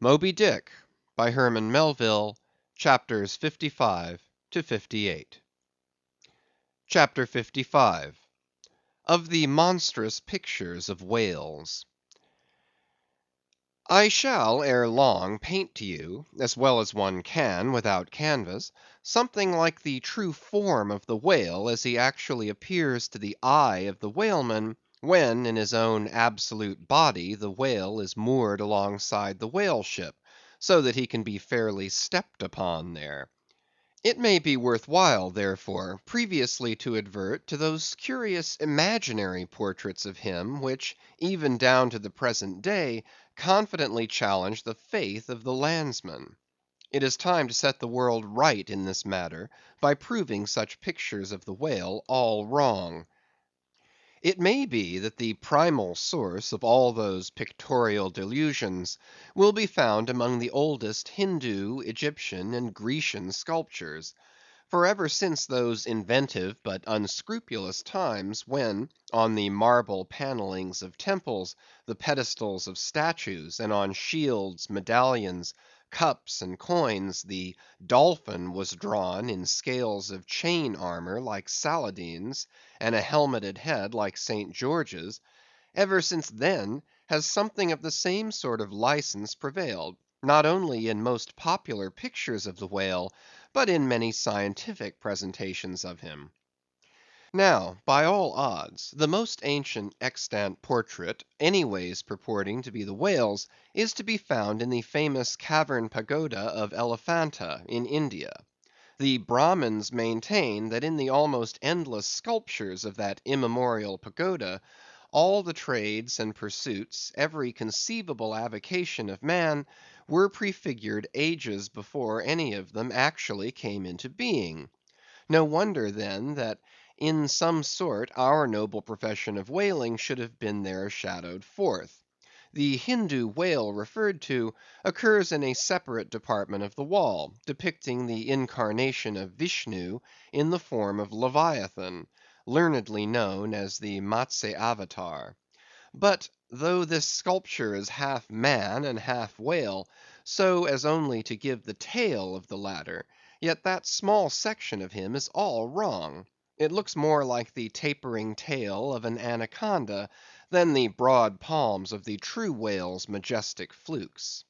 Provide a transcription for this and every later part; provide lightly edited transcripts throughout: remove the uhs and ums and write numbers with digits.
Moby Dick, by Herman Melville, chapters 55 to 58. CHAPTER 55. Of the Monstrous Pictures of Whales. I shall ere long paint to you, as well as one can without canvas, something like the true form of the whale as he actually appears to the eye of the whaleman, when in his own absolute body the whale is moored alongside the whale ship, so that he can be fairly stepped upon there. It may be worth while, therefore, previously to advert to those curious imaginary portraits of him, which, even down to the present day, confidently challenge the faith of the landsman. It is time to set the world right in this matter, by proving such pictures of the whale all wrong. It may be that the primal source of all those pictorial delusions will be found among the oldest Hindoo, Egyptian, and Grecian sculptures. For ever since those inventive but unscrupulous times, when, on the marble panellings of temples, the pedestals of statues, and on shields, medallions, cups, and coins, the dolphin was drawn in scales of chain armour like Saladin's, and a helmeted head like St. George's; ever since then has something of the same sort of license prevailed, not only in most popular pictures of the whale, but in many scientific presentations of him. Now, by all odds, the most ancient extant portrait, anyways purporting to be the whale's, is to be found in the famous cavern pagoda of Elephanta, in India. The Brahmins maintain that in the almost endless sculptures of that immemorial pagoda, all the trades and pursuits, every conceivable avocation of man, were prefigured ages before any of them actually came into being. No wonder, then, that in some sort our noble profession of whaling should have been there shadowed forth. The Hindoo whale referred to occurs in a separate department of the wall, depicting the incarnation of Vishnu in the form of Leviathan, learnedly known as the Matse Avatar. But though this sculpture is half man and half whale, so as only to give the tail of the latter, yet that small section of him is all wrong. It looks more like the tapering tail of an anaconda, than the broad palms of the true whale's majestic flukes.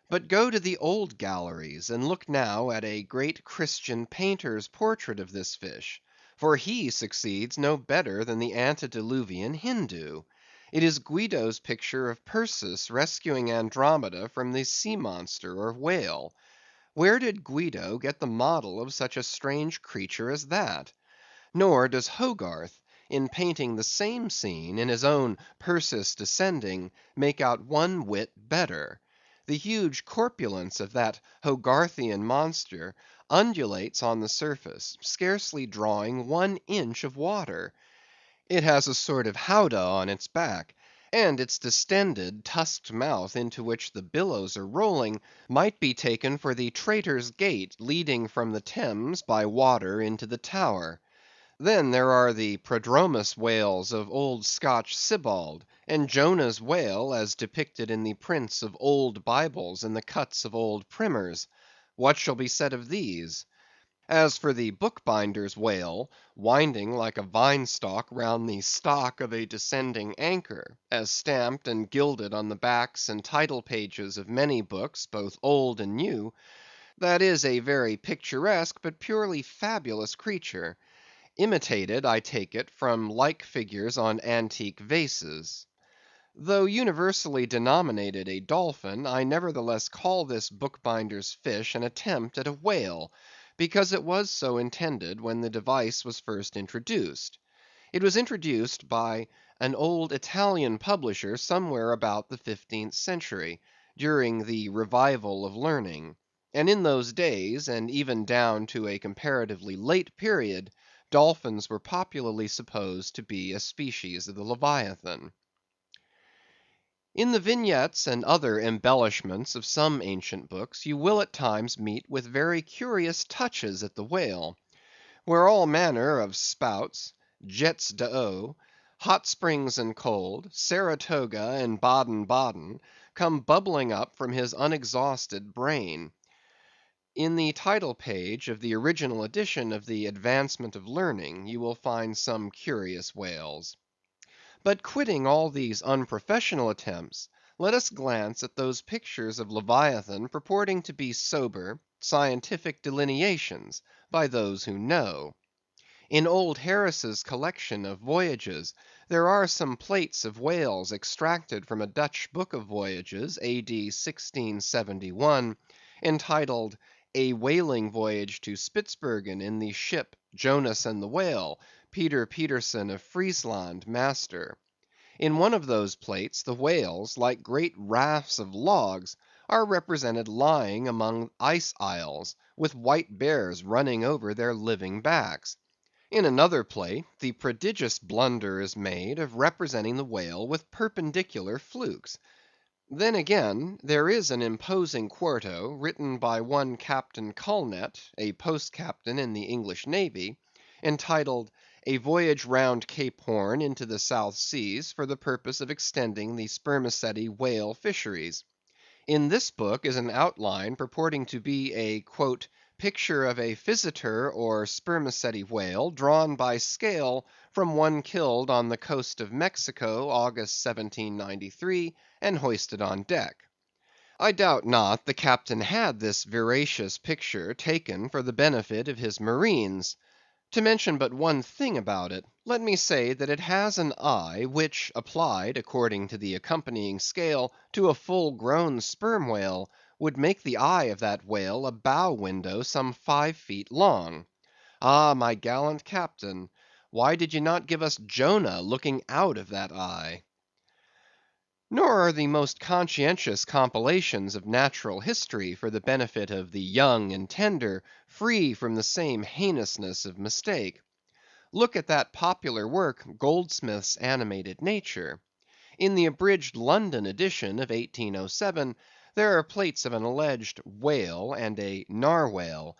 But go to the old galleries, and look now at a great Christian painter's portrait of this fish, for he succeeds no better than the antediluvian Hindoo. It is Guido's picture of Perseus rescuing Andromeda from the sea monster or whale. Where did Guido get the model of such a strange creature as that? Nor does Hogarth, in painting the same scene in his own Perseus Descending, make out one whit better. The huge corpulence of that Hogarthian monster undulates on the surface, scarcely drawing 1 inch of water. It has a sort of howdah on its back, and its distended, tusked mouth into which the billows are rolling, might be taken for the Traitor's Gate leading from the Thames by water into the Tower. Then there are the Prodromus whales of old Scotch Sibbald, and Jonah's whale as depicted in the prints of old Bibles and the cuts of old primers. What shall be said of these? As for the bookbinder's whale, winding like a vine stalk round the stock of a descending anchor, as stamped and gilded on the backs and title pages of many books, both old and new, that is a very picturesque but purely fabulous creature, imitated, I take it, from like figures on antique vases. Though universally denominated a dolphin, I nevertheless call this bookbinder's fish an attempt at a whale, because it was so intended when the device was first introduced. It was introduced by an old Italian publisher somewhere about the 15th century, during the revival of learning; and in those days, and even down to a comparatively late period, dolphins were popularly supposed to be a species of the Leviathan. In the vignettes and other embellishments of some ancient books, you will at times meet with very curious touches at the whale, where all manner of spouts, jets d'eau, hot springs and cold, Saratoga and Baden Baden, come bubbling up from his unexhausted brain. In the title page of the original edition of the Advancement of Learning, you will find some curious whales. But quitting all these unprofessional attempts, let us glance at those pictures of Leviathan purporting to be sober, scientific delineations by those who know. In old Harris's collection of voyages, there are some plates of whales extracted from a Dutch book of voyages, A.D. 1671, entitled A Whaling Voyage to Spitzbergen in the ship Jonas and the Whale, Peter Peterson of Friesland, master. In one of those plates, the whales, like great rafts of logs, are represented lying among ice isles, with white bears running over their living backs. In another plate, the prodigious blunder is made of representing the whale with perpendicular flukes. Then again, there is an imposing quarto, written by one Captain Colnet, a post captain in the English navy, entitled A Voyage round Cape Horn into the South Seas, for the purpose of extending the spermaceti whale fisheries. In this book is an outline purporting to be a "picture of a physeter or spermaceti whale, drawn by scale from one killed on the coast of Mexico, August 1793, and hoisted on deck." I doubt not the captain had this veracious picture taken for the benefit of his marines. To mention but one thing about it, let me say that it has an eye which, applied, according to the accompanying scale, to a full grown sperm whale, would make the eye of that whale a bow window some 5 feet long. Ah, my gallant captain, why did ye not give us Jonah looking out of that eye? Nor are the most conscientious compilations of natural history for the benefit of the young and tender free from the same heinousness of mistake. Look at that popular work, Goldsmith's Animated Nature. In the abridged London edition of 1807, there are plates of an alleged whale and a narwhale.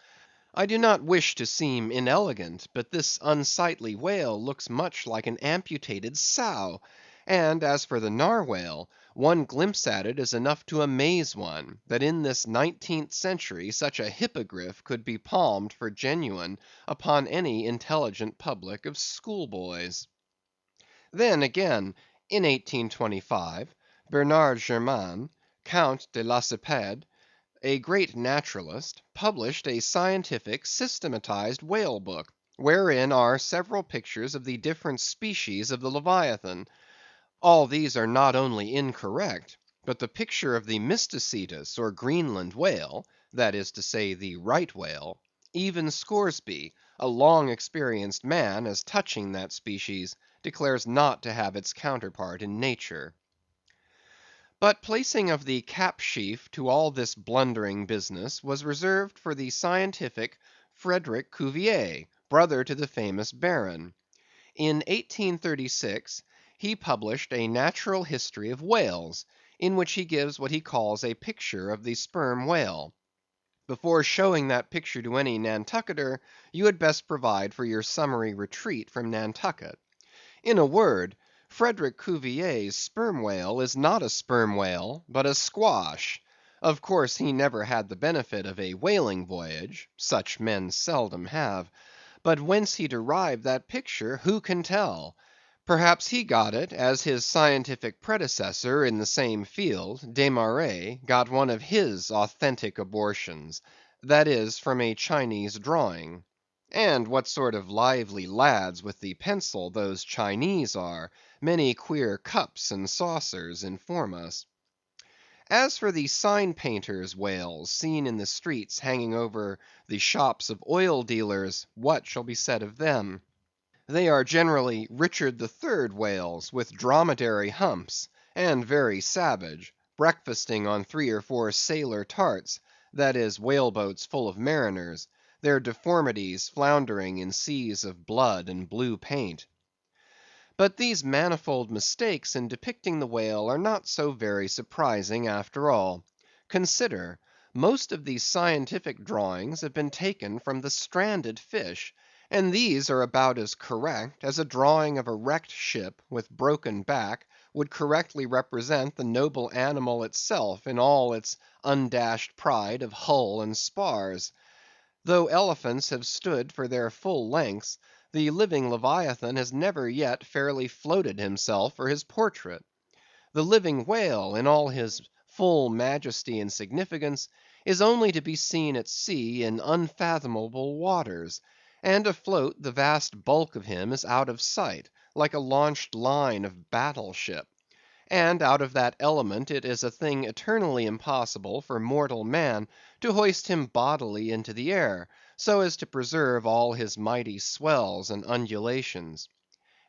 I do not wish to seem inelegant, but this unsightly whale looks much like an amputated sow; and as for the narwhale, one glimpse at it is enough to amaze one, that in this 19th century such a hippogriff could be palmed for genuine upon any intelligent public of schoolboys. Then again, in 1825, Bernard Germain, Count de Lacépède, a great naturalist, published a scientific systematized whale book, wherein are several pictures of the different species of the Leviathan. All these are not only incorrect, but the picture of the Mysticetus or Greenland whale, that is to say the right whale, even Scoresby, a long experienced man as touching that species, declares not to have its counterpart in nature. But placing of the cap sheaf to all this blundering business was reserved for the scientific Frederick Cuvier, brother to the famous Baron. In 1836 he published a Natural History of Whales, in which he gives what he calls a picture of the sperm whale. Before showing that picture to any Nantucketer, you had best provide for your summary retreat from Nantucket. In a word, Frederick Cuvier's sperm whale is not a sperm whale, but a squash. Of course he never had the benefit of a whaling voyage; such men seldom have. But whence he derived that picture, who can tell? Perhaps he got it, as his scientific predecessor in the same field, Desmarest, got one of his authentic abortions; that is, from a Chinese drawing. And what sort of lively lads with the pencil those Chinese are, many queer cups and saucers inform us. As for the sign painters' whales seen in the streets hanging over the shops of oil dealers, what shall be said of them? They are generally Richard III whales with dromedary humps, and very savage, breakfasting on 3 or 4 sailor tarts, that is, whale boats full of mariners, their deformities floundering in seas of blood and blue paint. But these manifold mistakes in depicting the whale are not so very surprising after all. Consider, most of these scientific drawings have been taken from the stranded fish, and these are about as correct as a drawing of a wrecked ship with broken back, would correctly represent the noble animal itself in all its undashed pride of hull and spars. Though elephants have stood for their full lengths, the living Leviathan has never yet fairly floated himself for his portrait. The living whale, in all his full majesty and significance, is only to be seen at sea in unfathomable waters; and afloat the vast bulk of him is out of sight, like a launched line of battle ship; and out of that element it is a thing eternally impossible for mortal man to hoist him bodily into the air, so as to preserve all his mighty swells and undulations.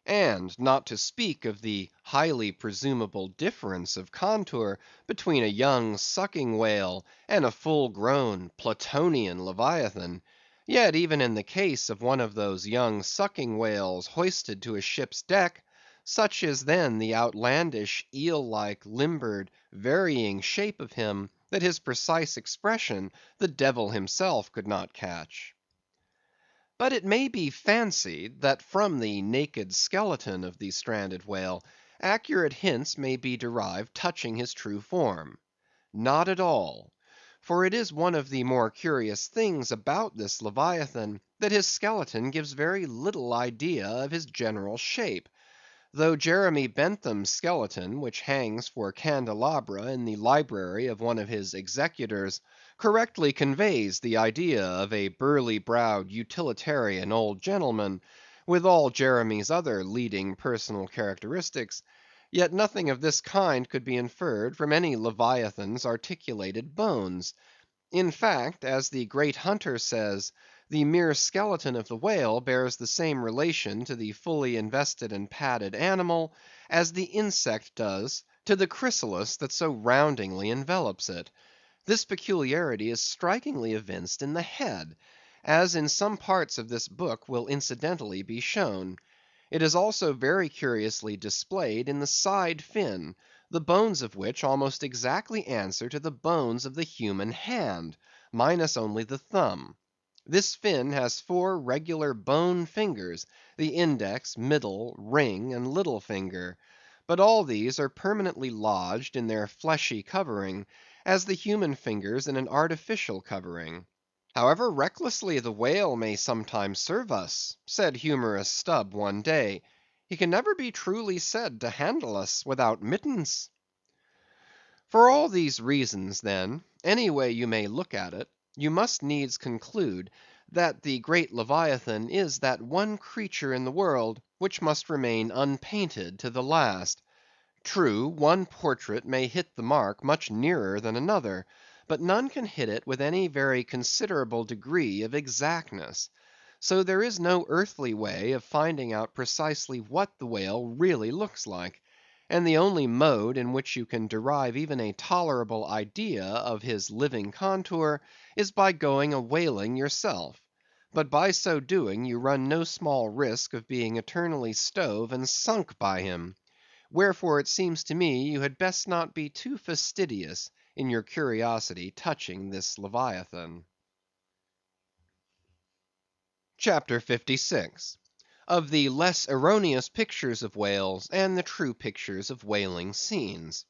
And not to speak of the highly presumable difference of contour between a young sucking whale and a full grown Platonian Leviathan, yet even in the case of one of those young sucking whales hoisted to a ship's deck, such is then the outlandish, eel-like, limbered, varying shape of him, that his precise expression the devil himself could not catch. But it may be fancied that from the naked skeleton of the stranded whale, accurate hints may be derived touching his true form. Not at all. For it is one of the more curious things about this Leviathan, that his skeleton gives very little idea of his general shape; though Jeremy Bentham's skeleton, which hangs for candelabra in the library of one of his executors, correctly conveys the idea of a burly-browed utilitarian old gentleman, with all Jeremy's other leading personal characteristics, yet nothing of this kind could be inferred from any Leviathan's articulated bones. In fact, as the great Hunter says, the mere skeleton of the whale bears the same relation to the fully invested and padded animal, as the insect does to the chrysalis that so roundingly envelops it. This peculiarity is strikingly evinced in the head, as in some parts of this book will incidentally be shown. It is also very curiously displayed in the side fin, the bones of which almost exactly answer to the bones of the human hand, minus only the thumb. This fin has 4 regular bone fingers, the index, middle, ring, and little finger; but all these are permanently lodged in their fleshy covering, as the human fingers in an artificial covering. "However recklessly the whale may sometimes serve us," said humorous Stubb one day, "he can never be truly said to handle us without mittens." For all these reasons, then, any way you may look at it, you must needs conclude that the great Leviathan is that one creature in the world which must remain unpainted to the last. True, one portrait may hit the mark much nearer than another, but none can hit it with any very considerable degree of exactness. So there is no earthly way of finding out precisely what the whale really looks like; and the only mode in which you can derive even a tolerable idea of his living contour, is by going a whaling yourself; but by so doing you run no small risk of being eternally stove and sunk by him. Wherefore it seems to me you had best not be too fastidious in your curiosity touching this Leviathan. CHAPTER 56. Of the less erroneous pictures of whales, and the true pictures of whaling scenes.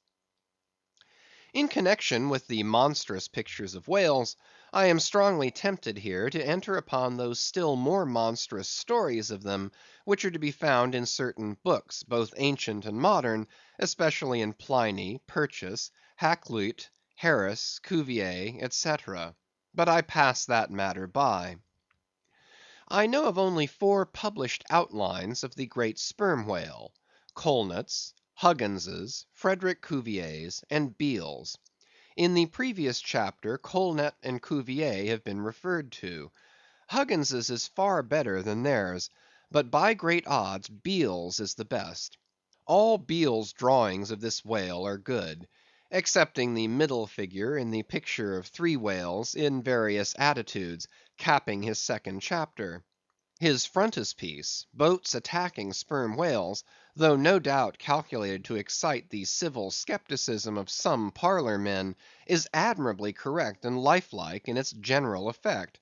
In connection with the monstrous pictures of whales, I am strongly tempted here to enter upon those still more monstrous stories of them, which are to be found in certain books, both ancient and modern, especially in Pliny, Purchas, Hakluyt, Harris, Cuvier, etc. But I pass that matter by. I know of only 4 published outlines of the great sperm whale: Colnett's, Huggins's, Frederick Cuvier's, and Beale's. In the previous chapter, Colnett and Cuvier have been referred to. Huggins's is far better than theirs, but by great odds Beale's is the best. All Beale's drawings of this whale are good, excepting the middle figure in the picture of 3 whales in various attitudes, capping his second chapter. His frontispiece, boats attacking sperm whales, though no doubt calculated to excite the civil skepticism of some parlor men, is admirably correct and lifelike in its general effect.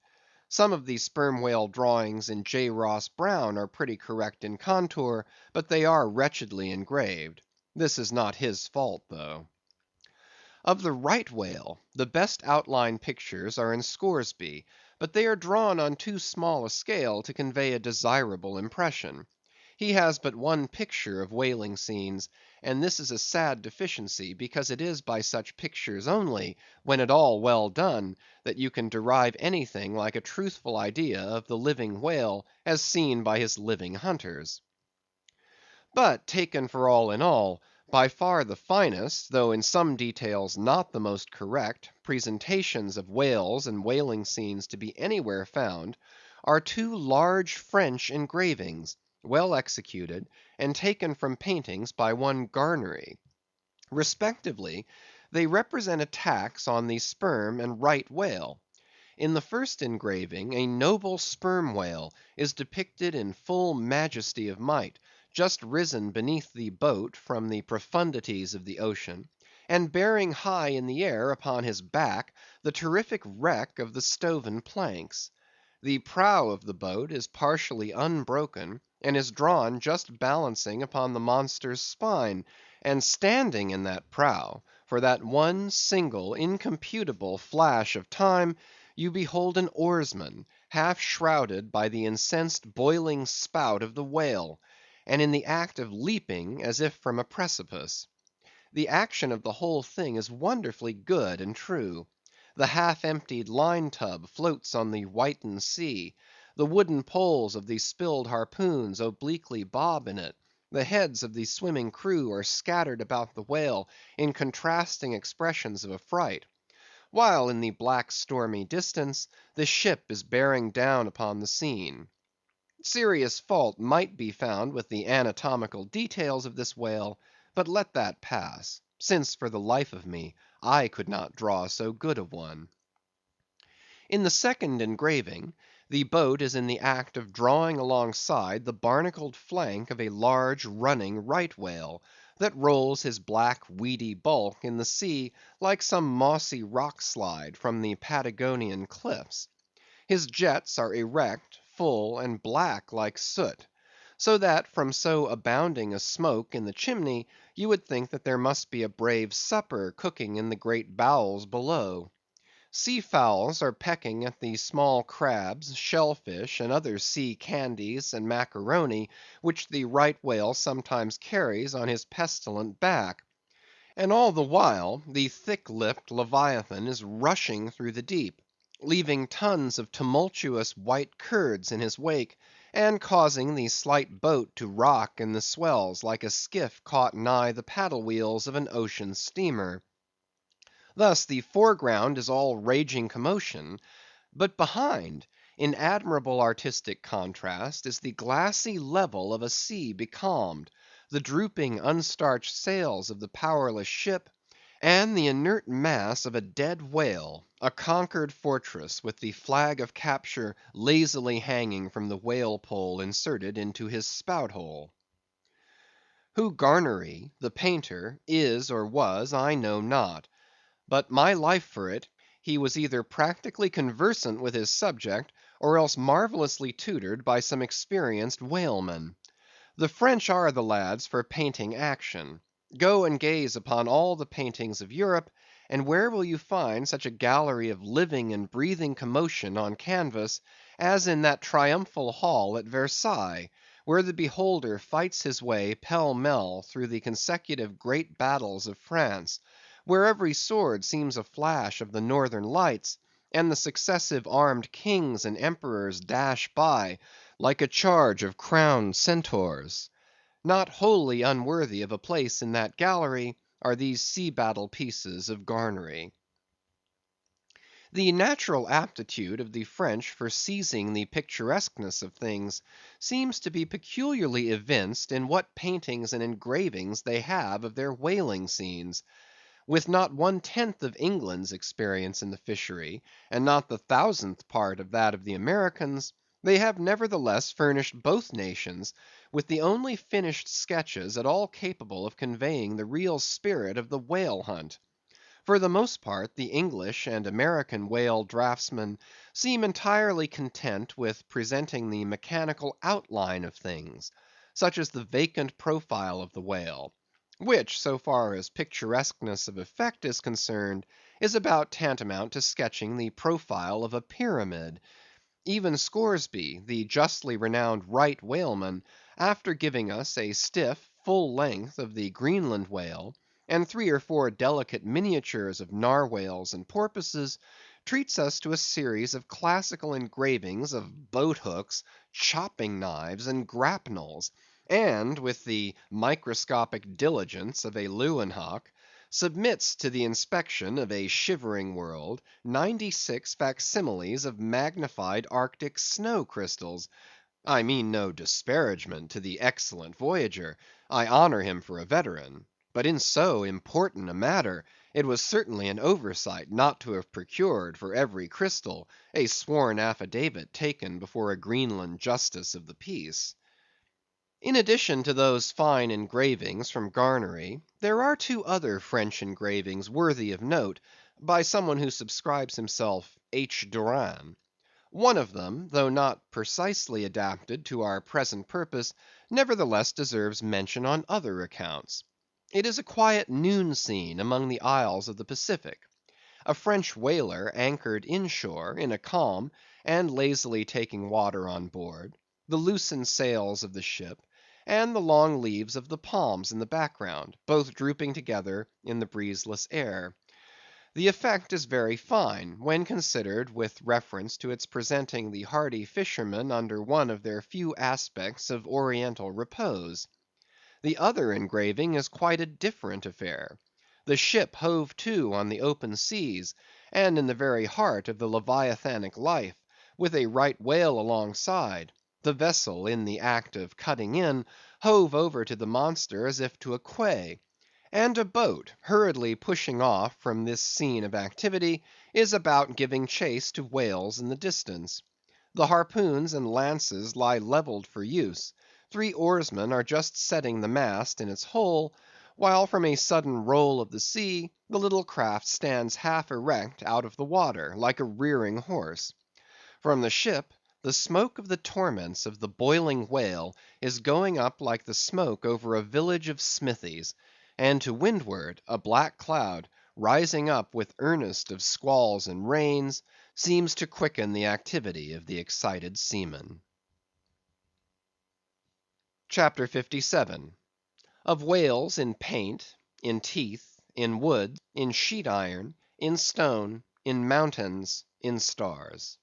Some of the sperm whale drawings in J. Ross Browne are pretty correct in contour, but they are wretchedly engraved. This is not his fault, though. Of the right whale, the best outline pictures are in Scoresby, but they are drawn on too small a scale to convey a desirable impression. He has but one picture of whaling scenes, and this is a sad deficiency, because it is by such pictures only, when at all well done, that you can derive anything like a truthful idea of the living whale as seen by his living hunters. But taken for all in all, by far the finest, though in some details not the most correct, presentations of whales and whaling scenes to be anywhere found, are two large French engravings, well executed, and taken from paintings by one Garnery. Respectively, they represent attacks on the sperm and right whale. In the first engraving, a noble sperm whale is depicted in full majesty of might, just risen beneath the boat from the profundities of the ocean, and bearing high in the air upon his back the terrific wreck of the stoven planks. The prow of the boat is partially unbroken, and is drawn just balancing upon the monster's spine, and standing in that prow, for that one single incomputable flash of time, you behold an oarsman, half shrouded by the incensed boiling spout of the whale, and in the act of leaping as if from a precipice. The action of the whole thing is wonderfully good and true. The half emptied line tub floats on the whitened sea; the wooden poles of the spilled harpoons obliquely bob in it; the heads of the swimming crew are scattered about the whale in contrasting expressions of affright; while in the black stormy distance, the ship is bearing down upon the scene. Serious fault might be found with the anatomical details of this whale, but let that pass, since for the life of me I could not draw so good a one. In the second engraving, the boat is in the act of drawing alongside the barnacled flank of a large running right whale, that rolls his black weedy bulk in the sea like some mossy rock slide from the Patagonian cliffs. His jets are erect, full, and black like soot; so that from so abounding a smoke in the chimney, you would think that there must be a brave supper cooking in the great bowels below. Sea fowls are pecking at the small crabs, shell fish, and other sea candies and macaroni, which the right whale sometimes carries on his pestilent back. And all the while, the thick‐lipped Leviathan is rushing through the deep, leaving tons of tumultuous white curds in his wake, and causing the slight boat to rock in the swells like a skiff caught nigh the paddle wheels of an ocean steamer. Thus the foreground is all raging commotion; but behind, in admirable artistic contrast, is the glassy level of a sea becalmed, the drooping unstarched sails of the powerless ship, and the inert mass of a dead whale, a conquered fortress, with the flag of capture lazily hanging from the whale pole inserted into his spout hole. Who Garnery, the painter, is or was, I know not; but my life for it, he was either practically conversant with his subject, or else marvellously tutored by some experienced whaleman. The French are the lads for painting action. Go and gaze upon all the paintings of Europe, and where will you find such a gallery of living and breathing commotion on canvas, as in that triumphal hall at Versailles, where the beholder fights his way pell mell through the consecutive great battles of France, where every sword seems a flash of the northern lights, and the successive armed kings and emperors dash by like a charge of crowned centaurs? Not wholly unworthy of a place in that gallery are these sea battle pieces of Garnery. The natural aptitude of the French for seizing the picturesqueness of things seems to be peculiarly evinced in what paintings and engravings they have of their whaling scenes. With not 1/10 of England's experience in the fishery, and not the 1,000th part of that of the Americans, they have nevertheless furnished both nations with the only finished sketches at all capable of conveying the real spirit of the whale hunt. For the most part, the English and American whale draughtsmen seem entirely content with presenting the mechanical outline of things, such as the vacant profile of the whale, which, so far as picturesqueness of effect is concerned, is about tantamount to sketching the profile of a pyramid. Even Scoresby, the justly renowned right whaleman, after giving us a stiff, full length of the Greenland whale, and 3 or 4 delicate miniatures of narwhales and porpoises, treats us to a series of classical engravings of boat hooks, chopping knives, and grapnels, and, with the microscopic diligence of a Leeuwenhoek, submits to the inspection of a shivering world 96 facsimiles of magnified Arctic snow crystals. I mean no disparagement to the excellent voyager; I honor him for a veteran; but in so important a matter, it was certainly an oversight not to have procured for every crystal a sworn affidavit taken before a Greenland justice of the peace. In addition to those fine engravings from Garnery, there are 2 other French engravings worthy of note, by some one who subscribes himself H. Durand. One of them, though not precisely adapted to our present purpose, nevertheless deserves mention on other accounts. It is a quiet noon scene among the isles of the Pacific. A French whaler anchored inshore in a calm, and lazily taking water on board; the loosened sails of the ship, and the long leaves of the palms in the background, both drooping together in the breezeless air. The effect is very fine, when considered with reference to its presenting the hardy fishermen under one of their few aspects of oriental repose. The other engraving is quite a different affair. The ship hove to on the open seas, and in the very heart of the leviathanic life, with a right whale alongside; the vessel, in the act of cutting in, hove over to the monster as if to a quay; and a boat, hurriedly pushing off from this scene of activity, is about giving chase to whales in the distance. The harpoons and lances lie levelled for use; 3 oarsmen are just setting the mast in its hole, while from a sudden roll of the sea, the little craft stands half erect out of the water, like a rearing horse. From the ship, the smoke of the torments of the boiling whale is going up like the smoke over a village of smithies; and to windward, a black cloud, rising up with earnest of squalls and rains, seems to quicken the activity of the excited seamen. CHAPTER 57. Of Whales in Paint, in Teeth, in Wood, in Sheet Iron, in Stone, in Mountains, in Stars.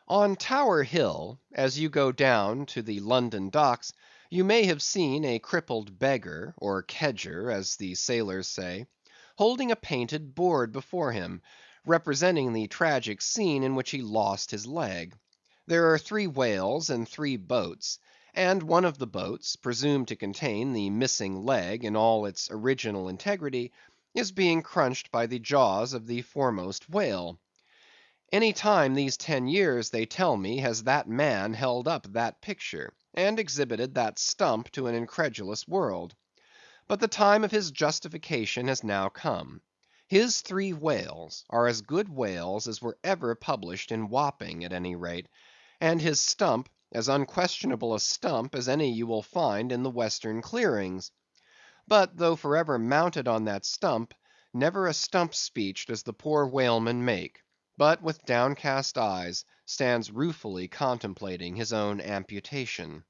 On Tower Hill, as you go down to the London docks, you may have seen a crippled beggar, or kedger, as the sailors say, holding a painted board before him, representing the tragic scene in which he lost his leg. There are 3 whales and 3 boats, and one of the boats, presumed to contain the missing leg in all its original integrity, is being crunched by the jaws of the foremost whale. Any time these 10 years, they tell me, has that man held up that picture, and exhibited that stump to an incredulous world. But the time of his justification has now come. His 3 whales are as good whales as were ever published in Wapping, at any rate; and his stump as unquestionable a stump as any you will find in the western clearings. But though for ever mounted on that stump, never a stump speech does the poor whaleman make, but with downcast eyes stands ruefully contemplating his own amputation.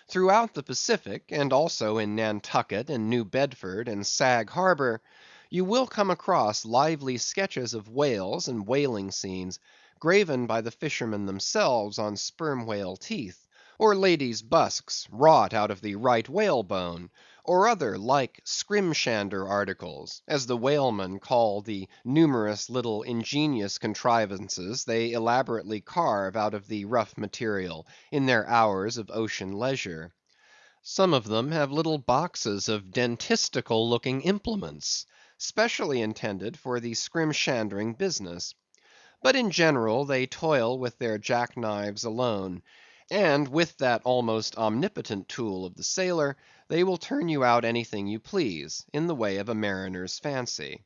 Throughout the Pacific, and also in Nantucket and New Bedford and Sag Harbor, you will come across lively sketches of whales and whaling scenes, graven by the fishermen themselves on sperm whale teeth; or ladies' busks, wrought out of the right whalebone; or other like skrimshander articles, as the whalemen call the numerous little ingenious contrivances they elaborately carve out of the rough material in their hours of ocean leisure. Some of them have little boxes of dentistical looking implements, specially intended for the skrimshandering business. But in general they toil with their jack‐knives alone; and with that almost omnipotent tool of the sailor, they will turn you out anything you please, in the way of a mariner's fancy.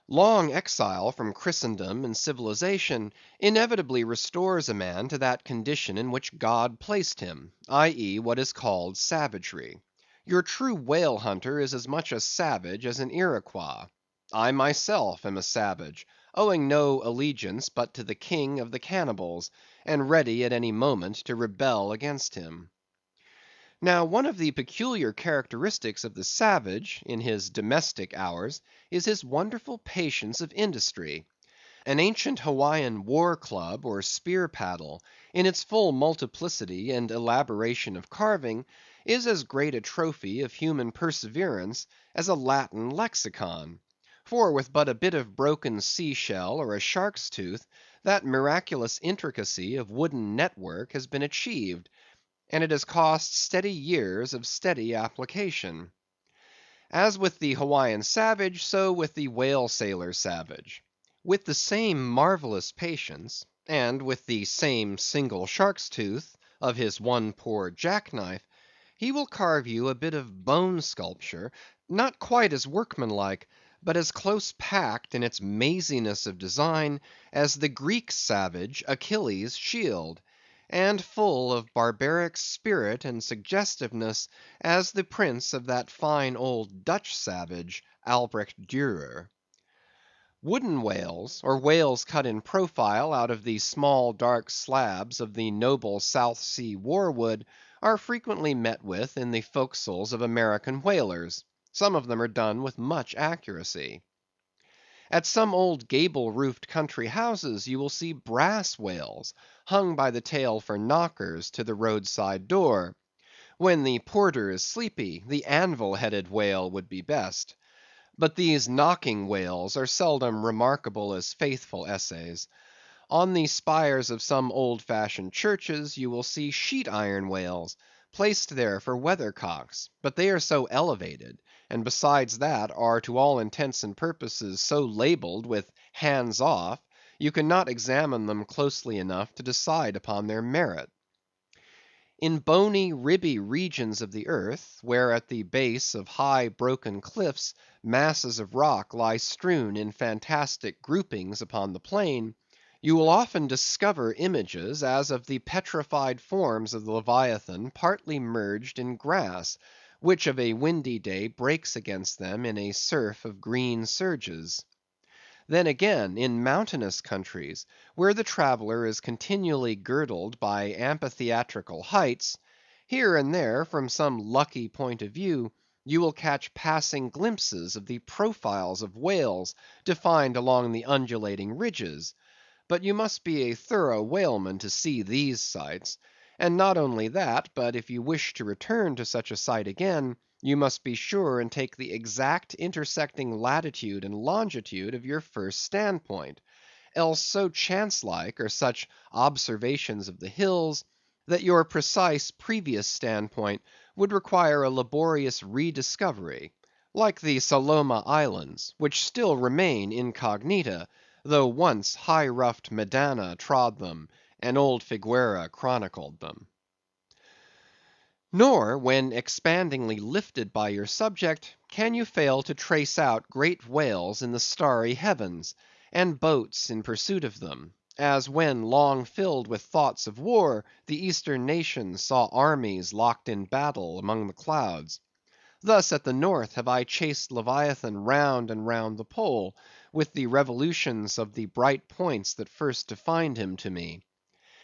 Long exile from Christendom and civilization inevitably restores a man to that condition in which God placed him, i.e., what is called savagery. Your true whale hunter is as much a savage as an Iroquois. I myself am a savage, owing no allegiance but to the king of the cannibals, and ready at any moment to rebel against him. Now, one of the peculiar characteristics of the savage, in his domestic hours, is his wonderful patience of industry. An ancient Hawaiian war club or spear paddle, in its full multiplicity and elaboration of carving, is as great a trophy of human perseverance as a Latin lexicon. For with but a bit of broken sea shell or a shark's tooth, that miraculous intricacy of wooden network has been achieved, and it has cost steady years of steady application. As with the Hawaiian savage, so with the whale sailor savage. With the same marvellous patience, and with the same single shark's tooth of his one poor jackknife, he will carve you a bit of bone sculpture, not quite as workmanlike, but as close packed in its maziness of design as the Greek savage Achilles' shield, and full of barbaric spirit and suggestiveness as the prints of that fine old Dutch savage, Albrecht Dürer. Wooden whales, or whales cut in profile out of the small dark slabs of the noble South Sea war wood, are frequently met with in the forecastles of American whalers. Some of them are done with much accuracy. At some old gable-roofed country houses you will see brass whales, hung by the tail for knockers to the roadside door. When the porter is sleepy, the anvil-headed whale would be best. But these knocking whales are seldom remarkable as faithful essays. On the spires of some old‐fashioned churches you will see sheet‐iron whales, placed there for weathercocks; but they are so elevated, and besides that are to all intents and purposes so labelled with "hands off," you cannot examine them closely enough to decide upon their merit. In bony, ribby regions of the earth, where at the base of high broken cliffs masses of rock lie strewn in fantastic groupings upon the plain, you will often discover images as of the petrified forms of the Leviathan partly merged in grass, which of a windy day breaks against them in a surf of green surges. Then again, in mountainous countries, where the traveller is continually girdled by amphitheatrical heights, here and there, from some lucky point of view, you will catch passing glimpses of the profiles of whales defined along the undulating ridges; but you must be a thorough whaleman to see these sights; and not only that, but if you wish to return to such a sight again, you must be sure and take the exact intersecting latitude and longitude of your first standpoint; else so chance‐like are such observations of the hills, that your precise previous standpoint would require a laborious rediscovery, like the Saloma Islands, which still remain incognita, though once high‐ruffed Medana trod them, and old Figuera chronicled them. Nor, when expandingly lifted by your subject, can you fail to trace out great whales in the starry heavens, and boats in pursuit of them; as when, long filled with thoughts of war, the Eastern nations saw armies locked in battle among the clouds. Thus at the North have I chased Leviathan round and round the Pole, with the revolutions of the bright points that first defined him to me.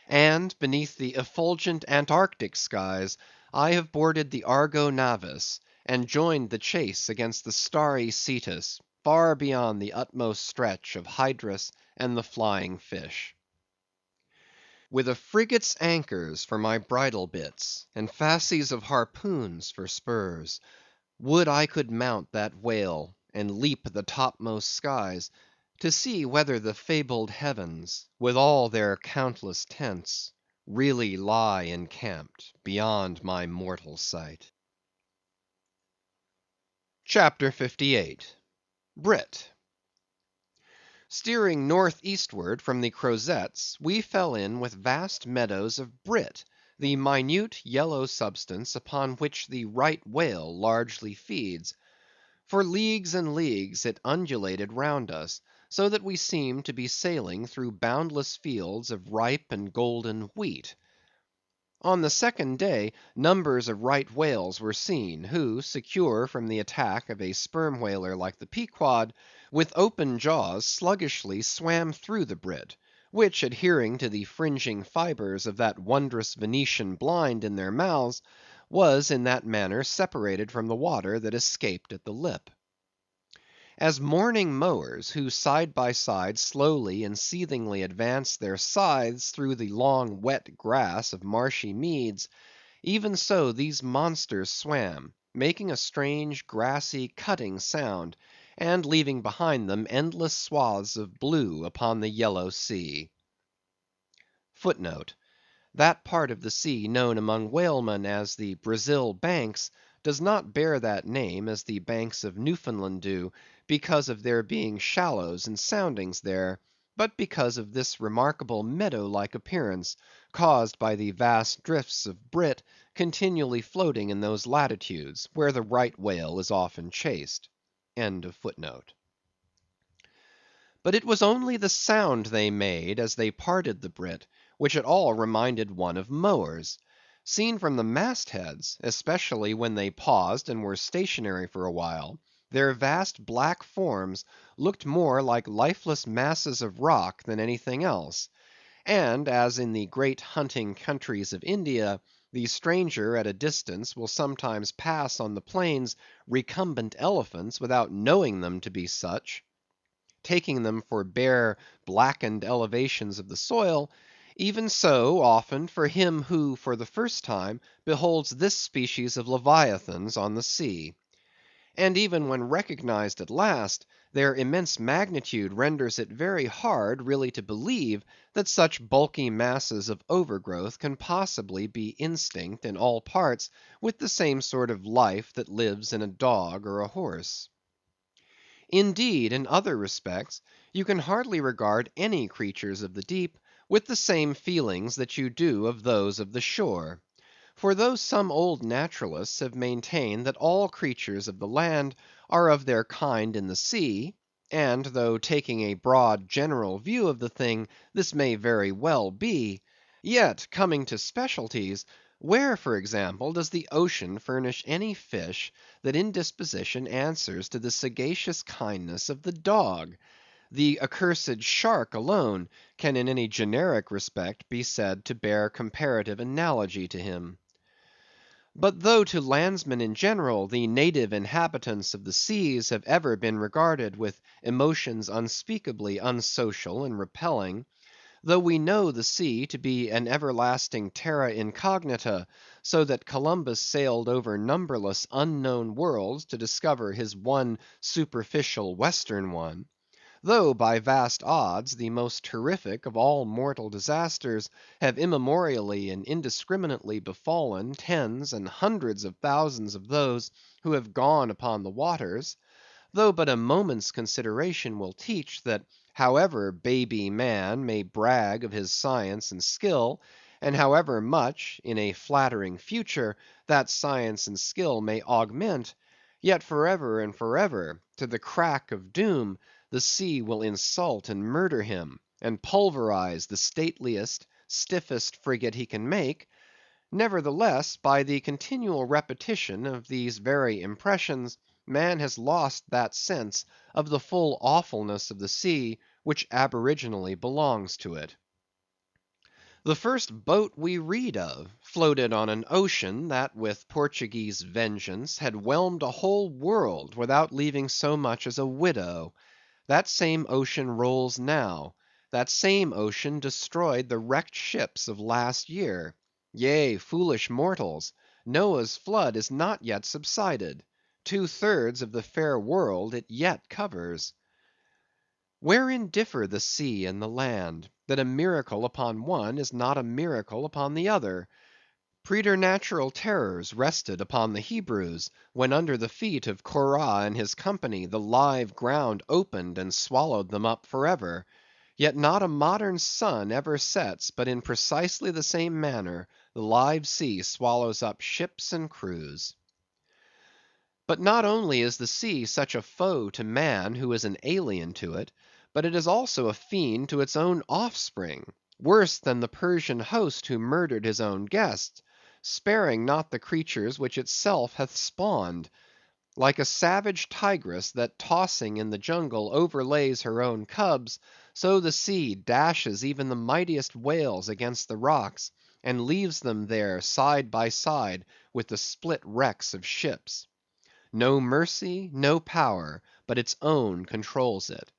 And beneath the effulgent Antarctic skies I have boarded the Argo Navis, and joined the chase against the starry Cetus, far beyond the utmost stretch of Hydrus and the flying fish. With a frigate's anchors for my bridle bits, and fasces of harpoons for spurs, would I could mount that whale, and leap the topmost skies, to see whether the fabled heavens, with all their countless tents, really lie encamped beyond my mortal sight. CHAPTER 58. Brit. Steering north-eastward from the Crozetts, we fell in with vast meadows of brit, the minute yellow substance upon which the right whale largely feeds. For leagues and leagues it undulated round us, so that we seemed to be sailing through boundless fields of ripe and golden wheat. On the second day, numbers of right whales were seen, who, secure from the attack of a sperm whaler like the Pequod, with open jaws sluggishly swam through the Brit, which, adhering to the fringing fibres of that wondrous Venetian blind in their mouths, was in that manner separated from the water that escaped at the lip. As morning mowers, who side by side slowly and seethingly advance their scythes through the long wet grass of marshy meads, even so these monsters swam, making a strange grassy cutting sound, and leaving behind them endless swaths of blue upon the yellow sea. *Footnote: That part of the sea known among whalemen as the Brazil Banks does not bear that name as the banks of Newfoundland do, because of there being shallows and soundings there, but because of this remarkable meadow-like appearance, caused by the vast drifts of brit continually floating in those latitudes, where the right whale is often chased. End of footnote. But it was only the sound they made as they parted the Brit, which at all reminded one of mowers. Seen from the mast heads, especially when they paused and were stationary for a while, their vast black forms looked more like lifeless masses of rock than anything else; and as in the great hunting countries of India, the stranger at a distance will sometimes pass on the plains recumbent elephants without knowing them to be such, taking them for bare blackened elevations of the soil, even so often for him who for the first time beholds this species of leviathans on the sea. And even when recognized at last, their immense magnitude renders it very hard really to believe that such bulky masses of overgrowth can possibly be instinct in all parts with the same sort of life that lives in a dog or a horse. Indeed, in other respects, you can hardly regard any creatures of the deep with the same feelings that you do of those of the shore. For though some old naturalists have maintained that all creatures of the land are of their kind in the sea, and though taking a broad general view of the thing, this may very well be; yet coming to specialties, where, for example, does the ocean furnish any fish that in disposition answers to the sagacious kindness of the dog? The accursed shark alone can in any generic respect be said to bear comparative analogy to him. But though to landsmen in general the native inhabitants of the seas have ever been regarded with emotions unspeakably unsocial and repelling; though we know the sea to be an everlasting terra incognita, so that Columbus sailed over numberless unknown worlds to discover his one superficial western one; though by vast odds the most terrific of all mortal disasters have immemorially and indiscriminately befallen tens and hundreds of thousands of those who have gone upon the waters; though but a moment's consideration will teach, that however baby man may brag of his science and skill, and however much, in a flattering future, that science and skill may augment, yet forever and forever, to the crack of doom, the sea will insult and murder him, and pulverize the stateliest, stiffest frigate he can make; nevertheless, by the continual repetition of these very impressions, man has lost that sense of the full awfulness of the sea which aboriginally belongs to it. The first boat we read of, floated on an ocean that with Portuguese vengeance had whelmed a whole world without leaving so much as a widow. That same ocean rolls now; that same ocean destroyed the wrecked ships of last year. Yea, foolish mortals, Noah's flood is not yet subsided; 2/3 of the fair world it yet covers. Wherein differ the sea and the land, that a miracle upon one is not a miracle upon the other? Preternatural terrors rested upon the Hebrews, when under the feet of Korah and his company the live ground opened and swallowed them up for ever; yet not a modern sun ever sets but in precisely the same manner the live sea swallows up ships and crews. But not only is the sea such a foe to man who is an alien to it, but it is also a fiend to its own offspring, worse than the Persian host who murdered his own guests, sparing not the creatures which itself hath spawned. Like a savage tigress that tossing in the jungle overlays her own cubs, so the sea dashes even the mightiest whales against the rocks, and leaves them there side by side with the split wrecks of ships. No mercy, no power, but its own controls it.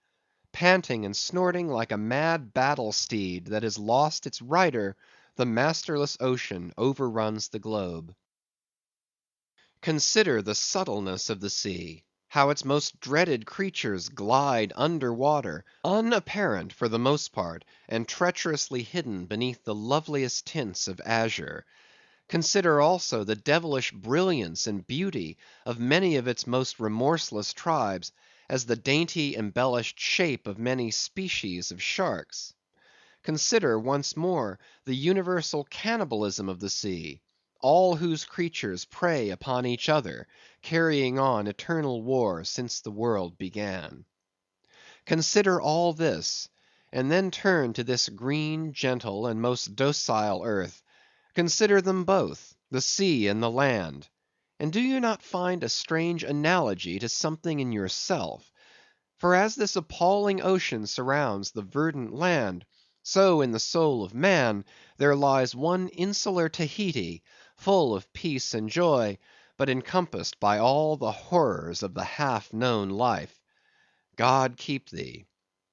Panting and snorting like a mad battle steed that has lost its rider, the masterless ocean overruns the globe. Consider the subtleness of the sea; how its most dreaded creatures glide under water, unapparent for the most part, and treacherously hidden beneath the loveliest tints of azure. Consider also the devilish brilliance and beauty of many of its most remorseless tribes, as the dainty embellished shape of many species of sharks. Consider, once more, the universal cannibalism of the sea, all whose creatures prey upon each other, carrying on eternal war since the world began. Consider all this, and then turn to this green, gentle, and most docile earth. Consider them both, the sea and the land, and do you not find a strange analogy to something in yourself? For as this appalling ocean surrounds the verdant land, so in the soul of man there lies one insular Tahiti, full of peace and joy, but encompassed by all the horrors of the half known life. God keep thee!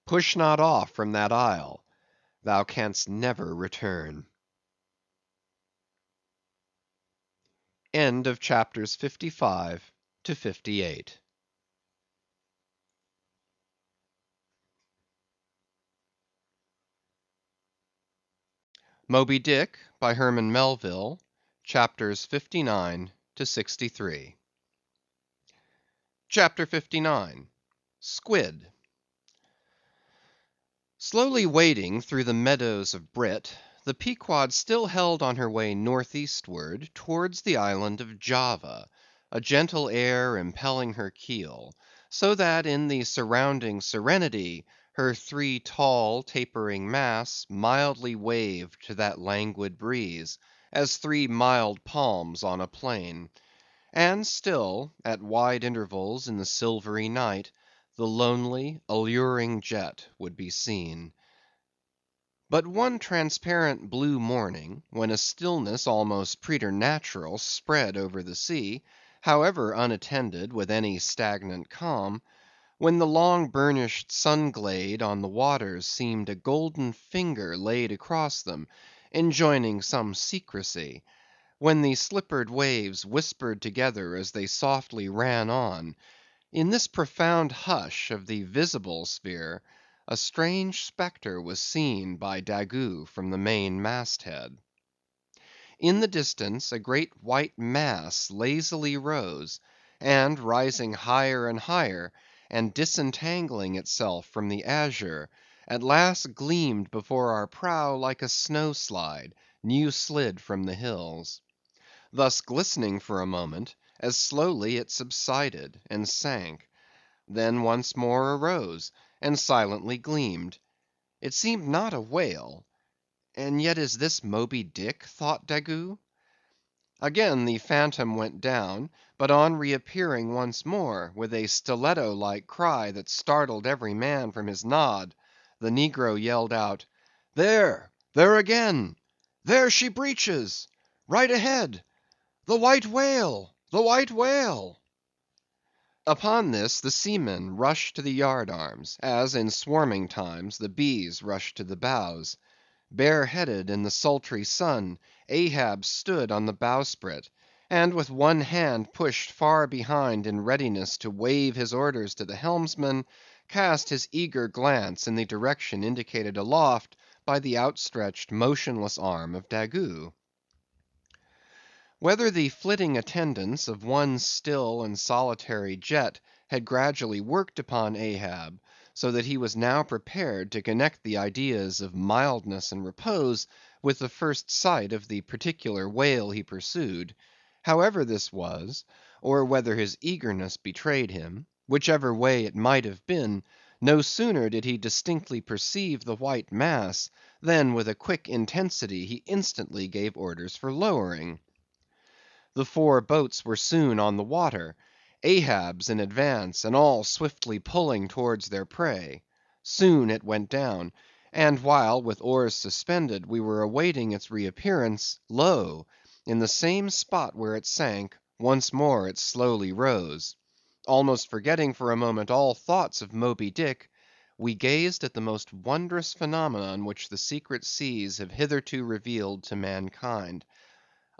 Push not off from that isle; thou canst never return. End of chapters 55 to 58. Moby Dick, by Herman Melville, chapters 59 to 63. Chapter 59. Squid. Slowly wading through the meadows of Brit, the Pequod still held on her way northeastward towards the island of Java, a gentle air impelling her keel, so that in the surrounding serenity her three tall tapering masts mildly waved to that languid breeze, as three mild palms on a plain. And still, at wide intervals in the silvery night, the lonely, alluring jet would be seen. But one transparent blue morning, when a stillness almost preternatural spread over the sea, however unattended with any stagnant calm; when the long burnished sun glade on the waters seemed a golden finger laid across them, enjoining some secrecy; when the slippered waves whispered together as they softly ran on; in this profound hush of the visible sphere, a strange spectre was seen by Daggoo from the main mast head. In the distance a great white mass lazily rose, and rising higher and higher, and disentangling itself from the azure, at last gleamed before our prow like a snow slide, new slid from the hills. Thus glistening for a moment, as slowly it subsided and sank; then once more arose, and silently gleamed. It seemed not a whale. And yet is this Moby Dick, thought Daggoo? Again the phantom went down, but on reappearing once more, with a stiletto like cry that startled every man from his nod, the negro yelled out, "There, there again! There she breaches! Right ahead! The White Whale! The White Whale!" Upon this the seamen rushed to the yard arms, as in swarming times the bees rush to the bows. Bareheaded in the sultry sun, Ahab stood on the bowsprit, and with one hand pushed far behind in readiness to wave his orders to the helmsman, cast his eager glance in the direction indicated aloft by the outstretched motionless arm of Daggoo. Whether the flitting attendance of one still and solitary jet had gradually worked upon Ahab, so that he was now prepared to connect the ideas of mildness and repose with the first sight of the particular whale he pursued; however this was, or whether his eagerness betrayed him, whichever way it might have been, no sooner did he distinctly perceive the white mass, than with a quick intensity he instantly gave orders for lowering. The 4 boats were soon on the water, Ahab's in advance, and all swiftly pulling towards their prey. Soon it went down, and while with oars suspended we were awaiting its reappearance, lo! in the same spot where it sank, once more it slowly rose. Almost forgetting for a moment all thoughts of Moby Dick, we gazed at the most wondrous phenomenon which the secret seas have hitherto revealed to mankind.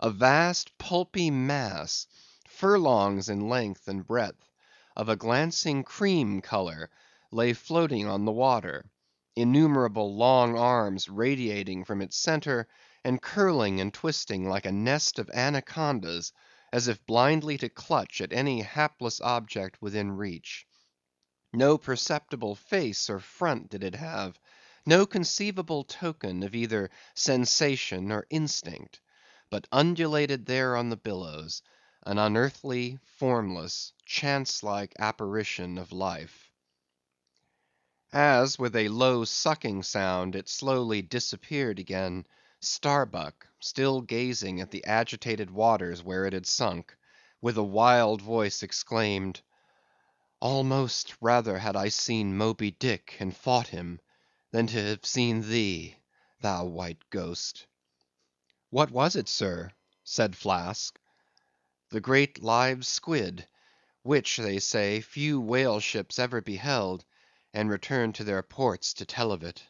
A vast pulpy mass, furlongs in length and breadth, of a glancing cream color, lay floating on the water; innumerable long arms radiating from its center, and curling and twisting like a nest of anacondas, as if blindly to clutch at any hapless object within reach. No perceptible face or front did it have; no conceivable token of either sensation or instinct; but undulated there on the billows, an unearthly, formless, chance‐like apparition of life. As with a low sucking sound it slowly disappeared again, Starbuck, still gazing at the agitated waters where it had sunk, with a wild voice exclaimed, "Almost rather had I seen Moby Dick and fought him, than to have seen thee, thou white ghost." "What was it, sir?" said Flask. "The great live squid, which, they say, few whale ships ever beheld, and returned to their ports to tell of it."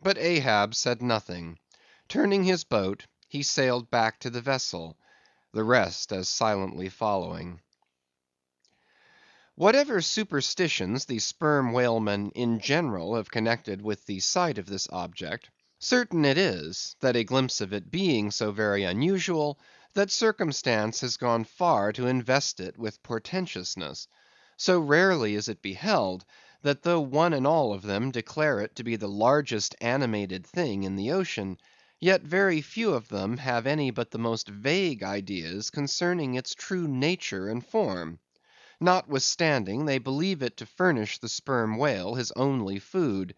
But Ahab said nothing. Turning his boat, he sailed back to the vessel, the rest as silently following. Whatever superstitions the sperm whalemen in general have connected with the sight of this object, certain it is, that a glimpse of it being so very unusual, that circumstance has gone far to invest it with portentousness. So rarely is it beheld, that though one and all of them declare it to be the largest animated thing in the ocean, yet very few of them have any but the most vague ideas concerning its true nature and form. Notwithstanding, they believe it to furnish the sperm whale his only food.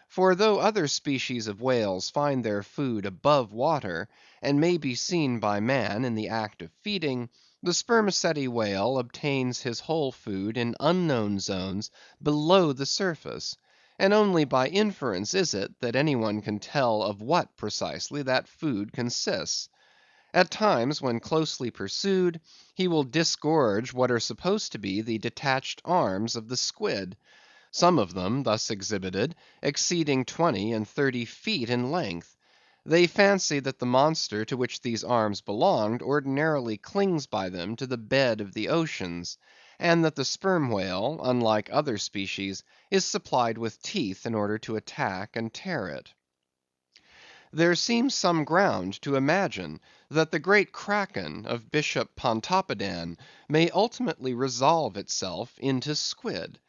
For though other species of whales find their food above water, and may be seen by man in the act of feeding, the spermaceti whale obtains his whole food in unknown zones below the surface; and only by inference is it that any one can tell of what precisely that food consists. At times, when closely pursued, he will disgorge what are supposed to be the detached arms of the squid; some of them, thus exhibited, exceeding 20 and 30 feet in length. They fancy that the monster to which these arms belonged ordinarily clings by them to the bed of the oceans, and that the sperm whale, unlike other species, is supplied with teeth in order to attack and tear it. There seems some ground to imagine that the great Kraken of Bishop Pontoppidan may ultimately resolve itself into squid.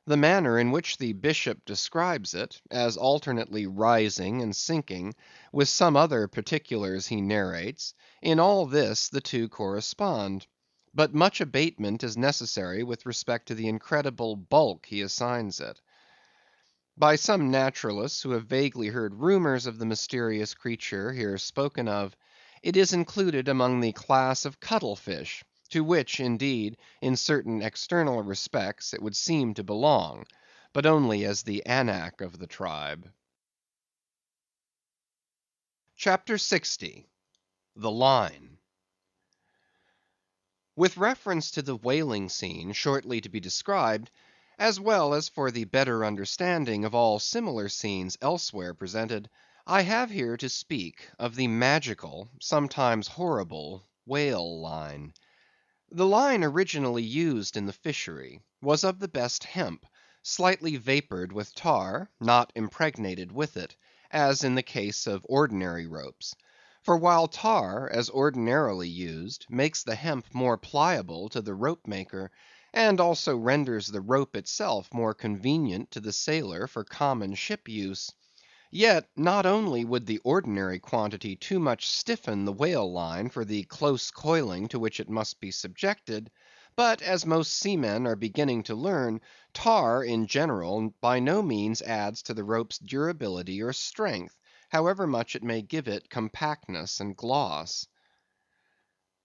The manner in which the bishop describes it, as alternately rising and sinking, with some other particulars he narrates, in all this the two correspond. But much abatement is necessary with respect to the incredible bulk he assigns it. By some naturalists who have vaguely heard rumors of the mysterious creature here spoken of, it is included among the class of cuttle fish, to which, indeed, in certain external respects it would seem to belong, but only as the anak of the tribe. CHAPTER 60. The Line. With reference to the whaling scene shortly to be described, as well as for the better understanding of all similar scenes elsewhere presented, I have here to speak of the magical, sometimes horrible, whale line. The line originally used in the fishery was of the best hemp, slightly vapored with tar, not impregnated with it, as in the case of ordinary ropes. For while tar, as ordinarily used, makes the hemp more pliable to the rope maker, and also renders the rope itself more convenient to the sailor for common ship use, Yet not only would the ordinary quantity too much stiffen the whale line for the close coiling to which it must be subjected, but as most seamen are beginning to learn, tar in general by no means adds to the rope's durability or strength, however much it may give it compactness and gloss.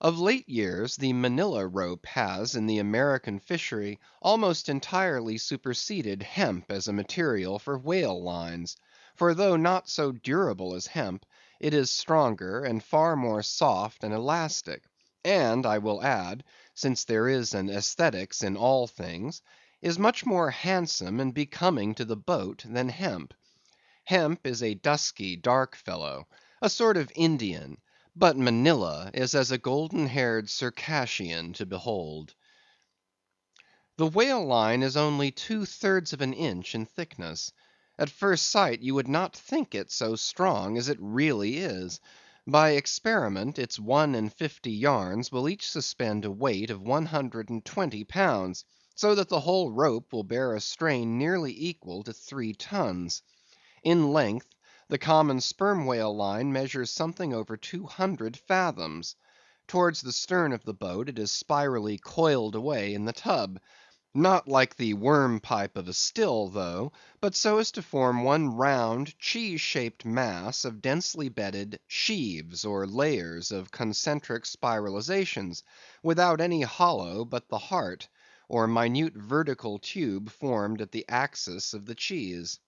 Of late years, the Manila rope has, in the American fishery, almost entirely superseded hemp as a material for whale lines; for though not so durable as hemp, it is stronger and far more soft and elastic; and I will add, since there is an æsthetics in all things, is much more handsome and becoming to the boat than hemp. Hemp is a dusky, dark fellow, a sort of Indian; but Manila is as a golden haired Circassian to behold. The whale line is only 2/3 of an inch in thickness. At first sight you would not think it so strong as it really is. By experiment, its 1 in 50 yarns will each suspend a weight of 120 pounds, so that the whole rope will bear a strain nearly equal to 3 tons. In length, the common sperm whale line measures something over 200 fathoms. Towards the stern of the boat it is spirally coiled away in the tub; not like the worm pipe of a still, though, but so as to form one round, cheese shaped mass of densely bedded sheaves, or layers of concentric spiralizations, without any hollow but the heart, or minute vertical tube formed at the axis of the cheese.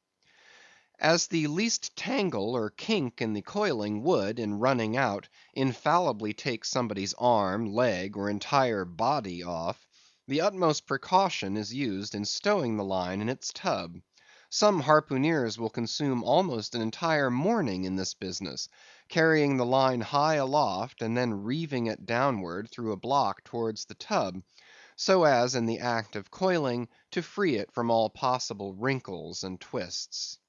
As the least tangle or kink in the coiling would, in running out, infallibly take somebody's arm, leg, or entire body off, the utmost precaution is used in stowing the line in its tub. Some harpooneers will consume almost an entire morning in this business, carrying the line high aloft, and then reeving it downward through a block towards the tub, so as in the act of coiling to free it from all possible wrinkles and twists.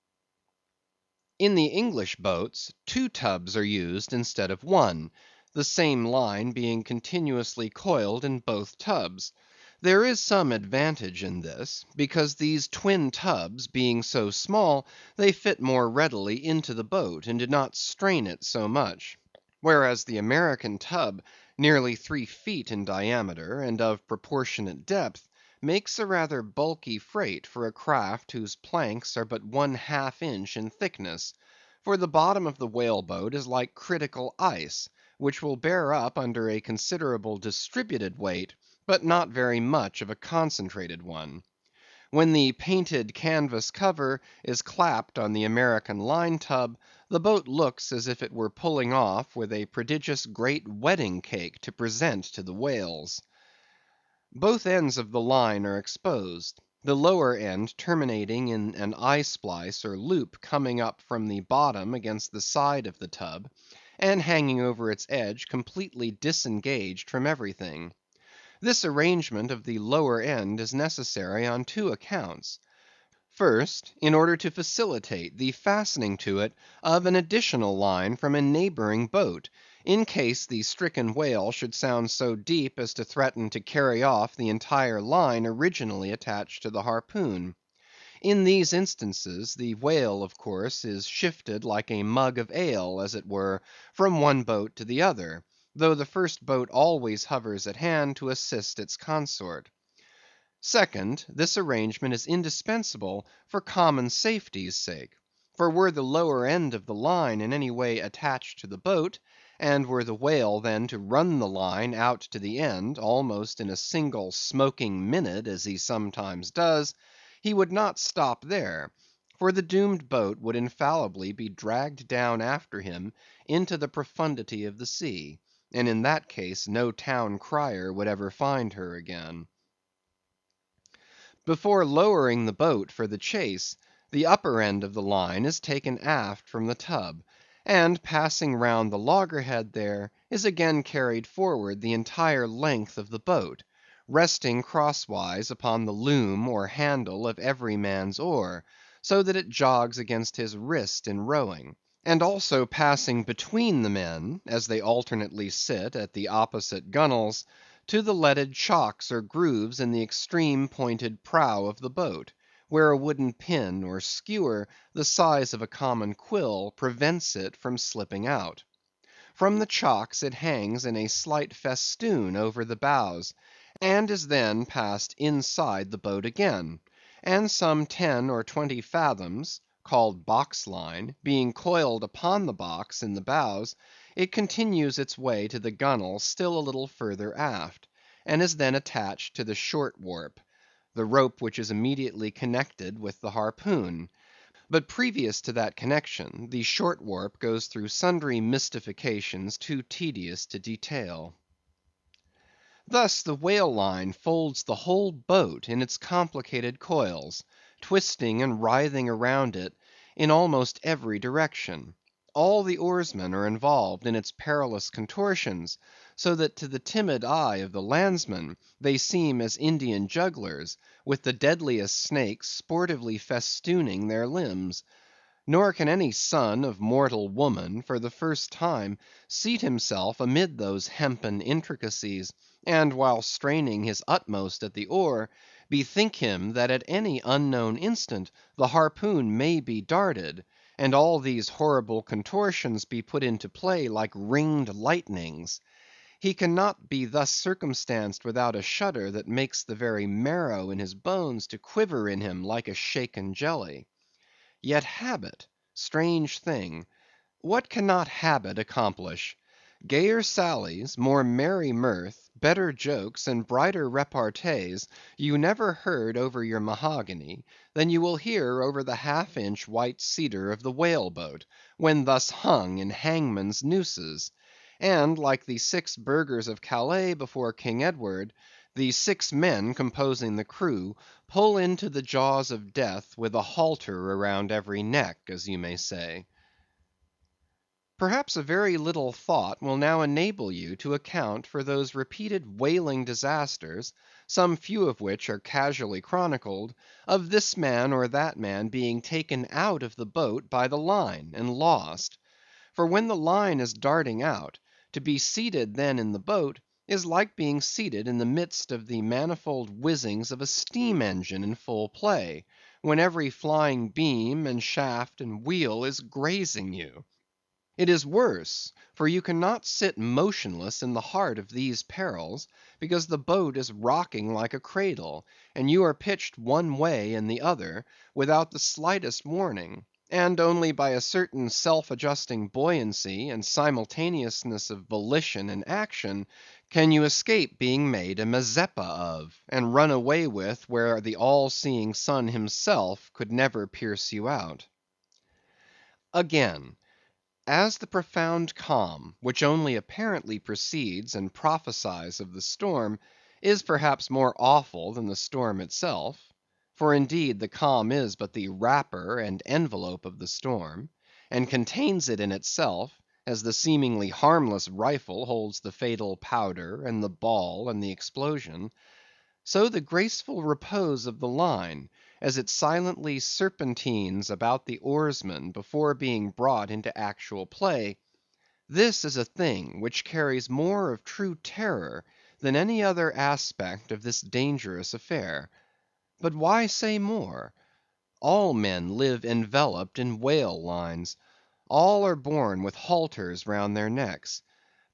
In the English boats, 2 tubs are used instead of 1, the same line being continuously coiled in both tubs. There is some advantage in this, because these twin tubs being so small, they fit more readily into the boat, and do not strain it so much; whereas the American tub, nearly 3 feet in diameter, and of proportionate depth, makes a rather bulky freight for a craft whose planks are but 1/2 inch in thickness; for the bottom of the whale boat is like critical ice, which will bear up under a considerable distributed weight, but not very much of a concentrated one. When the painted canvas cover is clapped on the American line tub, the boat looks as if it were pulling off with a prodigious great wedding cake to present to the whales. Both ends of the line are exposed; the lower end terminating in an eye splice or loop coming up from the bottom against the side of the tub, and hanging over its edge completely disengaged from everything. This arrangement of the lower end is necessary on 2 accounts. First, in order to facilitate the fastening to it of an additional line from a neighboring boat, in case the stricken whale should sound so deep as to threaten to carry off the entire line originally attached to the harpoon. In these instances, the whale of course is shifted like a mug of ale, as it were, from one boat to the other, though the first boat always hovers at hand to assist its consort. Second, this arrangement is indispensable for common safety's sake; for were the lower end of the line in any way attached to the boat, and were the whale then to run the line out to the end, almost in a single smoking minute as he sometimes does, he would not stop there, for the doomed boat would infallibly be dragged down after him into the profundity of the sea, and in that case no town crier would ever find her again. Before lowering the boat for the chase, the upper end of the line is taken aft from the tub, and passing round the loggerhead there, is again carried forward the entire length of the boat, resting crosswise upon the loom or handle of every man's oar, so that it jogs against his wrist in rowing; and also passing between the men, as they alternately sit at the opposite gunwales, to the leaded chocks or grooves in the extreme pointed prow of the boat, where a wooden pin or skewer the size of a common quill prevents it from slipping out. From the chocks it hangs in a slight festoon over the bows, and is then passed inside the boat again, and some 10 or 20 fathoms, called box line, being coiled upon the box in the bows, it continues its way to the gunwale still a little further aft, and is then attached to the short warp, the rope which is immediately connected with the harpoon. But previous to that connection, the short warp goes through sundry mystifications too tedious to detail. Thus the whale line folds the whole boat in its complicated coils, twisting and writhing around it in almost every direction. All the oarsmen are involved in its perilous contortions, so that to the timid eye of the landsman they seem as Indian jugglers, with the deadliest snakes sportively festooning their limbs. Nor can any son of mortal woman for the first time seat himself amid those hempen intricacies, and while straining his utmost at the oar, bethink him that at any unknown instant the harpoon may be darted, and all these horrible contortions be put into play like ringed lightnings. He cannot be thus circumstanced without a shudder that makes the very marrow in his bones to quiver in him like a shaken jelly. Yet habit, strange thing, what cannot habit accomplish? Gayer sallies, more merry mirth, better jokes, and brighter repartees you never heard over your mahogany, than you will hear over the half–inch white cedar of the whale boat, when thus hung in hangman's nooses; and like the 6 burghers of Calais before King Edward, the 6 men composing the crew pull into the jaws of death with a halter around every neck, as you may say. Perhaps a very little thought will now enable you to account for those repeated whaling disasters, some few of which are casually chronicled, of this man or that man being taken out of the boat by the line and lost. For when the line is darting out, to be seated then in the boat is like being seated in the midst of the manifold whizzings of a steam engine in full play, when every flying beam and shaft and wheel is grazing you. It is worse, for you cannot sit motionless in the heart of these perils, because the boat is rocking like a cradle, and you are pitched one way and the other, without the slightest warning, and only by a certain self–adjusting buoyancy and simultaneousness of volition and action can you escape being made a Mazeppa of, and run away with where the all–seeing sun himself could never pierce you out. Again, as the profound calm, which only apparently precedes and prophesies of the storm, is perhaps more awful than the storm itself, for indeed the calm is but the wrapper and envelope of the storm, and contains it in itself, as the seemingly harmless rifle holds the fatal powder and the ball and the explosion; so the graceful repose of the line, as it silently serpentines about the oarsmen before being brought into actual play, this is a thing which carries more of true terror than any other aspect of this dangerous affair. But why say more? All men live enveloped in whale lines. All are born with halters round their necks.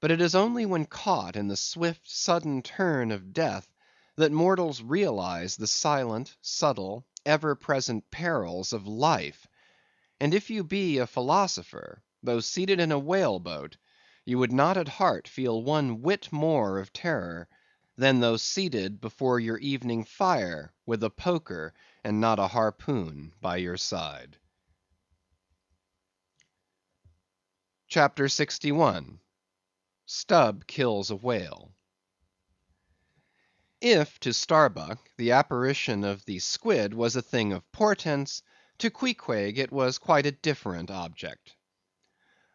But it is only when caught in the swift sudden turn of death that mortals realize the silent, subtle, ever–present perils of life. And if you be a philosopher, though seated in a whale boat, you would not at heart feel one whit more of terror, than though seated before your evening fire with a poker and not a harpoon by your side. CHAPTER 61. Stubb kills a Whale. If to Starbuck the apparition of the squid was a thing of portents, to Queequeg it was quite a different object.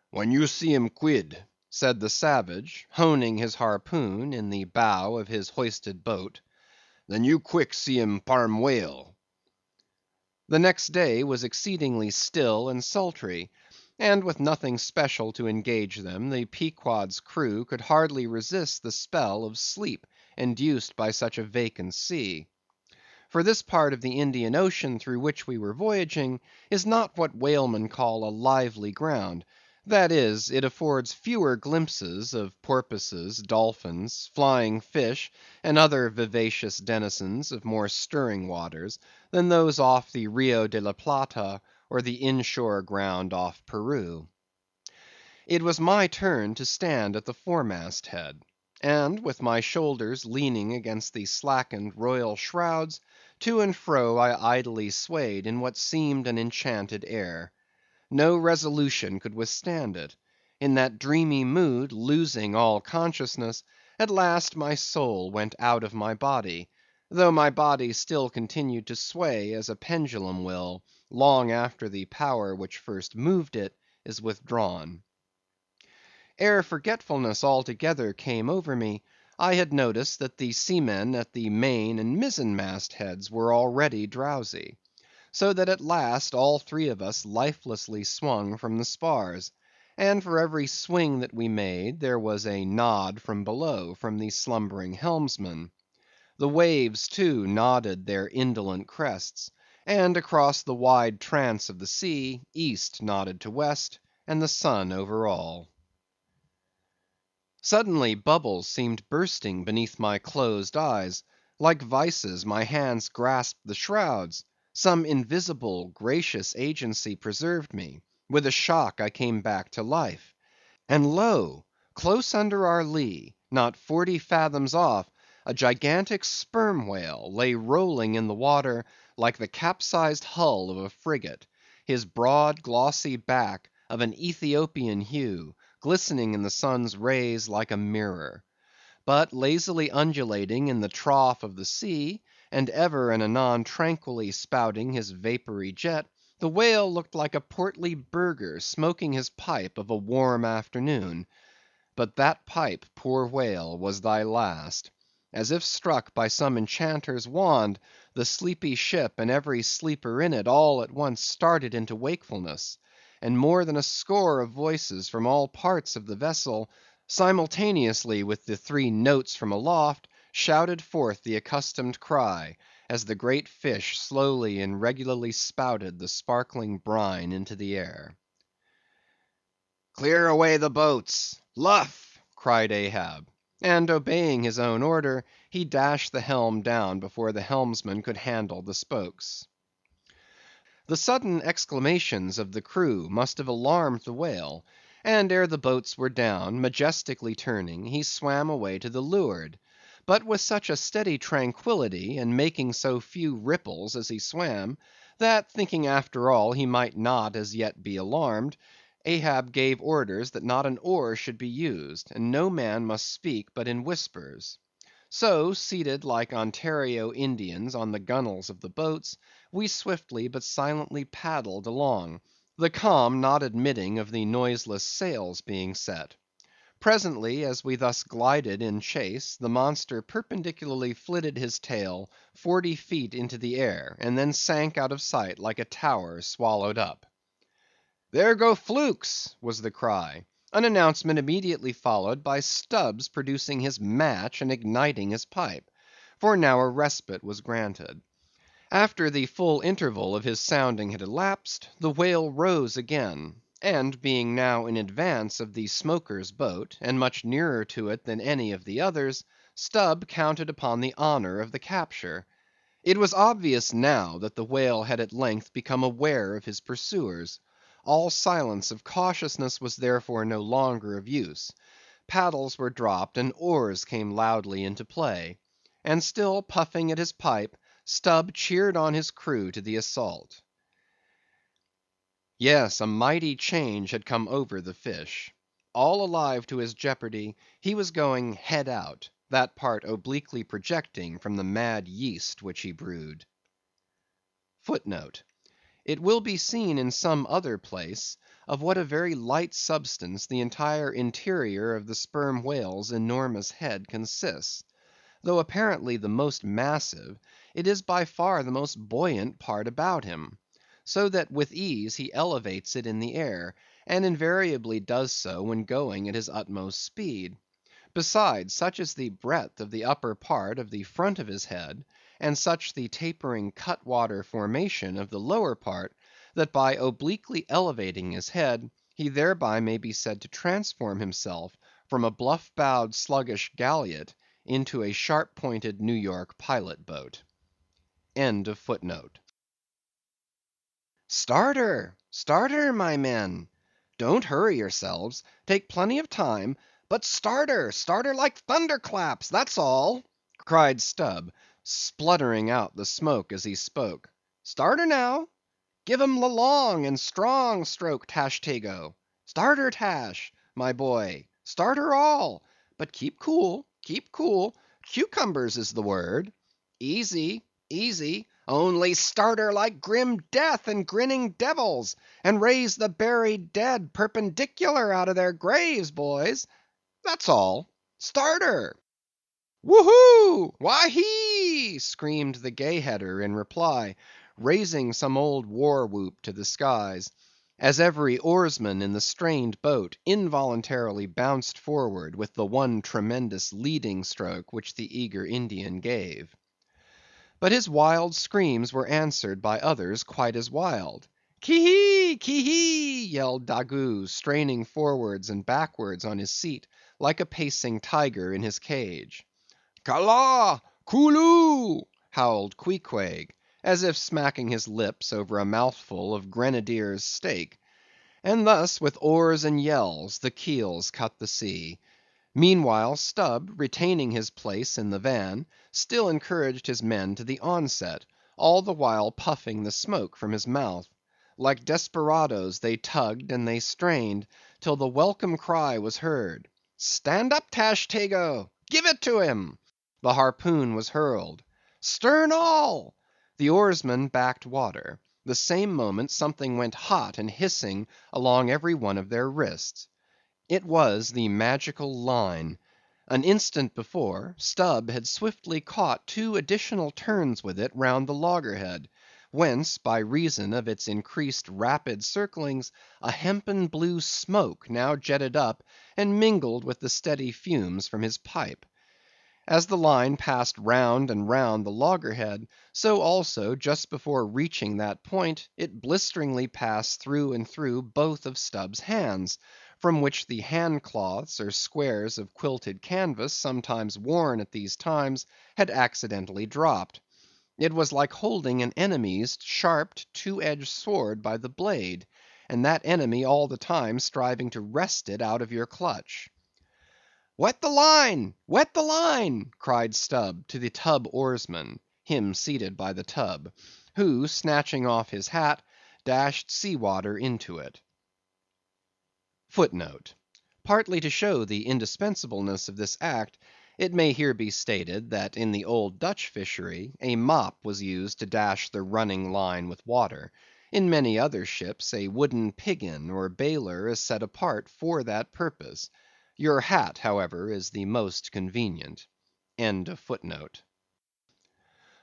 "When you see him quid," said the savage, honing his harpoon in the bow of his hoisted boat, "then you quick see him parm whale." The next day was exceedingly still and sultry, and with nothing special to engage them, the Pequod's crew could hardly resist the spell of sleep induced by such a vacant sea. for this part of the Indian Ocean through which we were voyaging is not what whalemen call a lively ground; that is, it affords fewer glimpses of porpoises, dolphins, flying fish, and other vivacious denizens of more stirring waters, than those off the Rio de la Plata, or the inshore ground off Peru. It was my turn to stand at the foremast head; and with my shoulders leaning against the slackened royal shrouds, to and fro I idly swayed in what seemed an enchanted air. No resolution could withstand it. In that dreamy mood, losing all consciousness, at last my soul went out of my body, though my body still continued to sway as a pendulum will, long after the power which first moved it is withdrawn. Ere forgetfulness altogether came over me, I had noticed that the seamen at the main and mizzen mast heads were already drowsy; so that at last all three of us lifelessly swung from the spars; and for every swing that we made, there was a nod from below, from the slumbering helmsman. The waves, too, nodded their indolent crests; and across the wide trance of the sea, east nodded to west, and the sun over all. Suddenly bubbles seemed bursting beneath my closed eyes; like vices my hands grasped the shrouds; some invisible, gracious agency preserved me; with a shock I came back to life; and lo! close under our lee, not 40 fathoms off, a gigantic sperm whale lay rolling in the water like the capsized hull of a frigate, his broad glossy back, of an Ethiopian hue, glistening in the sun's rays like a mirror. But lazily undulating in the trough of the sea, and ever and anon tranquilly spouting his vapory jet, the whale looked like a portly burgher smoking his pipe of a warm afternoon. But that pipe, poor whale, was thy last. As if struck by some enchanter's wand, the sleepy ship and every sleeper in it all at once started into wakefulness; and more than a score of voices from all parts of the vessel, simultaneously with the three notes from aloft, shouted forth the accustomed cry, as the great fish slowly and regularly spouted the sparkling brine into the air. "Clear away the boats! Luff!" cried Ahab; and obeying his own order, he dashed the helm down before the helmsman could handle the spokes. The sudden exclamations of the crew must have alarmed the whale; and ere the boats were down, majestically turning, he swam away to the leeward; but with such a steady tranquillity, and making so few ripples as he swam, that thinking after all he might not as yet be alarmed, Ahab gave orders that not an oar should be used, and no man must speak but in whispers. So, seated like Ontario Indians on the gunwales of the boats, we swiftly but silently paddled along, the calm not admitting of the noiseless sails being set. Presently, as we thus glided in chase, the monster perpendicularly flitted his tail 40 feet into the air, and then sank out of sight like a tower swallowed up. "There go flukes!" was the cry; an announcement immediately followed by Stubb's producing his match and igniting his pipe; for now a respite was granted. After the full interval of his sounding had elapsed, the whale rose again; and being now in advance of the smoker's boat, and much nearer to it than any of the others, Stubb counted upon the honor of the capture. It was obvious now that the whale had at length become aware of his pursuers. All silence of cautiousness was therefore no longer of use; paddles were dropped, and oars came loudly into play; and still puffing at his pipe, Stubb cheered on his crew to the assault. Yes, a mighty change had come over the fish. All alive to his jeopardy, he was going head out, that part obliquely projecting from the mad yeast which he brewed. It will be seen in some other place of what a very light substance the entire interior of the sperm whale's enormous head consists. Though apparently the most massive, it is by far the most buoyant part about him; so that with ease he elevates it in the air, and invariably does so when going at his utmost speed. Besides, such is the breadth of the upper part of the front of his head, and such the tapering cutwater formation of the lower part, that by obliquely elevating his head, he thereby may be said to transform himself from a bluff-bowed sluggish galliot into a sharp-pointed New York pilot boat. Starter! Starter, my men! Don't hurry yourselves, take plenty of time, but starter, starter like thunderclaps, that's all, cried Stubb, spluttering out the smoke as he spoke. Starter now! Give 'em the long and strong stroke, Tashtego. Starter, Tash, my boy, starter all, but keep cool, keep cool. Cucumbers is the word. Easy, easy, only starter like grim death and grinning devils, and raise the buried dead perpendicular out of their graves, boys. That's all. Starter! Woo-hoo! Wah-hee! Screamed the gay-header in reply, raising some old war-whoop to the skies, as every oarsman in the strained boat involuntarily bounced forward with the one tremendous leading stroke which the eager Indian gave. But his wild screams were answered by others quite as wild. Ki-hee! Ki-hee! yelled Daggoo, straining forwards and backwards on his seat, like a pacing tiger in his cage. Kala! Kulu! howled Queequeg, as if smacking his lips over a mouthful of grenadier's steak. And thus, with oars and yells, the keels cut the sea. Meanwhile, Stubb, retaining his place in the van, still encouraged his men to the onset, all the while puffing the smoke from his mouth. Like desperadoes they tugged and they strained, till the welcome cry was heard. Stand up, Tashtego! Give it to him! The harpoon was hurled. Stern all! The oarsmen backed water. The same moment something went hot and hissing along every one of their wrists. It was the magical line. An instant before, Stubb had swiftly caught 2 additional turns with it round the loggerhead, whence, by reason of its increased rapid circlings, a hempen blue smoke now jetted up and mingled with the steady fumes from his pipe. As the line passed round and round the loggerhead, so also, just before reaching that point, it blisteringly passed through and through both of Stubb's hands, from which the hand cloths or squares of quilted canvas sometimes worn at these times had accidentally dropped. It was like holding an enemy's sharped, 2-edged sword by the blade, and that enemy all the time striving to wrest it out of your clutch. Wet the line! Wet the line! cried Stubb to the tub oarsman, him seated by the tub, who, snatching off his hat, dashed sea water into it. Partly to show the indispensableness of this act, it may here be stated, that in the old Dutch fishery, a mop was used to dash the running line with water. In many other ships, a wooden piggin or bailer is set apart for that purpose. Your hat, however, is the most convenient.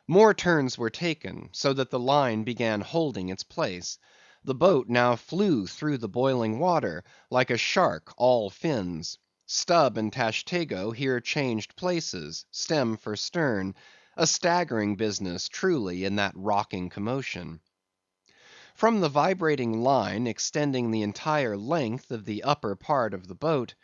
More turns were taken, so that the line began holding its place. The boat now flew through the boiling water, like a shark all fins. Stubb and Tashtego here changed places, stem for stern, a staggering business truly in that rocking commotion. From the vibrating line extending the entire length of the upper part of the boat,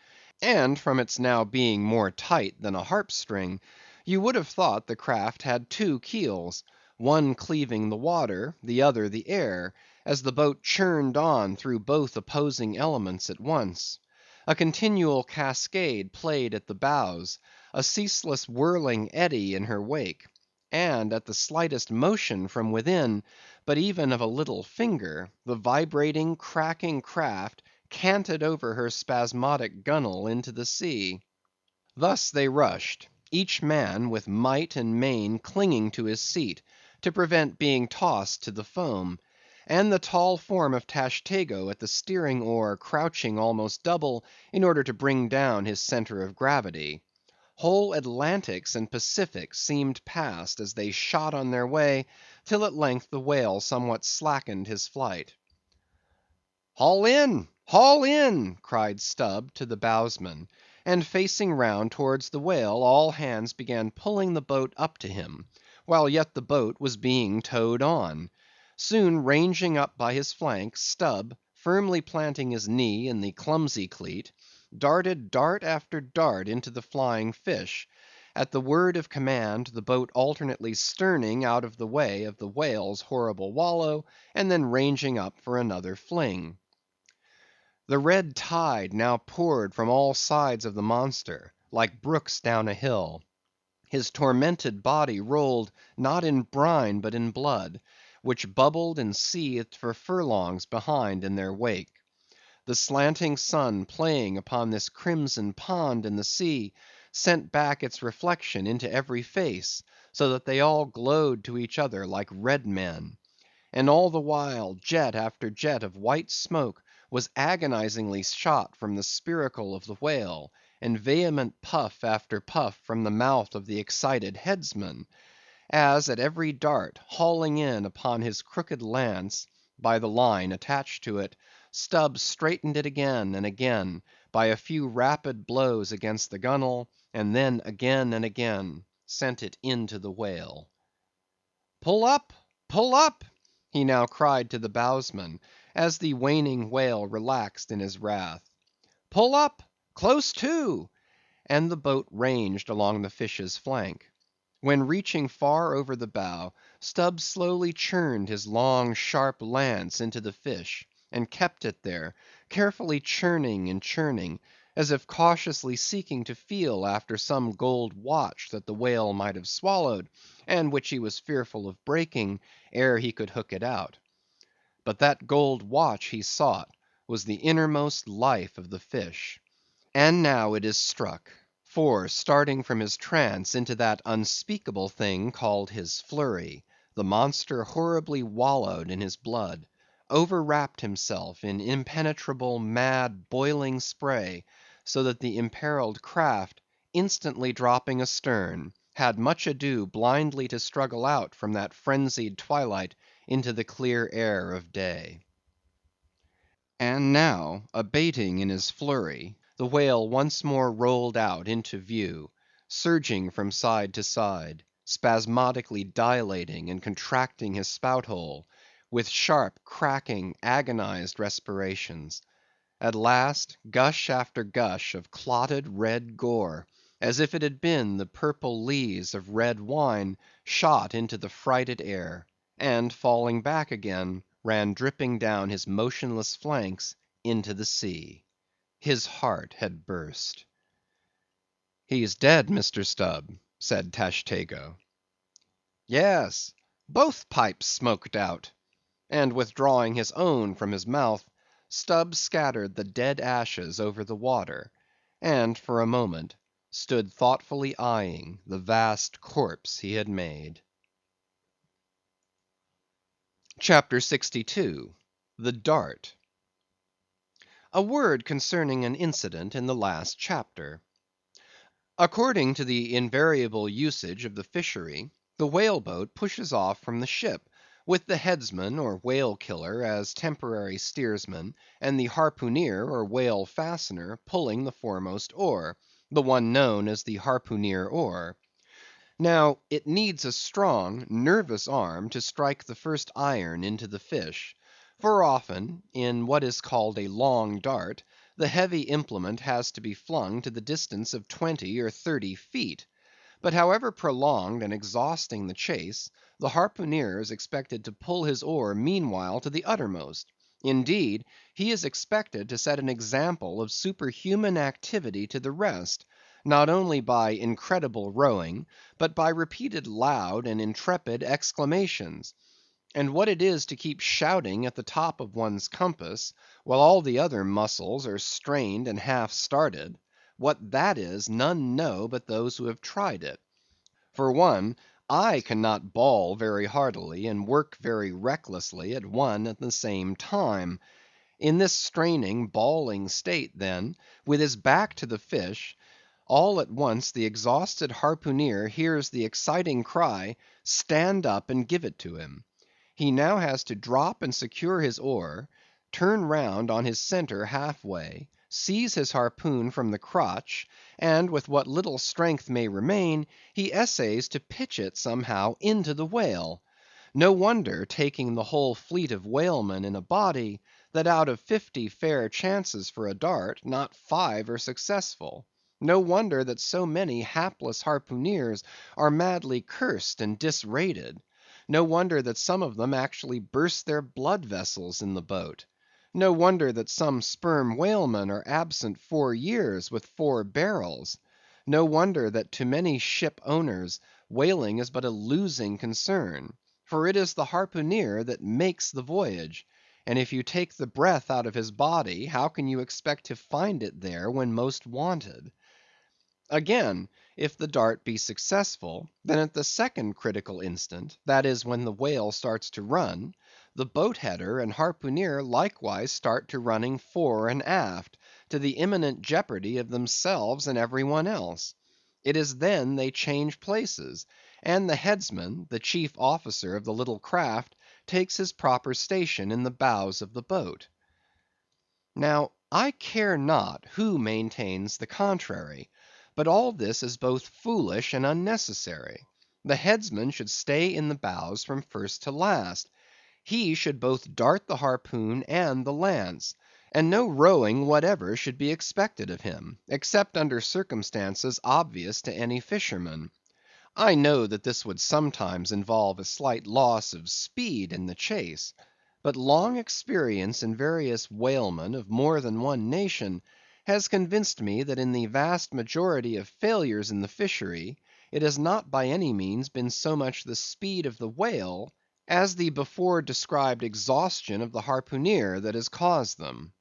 and from its now being more tight than a harp string, you would have thought the craft had 2 keels, one cleaving the water, the other the air, as the boat churned on through both opposing elements at once. A continual cascade played at the bows, a ceaseless whirling eddy in her wake, and at the slightest motion from within, but even of a little finger, the vibrating, cracking craft canted over her spasmodic gunwale into the sea. Thus they rushed, each man with might and main clinging to his seat, to prevent being tossed to the foam, and the tall form of Tashtego at the steering oar crouching almost double, in order to bring down his centre of gravity. Whole Atlantics and Pacifics seemed passed as they shot on their way, till at length the whale somewhat slackened his flight. Haul in! Haul in! cried Stubb to the bowsman, and facing round towards the whale, all hands began pulling the boat up to him, while yet the boat was being towed on. Soon ranging up by his flank, Stubb, firmly planting his knee in the clumsy cleat, darted dart after dart into the flying fish; at the word of command, the boat alternately sterning out of the way of the whale's horrible wallow, and then ranging up for another fling. The red tide now poured from all sides of the monster, like brooks down a hill. His tormented body rolled, not in brine, but in blood, which bubbled and seethed for furlongs behind in their wake. The slanting sun playing upon this crimson pond in the sea, sent back its reflection into every face, so that they all glowed to each other like red men. And all the while, jet after jet of white smoke was agonizingly shot from the spiracle of the whale, and vehement puff after puff from the mouth of the excited headsman, as at every dart, hauling in upon his crooked lance, by the line attached to it, Stubb straightened it again and again, by a few rapid blows against the gunwale, and then again and again sent it into the whale. "Pull up! Pull up!" he now cried to the bowsman, as the waning whale relaxed in his wrath. "Pull up! Close to!" and the boat ranged along the fish's flank. When reaching far over the bow, Stubb slowly churned his long sharp lance into the fish, and kept it there, carefully churning and churning, as if cautiously seeking to feel after some gold watch that the whale might have swallowed, and which he was fearful of breaking ere he could hook it out. But that gold watch he sought was the innermost life of the fish. And now it is struck; for, starting from his trance into that unspeakable thing called his flurry, the monster horribly wallowed in his blood, overwrapped himself in impenetrable, mad, boiling spray, so that the imperilled craft, instantly dropping astern, had much ado blindly to struggle out from that frenzied twilight into the clear air of day. And now, abating in his flurry, the whale once more rolled out into view, surging from side to side, spasmodically dilating and contracting his spout hole, with sharp, cracking, agonized respirations. At last, gush after gush of clotted red gore, as if it had been the purple lees of red wine, shot into the frighted air, and falling back again, ran dripping down his motionless flanks into the sea. His heart had burst. "He's dead, Mr. Stubb," said Tashtego. "Yes, both pipes smoked out." And withdrawing his own from his mouth, Stubb scattered the dead ashes over the water, and for a moment stood thoughtfully eyeing the vast corpse he had made. CHAPTER 62. The Dart. A word concerning an incident in the last chapter. According to the invariable usage of the fishery, the whale boat pushes off from the ship, with the headsman or whale killer as temporary steersman, and the harpooneer or whale fastener pulling the foremost oar, the one known as the harpooneer oar. Now, it needs a strong, nervous arm to strike the first iron into the fish; for often, in what is called a long dart, the heavy implement has to be flung to the distance of 20 or 30 feet. But however prolonged and exhausting the chase, the harpooneer is expected to pull his oar meanwhile to the uttermost; indeed, he is expected to set an example of superhuman activity to the rest, not only by incredible rowing, but by repeated loud and intrepid exclamations. And what it is to keep shouting at the top of one's compass, while all the other muscles are strained and half started; what that is, none know but those who have tried it. For one, I cannot bawl very heartily and work very recklessly at one and the same time. In this straining, bawling state, then, with his back to the fish, all at once the exhausted harpooneer hears the exciting cry, "Stand up and give it to him." He now has to drop and secure his oar, turn round on his centre half way, seize his harpoon from the crotch, and with what little strength may remain, he essays to pitch it somehow into the whale. No wonder, taking the whole fleet of whalemen in a body, that out of 50 fair chances for a dart, not 5 are successful. No wonder that so many hapless harpooneers are madly cursed and disrated. No wonder that some of them actually burst their blood vessels in the boat. No wonder that some sperm whalemen are absent 4 years with 4 barrels. No wonder that to many ship owners whaling is but a losing concern. For it is the harpooneer that makes the voyage, and if you take the breath out of his body, how can you expect to find it there when most wanted? Again, if the dart be successful, then at the second critical instant, that is, when the whale starts to run, the boat header and harpooneer likewise start to running fore and aft, to the imminent jeopardy of themselves and every one else. It is then they change places, and the headsman, the chief officer of the little craft, takes his proper station in the bows of the boat. Now, I care not who maintains the contrary, but all this is both foolish and unnecessary. The headsman should stay in the bows from first to last. He should both dart the harpoon and the lance, and no rowing whatever should be expected of him, except under circumstances obvious to any fisherman. I know that this would sometimes involve a slight loss of speed in the chase, but long experience in various whalemen of more than one nation has convinced me that in the vast majority of failures in the fishery, it has not by any means been so much the speed of the whale as the before described exhaustion of the harpooneer that has caused them.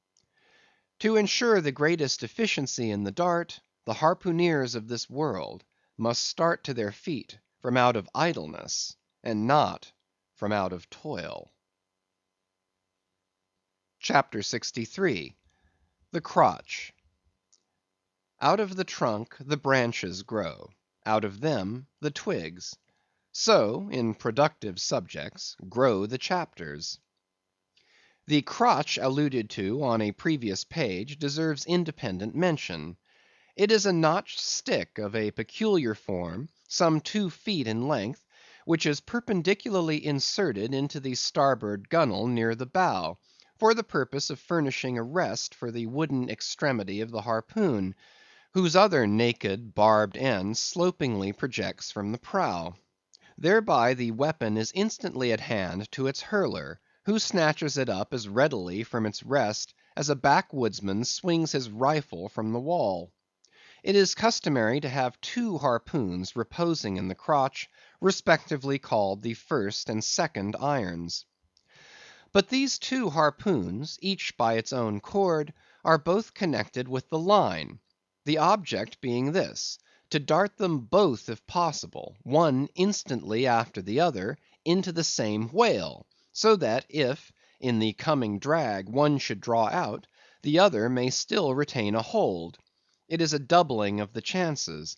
To ensure the greatest efficiency in the dart, the harpooneers of this world must start to their feet from out of idleness, and not from out of toil. CHAPTER 63. The Crotch. Out of the trunk the branches grow, out of them the twigs. So, in productive subjects, grow the chapters. The crotch alluded to on a previous page deserves independent mention. It is a notched stick of a peculiar form, some 2 feet in length, which is perpendicularly inserted into the starboard gunwale near the bow, for the purpose of furnishing a rest for the wooden extremity of the harpoon, whose other naked, barbed end slopingly projects from the prow. Thereby the weapon is instantly at hand to its hurler, who snatches it up as readily from its rest as a backwoodsman swings his rifle from the wall. It is customary to have 2 harpoons reposing in the crotch, respectively called the first and second irons. But these 2 harpoons, each by its own cord, are both connected with the line, the object being this: to dart them both if possible, one instantly after the other, into the same whale, so that if, in the coming drag, one should draw out, the other may still retain a hold. It is a doubling of the chances.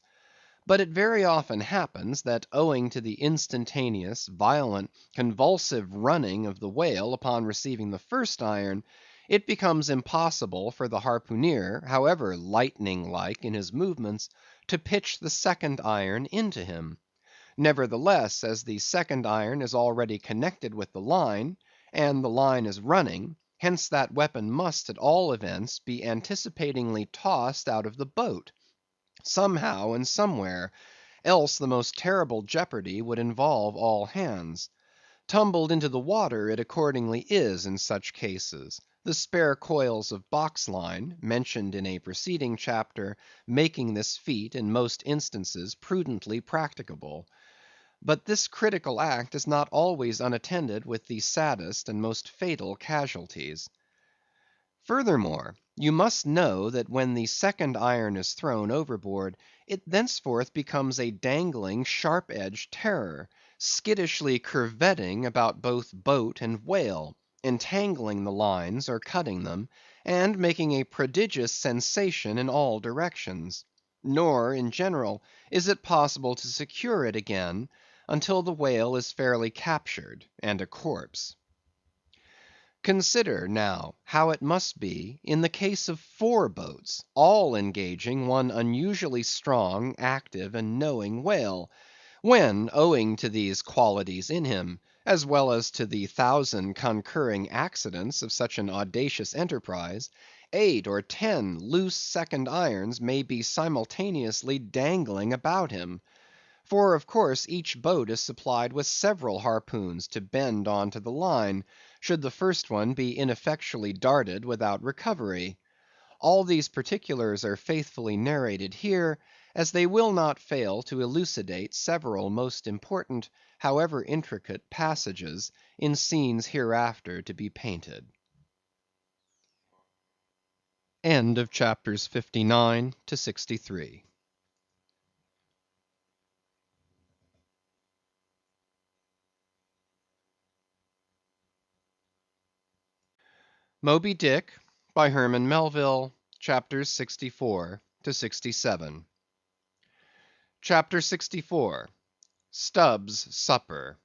But it very often happens that owing to the instantaneous, violent, convulsive running of the whale upon receiving the first iron, it becomes impossible for the harpooneer, however lightning-like in his movements, to pitch the second iron into him. Nevertheless, as the second iron is already connected with the line, and the line is running, hence that weapon must at all events be anticipatingly tossed out of the boat, somehow and somewhere, else the most terrible jeopardy would involve all hands. Tumbled into the water it accordingly is in such cases, the spare coils of box line, mentioned in a preceding chapter, making this feat in most instances prudently practicable. But this critical act is not always unattended with the saddest and most fatal casualties. Furthermore, you must know that when the second iron is thrown overboard, it thenceforth becomes a dangling, sharp-edged terror, skittishly curvetting about both boat and whale, entangling the lines or cutting them, and making a prodigious sensation in all directions. Nor, in general, is it possible to secure it again until the whale is fairly captured and a corpse. Consider, now, how it must be in the case of 4 boats, all engaging one unusually strong, active, and knowing whale, when, owing to these qualities in him, as well as to the 1,000 concurring accidents of such an audacious enterprise, 8 or 10 loose second irons may be simultaneously dangling about him. For of course each boat is supplied with several harpoons to bend on to the line, should the first one be ineffectually darted without recovery. All these particulars are faithfully narrated here, as they will not fail to elucidate several most important, however intricate, passages in scenes hereafter to be painted. End of chapters 59 to 63. Moby Dick, by Herman Melville, chapters 64 to 67. CHAPTER 64. Stubb's Supper.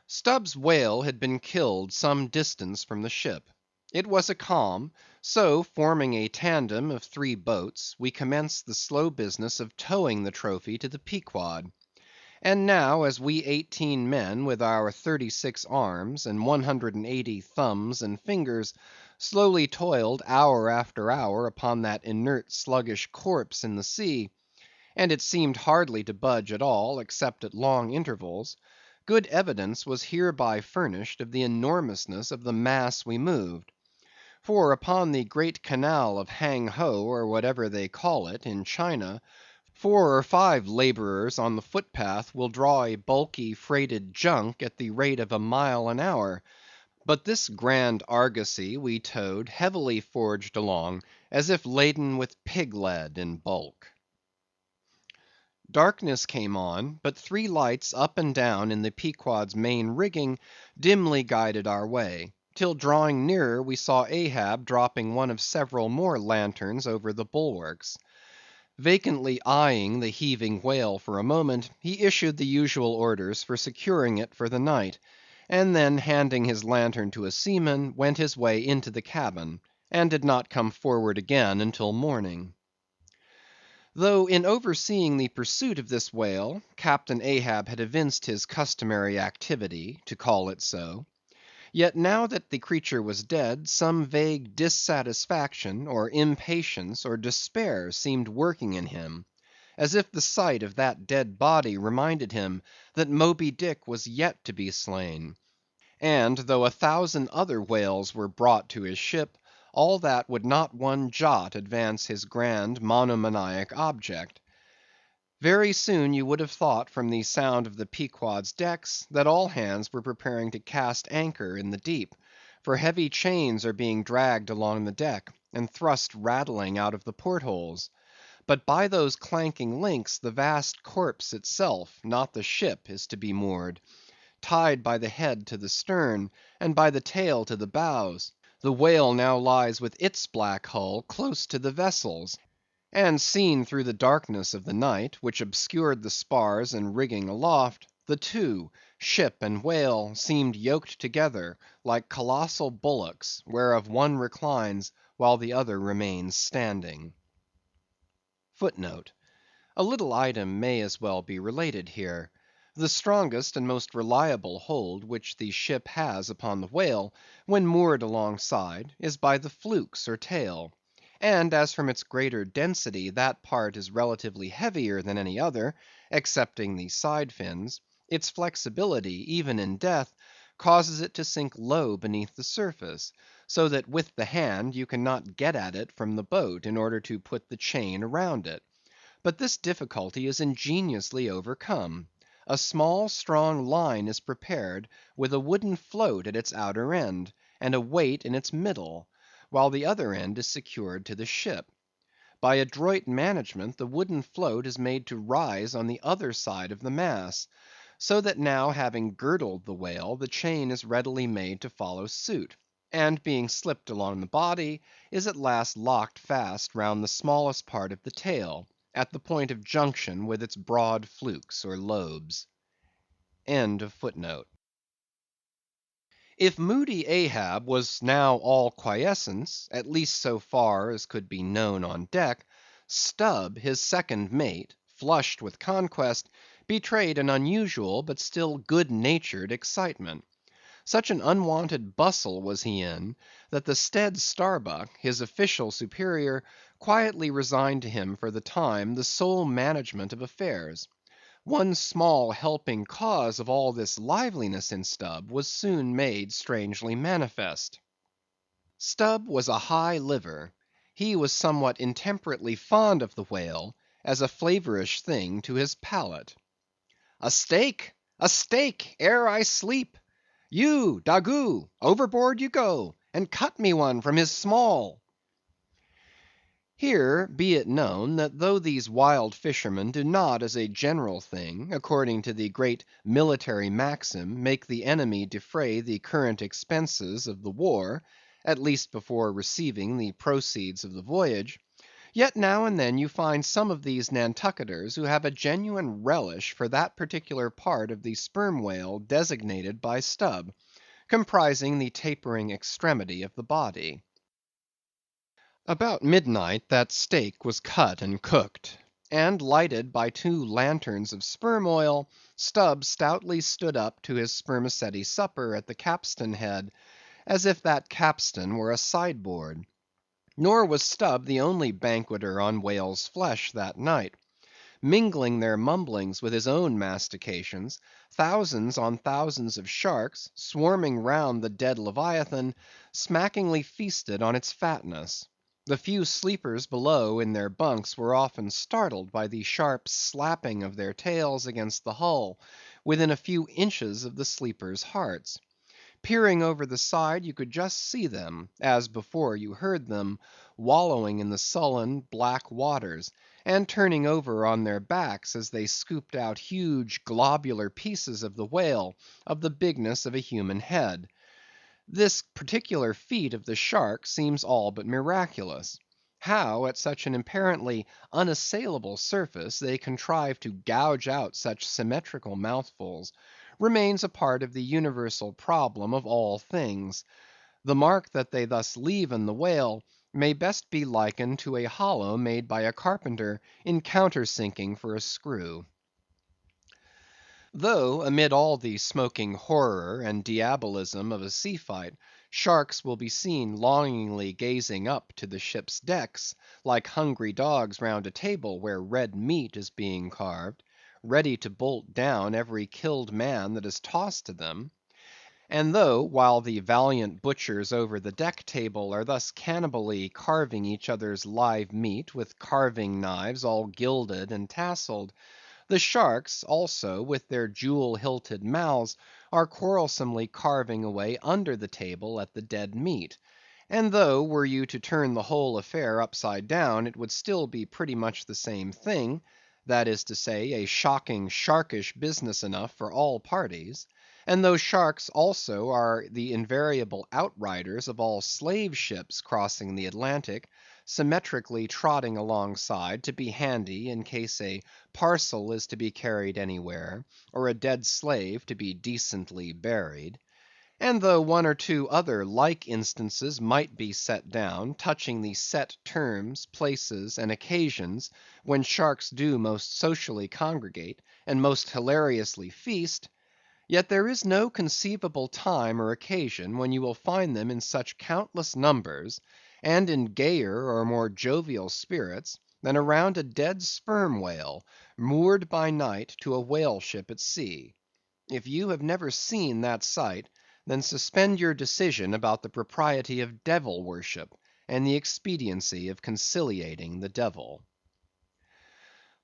Stubb's whale had been killed some distance from the ship. It was a calm; so, forming a tandem of 3 boats, we commenced the slow business of towing the trophy to the Pequod. And now, as we 18 men, with our 36 arms, and 180 thumbs and fingers, slowly toiled hour after hour upon that inert sluggish corpse in the sea, and it seemed hardly to budge at all, except at long intervals, good evidence was hereby furnished of the enormousness of the mass we moved. For upon the great canal of Hang Ho, or whatever they call it, in China, 4 or 5 laborers on the footpath will draw a bulky freighted junk at the rate of a mile an hour; but this grand argosy we towed heavily forged along, as if laden with pig lead in bulk. Darkness came on, but 3 lights up and down in the Pequod's main rigging dimly guided our way, till drawing nearer we saw Ahab dropping one of several more lanterns over the bulwarks. Vacantly eyeing the heaving whale for a moment, he issued the usual orders for securing it for the night, and then handing his lantern to a seaman, went his way into the cabin, and did not come forward again until morning. Though in overseeing the pursuit of this whale, Captain Ahab had evinced his customary activity, to call it so, yet now that the creature was dead, some vague dissatisfaction, or impatience, or despair seemed working in him, as if the sight of that dead body reminded him that Moby Dick was yet to be slain; and though 1,000 other whales were brought to his ship, all that would not one jot advance his grand monomaniac object. Very soon you would have thought from the sound of the Pequod's decks, that all hands were preparing to cast anchor in the deep, for heavy chains are being dragged along the deck, and thrust rattling out of the portholes. But by those clanking links the vast corpse itself, not the ship, is to be moored, tied by the head to the stern, and by the tail to the bows. The whale now lies with its black hull close to the vessel's, and seen through the darkness of the night, which obscured the spars and rigging aloft, the two, ship and whale, seemed yoked together, like colossal bullocks, whereof one reclines, while the other remains standing. A little item may as well be related here. The strongest and most reliable hold which the ship has upon the whale, when moored alongside, is by the flukes or tail; and as from its greater density that part is relatively heavier than any other, excepting the side fins, its flexibility, even in death, causes it to sink low beneath the surface, so that with the hand you cannot get at it from the boat in order to put the chain around it. But this difficulty is ingeniously overcome. A small strong line is prepared, with a wooden float at its outer end, and a weight in its middle, while the other end is secured to the ship. By adroit management the wooden float is made to rise on the other side of the mass, so that now having girdled the whale, the chain is readily made to follow suit, and being slipped along the body, is at last locked fast round the smallest part of the tail, at the point of junction with its broad flukes or lobes. If moody Ahab was now all quiescence, at least so far as could be known on deck, Stubb, his second mate, flushed with conquest, betrayed an unusual but still good-natured excitement. Such an unwonted bustle was he in, that the Stead Starbuck, his official superior, quietly resigned to him for the time the sole management of affairs. One small helping cause of all this liveliness in Stubb was soon made strangely manifest. Stubb was a high liver. He was somewhat intemperately fond of the whale, as a flavorish thing to his palate. "A steak, ere I sleep! You, Daggoo, overboard you go, and cut me one from his small." Here be it known, that though these wild fishermen do not as a general thing, according to the great military maxim, make the enemy defray the current expenses of the war, at least before receiving the proceeds of the voyage, yet now and then you find some of these Nantucketers who have a genuine relish for that particular part of the sperm whale designated by Stubb, comprising the tapering extremity of the body. About midnight that steak was cut and cooked; and lighted by two lanterns of sperm oil, Stubb stoutly stood up to his spermaceti supper at the capstan head, as if that capstan were a sideboard. Nor was Stubb the only banqueter on whale's flesh that night. Mingling their mumblings with his own mastications, thousands on thousands of sharks, swarming round the dead Leviathan, smackingly feasted on its fatness. The few sleepers below in their bunks were often startled by the sharp slapping of their tails against the hull, within a few inches of the sleepers' hearts. Peering over the side, you could just see them, as before you heard them, wallowing in the sullen, black waters, and turning over on their backs as they scooped out huge globular pieces of the whale, of the bigness of a human head. This particular feat of the shark seems all but miraculous. How, at such an apparently unassailable surface, they contrive to gouge out such symmetrical mouthfuls, remains a part of the universal problem of all things. The mark that they thus leave in the whale may best be likened to a hollow made by a carpenter in countersinking for a screw. Though amid all the smoking horror and diabolism of a sea fight, sharks will be seen longingly gazing up to the ship's decks, like hungry dogs round a table where red meat is being carved, ready to bolt down every killed man that is tossed to them; and though, while the valiant butchers over the deck table are thus cannibally carving each other's live meat with carving knives all gilded and tasseled, the sharks also, with their jewel-hilted mouths, are quarrelsomely carving away under the table at the dead meat; and though, were you to turn the whole affair upside down, it would still be pretty much the same thing; that is to say, a shocking, sharkish business enough for all parties; and though sharks also are the invariable outriders of all slave ships crossing the Atlantic, symmetrically trotting alongside to be handy in case a parcel is to be carried anywhere, or a dead slave to be decently buried; and though one or two other like instances might be set down, touching the set terms, places, and occasions when sharks do most socially congregate, and most hilariously feast, yet there is no conceivable time or occasion when you will find them in such countless numbers, and in gayer or more jovial spirits, than around a dead sperm whale, moored by night to a whale ship at sea. If you have never seen that sight, then suspend your decision about the propriety of devil worship, and the expediency of conciliating the devil.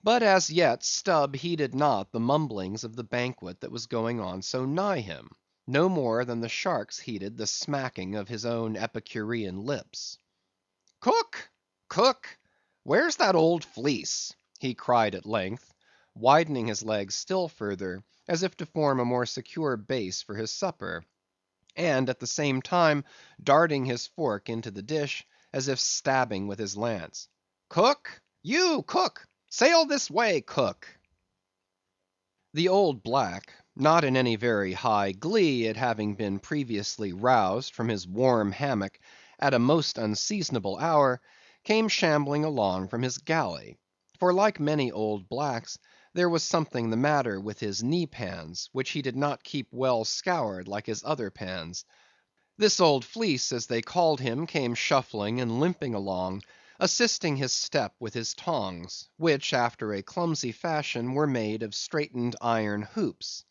But as yet Stubb heeded not the mumblings of the banquet that was going on so nigh him, no more than the sharks heeded the smacking of his own epicurean lips. "Cook! Cook! Where's that old fleece?" he cried at length, widening his legs still further, as if to form a more secure base for his supper, and at the same time darting his fork into the dish, as if stabbing with his lance. "Cook! You, cook! Sail this way, cook!" The old black, not in any very high glee at having been previously roused from his warm hammock at a most unseasonable hour, came shambling along from his galley; for like many old blacks, there was something the matter with his knee pans, which he did not keep well scoured like his other pans. This old Fleece, as they called him, came shuffling and limping along, assisting his step with his tongs, which, after a clumsy fashion, were made of straightened iron hoops.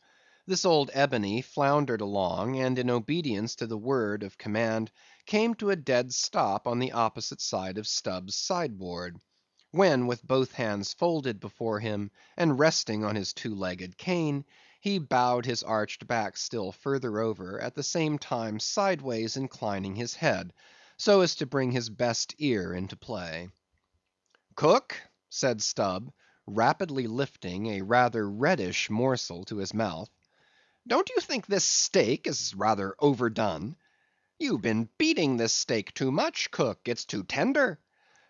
This old Ebony floundered along, and in obedience to the word of command, came to a dead stop on the opposite side of Stubb's sideboard; when with both hands folded before him, and resting on his two–legged cane, he bowed his arched back still further over, at the same time sideways inclining his head, so as to bring his best ear into play. "Cook," said Stubb, rapidly lifting a rather reddish morsel to his mouth, "don't you think this steak is rather overdone? You've been beating this steak too much, cook; it's too tender.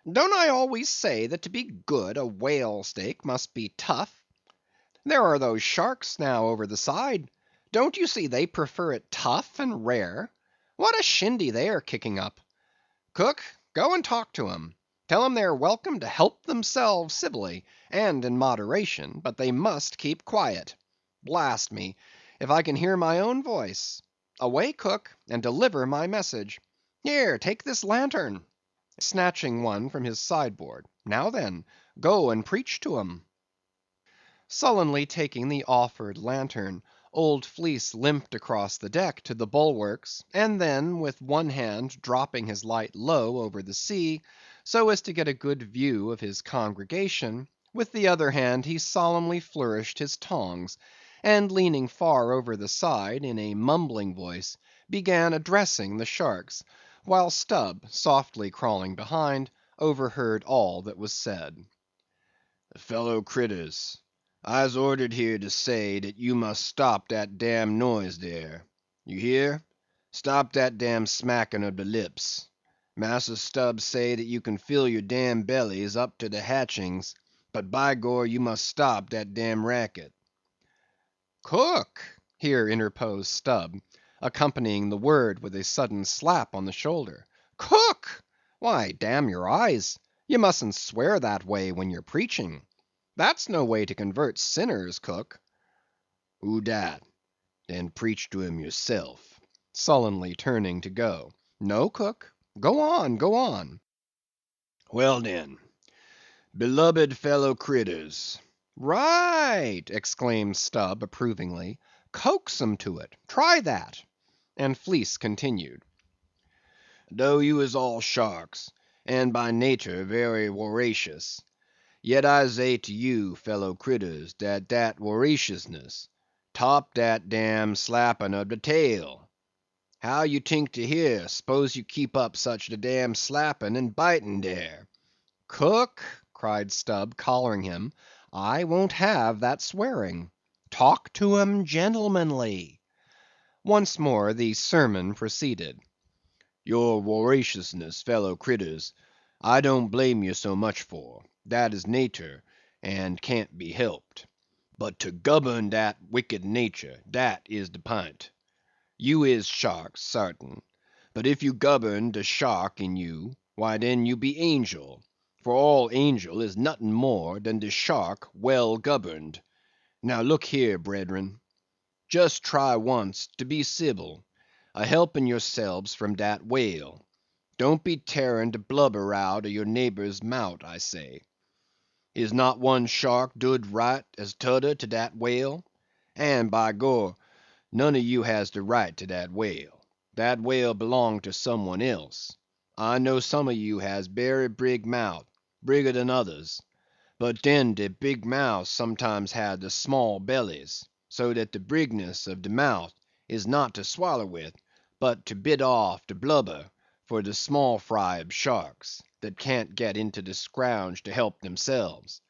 Don't I always say that to be good a whale steak must be tough? There are those sharks now over the side; don't you see they prefer it tough and rare? What a shindy they are kicking up! Cook, go and talk to 'em. Tell 'em they are welcome to help themselves civilly, and in moderation, but they must keep quiet. Blast me, if I can hear my own voice. Away, cook, and deliver my message. Here, take this lantern," snatching one from his sideboard. "Now then, go and preach to 'em." Sullenly taking the offered lantern, old Fleece limped across the deck to the bulwarks, and then, with one hand dropping his light low over the sea, so as to get a good view of his congregation, with the other hand he solemnly flourished his tongs, and leaning far over the side, in a mumbling voice, began addressing the sharks, while Stubb, softly crawling behind, overheard all that was said. "Fellow critters, I'se ordered here to say dat you must stop dat damn noise dere. You hear? Stop dat damn smacking ob de lips. Massa Stubb say dat you can fill your damn bellies up to de hatchings, but by gor you must stop dat damn racket." "Cook," here interposed Stubb, accompanying the word with a sudden slap on the shoulder. "Cook! Why, damn your eyes, you mustn't swear that way when you're preaching. That's no way to convert sinners, cook." "Who dat? Den preach to him yourself," sullenly turning to go. "No, cook; go on, go on." "Well den, beloved fellow critters." "Right!" exclaimed Stubb approvingly. "Coax 'em to it; try that." And Fleece continued. "Though you is all sharks, and by natur very woracious, yet I zay to you, fellow critters, dat woraciousness top dat damn slapping ob de tail. How you tink to hear, s'pose you keep up such a damn slapping and biting dere?" "Cook," cried Stubb, collaring him, "I won't have that swearing. Talk to 'em gentlemanly." Once more the sermon proceeded. "Your woraciousness, fellow critters, I don't blame ye so much for; dat is natur, and can't be helped. But to gubern dat wicked natur, dat is de pint. You is sharks, sartain; but if you gubern de shark in you, why den you be angel; for all angel is notin more dan de shark well guberned. Now look here, bred'ren, just try once to be civil, a helping yourselbs from dat whale. Don't be tearing de blubber out of your neighbor's mout, I say. Is not one shark dood right as t'udder to dat whale? And, by gor, none of you has de right to dat whale. Dat whale belong to some one else. I know some of you has berry brig mout, brigger dan others; but den de big mouths sometimes had de small bellies, so dat de brigness of de mout is not to swaller with, but to bit off de blubber for de small fry ob sharks, dat can't get into de scrouge to help themselves."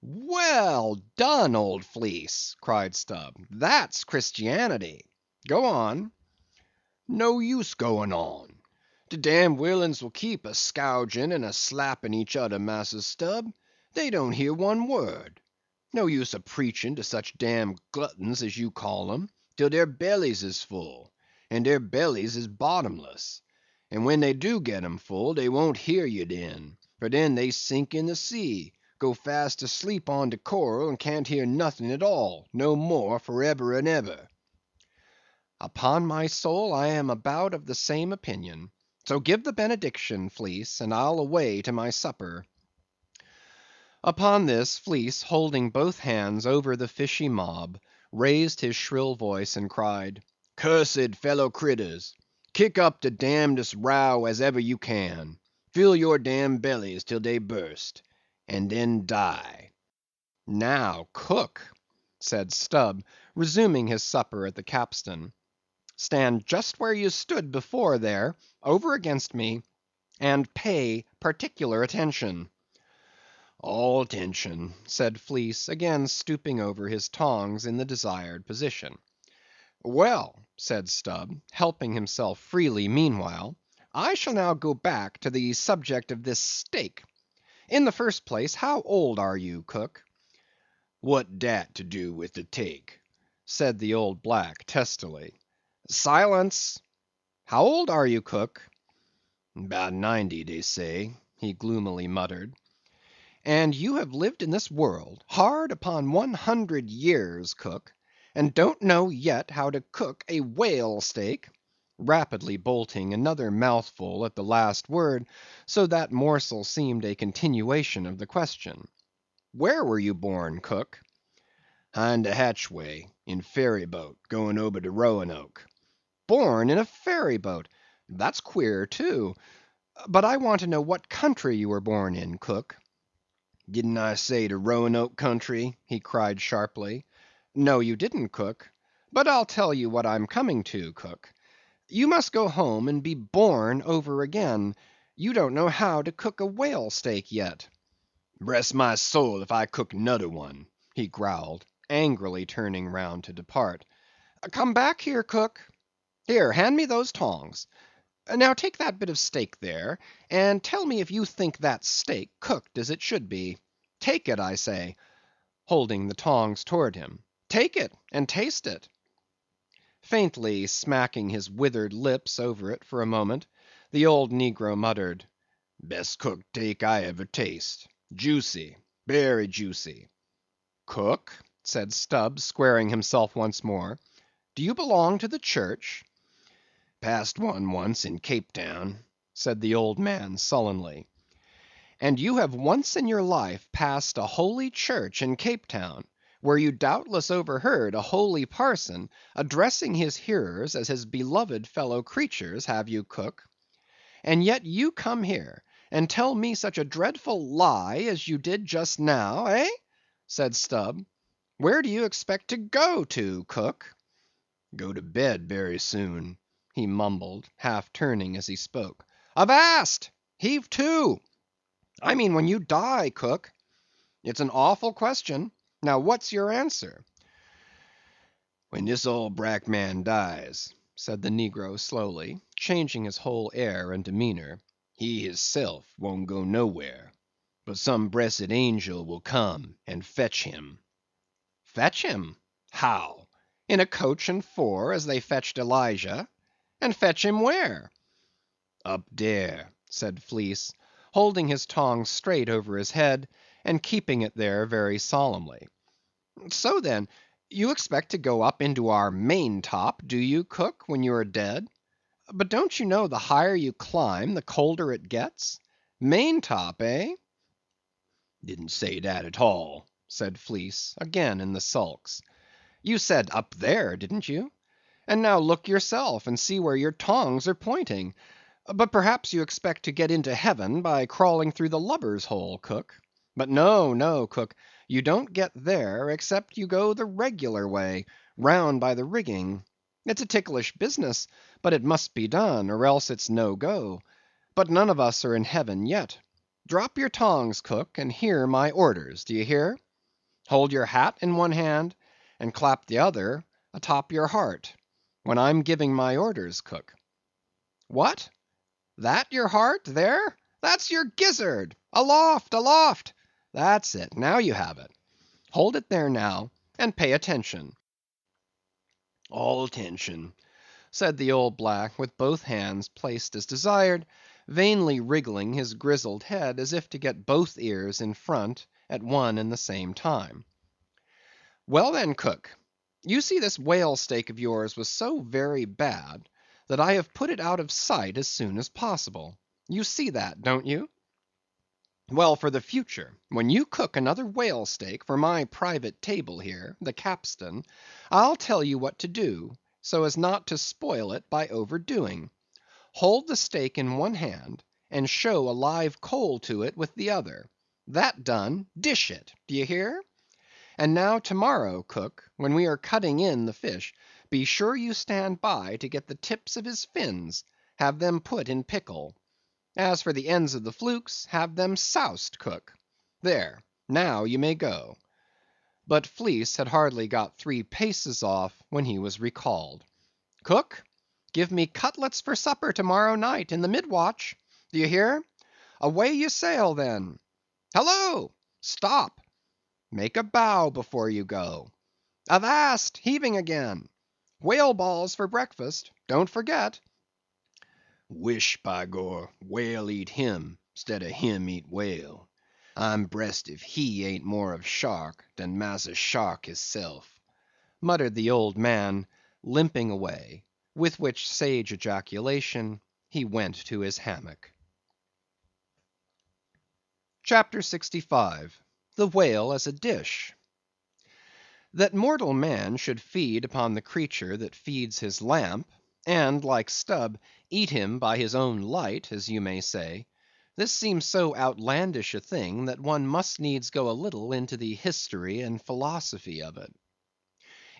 "Well done, old Fleece," cried Stubb, "that's Christianity. Go on." "No use going on. De damn willains will keep a scouging and a slapping each udder, Massa Stubb. They don't hear one word. No use a preaching to such damn gluttons as you call 'em, till their bellies is full, and their bellies is bottomless. And when they do get 'em full, they won't hear you then, for then they sink in the sea, go fast asleep on de coral, and can't hear nothing at all, no more, for eber and eber." Upon my soul, I am about of the same opinion. So give the benediction, Fleece, and I'll away to my supper. Upon this, Fleece, holding both hands over the fishy mob, raised his shrill voice and cried, "Cursed fellow critters, kick up de damnedest row as ever you can. Fill your damn bellies till they burst, and then die." "Now, cook," said Stubb, resuming his supper at the capstan, "stand just where you stood before there, over against me, and pay particular attention." "All attention," said Fleece, again stooping over his tongs in the desired position. "Well," said Stubb, helping himself freely meanwhile, "I shall now go back to the subject of this steak. In the first place, how old are you, cook?" "What dat to do with the take?" said the old black testily. "Silence! How old are you, cook?" "'Bout 90, dey say," he gloomily muttered. "And you have lived in this world hard upon 100 years, cook, and don't know yet how to cook a whale steak?" rapidly bolting another mouthful at the last word, so that morsel seemed a continuation of the question. "Where were you born, cook?" "Hind de hatchway, in ferry boat, going ober de Roanoke." "Born in a ferry boat? That's queer, too. But I want to know what country you were born in, cook." "Didn't I say de Roanoke country?" he cried sharply. "No, you didn't, cook. But I'll tell you what I'm coming to, cook. You must go home and be born over again. You don't know how to cook a whale steak yet." "Bress my soul if I cook nodder one," he growled, angrily turning round to depart. "Come back here, cook. Here, hand me those tongs. Now take that bit of steak there, and tell me if you think that steak cooked as it should be. Take it, I say," holding the tongs towards him. "Take it, and taste it." Faintly smacking his withered lips over it for a moment, the old negro muttered, "Best cooked take I ever taste. Juicy, berry juicy." "Cook," said Stubb, squaring himself once more, "do you belong to the church?" "Passed one once in Cape Town," said the old man sullenly. "And you have once in your life passed a holy church in Cape Town, where you doubtless overheard a holy parson addressing his hearers as his beloved fellow creatures, have you, cook? And yet you come here and tell me such a dreadful lie as you did just now, eh?" said Stubb. "Where do you expect to go to, cook?" "Go to bed berry soon," he mumbled, half turning as he spoke. "Avast! Heave to! I mean when you die, cook. It's an awful question. Now what's your answer?" "When dis old brack man dies," said the negro slowly, changing his whole air and demeanor, "he hisself won't go nowhere, but some bressed angel will come and fetch him." "Fetch him? How? In a coach and four, as they fetched Elijah? And fetch him where?" "Up dere," said Fleece, holding his tongs straight over his head, and keeping it there very solemnly. "So then, you expect to go up into our main top, do you, cook, when you are dead? But don't you know the higher you climb, the colder it gets? Main top, eh?" "Didn't say dat at all," said Fleece, again in the sulks. "You said up there, didn't you? And now look yourself, and see where your tongs are pointing. But perhaps you expect to get into heaven by crawling through the lubber's hole, cook. But no, no, cook, you don't get there, except you go the regular way, round by the rigging. It's a ticklish business, but it must be done, or else it's no go. But none of us are in heaven yet. Drop your tongs, cook, and hear my orders, do you hear? Hold your hat in one hand, and clap the other atop your heart, when I'm giving my orders, cook. What? That your heart, there? That's your gizzard! Aloft, aloft! That's it, now you have it. Hold it there now, and pay attention." "All attention," said the old black, with both hands placed as desired, vainly wriggling his grizzled head as if to get both ears in front at one and the same time. "Well then, cook, you see this whale steak of yours was so very bad, that I have put it out of sight as soon as possible. You see that, don't you? Well, for the future, when you cook another whale steak for my private table here, the capstan, I'll tell you what to do, so as not to spoil it by overdoing. Hold the steak in one hand, and show a live coal to it with the other. That done, dish it, d'ye hear? And now tomorrow, cook, when we are cutting in the fish, be sure you stand by to get the tips of his fins; have them put in pickle. As for the ends of the flukes, have them soused, cook. There, now you may go." But Fleece had hardly got 3 paces off when he was recalled. "Cook, give me cutlets for supper to morrow night in the mid watch. Do you hear? Away you sail then. Hallo! Stop! Make a bow before you go. Avast! Heaving again! Whale balls for breakfast, don't forget." "Wish, by Gor, whale eat him, 'stead of him eat whale. I'm bressed if he ain't more of shark dan Massa Shark hisself," muttered the old man, limping away; with which sage ejaculation he went to his hammock. CHAPTER 65. The Whale as a Dish. That mortal man should feed upon the creature that feeds his lamp, and, like Stubb, eat him by his own light, as you may say; this seems so outlandish a thing, that one must needs go a little into the history and philosophy of it.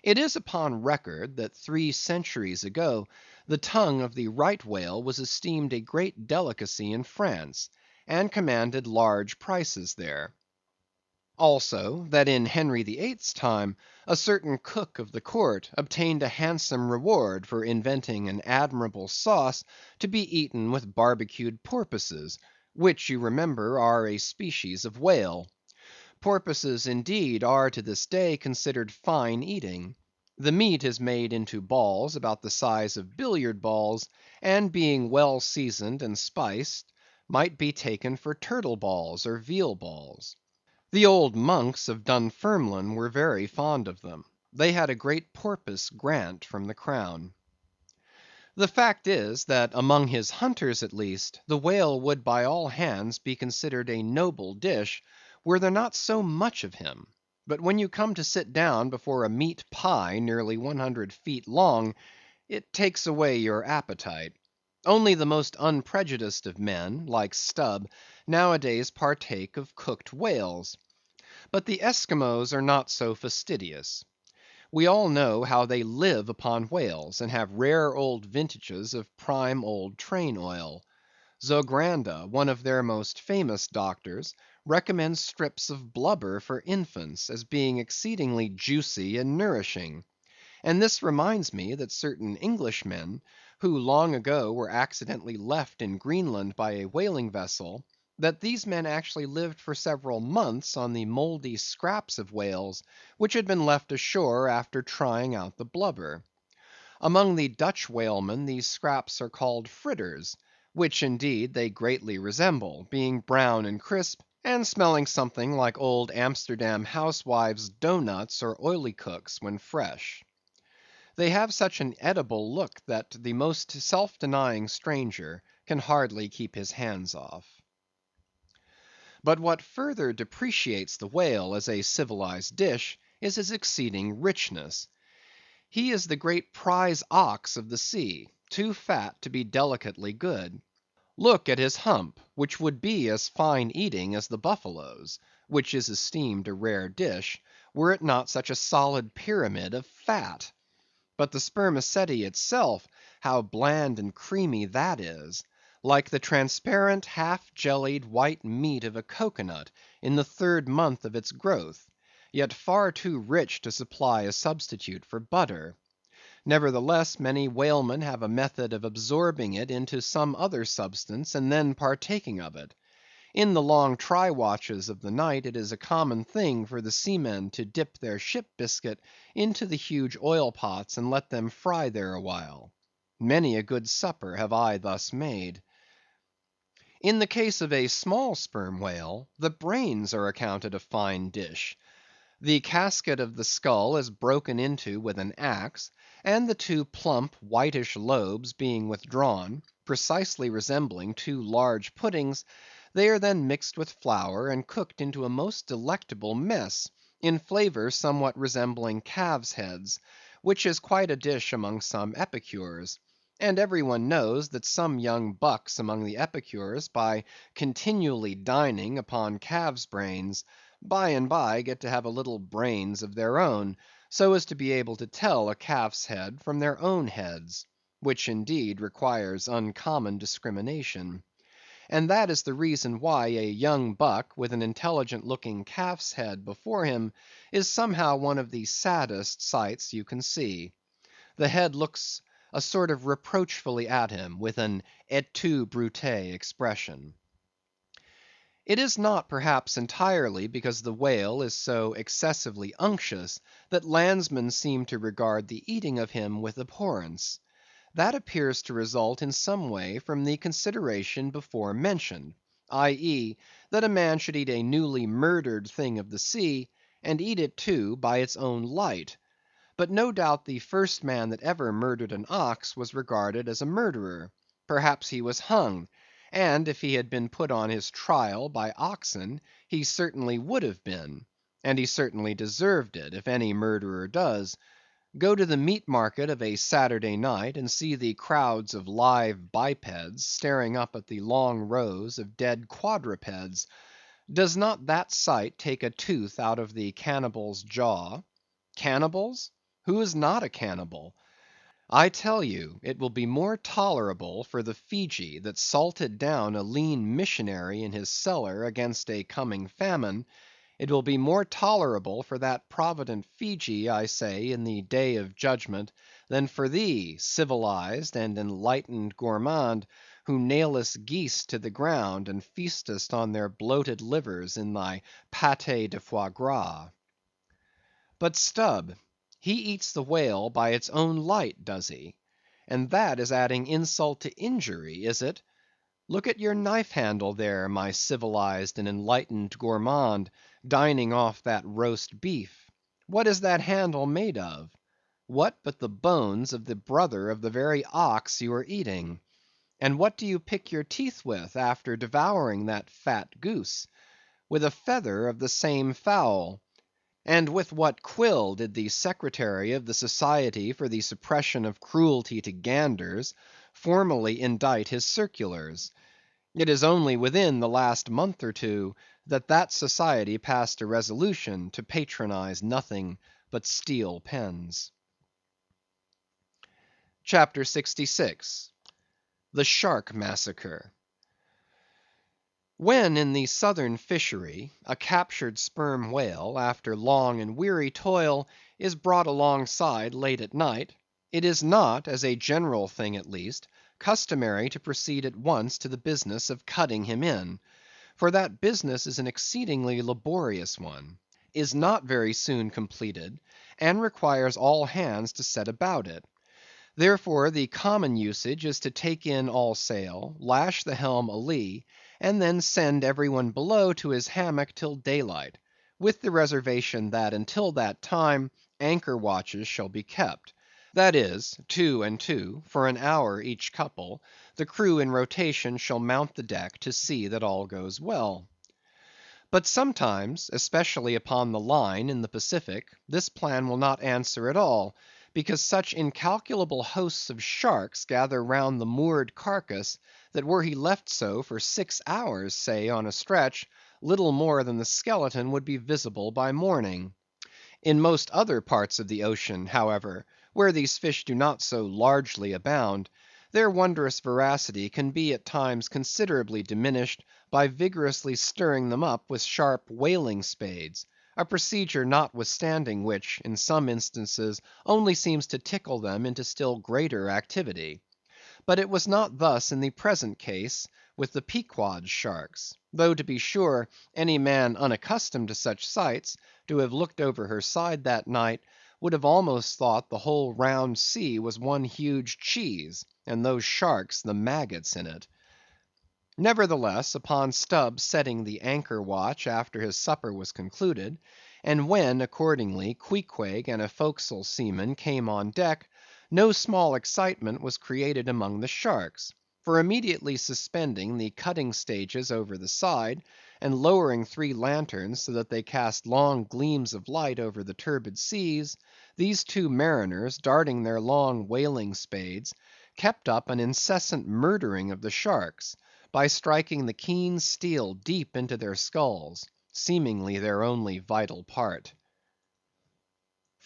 It is upon record that 3 centuries ago the tongue of the right whale was esteemed a great delicacy in France, and commanded large prices there. Also, that in Henry VIII's time, a certain cook of the court obtained a handsome reward for inventing an admirable sauce to be eaten with barbecued porpoises, which, you remember, are a species of whale. Porpoises, indeed, are to this day considered fine eating. The meat is made into balls about the size of billiard balls, and being well seasoned and spiced, might be taken for turtle balls or veal balls. The old monks of Dunfermline were very fond of them. They had a great porpoise grant from the crown. The fact is, that among his hunters at least, the whale would by all hands be considered a noble dish, were there not so much of him; but when you come to sit down before a meat pie nearly 100 feet long, it takes away your appetite. Only the most unprejudiced of men, like Stubb, nowadays partake of cooked whales. But the Esquimaux are not so fastidious. We all know how they live upon whales, and have rare old vintages of prime old train oil. Zogranda, one of their most famous doctors, recommends strips of blubber for infants, as being exceedingly juicy and nourishing. And this reminds me that certain Englishmen, who long ago were accidentally left in Greenland by a whaling vessel, that these men actually lived for several months on the mouldy scraps of whales which had been left ashore after trying out the blubber. Among the Dutch whalemen these scraps are called fritters, which indeed they greatly resemble, being brown and crisp, and smelling something like old Amsterdam housewives' dough nuts or olycooks when fresh. They have such an edible look that the most self-denying stranger can hardly keep his hands off. But what further depreciates the whale as a civilized dish, is his exceeding richness. He is the great prize ox of the sea, too fat to be delicately good. Look at his hump, which would be as fine eating as the buffalo's, which is esteemed a rare dish, were it not such a solid pyramid of fat. But the spermaceti itself, how bland and creamy that is! Like the transparent, half jellied white meat of a cocoanut in the 3rd month of its growth, yet far too rich to supply a substitute for butter. Nevertheless, many whalemen have a method of absorbing it into some other substance, and then partaking of it. In the long try watches of the night it is a common thing for the seamen to dip their ship biscuit into the huge oil pots and let them fry there awhile. Many a good supper have I thus made. In the case of a small sperm whale, the brains are accounted a fine dish. The casket of the skull is broken into with an axe, and the two plump whitish lobes being withdrawn, precisely resembling two large puddings, they are then mixed with flour and cooked into a most delectable mess, in flavor somewhat resembling calves' heads, which is quite a dish among some epicures. And every one knows that some young bucks among the epicures, by continually dining upon calves' brains, by and by get to have a little brains of their own, so as to be able to tell a calf's head from their own heads, which indeed requires uncommon discrimination. And that is the reason why a young buck with an intelligent looking calf's head before him is somehow one of the saddest sights you can see. The head looks a sort of reproachfully at him with an et tu Brute expression. It is not perhaps entirely because the whale is so excessively unctuous that landsmen seem to regard the eating of him with abhorrence. That appears to result in some way from the consideration before mentioned, i.e., that a man should eat a newly murdered thing of the sea, and eat it too by its own light. But no doubt the first man that ever murdered an ox was regarded as a murderer. Perhaps he was hung, and if he had been put on his trial by oxen, he certainly would have been; and he certainly deserved it, if any murderer does. Go to the meat market of a Saturday night, and see the crowds of live bipeds staring up at the long rows of dead quadrupeds. Does not that sight take a tooth out of the cannibal's jaw? Cannibals? Who is not a cannibal? I tell you, it will be more tolerable for the Feejee that salted down a lean missionary in his cellar against a coming famine; it will be more tolerable for that provident Feejee, I say, in the day of judgment, than for thee, civilized and enlightened gourmand, who nailest geese to the ground, and feastest on their bloated livers in thy pate de foie gras. But Stubb, he eats the whale by its own light, does he? And that is adding insult to injury, is it? Look at your knife handle there, my civilized and enlightened gourmand, dining off that roast beef. What is that handle made of? What but the bones of the brother of the very ox you are eating? And what do you pick your teeth with after devouring that fat goose? With a feather of the same fowl. And with what quill did the secretary of the Society for the Suppression of Cruelty to Ganders formally indite his circulars? It is only within the last month or two that that society passed a resolution to patronize nothing but steel pens. CHAPTER 66. The Shark Massacre. When in the southern fishery a captured sperm whale, after long and weary toil, is brought alongside late at night, it is not, as a general thing at least, customary to proceed at once to the business of cutting him in; for that business is an exceedingly laborious one, is not very soon completed, and requires all hands to set about it. Therefore the common usage is to take in all sail, lash the helm a lee, and then send every one below to his hammock till daylight, with the reservation that until that time anchor watches shall be kept; that is, 2 and 2, for an hour each couple, the crew in rotation shall mount the deck to see that all goes well. But sometimes, especially upon the line in the Pacific, this plan will not answer at all, because such incalculable hosts of sharks gather round the moored carcass, that were he left so for 6 hours, say, on a stretch, little more than the skeleton would be visible by morning. In most other parts of the ocean, however, where these fish do not so largely abound, their wondrous voracity can be at times considerably diminished by vigorously stirring them up with sharp whaling spades; a procedure notwithstanding which, in some instances, only seems to tickle them into still greater activity. But it was not thus in the present case, with the Pequod's sharks; though, to be sure, any man unaccustomed to such sights, to have looked over her side that night, would have almost thought the whole round sea was one huge cheese, and those sharks the maggots in it. Nevertheless, upon Stubb setting the anchor watch after his supper was concluded, and when, accordingly, Queequeg and a forecastle seaman came on deck, no small excitement was created among the sharks; for immediately suspending the cutting stages over the side, and lowering 3 lanterns so that they cast long gleams of light over the turbid seas, these 2 mariners, darting their long whaling spades, kept up an incessant murdering of the sharks, by striking the keen steel deep into their skulls, seemingly their only vital part.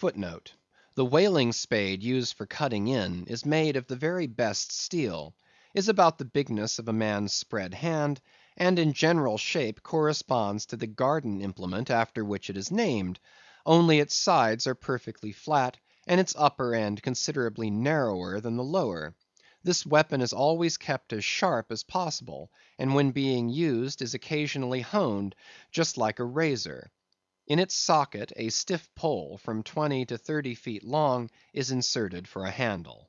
*The whaling spade used for cutting in is made of the very best steel, is about the bigness of a man's spread hand, and in general shape corresponds to the garden implement after which it is named, only its sides are perfectly flat, and its upper end considerably narrower than the lower. This weapon is always kept as sharp as possible, and when being used is occasionally honed, just like a razor. In its socket a stiff pole, from 20 to 30 feet long, is inserted for a handle.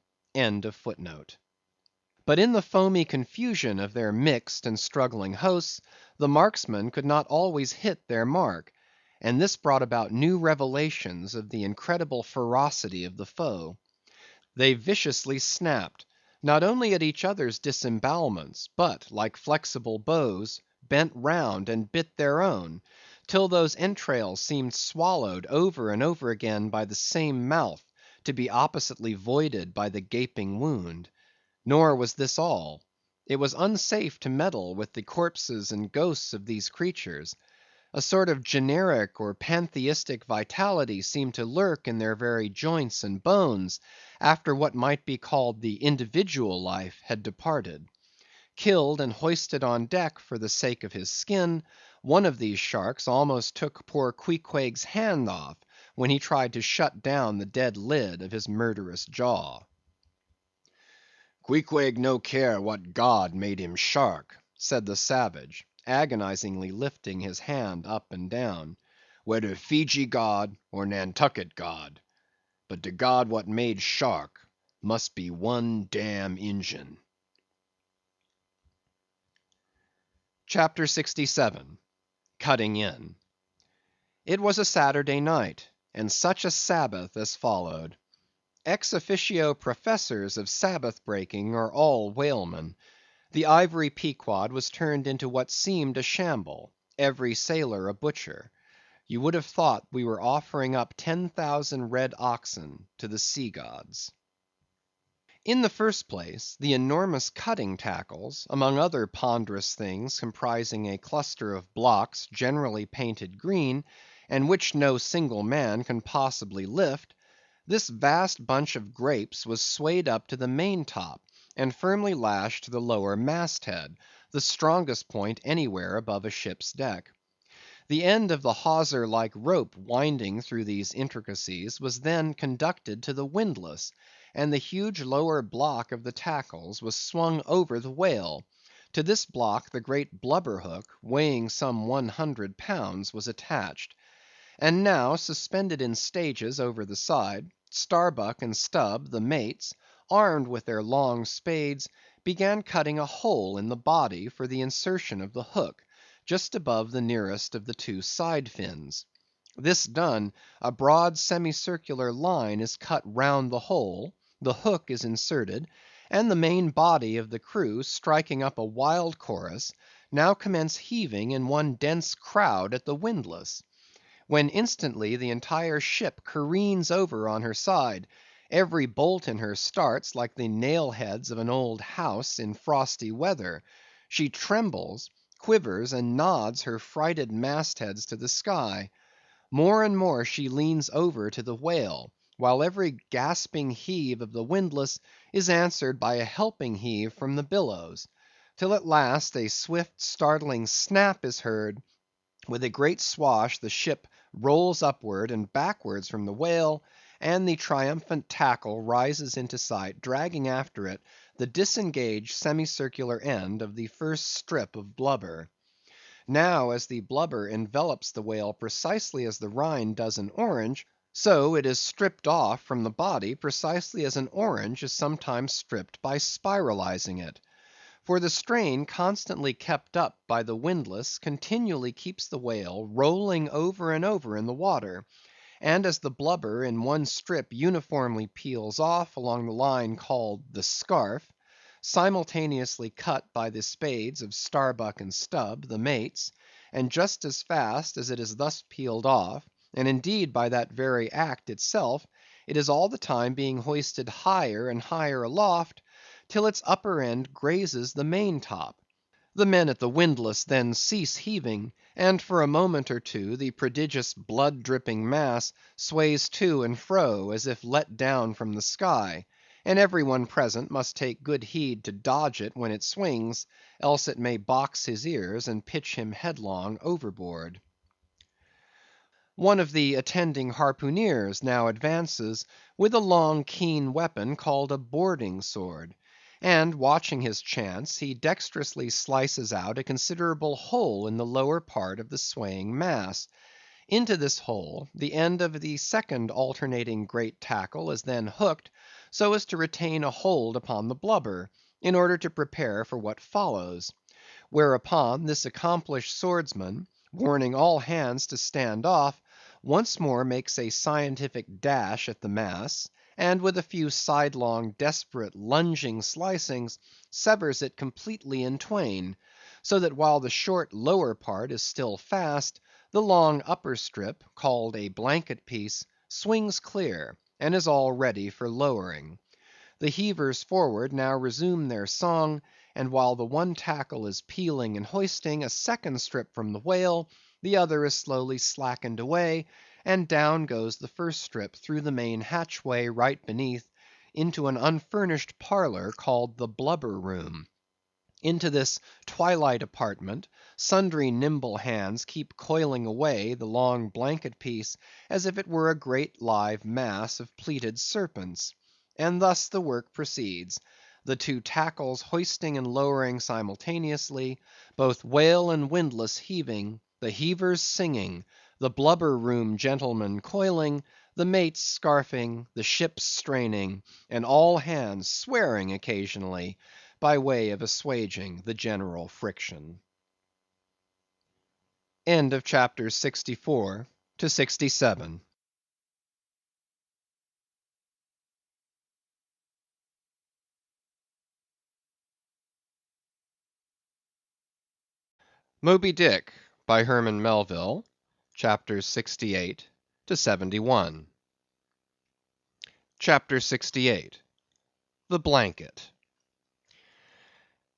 But in the foamy confusion of their mixed and struggling hosts, the marksmen could not always hit their mark, and this brought about new revelations of the incredible ferocity of the foe. They viciously snapped, not only at each other's disembowelments, but, like flexible bows, bent round and bit their own, till those entrails seemed swallowed over and over again by the same mouth, to be oppositely voided by the gaping wound. Nor was this all. It was unsafe to meddle with the corpses and ghosts of these creatures. A sort of generic or pantheistic vitality seemed to lurk in their very joints and bones, after what might be called the individual life had departed. Killed and hoisted on deck for the sake of his skin, one of these sharks almost took poor Queequeg's hand off, when he tried to shut down the dead lid of his murderous jaw. "Queequeg no care what god made him shark," said the savage, agonizingly lifting his hand up and down, "whether Feejee god or Nantucket god. But de god what made shark must be one damn Injin." CHAPTER 67. Cutting In. It was a Saturday night, and such a Sabbath as followed. Ex officio professors of Sabbath breaking are all whalemen. The ivory Pequod was turned into what seemed a shamble; every sailor a butcher. You would have thought we were offering up 10,000 red oxen to the sea gods. In the first place, the enormous cutting tackles, among other ponderous things comprising a cluster of blocks generally painted green, and which no single man can possibly lift, this vast bunch of grapes was swayed up to the main top, and firmly lashed to the lower mast head, the strongest point anywhere above a ship's deck. The end of the hawser like rope winding through these intricacies was then conducted to the windlass, and the huge lower block of the tackles was swung over the whale. To this block the great blubber hook, weighing some 100 pounds, was attached. And now, suspended in stages over the side, Starbuck and Stubb, the mates, armed with their long spades, began cutting a hole in the body for the insertion of the hook, just above the nearest of the 2 side fins. This done, a broad semicircular line is cut round the hole, the hook is inserted, and the main body of the crew, striking up a wild chorus, now commence heaving in one dense crowd at the windlass, when instantly the entire ship careens over on her side, every bolt in her starts like the nail heads of an old house in frosty weather; she trembles, quivers, and nods her frighted mastheads to the sky. More and more she leans over to the whale, while every gasping heave of the windlass is answered by a helping heave from the billows, till at last a swift startling snap is heard; with a great swash the ship rolls upward and backwards from the whale, and the triumphant tackle rises into sight, dragging after it the disengaged semicircular end of the first strip of blubber. Now, as the blubber envelops the whale precisely as the rind does an orange, so it is stripped off from the body precisely as an orange is sometimes stripped by spiralizing it. For the strain constantly kept up by the windlass continually keeps the whale rolling over and over in the water, and as the blubber in one strip uniformly peels off along the line called the scarf, simultaneously cut by the spades of Starbuck and Stubb, the mates, and just as fast as it is thus peeled off, and indeed by that very act itself, it is all the time being hoisted higher and higher aloft, till its upper end grazes the main-top. The men at the windlass then cease heaving, and for a moment or two the prodigious blood‐dripping mass sways to and fro as if let down from the sky, and every one present must take good heed to dodge it when it swings, else it may box his ears and pitch him headlong overboard. One of the attending harpooneers now advances with a long keen weapon called a boarding sword, and watching his chance, he dexterously slices out a considerable hole in the lower part of the swaying mass. Into this hole the end of the second alternating great tackle is then hooked, so as to retain a hold upon the blubber, in order to prepare for what follows. Whereupon this accomplished swordsman, warning all hands to stand off, once more makes a scientific dash at the mass, and with a few sidelong, desperate, lunging slicings, severs it completely in twain, so that while the short lower part is still fast, the long upper strip, called a blanket piece, swings clear, and is all ready for lowering. The heavers forward now resume their song, and while the one tackle is peeling and hoisting a second strip from the whale, the other is slowly slackened away, and down goes the first strip through the main hatchway right beneath, into an unfurnished parlor called the blubber room. Into this twilight apartment, sundry nimble hands keep coiling away the long blanket piece as if it were a great live mass of pleated serpents. And thus the work proceeds, the two tackles hoisting and lowering simultaneously, both whale and windlass heaving, the heavers singing, the blubber room gentlemen coiling, the mates scarfing, the ship straining, and all hands swearing occasionally, by way of assuaging the general friction. End of chapter 64 to 67. Moby Dick, by Herman Melville, chapters 68 to 71. Chapter 68. The Blanket.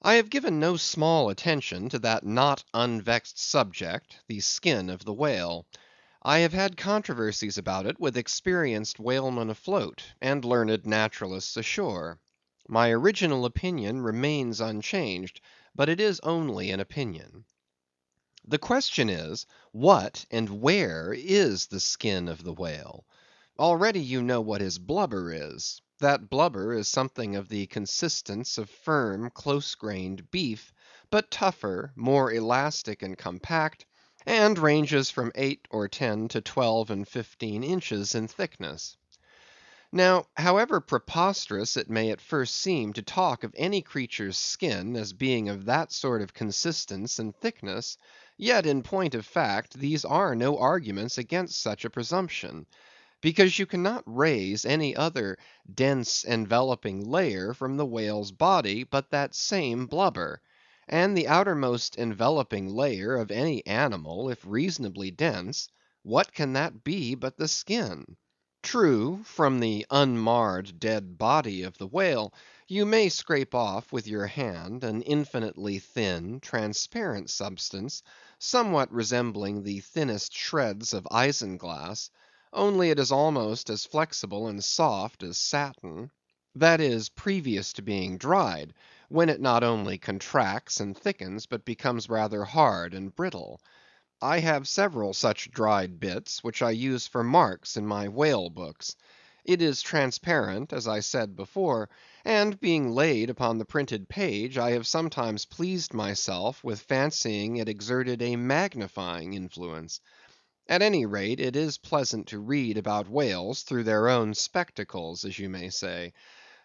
I have given no small attention to that not unvexed subject, the skin of the whale. I have had controversies about it with experienced whalemen afloat, and learned naturalists ashore. My original opinion remains unchanged, but it is only an opinion. The question is, what and where is the skin of the whale? Already you know what his blubber is. That blubber is something of the consistence of firm, close-grained beef, but tougher, more elastic and compact, and ranges from 8 or 10 to 12 and 15 inches in thickness. Now, however preposterous it may at first seem to talk of any creature's skin as being of that sort of consistence and thickness, yet in point of fact these are no arguments against such a presumption, because you cannot raise any other dense enveloping layer from the whale's body but that same blubber, and the outermost enveloping layer of any animal, if reasonably dense, what can that be but the skin? True, from the unmarred dead body of the whale, you may scrape off with your hand an infinitely thin, transparent substance, somewhat resembling the thinnest shreds of isinglass, only it is almost as flexible and soft as satin. That is, previous to being dried, when it not only contracts and thickens, but becomes rather hard and brittle. I have several such dried bits, which I use for marks in my whale books, It is transparent, as I said before, and being laid upon the printed page, I have sometimes pleased myself with fancying it exerted a magnifying influence. At any rate, it is pleasant to read about whales through their own spectacles, as you may say.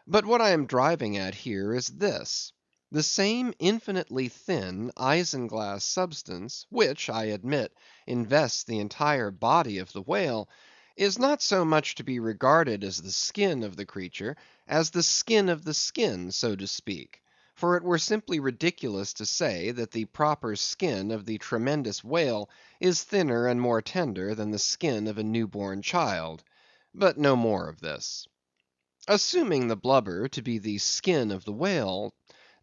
But what I am driving at here is this. The same infinitely thin isinglass substance, which, I admit, invests the entire body of the whale, is not so much to be regarded as the skin of the creature, as the skin of the skin, so to speak. For it were simply ridiculous to say that the proper skin of the tremendous whale is thinner and more tender than the skin of a new‐born child. But no more of this. Assuming the blubber to be the skin of the whale,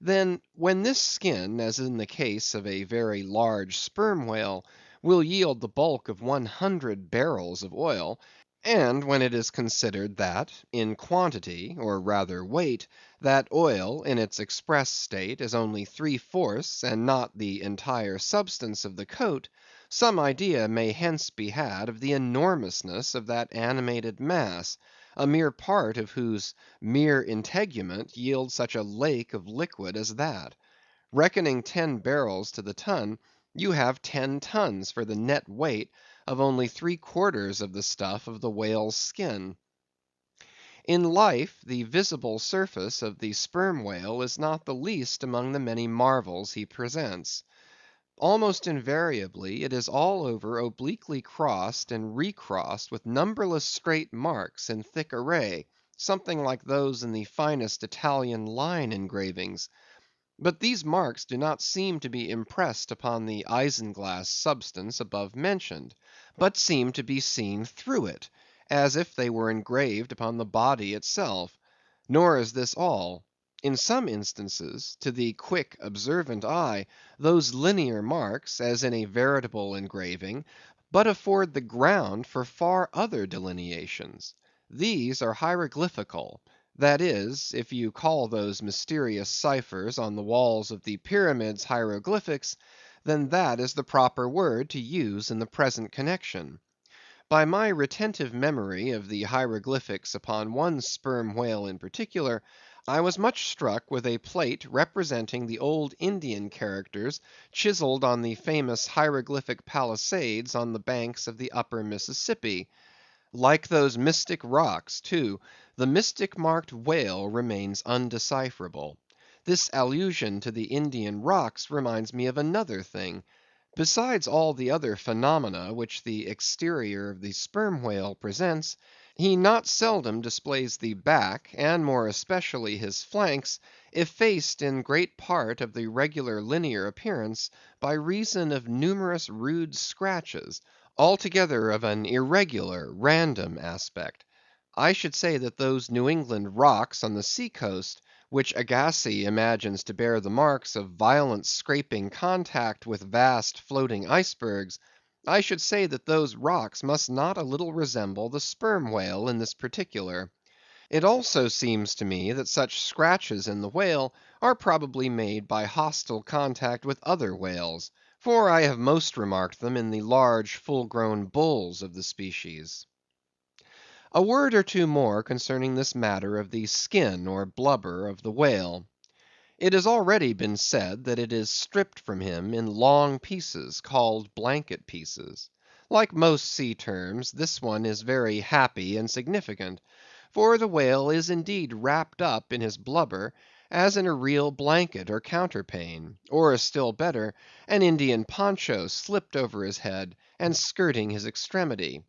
then when this skin, as in the case of a very large sperm whale, will yield the bulk of 100 barrels of oil, and when it is considered that, in quantity, or rather weight, that oil in its express state is only 3/4 and not the entire substance of the coat, some idea may hence be had of the enormousness of that animated mass, a mere part of whose mere integument yields such a lake of liquid as that. Reckoning 10 barrels to the ton, you have 10 tons for the net weight of only 3/4 of the stuff of the whale's skin. In life, the visible surface of the sperm whale is not the least among the many marvels he presents. Almost invariably it is all over obliquely crossed and recrossed with numberless straight marks in thick array, something like those in the finest Italian line engravings. But these marks do not seem to be impressed upon the isinglass substance above mentioned, but seem to be seen through it, as if they were engraved upon the body itself. Nor is this all. In some instances, to the quick, observant eye, those linear marks, as in a veritable engraving, but afford the ground for far other delineations. These are hieroglyphical; that is, if you call those mysterious ciphers on the walls of the pyramids hieroglyphics, then that is the proper word to use in the present connection. By my retentive memory of the hieroglyphics upon one sperm whale in particular, I was much struck with a plate representing the old Indian characters chiseled on the famous hieroglyphic palisades on the banks of the upper Mississippi. Like those mystic rocks, too, the mystic marked whale remains undecipherable. This allusion to the Indian rocks reminds me of another thing. Besides all the other phenomena which the exterior of the sperm whale presents, he not seldom displays the back, and more especially his flanks, effaced in great part of the regular linear appearance by reason of numerous rude scratches, altogether of an irregular, random aspect. I should say that those New England rocks on the sea coast, which Agassiz imagines to bear the marks of violent scraping contact with vast floating icebergs, I should say that those rocks must not a little resemble the sperm whale in this particular. It also seems to me that such scratches in the whale are probably made by hostile contact with other whales, for I have most remarked them in the large full grown bulls of the species. A word or two more concerning this matter of the skin or blubber of the whale. It has already been said that it is stripped from him in long pieces, called blanket pieces. Like most sea terms, this one is very happy and significant, for the whale is indeed wrapped up in his blubber as in a real blanket or counterpane, or still better, an Indian poncho slipped over his head and skirting his extremity.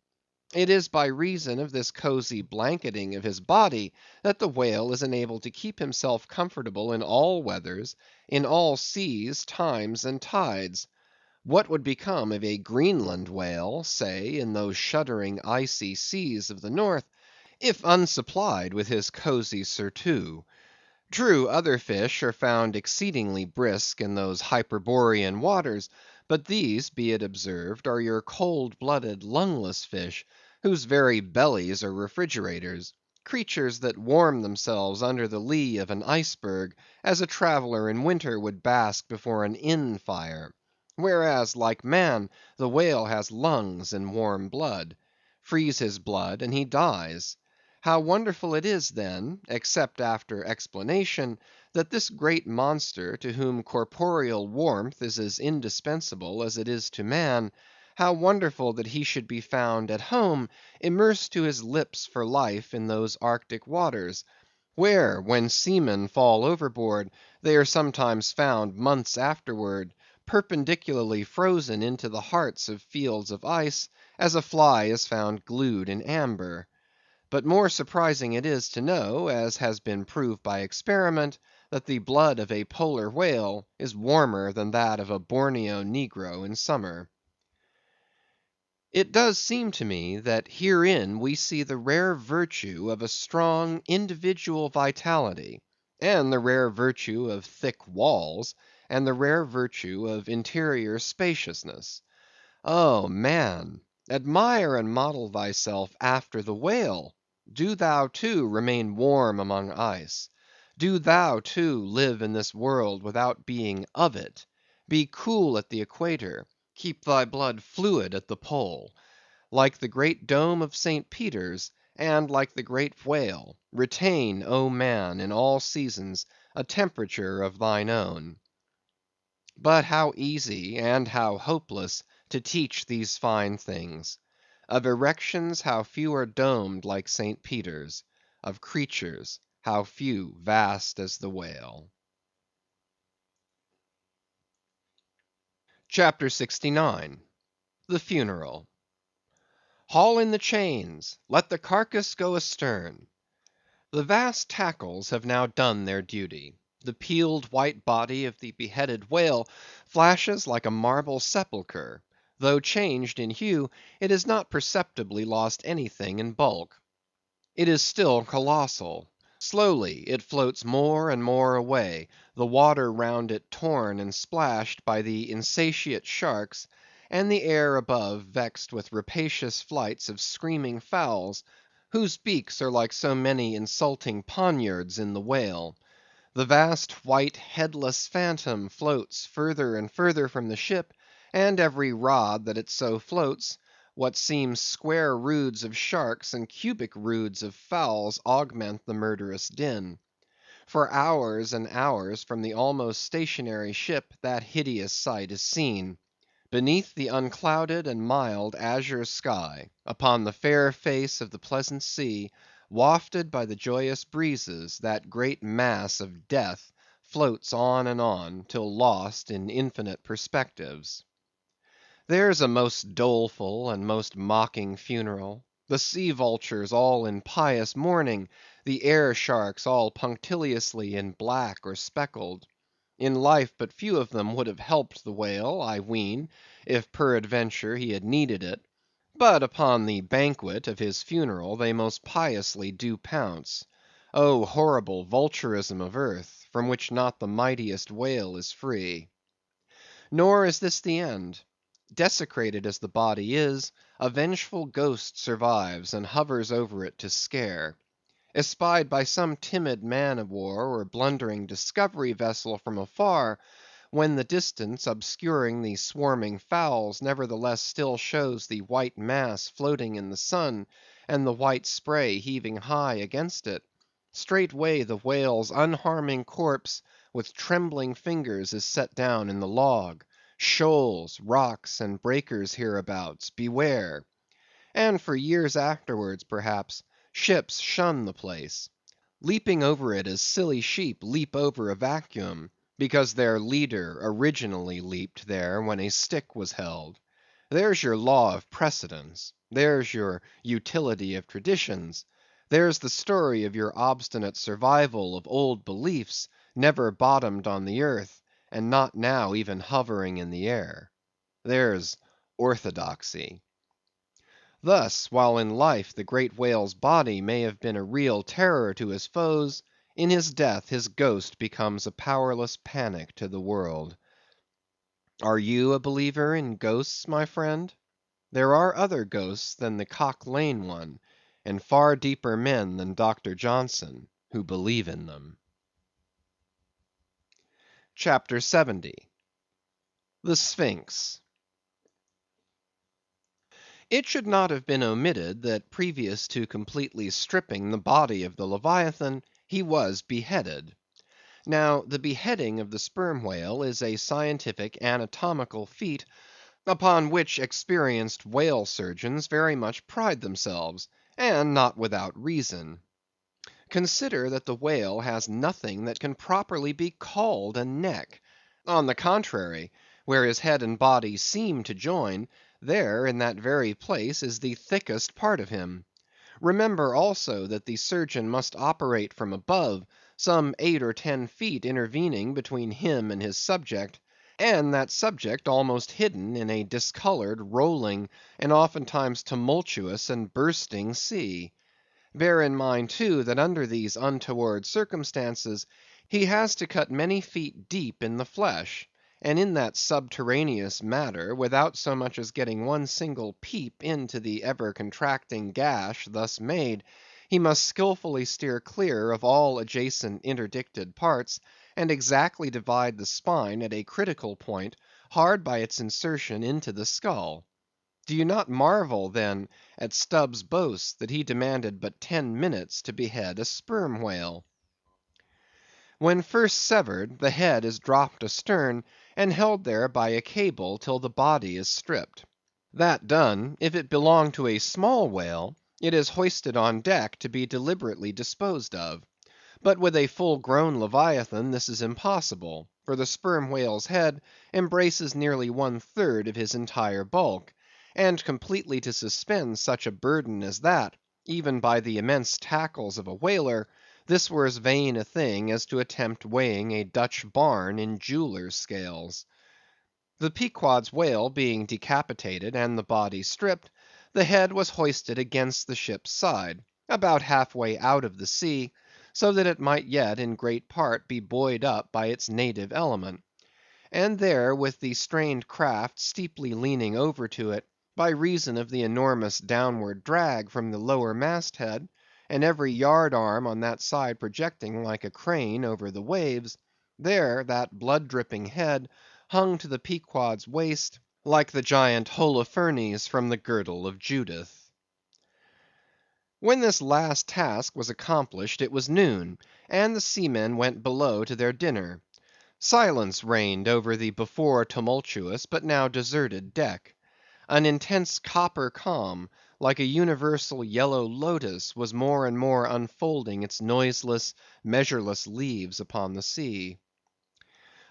It is by reason of this cosy blanketing of his body that the whale is enabled to keep himself comfortable in all weathers, in all seas, times, and tides. What would become of a Greenland whale, say, in those shuddering icy seas of the north, if unsupplied with his cosy surtout? True, other fish are found exceedingly brisk in those Hyperborean waters, but these, be it observed, are your cold‐blooded, lungless fish, whose very bellies are refrigerators; creatures that warm themselves under the lee of an iceberg, as a traveller in winter would bask before an inn fire; whereas, like man, the whale has lungs and warm blood. Freeze his blood, and he dies. How wonderful it is then, except after explanation, that this great monster, to whom corporeal warmth is as indispensable as it is to man, how wonderful that he should be found at home, immersed to his lips for life in those Arctic waters, where, when seamen fall overboard, they are sometimes found months afterward, perpendicularly frozen into the hearts of fields of ice, as a fly is found glued in amber. But more surprising it is to know, as has been proved by experiment, that the blood of a polar whale is warmer than that of a Borneo negro in summer. It does seem to me that herein we see the rare virtue of a strong individual vitality, and the rare virtue of thick walls, and the rare virtue of interior spaciousness. Oh, man! admire and model thyself after the whale. Do thou, too, remain warm among ice. Do thou, too, live in this world without being of it. Be cool at the equator. Keep thy blood fluid at the pole. Like the great dome of St. Peter's, and like the great whale, retain, O man, in all seasons, a temperature of thine own. But how easy and how hopeless to teach these fine things! Of erections, how few are domed like St. Peter's; of creatures, how few vast as the whale. CHAPTER 69. The Funeral. Haul in the chains! Let the carcass go astern! The vast tackles have now done their duty. The peeled white body of the beheaded whale flashes like a marble sepulchre; though changed in hue, it has not perceptibly lost anything in bulk. It is still colossal. Slowly it floats more and more away, the water round it torn and splashed by the insatiate sharks, and the air above vexed with rapacious flights of screaming fowls, whose beaks are like so many insulting poniards in the whale. The vast white headless phantom floats further and further from the ship, and every rod that it so floats, what seem square roods of sharks and cubic roods of fowls augment the murderous din. For hours and hours from the almost stationary ship that hideous sight is seen. Beneath the unclouded and mild azure sky, upon the fair face of the pleasant sea, wafted by the joyous breezes, that great mass of death floats on and on, till lost in infinite perspectives. There's a most doleful and most mocking funeral. The sea vultures all in pious mourning; the air sharks all punctiliously in black or speckled. In life but few of them would have helped the whale, I ween, if peradventure he had needed it. But upon the banquet of his funeral they most piously do pounce. Oh, horrible vulturism of earth, from which not the mightiest whale is free! Nor is this the end. Desecrated as the body is, a vengeful ghost survives and hovers over it to scare. Espied by some timid man of war or blundering discovery vessel from afar, when the distance obscuring the swarming fowls nevertheless still shows the white mass floating in the sun, and the white spray heaving high against it, straightway the whale's unharming corpse with trembling fingers is set down in the log. Shoals, rocks, and breakers hereabouts, beware! And for years afterwards, perhaps, ships shun the place, leaping over it as silly sheep leap over a vacuum, because their leader originally leaped there when a stick was held. There's your law of precedents; there's your utility of traditions; there's the story of your obstinate survival of old beliefs, never bottomed on the earth, and not now even hovering in the air. There's orthodoxy. Thus, while in life the great whale's body may have been a real terror to his foes, in his death his ghost becomes a powerless panic to the world. Are you a believer in ghosts, my friend? There are other ghosts than the Cock Lane one, and far deeper men than Dr. Johnson, who believe in them. CHAPTER 70. The Sphinx. It should not have been omitted that previous to completely stripping the body of the Leviathan, he was beheaded. Now, the beheading of the sperm whale is a scientific anatomical feat upon which experienced whale surgeons very much pride themselves, and not without reason. Consider that the whale has nothing that can properly be called a neck. On the contrary, where his head and body seem to join, there in that very place is the thickest part of him. Remember also that the surgeon must operate from above, some 8 or 10 feet intervening between him and his subject, and that subject almost hidden in a discolored, rolling, and oftentimes tumultuous and bursting sea. Bear in mind, too, that under these untoward circumstances, he has to cut many feet deep in the flesh, and in that subterraneous matter, without so much as getting one single peep into the ever contracting gash thus made, he must skillfully steer clear of all adjacent interdicted parts, and exactly divide the spine at a critical point, hard by its insertion into the skull. Do you not marvel, then, at Stubb's boast that he demanded but 10 minutes to behead a sperm whale? When first severed, the head is dropped astern, and held there by a cable till the body is stripped. That done, if it belong to a small whale, it is hoisted on deck to be deliberately disposed of. But with a full grown Leviathan this is impossible, for the sperm whale's head embraces nearly 1/3 of his entire bulk, and completely to suspend such a burden as that, even by the immense tackles of a whaler, this were as vain a thing as to attempt weighing a Dutch barn in jeweller's scales. The Pequod's whale being decapitated and the body stripped, the head was hoisted against the ship's side, about half-way out of the sea, so that it might yet in great part be buoyed up by its native element. And there, with the strained craft steeply leaning over to it, by reason of the enormous downward drag from the lower mast head, and every yard arm on that side projecting like a crane over the waves, there that blood-dripping head hung to the Pequod's waist like the giant Holofernes from the girdle of Judith. When this last task was accomplished it was noon, and the seamen went below to their dinner. Silence reigned over the before tumultuous but now deserted deck. An intense copper calm, like a universal yellow lotus, was more and more unfolding its noiseless, measureless leaves upon the sea.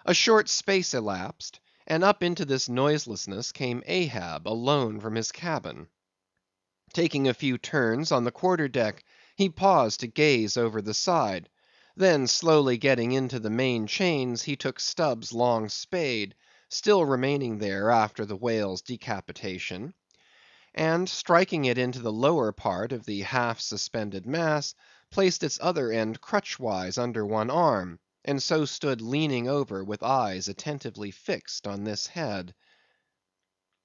A short space elapsed, and up into this noiselessness came Ahab alone from his cabin. Taking a few turns on the quarter deck, he paused to gaze over the side. Then slowly getting into the main chains, he took Stubb's long spade, still remaining there after the whale's decapitation, and striking it into the lower part of the half-suspended mass, placed its other end crutchwise under one arm, and so stood leaning over with eyes attentively fixed on this head.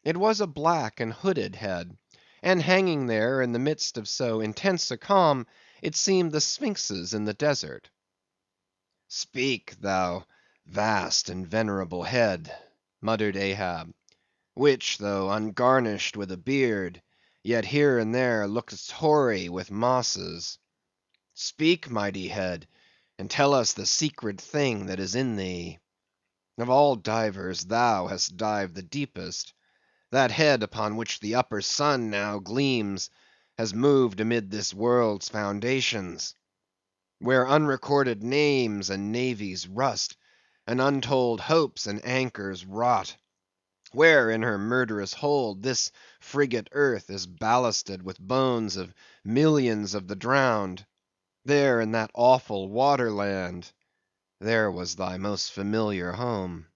It was a black and hooded head, and hanging there in the midst of so intense a calm, it seemed the sphinxes in the desert. "Speak, thou vast and venerable head," muttered Ahab, "which, though ungarnished with a beard, yet here and there lookest hoary with mosses. Speak, mighty head, and tell us the secret thing that is in thee. Of all divers thou hast dived the deepest. That head upon which the upper sun now gleams has moved amid this world's foundations, where unrecorded names and navies rust, and untold hopes and anchors rot; where in her murderous hold this frigate earth is ballasted with bones of millions of the drowned; there in that awful waterland, there was thy most familiar home.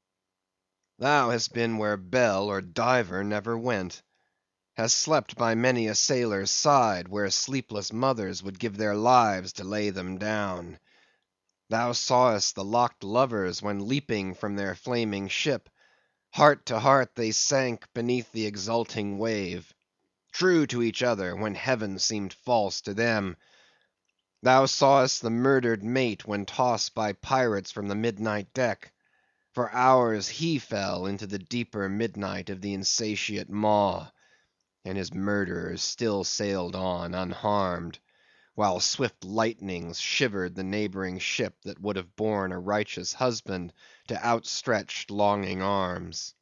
Thou hast been where bell or diver never went; hast slept by many a sailor's side, where sleepless mothers would give their lives to lay them down. Thou sawest the locked lovers when leaping from their flaming ship, heart to heart they sank beneath the exulting wave, true to each other when heaven seemed false to them. Thou sawest the murdered mate when tossed by pirates from the midnight deck; for hours he fell into the deeper midnight of the insatiate maw. and his murderers still sailed on unharmed, while swift lightnings shivered the neighboring ship that would have borne a righteous husband to outstretched longing arms.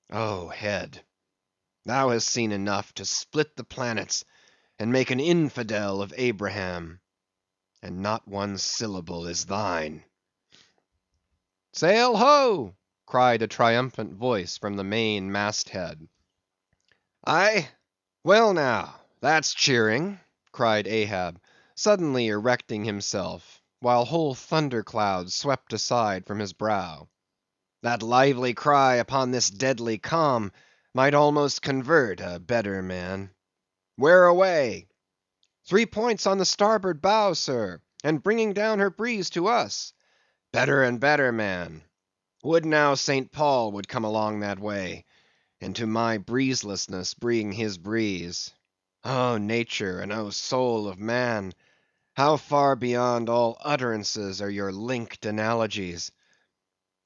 O head, thou hast seen enough to split the planets and make an infidel of Abraham, and not one syllable is thine. "Sail ho!" cried a triumphant voice from the main masthead. "Aye? Well now, that's cheering," cried Ahab, suddenly erecting himself, while whole thunder clouds swept aside from his brow. "That lively cry upon this deadly calm might almost convert a better man. Where away?" "3 points on the starboard bow, sir, and bringing down her breeze to us." "Better and better, man. Would now St. Paul would come along that way, and to my breezelessness bring his breeze. O nature, and O soul of man, how far beyond all utterances are your linked analogies!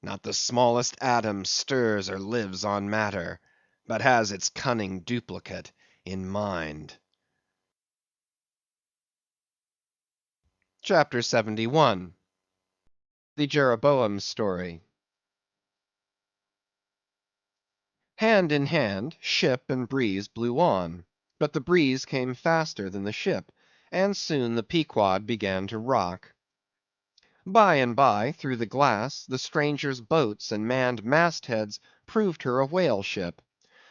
Not the smallest atom stirs or lives on matter, but has its cunning duplicate in mind." CHAPTER 71. The Jeroboam's Story. Hand in hand, ship and breeze blew on; but the breeze came faster than the ship, and soon the Pequod began to rock. By and by, through the glass, the stranger's boats and manned mast heads proved her a whale ship;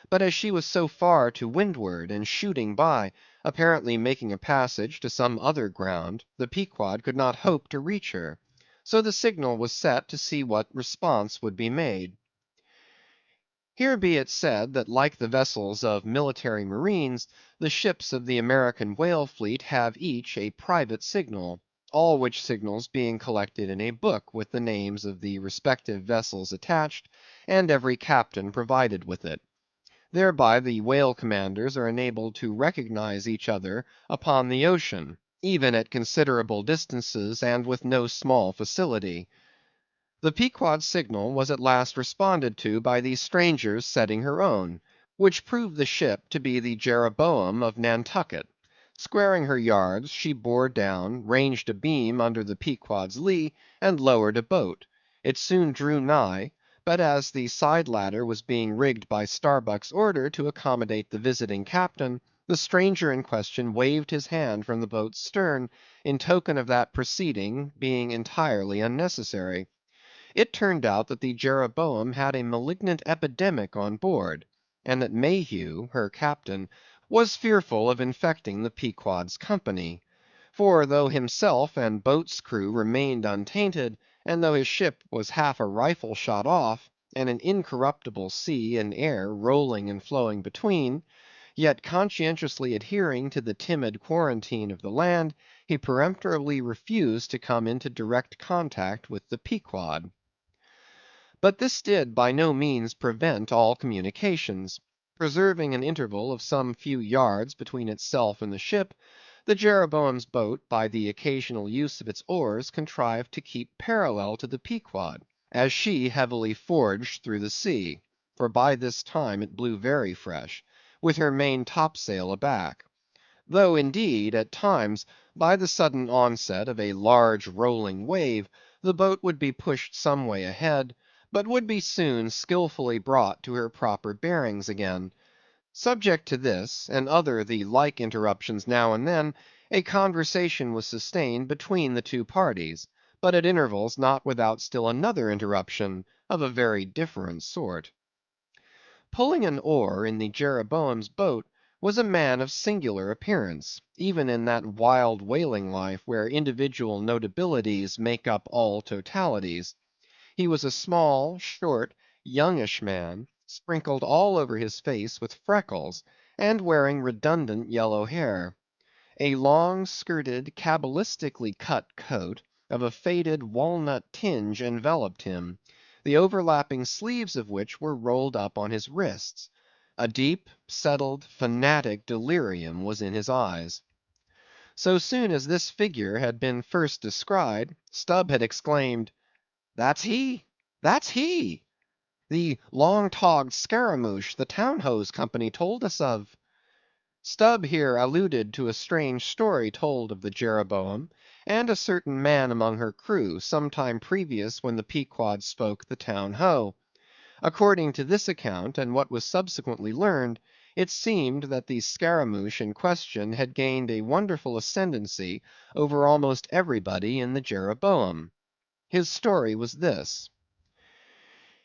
but as she was so far to windward, and shooting by, apparently making a passage to some other ground, the Pequod could not hope to reach her; so the signal was set to see what response would be made. Here be it said, that like the vessels of military marines, the ships of the American whale fleet have each a private signal, all which signals being collected in a book with the names of the respective vessels attached, and every captain provided with it. Thereby the whale commanders are enabled to recognize each other upon the ocean, even at considerable distances and with no small facility. The Pequod's signal was at last responded to by the stranger's setting her own, which proved the ship to be the Jeroboam of Nantucket. Squaring her yards, she bore down, ranged abeam under the Pequod's lee, and lowered a boat. It soon drew nigh; but as the side ladder was being rigged by Starbuck's order to accommodate the visiting captain, the stranger in question waved his hand from the boat's stern, in token of that proceeding being entirely unnecessary. It turned out that the Jeroboam had a malignant epidemic on board, and that Mayhew, her captain, was fearful of infecting the Pequod's company. For though himself and boat's crew remained untainted, and though his ship was half a rifle shot off, and an incorruptible sea and air rolling and flowing between, yet conscientiously adhering to the timid quarantine of the land, he peremptorily refused to come into direct contact with the Pequod. But this did by no means prevent all communications. Preserving an interval of some few yards between itself and the ship, the Jeroboam's boat, by the occasional use of its oars, contrived to keep parallel to the Pequod, as she heavily forged through the sea; for by this time it blew very fresh, with her main topsail aback. Though, indeed, at times, by the sudden onset of a large rolling wave, the boat would be pushed some way ahead, but would be soon skilfully brought to her proper bearings again. Subject to this, and other the like interruptions now and then, a conversation was sustained between the two parties, but at intervals not without still another interruption of a very different sort. Pulling an oar in the Jeroboam's boat was a man of singular appearance, even in that wild whaling life where individual notabilities make up all totalities. He was a small, short, youngish man, sprinkled all over his face with freckles, and wearing redundant yellow hair. A long skirted, cabalistically cut coat, of a faded walnut tinge enveloped him, the overlapping sleeves of which were rolled up on his wrists. A deep, settled, fanatic delirium was in his eyes. So soon as this figure had been first descried, Stubb had exclaimed, "That's he! That's he! The long togged scaramouch the Town Hose Company told us of. Stubb here alluded to a strange story told of the Jeroboam, and a certain man among her crew, some time previous when the Pequod spoke the town ho. According to this account, and what was subsequently learned, it seemed that the scaramouch in question had gained a wonderful ascendancy over almost everybody in the Jeroboam. His story was this.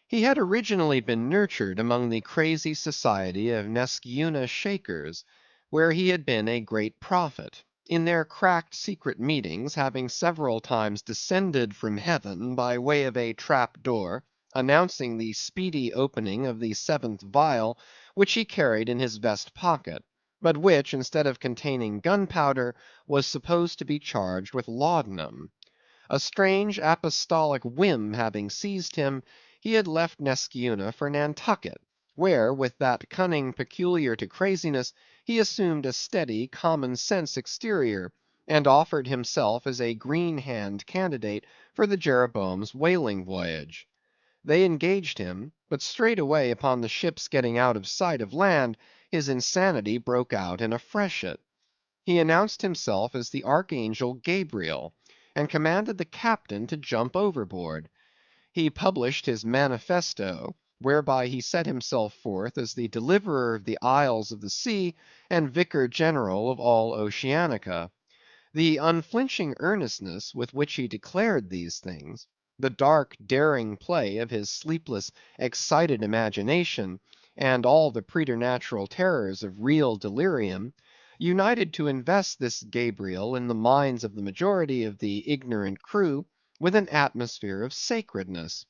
He had originally been nurtured among the crazy society of Nesciuna Shakers, where he had been a great prophet; in their cracked secret meetings having several times descended from heaven by way of a trap door, announcing the speedy opening of the seventh vial, which he carried in his vest pocket, but which, instead of containing gunpowder, was supposed to be charged with laudanum. A strange apostolic whim having seized him, he had left Nesciuna for Nantucket, where, with that cunning peculiar to craziness, he assumed a steady, common sense exterior, and offered himself as a green hand candidate for the Jeroboam's whaling voyage. They engaged him, but straightway upon the ship's getting out of sight of land, his insanity broke out in a freshet. He announced himself as the Archangel Gabriel, and commanded the captain to jump overboard. He published his manifesto, whereby he set himself forth as the deliverer of the isles of the sea, and vicar general of all Oceanica. The unflinching earnestness with which he declared these things, the dark daring play of his sleepless, excited imagination, and all the preternatural terrors of real delirium, united to invest this Gabriel in the minds of the majority of the ignorant crew with an atmosphere of sacredness.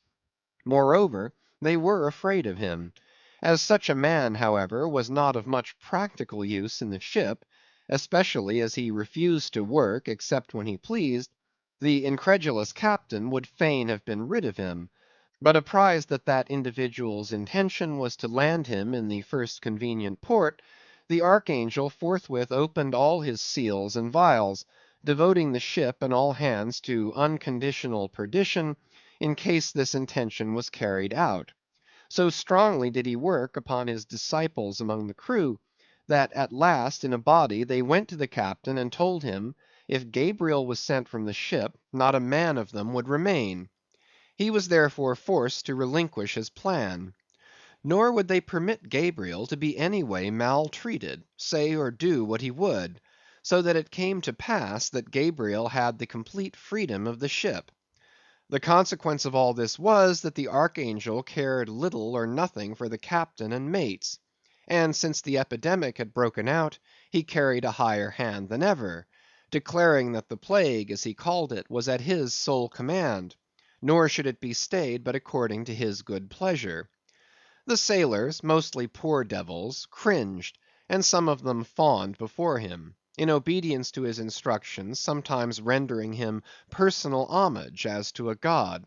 Moreover, they were afraid of him. As such a man, however, was not of much practical use in the ship, especially as he refused to work except when he pleased, the incredulous captain would fain have been rid of him; but apprised that that individual's intention was to land him in the first convenient port, the Archangel forthwith opened all his seals and vials, devoting the ship and all hands to unconditional perdition, in case this intention was carried out. So strongly did he work upon his disciples among the crew, that at last in a body they went to the captain and told him, if Gabriel was sent from the ship, not a man of them would remain. He was therefore forced to relinquish his plan. Nor would they permit Gabriel to be any way maltreated, say or do what he would; so that it came to pass that Gabriel had the complete freedom of the ship. The consequence of all this was, that the Archangel cared little or nothing for the captain and mates; and since the epidemic had broken out, he carried a higher hand than ever, declaring that the plague, as he called it, was at his sole command, nor should it be stayed but according to his good pleasure. The sailors, mostly poor devils, cringed, and some of them fawned before him, in obedience to his instructions, sometimes rendering him personal homage as to a god.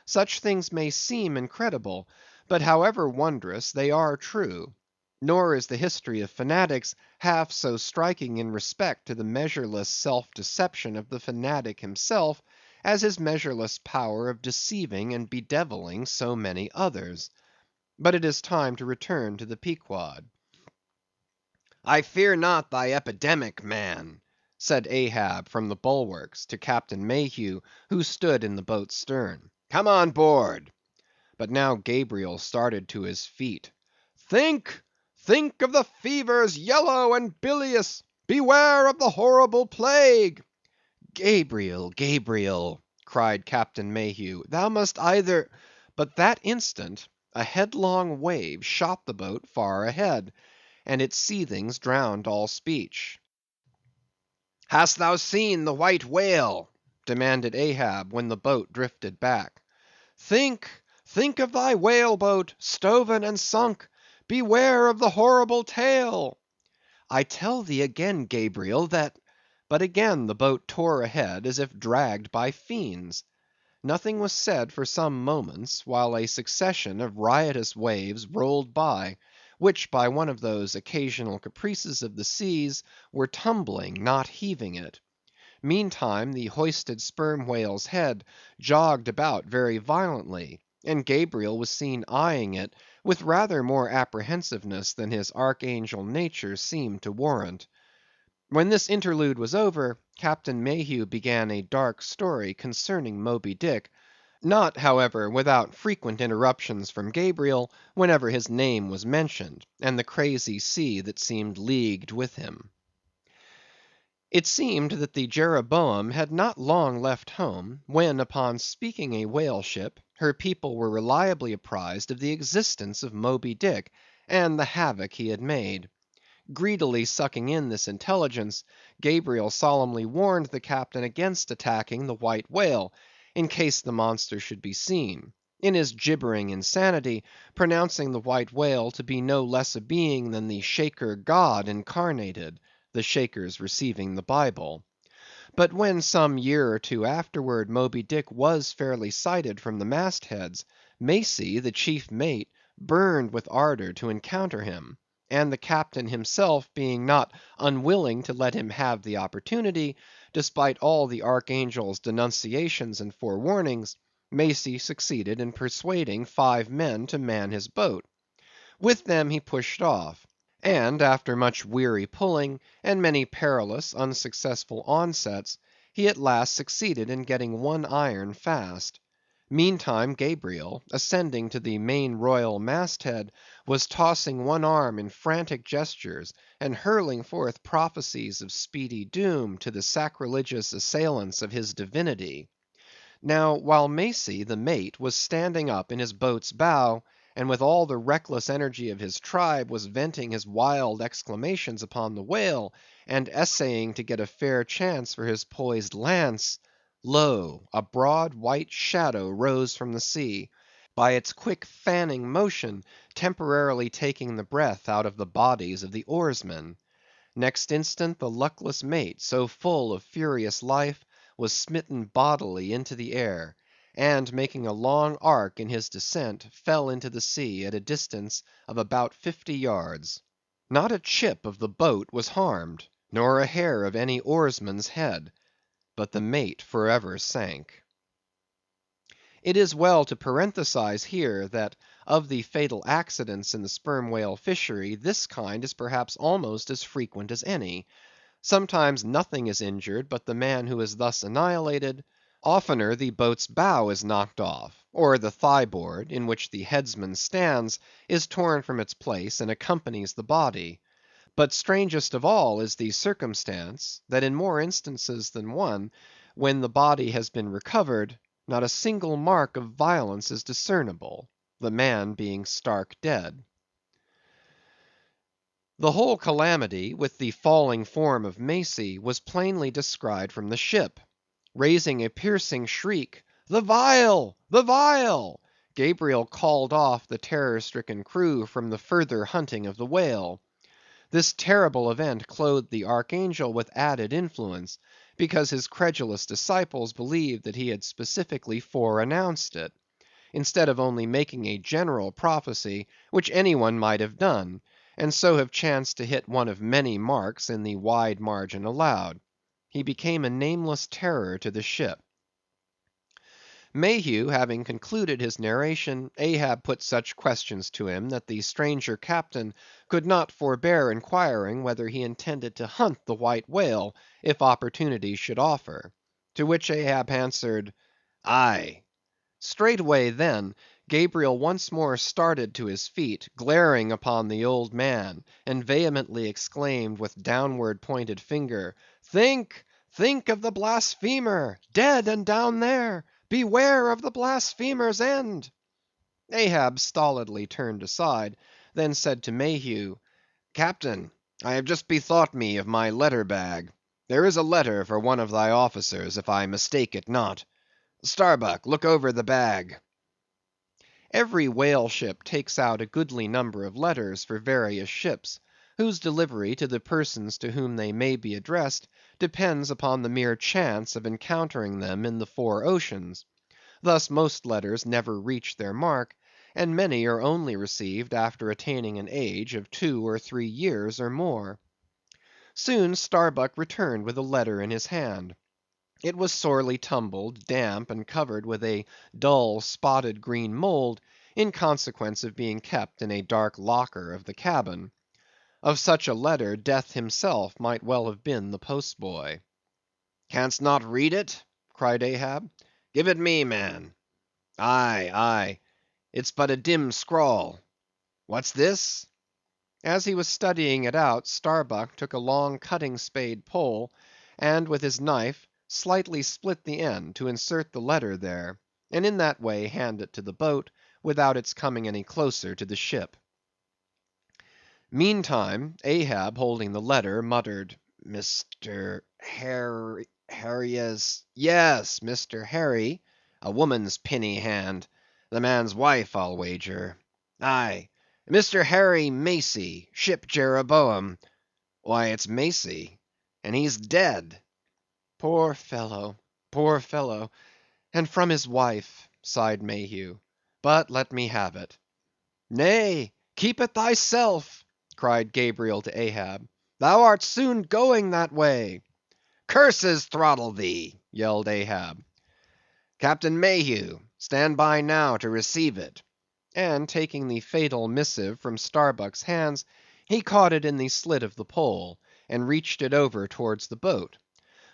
Such things may seem incredible, but however wondrous, they are true. Nor is the history of fanatics half so striking in respect to the measureless self‐deception of the fanatic himself, as his measureless power of deceiving and bedeviling so many others. But it is time to return to the Pequod. "I fear not thy epidemic, man," said Ahab from the bulwarks to Captain Mayhew, who stood in the boat's stern. "Come on board." But now Gabriel started to his feet. "Think, think of the fevers yellow and bilious! Beware of the horrible plague!" "Gabriel, Gabriel," cried Captain Mayhew, "thou must either—" But that instant a headlong wave shot the boat far ahead, and its seethings drowned all speech. "Hast thou seen the White Whale?" demanded Ahab, when the boat drifted back. "Think, think of thy whale boat, stoven and sunk! Beware of the horrible tale!" "I tell thee again, Gabriel, that—" But again the boat tore ahead, as if dragged by fiends. Nothing was said for some moments, while a succession of riotous waves rolled by, which by one of those occasional caprices of the seas, were tumbling, not heaving it. Meantime the hoisted sperm whale's head jogged about very violently, and Gabriel was seen eyeing it with rather more apprehensiveness than his archangel nature seemed to warrant. When this interlude was over, Captain Mayhew began a dark story concerning Moby Dick, not, however, without frequent interruptions from Gabriel whenever his name was mentioned, and the crazy sea that seemed leagued with him. It seemed that the Jeroboam had not long left home, when upon speaking a whale ship, her people were reliably apprised of the existence of Moby Dick, and the havoc he had made. Greedily sucking in this intelligence, Gabriel solemnly warned the captain against attacking the white whale, in case the monster should be seen; in his gibbering insanity, pronouncing the white whale to be no less a being than the Shaker God incarnated, the Shakers receiving the Bible. But when some year or two afterward Moby Dick was fairly sighted from the mastheads, Macey, the chief mate, burned with ardor to encounter him; and the captain himself being not unwilling to let him have the opportunity, despite all the archangel's denunciations and forewarnings, Macey succeeded in persuading 5 men to man his boat. With them he pushed off, and after much weary pulling, and many perilous, unsuccessful onsets, he at last succeeded in getting one iron fast. Meantime Gabriel, ascending to the main royal masthead, was tossing one arm in frantic gestures, and hurling forth prophecies of speedy doom to the sacrilegious assailants of his divinity. Now, while Macey, the mate, was standing up in his boat's bow, and with all the reckless energy of his tribe was venting his wild exclamations upon the whale, and essaying to get a fair chance for his poised lance, lo! a broad white shadow rose from the sea, by its quick fanning motion temporarily taking the breath out of the bodies of the oarsmen. Next instant the luckless mate, so full of furious life, was smitten bodily into the air, and making a long arc in his descent, fell into the sea at a distance of about 50 yards. Not a chip of the boat was harmed, nor a hair of any oarsman's head, but the mate forever sank. It is well to parenthesize here, that of the fatal accidents in the sperm whale fishery, this kind is perhaps almost as frequent as any. Sometimes nothing is injured but the man who is thus annihilated; oftener the boat's bow is knocked off, or the thigh board, in which the headsman stands, is torn from its place and accompanies the body. But strangest of all is the circumstance, that in more instances than one, when the body has been recovered, not a single mark of violence is discernible, the man being stark dead. The whole calamity, with the falling form of Macey, was plainly descried from the ship. Raising a piercing shriek, "The vial! the vial!" Gabriel called off the terror-stricken crew from the further hunting of the whale. This terrible event clothed the archangel with added influence, because his credulous disciples believed that he had specifically foreannounced it, instead of only making a general prophecy, which any one might have done, and so have chanced to hit one of many marks in the wide margin allowed. He became a nameless terror to the ship. Mayhew having concluded his narration, Ahab put such questions to him that the stranger captain could not forbear inquiring whether he intended to hunt the white whale, if opportunity should offer. To which Ahab answered, "Aye." Straightway then, Gabriel once more started to his feet, glaring upon the old man, and vehemently exclaimed with downward pointed finger, "Think, think of the blasphemer, dead and down there! Beware of the blasphemer's end!" Ahab stolidly turned aside, then said to Mayhew, "Captain, I have just bethought me of my letter bag. There is a letter for one of thy officers, if I mistake it not. Starbuck, look over the bag." Every whale ship takes out a goodly number of letters for various ships, whose delivery to the persons to whom they may be addressed depends upon the mere chance of encountering them in the 4 oceans. Thus most letters never reach their mark, and many are only received after attaining an age of 2 or 3 years or more. Soon Starbuck returned with a letter in his hand. It was sorely tumbled, damp, and covered with a dull, spotted green mould, in consequence of being kept in a dark locker of the cabin. Of such a letter Death himself might well have been the postboy. "Canst not read it?" cried Ahab. "Give it me, man. Aye, aye, it's but a dim scrawl. What's this?" As he was studying it out, Starbuck took a long cutting spade pole, and with his knife slightly split the end to insert the letter there, and in that way hand it to the boat, without its coming any closer to the ship. Meantime, Ahab, holding the letter, muttered, "Mr. Yes, Mr. Harry, a woman's pinny hand, the man's wife, I'll wager. Aye, Mr. Harry Macey, ship Jeroboam. Why, it's Macey, and he's dead." "Poor fellow, poor fellow, and from his wife," sighed Mayhew. "But let me have it." "Nay, keep it thyself," cried Gabriel to Ahab. "Thou art soon going that way." "Curses throttle thee!" yelled Ahab. "Captain Mayhew, stand by now to receive it." And taking the fatal missive from Starbuck's hands, he caught it in the slit of the pole, and reached it over towards the boat.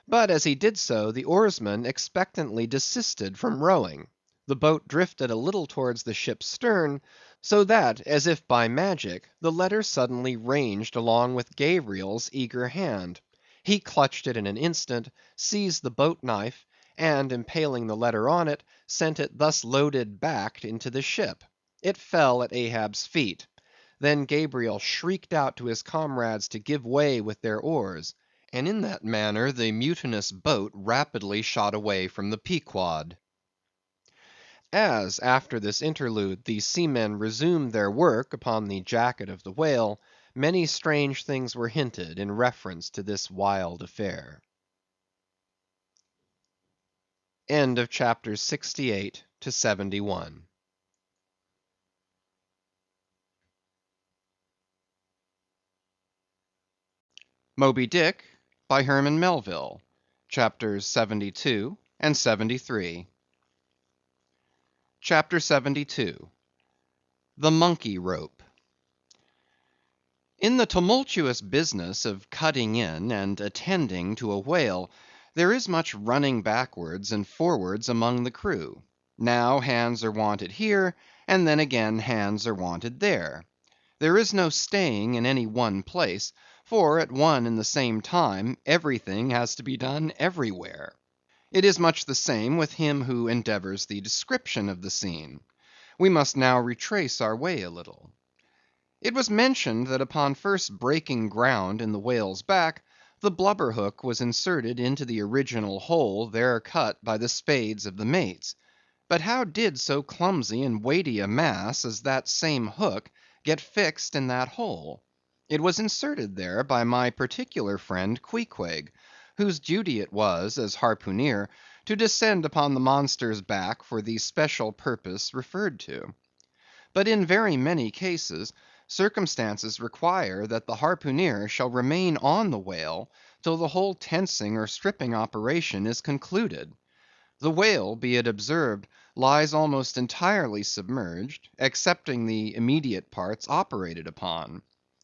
But as he did so, the oarsmen expectantly desisted from rowing. The boat drifted a little towards the ship's stern, so that, as if by magic, the letter suddenly ranged along with Gabriel's eager hand. He clutched it in an instant, seized the boat knife, and impaling the letter on it, sent it thus loaded back into the ship. It fell at Ahab's feet. Then Gabriel shrieked out to his comrades to give way with their oars, and in that manner the mutinous boat rapidly shot away from the Pequod. As, after this interlude, the seamen resumed their work upon the jacket of the whale, many strange things were hinted in reference to this wild affair. End of chapter 68 to 71. Moby Dick by Herman Melville, chapters 72 and 73. Chapter 72. The Monkey Rope. In the tumultuous business of cutting in and attending to a whale, there is much running backwards and forwards among the crew. Now hands are wanted here, and then again hands are wanted there. There is no staying in any one place, for at one and the same time everything has to be done everywhere. It is much the same with him who endeavors the description of the scene. We must now retrace our way a little. It was mentioned that upon first breaking ground in the whale's back, the blubber hook was inserted into the original hole there cut by the spades of the mates. But how did so clumsy and weighty a mass as that same hook get fixed in that hole? It was inserted there by my particular friend Queequeg, whose duty it was, as harpooneer, to descend upon the monster's back for the special purpose referred to. But in very many cases, circumstances require that the harpooneer shall remain on the whale till the whole tensing or stripping operation is concluded. The whale, be it observed, lies almost entirely submerged, excepting the immediate parts operated upon.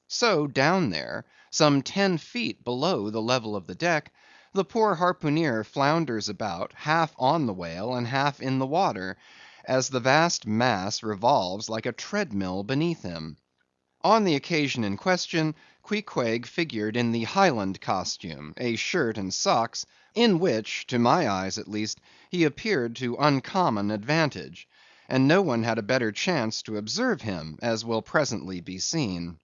So down there, some 10 feet below the level of the deck, the poor harpooneer flounders about, half on the whale and half in the water, as the vast mass revolves like a treadmill beneath him. On the occasion in question, Queequeg figured in the Highland costume, a shirt and socks, in which, to my eyes at least, he appeared to uncommon advantage; and no one had a better chance to observe him, as will presently be seen.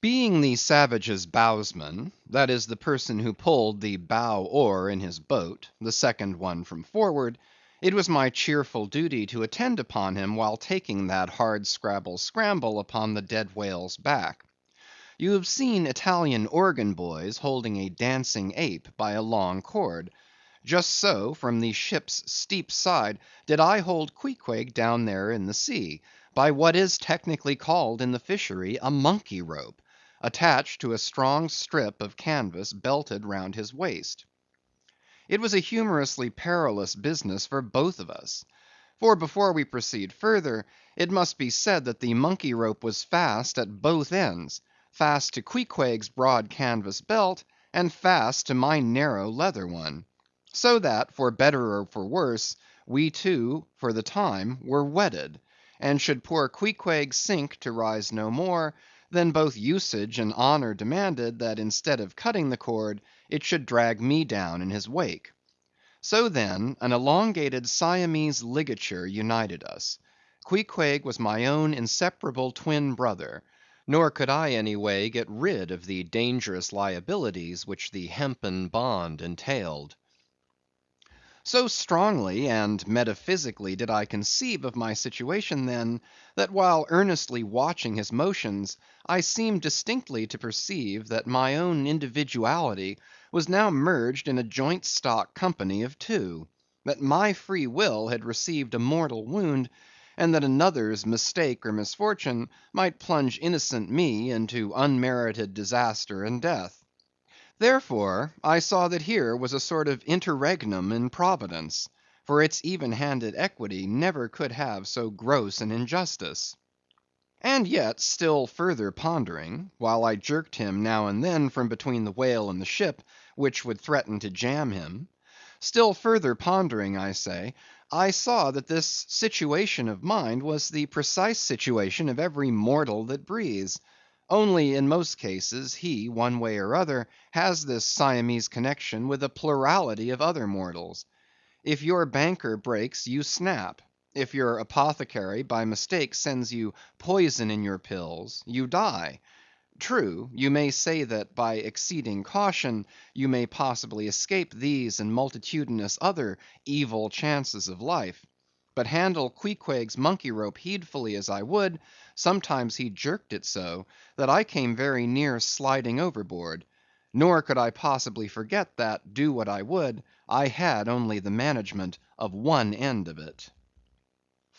Being the savage's bowsman, that is, the person who pulled the bow oar in his boat, the second one from forward, it was my cheerful duty to attend upon him while taking that hard scramble upon the dead whale's back. You have seen Italian organ boys holding a dancing ape by a long cord. Just so, from the ship's steep side, did I hold Queequeg down there in the sea, by what is technically called in the fishery a monkey rope, attached to a strong strip of canvas belted round his waist. It was a humorously perilous business for both of us. For before we proceed further, it must be said that the monkey rope was fast at both ends; fast to Queequeg's broad canvas belt, and fast to my narrow leather one; so that, for better or for worse, we two, for the time, were wedded; and should poor Queequeg sink to rise no more, then both usage and honor demanded that instead of cutting the cord, it should drag me down in his wake. So then, an elongated Siamese ligature united us. Queequeg was my own inseparable twin brother; nor could I any way get rid of the dangerous liabilities which the hempen bond entailed. So strongly and metaphysically did I conceive of my situation then, that while earnestly watching his motions, I seemed distinctly to perceive that my own individuality was now merged in a joint stock company of two; that my free will had received a mortal wound, and that another's mistake or misfortune might plunge innocent me into unmerited disaster and death. Therefore, I saw that here was a sort of interregnum in Providence; for its even handed equity never could have so gross an injustice. And yet, still further pondering, while I jerked him now and then from between the whale and the ship, which would threaten to jam him; still further pondering, I say, I saw that this situation of mine was the precise situation of every mortal that breathes; only, in most cases, he, one way or other, has this Siamese connection with a plurality of other mortals. If your banker breaks, you snap; if your apothecary by mistake sends you poison in your pills, you die. True, you may say that by exceeding caution, you may possibly escape these and multitudinous other evil chances of life. But handle Queequeg's monkey rope heedfully as I would, sometimes he jerked it so, that I came very near sliding overboard; nor could I possibly forget that, do what I would, I had only the management of one end of it.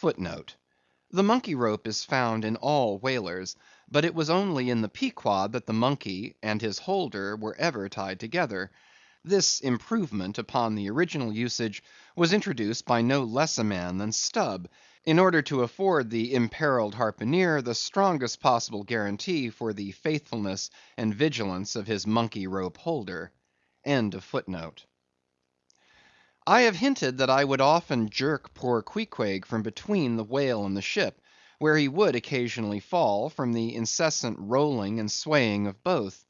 *The monkey rope is found in all whalers, but it was only in the Pequod that the monkey and his holder were ever tied together. This improvement upon the original usage was introduced by no less a man than Stubb, in order to afford the imperiled harpooneer the strongest possible guarantee for the faithfulness and vigilance of his monkey rope holder. I have hinted that I would often jerk poor Queequeg from between the whale and the ship, where he would occasionally fall, from the incessant rolling and swaying of both.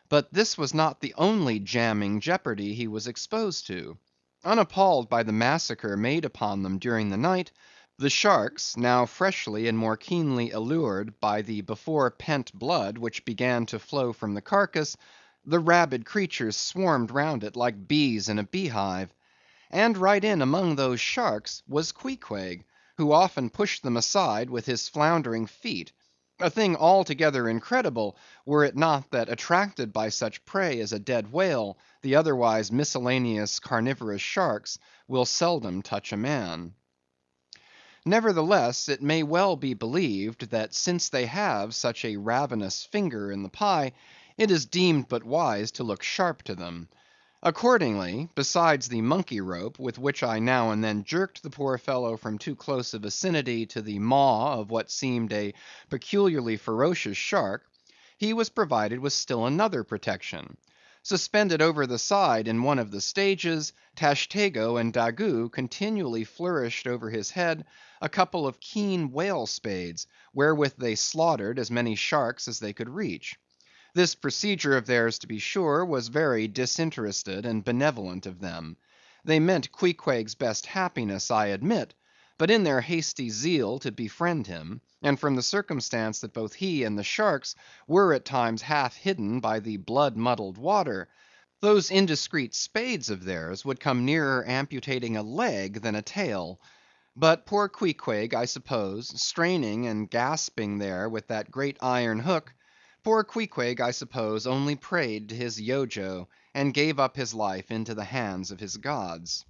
But this was not the only jamming jeopardy he was exposed to. Unappalled by the massacre made upon them during the night, the sharks, now freshly and more keenly allured by the before pent blood which began to flow from the carcass, the rabid creatures swarmed round it like bees in a beehive. And right in among those sharks was Queequeg, who often pushed them aside with his floundering feet; a thing altogether incredible, were it not that attracted by such prey as a dead whale, the otherwise miscellaneous carnivorous sharks will seldom touch a man. Nevertheless, it may well be believed that since they have such a ravenous finger in the pie, it is deemed but wise to look sharp to them. Accordingly, besides the monkey rope, with which I now and then jerked the poor fellow from too close a vicinity to the maw of what seemed a peculiarly ferocious shark, he was provided with still another protection. Suspended over the side in one of the stages, Tashtego and Daggoo continually flourished over his head a couple of keen whale spades, wherewith they slaughtered as many sharks as they could reach. This procedure of theirs, to be sure, was very disinterested and benevolent of them. They meant Queequeg's best happiness, I admit; but in their hasty zeal to befriend him, and from the circumstance that both he and the sharks were at times half hidden by the blood muddled water, those indiscreet spades of theirs would come nearer amputating a leg than a tail. But poor Queequeg, I suppose, straining and gasping there with that great iron hook, poor Queequeg, I suppose, only prayed to his Yojo, and gave up his life into the hands of his gods.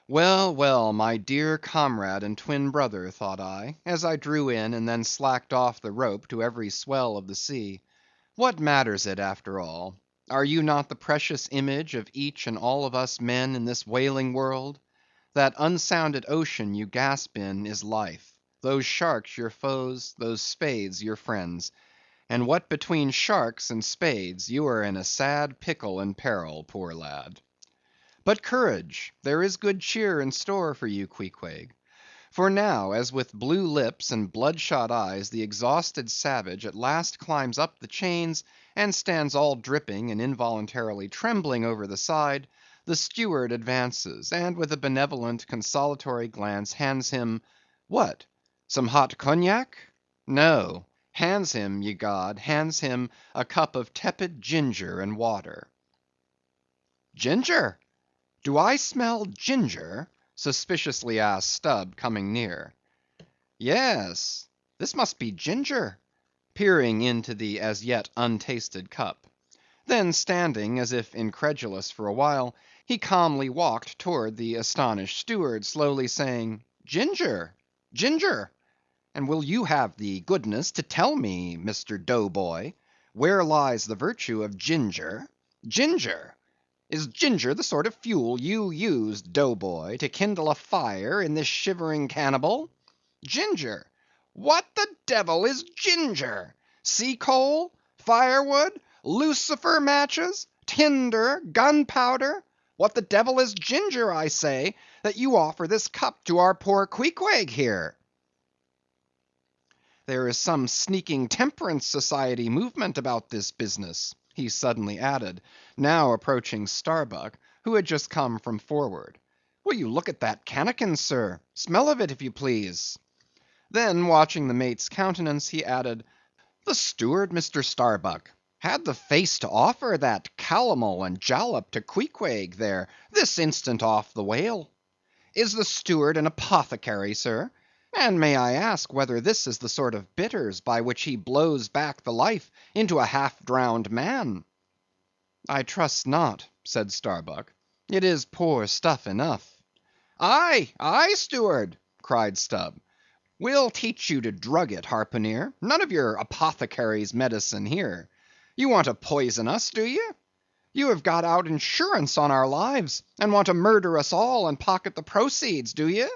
Well, well, my dear comrade and twin brother, thought I, as I drew in and then slacked off the rope to every swell of the sea, what matters it after all? Are you not the precious image of each and all of us men in this whaling world? That unsounded ocean you gasp in is life; those sharks your foes, those spades your friends; and what between sharks and spades, you are in a sad pickle and peril, poor lad. But courage! there is good cheer in store for you, Queequeg. For now, as with blue lips and bloodshot eyes the exhausted savage at last climbs up the chains, and stands all dripping and involuntarily trembling over the side, the steward advances, and with a benevolent consolatory glance hands him—what? Some hot cognac? No, hands him, ye God, hands him a cup of tepid ginger and water. Ginger? Do I smell ginger? Suspiciously asked Stubb, coming near. Yes, this must be ginger, peering into the as yet untasted cup. Then standing as if incredulous for a while, he calmly walked toward the astonished steward, slowly saying, Ginger, ginger! And will you have the goodness to tell me, Mr. Doughboy, where lies the virtue of ginger? Ginger! Is ginger the sort of fuel you use, Doughboy, to kindle a fire in this shivering cannibal? Ginger! What the devil is ginger? Sea coal? Firewood? Lucifer matches? Tinder? Gunpowder? What the devil is ginger, I say, that you offer this cup to our poor Queequeg here? There is some sneaking temperance society movement about this business, he suddenly added, now approaching Starbuck, who had just come from forward. Will you look at that cannikin, sir? Smell of it, if you please. Then, watching the mate's countenance, he added, the steward, Mr. Starbuck, had the face to offer that calomel and jalap to Queequeg there, this instant off the whale. Is the steward an apothecary, sir? And may I ask whether this is the sort of bitters by which he blows back the life into a half-drowned man? I trust not, said Starbuck. It is poor stuff enough. Aye, aye, steward, cried Stubb. We'll teach you to drug it, harpooneer. None of your apothecary's medicine here. You want to poison us, do you? You have got out insurance on our lives, and want to murder us all and pocket the proceeds, do you?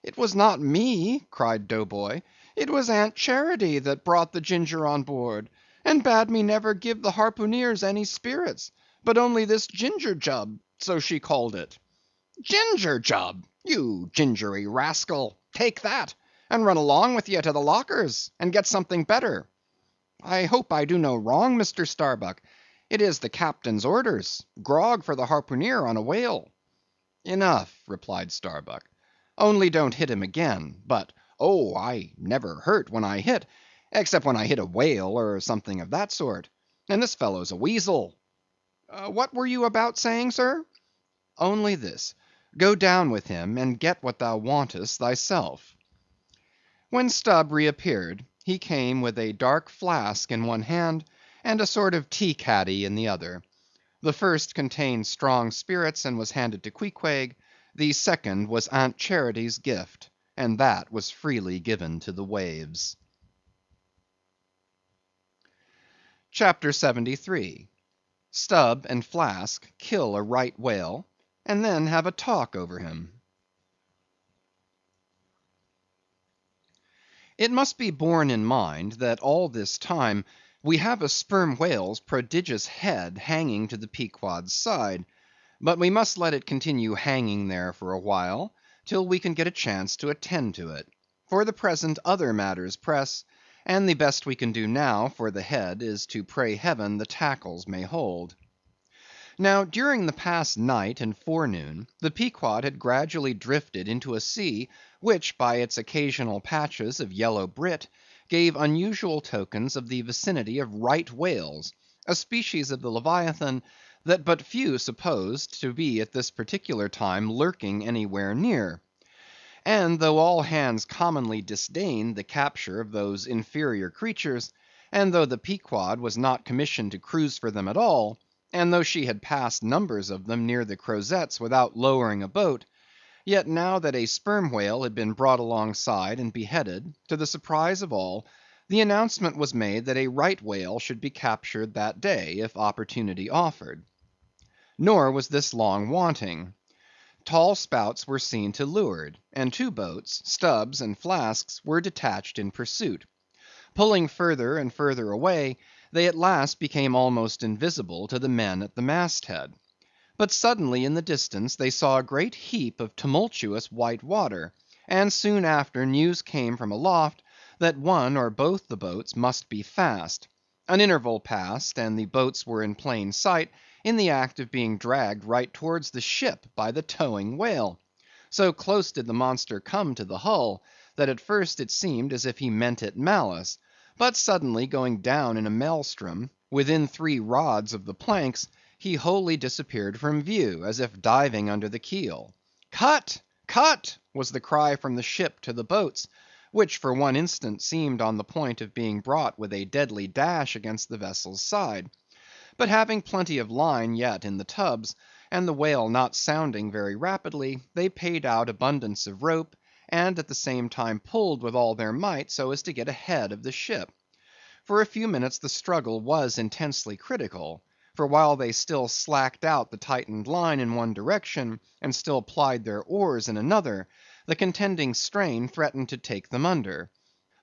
It was not me, cried Doughboy. It was Aunt Charity that brought the ginger on board, and bade me never give the harpooneers any spirits, but only this ginger jub, so she called it. Ginger jub, you gingery rascal! Take that, and run along with ye to the lockers, and get something better. I hope I do no wrong, Mr. Starbuck. It is the captain's orders. Grog for the harpooneer on a whale. Enough, replied Starbuck. Only don't hit him again. But, oh, I never hurt when I hit, except when I hit a whale or something of that sort. And this fellow's a weasel. What were you about saying, sir? Only this. Go down with him, and get what thou wantest thyself. When Stubb reappeared, he came with a dark flask in one hand, and a sort of tea caddy in the other. The first contained strong spirits, and was handed to Queequeg. The second was Aunt Charity's gift, and that was freely given to the waves. Chapter 73. Stubb and Flask kill a right whale, and then have a talk over him. It must be borne in mind that all this time we have a sperm whale's prodigious head hanging to the Pequod's side, but we must let it continue hanging there for a while, till we can get a chance to attend to it. For the present other matters press, and the best we can do now for the head is to pray heaven the tackles may hold. Now, during the past night and forenoon, the Pequod had gradually drifted into a sea which, by its occasional patches of yellow brit, gave unusual tokens of the vicinity of right whales, a species of the Leviathan that but few supposed to be at this particular time lurking anywhere near. And though all hands commonly disdained the capture of those inferior creatures, and though the Pequod was not commissioned to cruise for them at all, and though she had passed numbers of them near the Crozettes without lowering a boat, yet now that a sperm whale had been brought alongside and beheaded, to the surprise of all, the announcement was made that a right whale should be captured that day, if opportunity offered. Nor was this long wanting. Tall spouts were seen to leeward, and two boats, Stubb's and Flask's, were detached in pursuit. Pulling further and further away, they at last became almost invisible to the men at the mast-head. But suddenly in the distance they saw a great heap of tumultuous white water, and soon after news came from aloft that one or both the boats must be fast. An interval passed, and the boats were in plain sight, in the act of being dragged right towards the ship by the towing whale. So close did the monster come to the hull, that at first it seemed as if he meant it malice, but suddenly going down in a maelstrom, within 3 rods of the planks, he wholly disappeared from view, as if diving under the keel. "Cut! cut!" was the cry from the ship to the boats, which for one instant seemed on the point of being brought with a deadly dash against the vessel's side. But having plenty of line yet in the tubs, and the whale not sounding very rapidly, they paid out abundance of rope, and at the same time pulled with all their might so as to get ahead of the ship. For a few minutes the struggle was intensely critical, for while they still slacked out the tightened line in one direction, and still plied their oars in another, the contending strain threatened to take them under.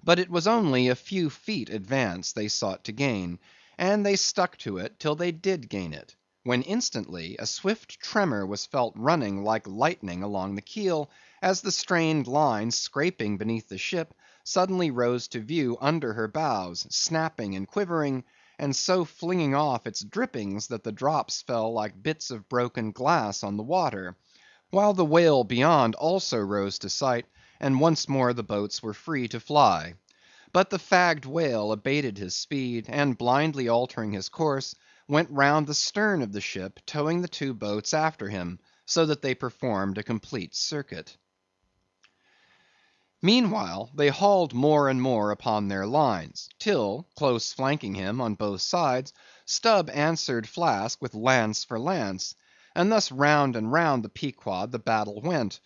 But it was only a few feet advance they sought to gain, and they stuck to it till they did gain it, when instantly a swift tremor was felt running like lightning along the keel, as the strained line scraping beneath the ship suddenly rose to view under her bows, snapping and quivering, and so flinging off its drippings that the drops fell like bits of broken glass on the water, while the whale beyond also rose to sight, and once more the boats were free to fly. But the fagged whale abated his speed, and blindly altering his course, went round the stern of the ship, towing the 2 boats after him, so that they performed a complete circuit. Meanwhile they hauled more and more upon their lines, till, close flanking him on both sides, Stubb answered Flask with lance for lance, and thus round and round the Pequod the battle went,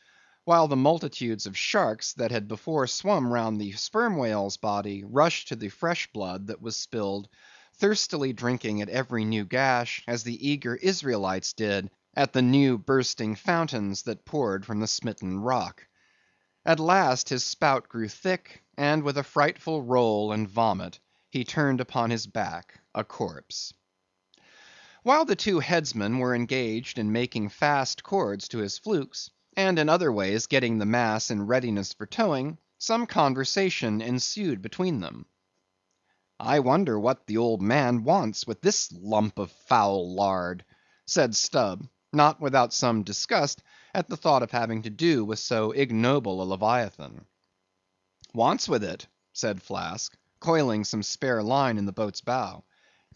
while the multitudes of sharks that had before swum round the sperm whale's body rushed to the fresh blood that was spilled, thirstily drinking at every new gash, as the eager Israelites did at the new bursting fountains that poured from the smitten rock. At last his spout grew thick, and with a frightful roll and vomit, he turned upon his back a corpse. While the 2 headsmen were engaged in making fast cords to his flukes, and in other ways getting the mass in readiness for towing, some conversation ensued between them. "I wonder what the old man wants with this lump of foul lard," said Stubb, not without some disgust at the thought of having to do with so ignoble a leviathan. "Wants with it?" said Flask, coiling some spare line in the boat's bow.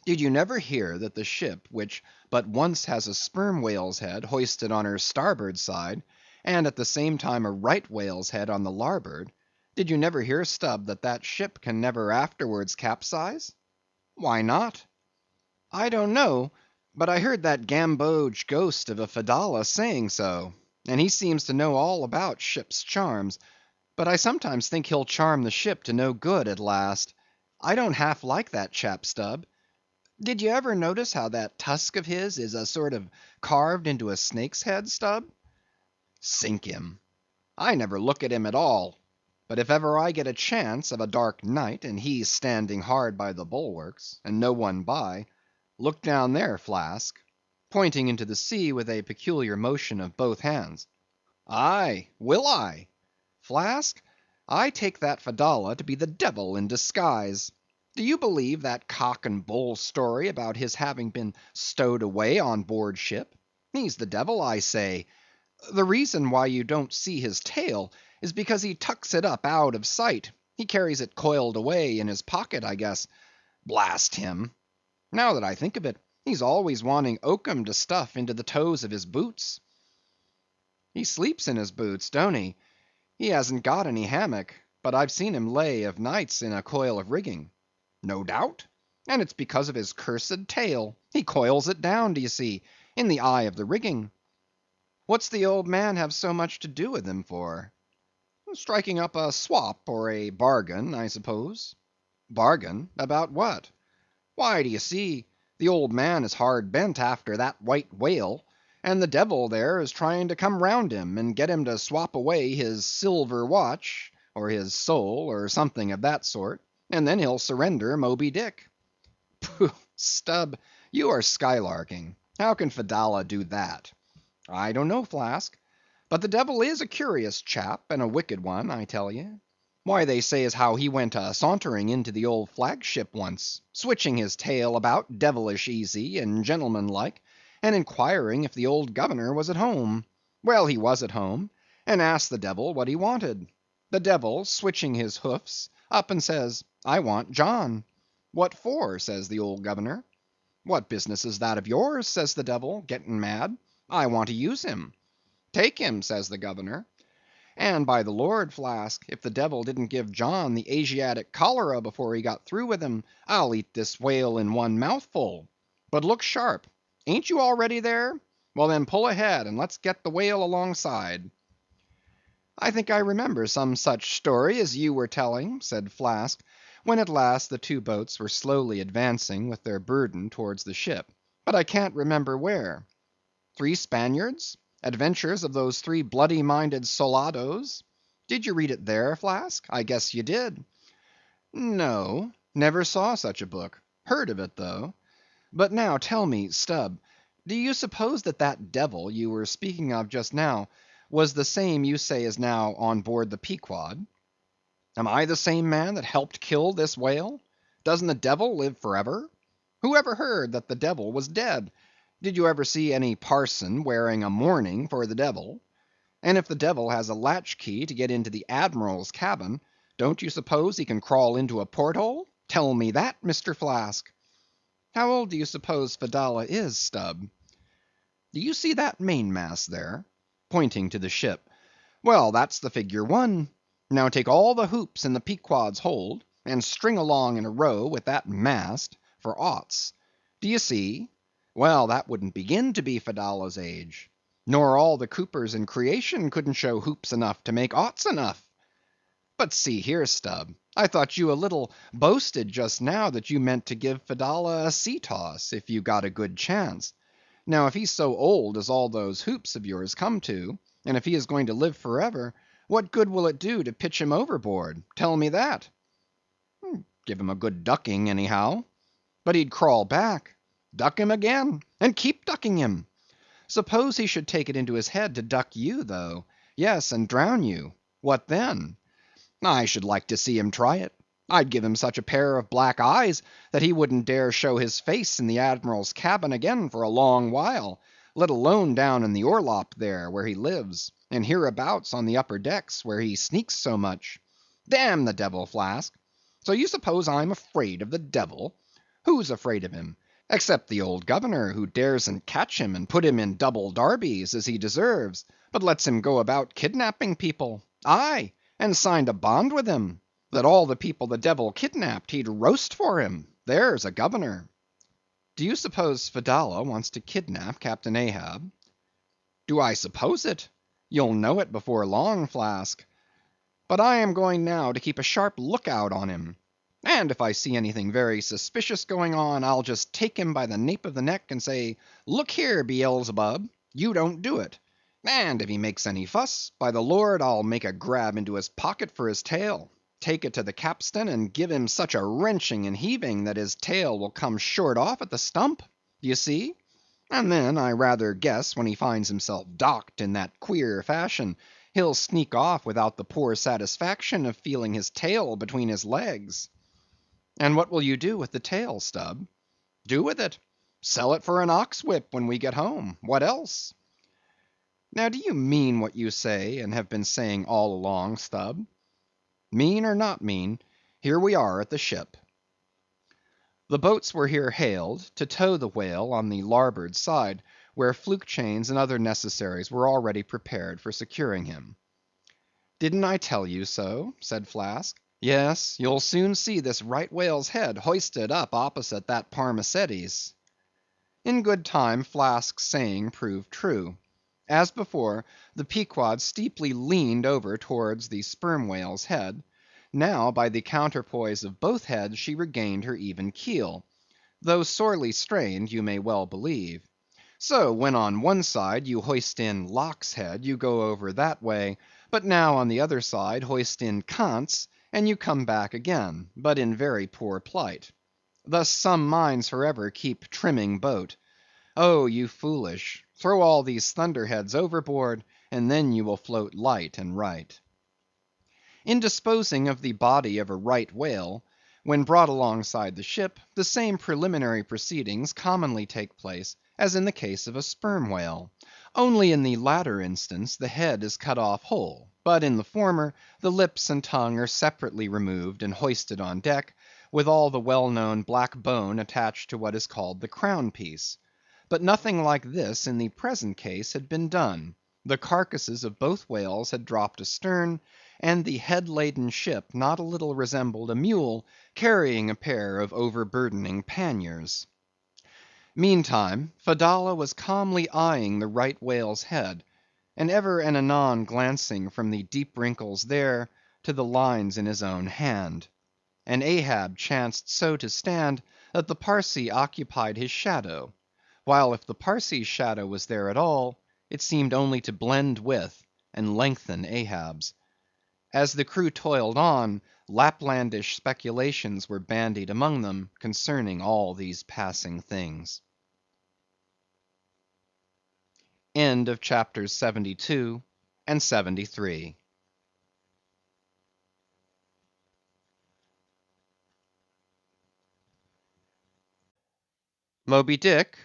"Did you never hear that the ship, which but once has a sperm whale's head hoisted on her starboard side, and at the same time a right whale's head on the larboard—did you never hear, Stubb, that that ship can never afterwards capsize?" "Why not?" "I don't know, but I heard that gamboge ghost of a Fedallah saying so, and he seems to know all about ships' charms, but I sometimes think he'll charm the ship to no good at last. I don't half like that chap, Stubb. Did you ever notice how that tusk of his is a sort of carved into a snake's head, Stubb?" "Sink him! I never look at him at all; but if ever I get a chance of a dark night, and he standing hard by the bulwarks, and no one by, look down there, Flask," pointing into the sea with a peculiar motion of both hands. "Aye, will I? Flask, I take that Fedallah to be the devil in disguise. Do you believe that cock and bull story about his having been stowed away on board ship? He's the devil, I say. The reason why you don't see his tail is because he tucks it up out of sight. He carries it coiled away in his pocket, I guess. Blast him! Now that I think of it, he's always wanting oakum to stuff into the toes of his boots." "He sleeps in his boots, don't he? He hasn't got any hammock, but I've seen him lay of nights in a coil of rigging." "No doubt, and it's because of his cursed tail. He coils it down, d'ye see, in the eye of the rigging." "What's the old man have so much to do with him for?" "Striking up a swap or a bargain, I suppose." Bargain? About what? Why, do you see, the old man is hard bent after that white whale, and the devil there is trying to come round him, and get him to swap away his silver watch, or his soul, or something of that sort, and then he'll surrender Moby Dick. Pooh, Stubb, you are skylarking. How can Fedallah do that? I don't know, Flask. But the devil is a curious chap, and a wicked one, I tell ye. Why, they say as how he went sauntering into the old flagship once, switching his tail about devilish easy and gentlemanlike, and inquiring if the old governor was at home. Well, he was at home, and asked the devil what he wanted. The devil, switching his hoofs, up and says, I want John. What for? Says the old governor. What business is that of yours? Says the devil, getting mad. I want to use him. Take him, says the governor. And by the Lord, Flask, if the devil didn't give John the Asiatic cholera before he got through with him, I'll eat this whale in one mouthful. But look sharp. Ain't you already there? Well then, pull ahead, and let's get the whale alongside. I think I remember some such story as you were telling, said Flask, when at last the two boats were slowly advancing with their burden towards the ship. But I can't remember where. 3 Spaniards? Adventures of those 3 bloody-minded soldados? Did you read it there, Flask? I guess you did. No, never saw such a book. Heard of it, though. But now tell me, Stubb, do you suppose that that devil you were speaking of just now was the same you say is now on board the Pequod? Am I the same man that helped kill this whale? Doesn't the devil live forever? Who ever heard that the devil was dead? Did you ever see any parson wearing a mourning for the devil? And if the devil has a latch key to get into the admiral's cabin, don't you suppose he can crawl into a porthole? Tell me that, Mr. Flask. How old do you suppose Fedallah is, Stubb? Do you see that mainmast there? Pointing to the ship. Well, that's the figure 1. Now take all the hoops in the Pequod's hold, and string along in a row with that mast for oughts. Do you see? Well, that wouldn't begin to be Fedallah's age. Nor all the coopers in creation couldn't show hoops enough to make oughts enough. But see here, Stubb, I thought you a little boasted just now that you meant to give Fedallah a sea toss, if you got a good chance. Now, if he's so old as all those hoops of yours come to, and if he is going to live forever, what good will it do to pitch him overboard? Tell me that. Give him a good ducking, anyhow. But he'd crawl back. Duck him again, and keep ducking him. Suppose he should take it into his head to duck you, though. Yes, and drown you. What then? I should like to see him try it. I'd give him such a pair of black eyes that he wouldn't dare show his face in the admiral's cabin again for a long while, let alone down in the orlop there, where he lives, and hereabouts on the upper decks, where he sneaks so much. Damn the devil, Flask. So you suppose I'm afraid of the devil? Who's afraid of him? Except the old governor, who daresn't catch him and put him in double darbies, as he deserves, but lets him go about kidnapping people. Aye, and signed a bond with him, that all the people the devil kidnapped he'd roast for him. There's a governor. Do you suppose Fedallah wants to kidnap Captain Ahab? Do I suppose it? You'll know it before long, Flask. But I am going now to keep a sharp lookout on him. And if I see anything very suspicious going on, I'll just take him by the nape of the neck and say, look here, Beelzebub, you don't do it. And if he makes any fuss, by the Lord, I'll make a grab into his pocket for his tail, take it to the capstan, and give him such a wrenching and heaving that his tail will come short off at the stump. Do you see? And then I rather guess when he finds himself docked in that queer fashion, he'll sneak off without the poor satisfaction of feeling his tail between his legs. And what will you do with the tail, Stubb? Do with it? Sell it for an ox whip when we get home. What else? Now, do you mean what you say, and have been saying all along, Stubb? Mean or not mean, here we are at the ship. The boats were here hailed to tow the whale on the larboard side, where fluke chains and other necessaries were already prepared for securing him. Didn't I tell you so? Said Flask. Yes, you'll soon see this right whale's head hoisted up opposite that Parmacetes. In good time, Flask's saying proved true. As before, the Pequod steeply leaned over towards the sperm whale's head. Now by the counterpoise of both heads she regained her even keel, though sorely strained, you may well believe. So when on one side you hoist in Locke's head, you go over that way, but now on the other side hoist in Kant's, and you come back again, but in very poor plight. Thus some minds forever keep trimming boat. Oh, you foolish, throw all these thunderheads overboard, and then you will float light and right. In disposing of the body of a right whale, when brought alongside the ship, the same preliminary proceedings commonly take place as in the case of a sperm whale; only in the latter instance the head is cut off whole, but in the former the lips and tongue are separately removed and hoisted on deck, with all the well known black bone attached to what is called the crown piece. But nothing like this in the present case had been done. The carcasses of both whales had dropped astern, and the head-laden ship not a little resembled a mule carrying a pair of overburdening panniers. Meantime, Fedallah was calmly eyeing the right whale's head, and ever and anon glancing from the deep wrinkles there to the lines in his own hand. And Ahab chanced so to stand that the Parsee occupied his shadow, while if the Parsee's shadow was there at all, it seemed only to blend with and lengthen Ahab's. As the crew toiled on, Laplandish speculations were bandied among them concerning all these passing things. End of chapters 72 and 73. Moby Dick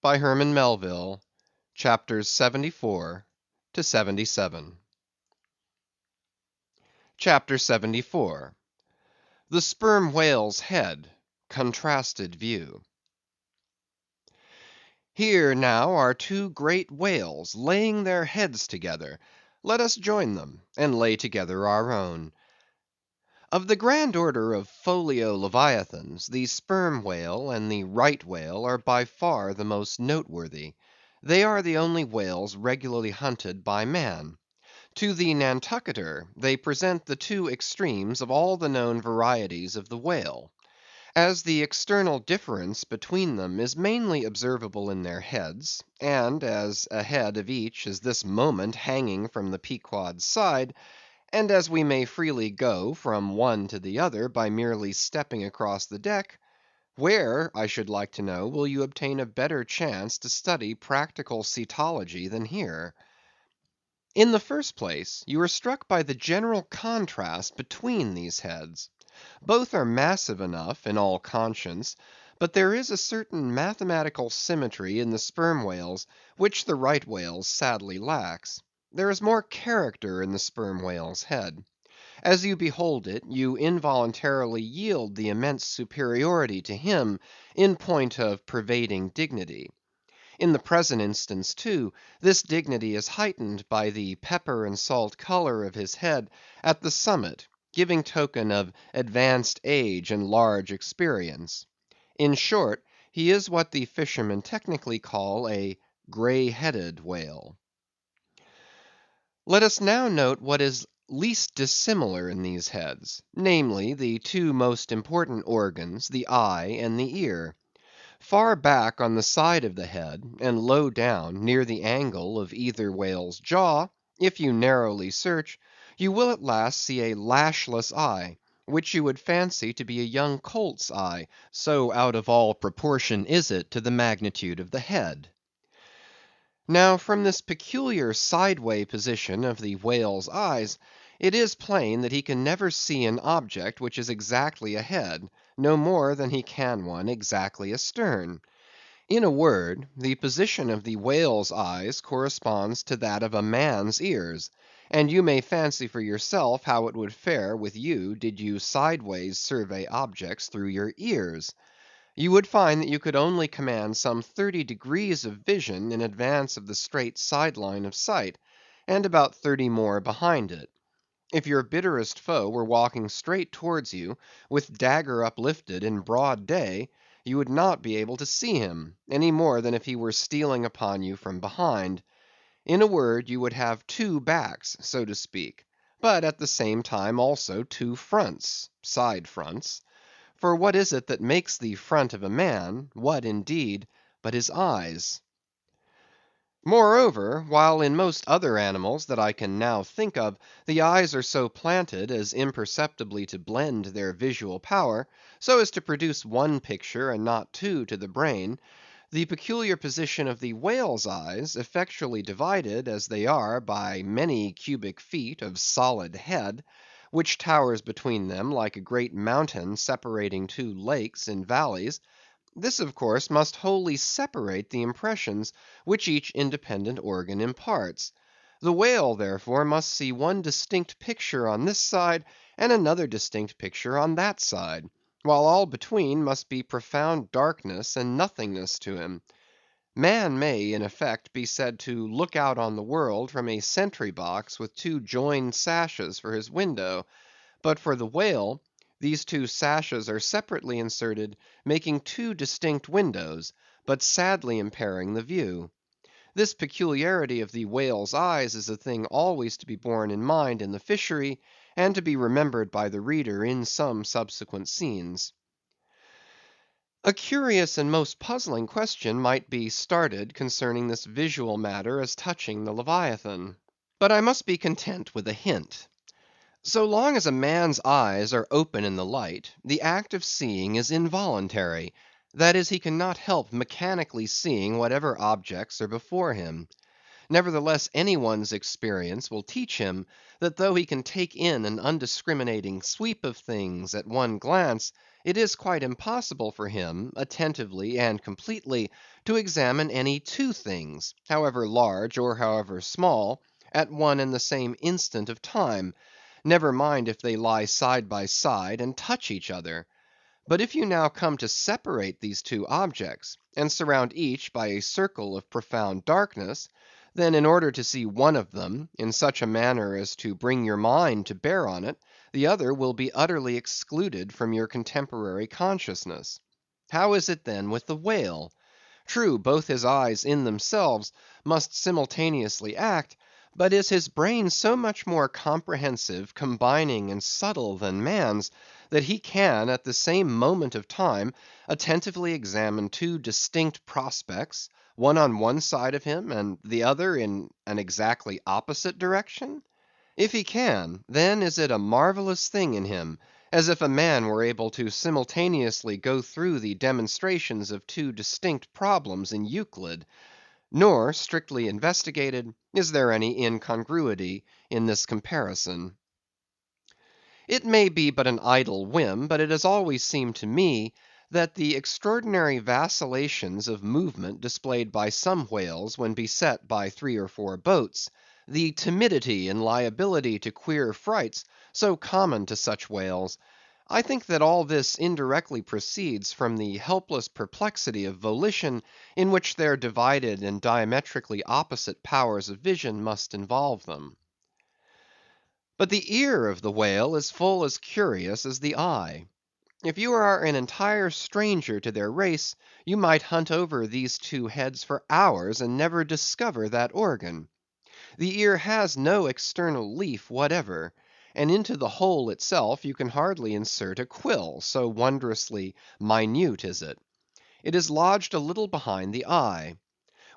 by Herman Melville, chapters 74 to 77. Chapter 74. The Sperm Whale's Head, Contrasted View. Here now are two great whales laying their heads together; let us join them, and lay together our own. Of the grand order of folio leviathans, the sperm whale and the right whale are by far the most noteworthy. They are the only whales regularly hunted by man. To the Nantucketer they present the two extremes of all the known varieties of the whale. As the external difference between them is mainly observable in their heads, and as a head of each is this moment hanging from the Pequod's side, and as we may freely go from one to the other by merely stepping across the deck, where, I should like to know, will you obtain a better chance to study practical cetology than here? In the first place, you are struck by the general contrast between these heads. Both are massive enough in all conscience, but there is a certain mathematical symmetry in the sperm whales which the right whale's sadly lacks. There is more character in the sperm whale's head. As you behold it, you involuntarily yield the immense superiority to him in point of pervading dignity. In the present instance, too, this dignity is heightened by the pepper and salt color of his head at the summit, giving token of advanced age and large experience. In short, he is what the fishermen technically call a gray-headed whale. Let us now note what is least dissimilar in these heads, namely, the two most important organs, the eye and the ear. Far back on the side of the head, and low down, near the angle of either whale's jaw, if you narrowly search, you will at last see a lashless eye, which you would fancy to be a young colt's eye, so out of all proportion is it to the magnitude of the head. Now from this peculiar sideway position of the whale's eyes, it is plain that he can never see an object which is exactly ahead, no more than he can one exactly astern. In a word, the position of the whale's eyes corresponds to that of a man's ears, and you may fancy for yourself how it would fare with you did you sideways survey objects through your ears. You would find that you could only command some 30 degrees of vision in advance of the straight side line of sight, and about 30 more behind it. If your bitterest foe were walking straight towards you, with dagger uplifted in broad day, you would not be able to see him, any more than if he were stealing upon you from behind. In a word, you would have two backs, so to speak, but at the same time also two fronts, side fronts. For what is it that makes the front of a man, what indeed, but his eyes? Moreover, while in most other animals that I can now think of, the eyes are so planted as imperceptibly to blend their visual power, so as to produce one picture and not two to the brain, the peculiar position of the whale's eyes, effectually divided as they are by many cubic feet of solid head, which towers between them like a great mountain separating two lakes in valleys, this of course must wholly separate the impressions which each independent organ imparts. The whale, therefore, must see one distinct picture on this side, and another distinct picture on that side, while all between must be profound darkness and nothingness to him. Man may, in effect, be said to look out on the world from a sentry box with two joined sashes for his window; but for the whale, these two sashes are separately inserted, making two distinct windows, but sadly impairing the view. This peculiarity of the whale's eyes is a thing always to be borne in mind in the fishery, and to be remembered by the reader in some subsequent scenes. A curious and most puzzling question might be started concerning this visual matter as touching the Leviathan. But I must be content with a hint. So long as a man's eyes are open in the light, the act of seeing is involuntary; that is, he cannot help mechanically seeing whatever objects are before him. Nevertheless, any one's experience will teach him, that though he can take in an undiscriminating sweep of things at one glance, it is quite impossible for him, attentively and completely, to examine any two things, however large or however small, at one and the same instant of time, never mind if they lie side by side and touch each other. But if you now come to separate these two objects, and surround each by a circle of profound darkness, then in order to see one of them, in such a manner as to bring your mind to bear on it, the other will be utterly excluded from your contemporary consciousness. How is it then with the whale? True, both his eyes in themselves must simultaneously act, but is his brain so much more comprehensive, combining, and subtle than man's, that he can at the same moment of time attentively examine two distinct prospects, one on one side of him, and the other in an exactly opposite direction? If he can, then is it a marvellous thing in him, as if a man were able to simultaneously go through the demonstrations of two distinct problems in Euclid. Nor, strictly investigated, is there any incongruity in this comparison. It may be but an idle whim, but it has always seemed to me, that the extraordinary vacillations of movement displayed by some whales when beset by 3 or 4 boats, the timidity and liability to queer frights so common to such whales, I think that all this indirectly proceeds from the helpless perplexity of volition in which their divided and diametrically opposite powers of vision must involve them. But the ear of the whale is full as curious as the eye. If you are an entire stranger to their race, you might hunt over these two heads for hours and never discover that organ. The ear has no external leaf whatever, and into the hole itself you can hardly insert a quill, so wondrously minute is it. It is lodged a little behind the eye.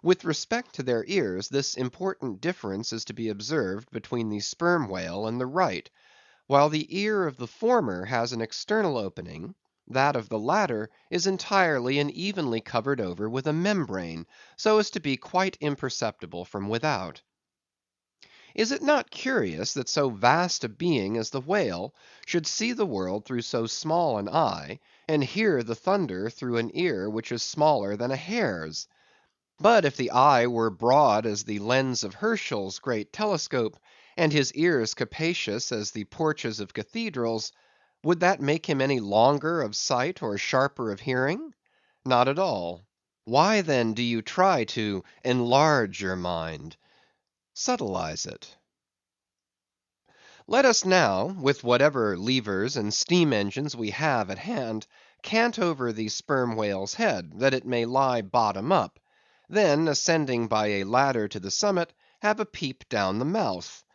With respect to their ears, this important difference is to be observed between the sperm whale and the right. While the ear of the former has an external opening, that of the latter is entirely and evenly covered over with a membrane, so as to be quite imperceptible from without. Is it not curious that so vast a being as the whale should see the world through so small an eye, and hear the thunder through an ear which is smaller than a hare's? But if the eye were broad as the lens of Herschel's great telescope, and his ears capacious as the porches of cathedrals, would that make him any longer of sight or sharper of hearing? Not at all. Why then do you try to enlarge your mind? Subtilize it. Let us now, with whatever levers and steam engines we have at hand, cant over the sperm whale's head, that it may lie bottom up; then, ascending by a ladder to the summit, have a peep down the mouth.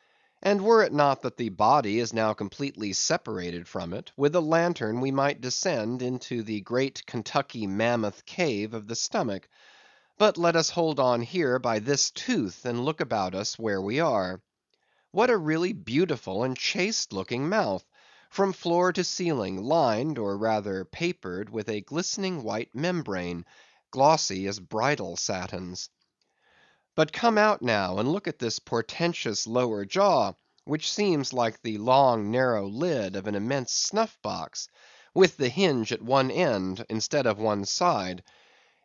And were it not that the body is now completely separated from it, with a lantern we might descend into the great Kentucky mammoth cave of the stomach. But let us hold on here by this tooth, and look about us where we are. What a really beautiful and chaste looking mouth, from floor to ceiling, lined, or rather papered, with a glistening white membrane, glossy as bridal satins. But come out now and look at this portentous lower jaw, which seems like the long narrow lid of an immense snuff box, with the hinge at one end instead of one side.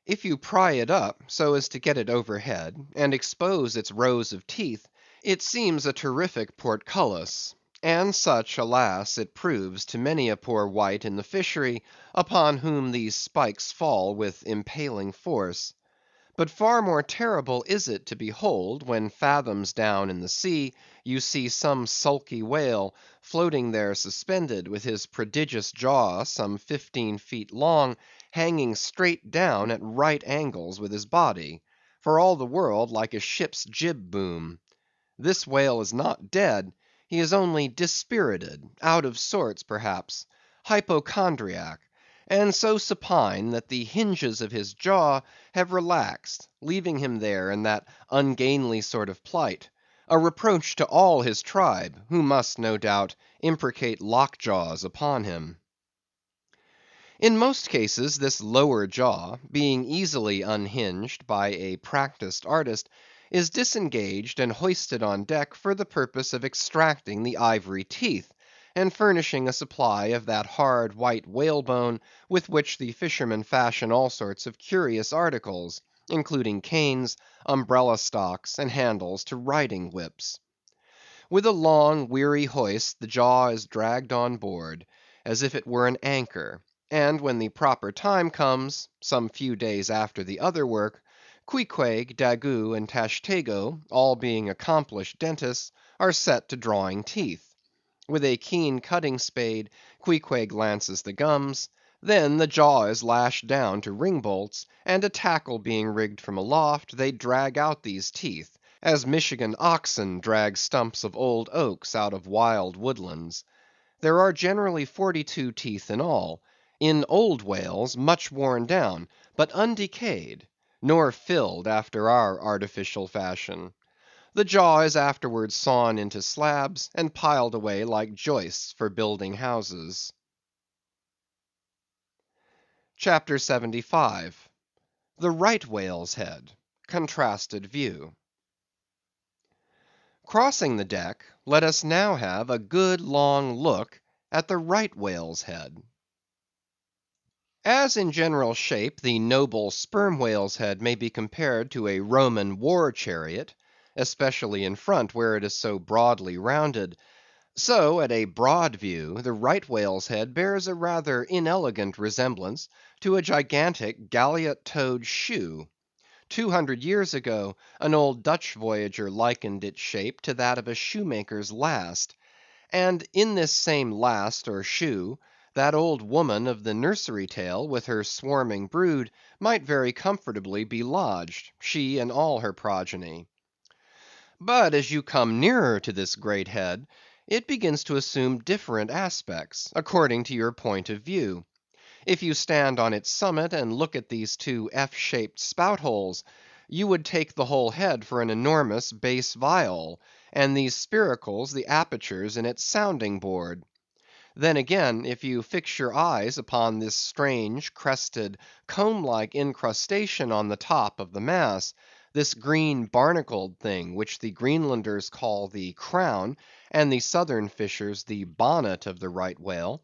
If you pry it up so as to get it overhead, and expose its rows of teeth, it seems a terrific portcullis; and such, alas, it proves to many a poor wight in the fishery, upon whom these spikes fall with impaling force. But far more terrible is it to behold, when fathoms down in the sea you see some sulky whale floating there suspended, with his prodigious jaw, some 15 feet long, hanging straight down at right angles with his body, for all the world like a ship's jib boom. This whale is not dead; he is only dispirited, out of sorts perhaps, hypochondriac, and so supine that the hinges of his jaw have relaxed, leaving him there in that ungainly sort of plight; a reproach to all his tribe, who must, no doubt, imprecate lockjaws upon him. In most cases this lower jaw, being easily unhinged by a practised artist, is disengaged and hoisted on deck for the purpose of extracting the ivory teeth, and furnishing a supply of that hard white whalebone with which the fishermen fashion all sorts of curious articles, including canes, umbrella stocks, and handles to riding whips. With a long, weary hoist the jaw is dragged on board, as if it were an anchor; and when the proper time comes, some few days after the other work, Queequeg, Daggoo, and Tashtego, all being accomplished dentists, are set to drawing teeth. With a keen cutting spade, Queequeg lances the gums; then the jaw is lashed down to ring bolts, and a tackle being rigged from aloft, they drag out these teeth, as Michigan oxen drag stumps of old oaks out of wild woodlands. There are generally 42 teeth in all; in old whales much worn down, but undecayed, nor filled after our artificial fashion. The jaw is afterwards sawn into slabs, and piled away like joists for building houses. CHAPTER 75. The Right Whale's Head. Contrasted View. Crossing the deck, let us now have a good long look at the right whale's head. As in general shape the noble sperm whale's head may be compared to a Roman war chariot, especially in front where it is so broadly rounded, so at a broad view the right whale's head bears a rather inelegant resemblance to a gigantic galliot-toed shoe. 200 years ago, an old Dutch voyager likened its shape to that of a shoemaker's last; and in this same last or shoe, that old woman of the nursery tale, with her swarming brood, might very comfortably be lodged, she and all her progeny. But as you come nearer to this great head, it begins to assume different aspects, according to your point of view. If you stand on its summit and look at these two F-shaped spout holes, you would take the whole head for an enormous bass viol, and these spiracles the apertures in its sounding board. Then again, if you fix your eyes upon this strange, crested, comb-like incrustation on the top of the mass, this green barnacled thing which the Greenlanders call the crown, and the southern fishers the bonnet of the right whale;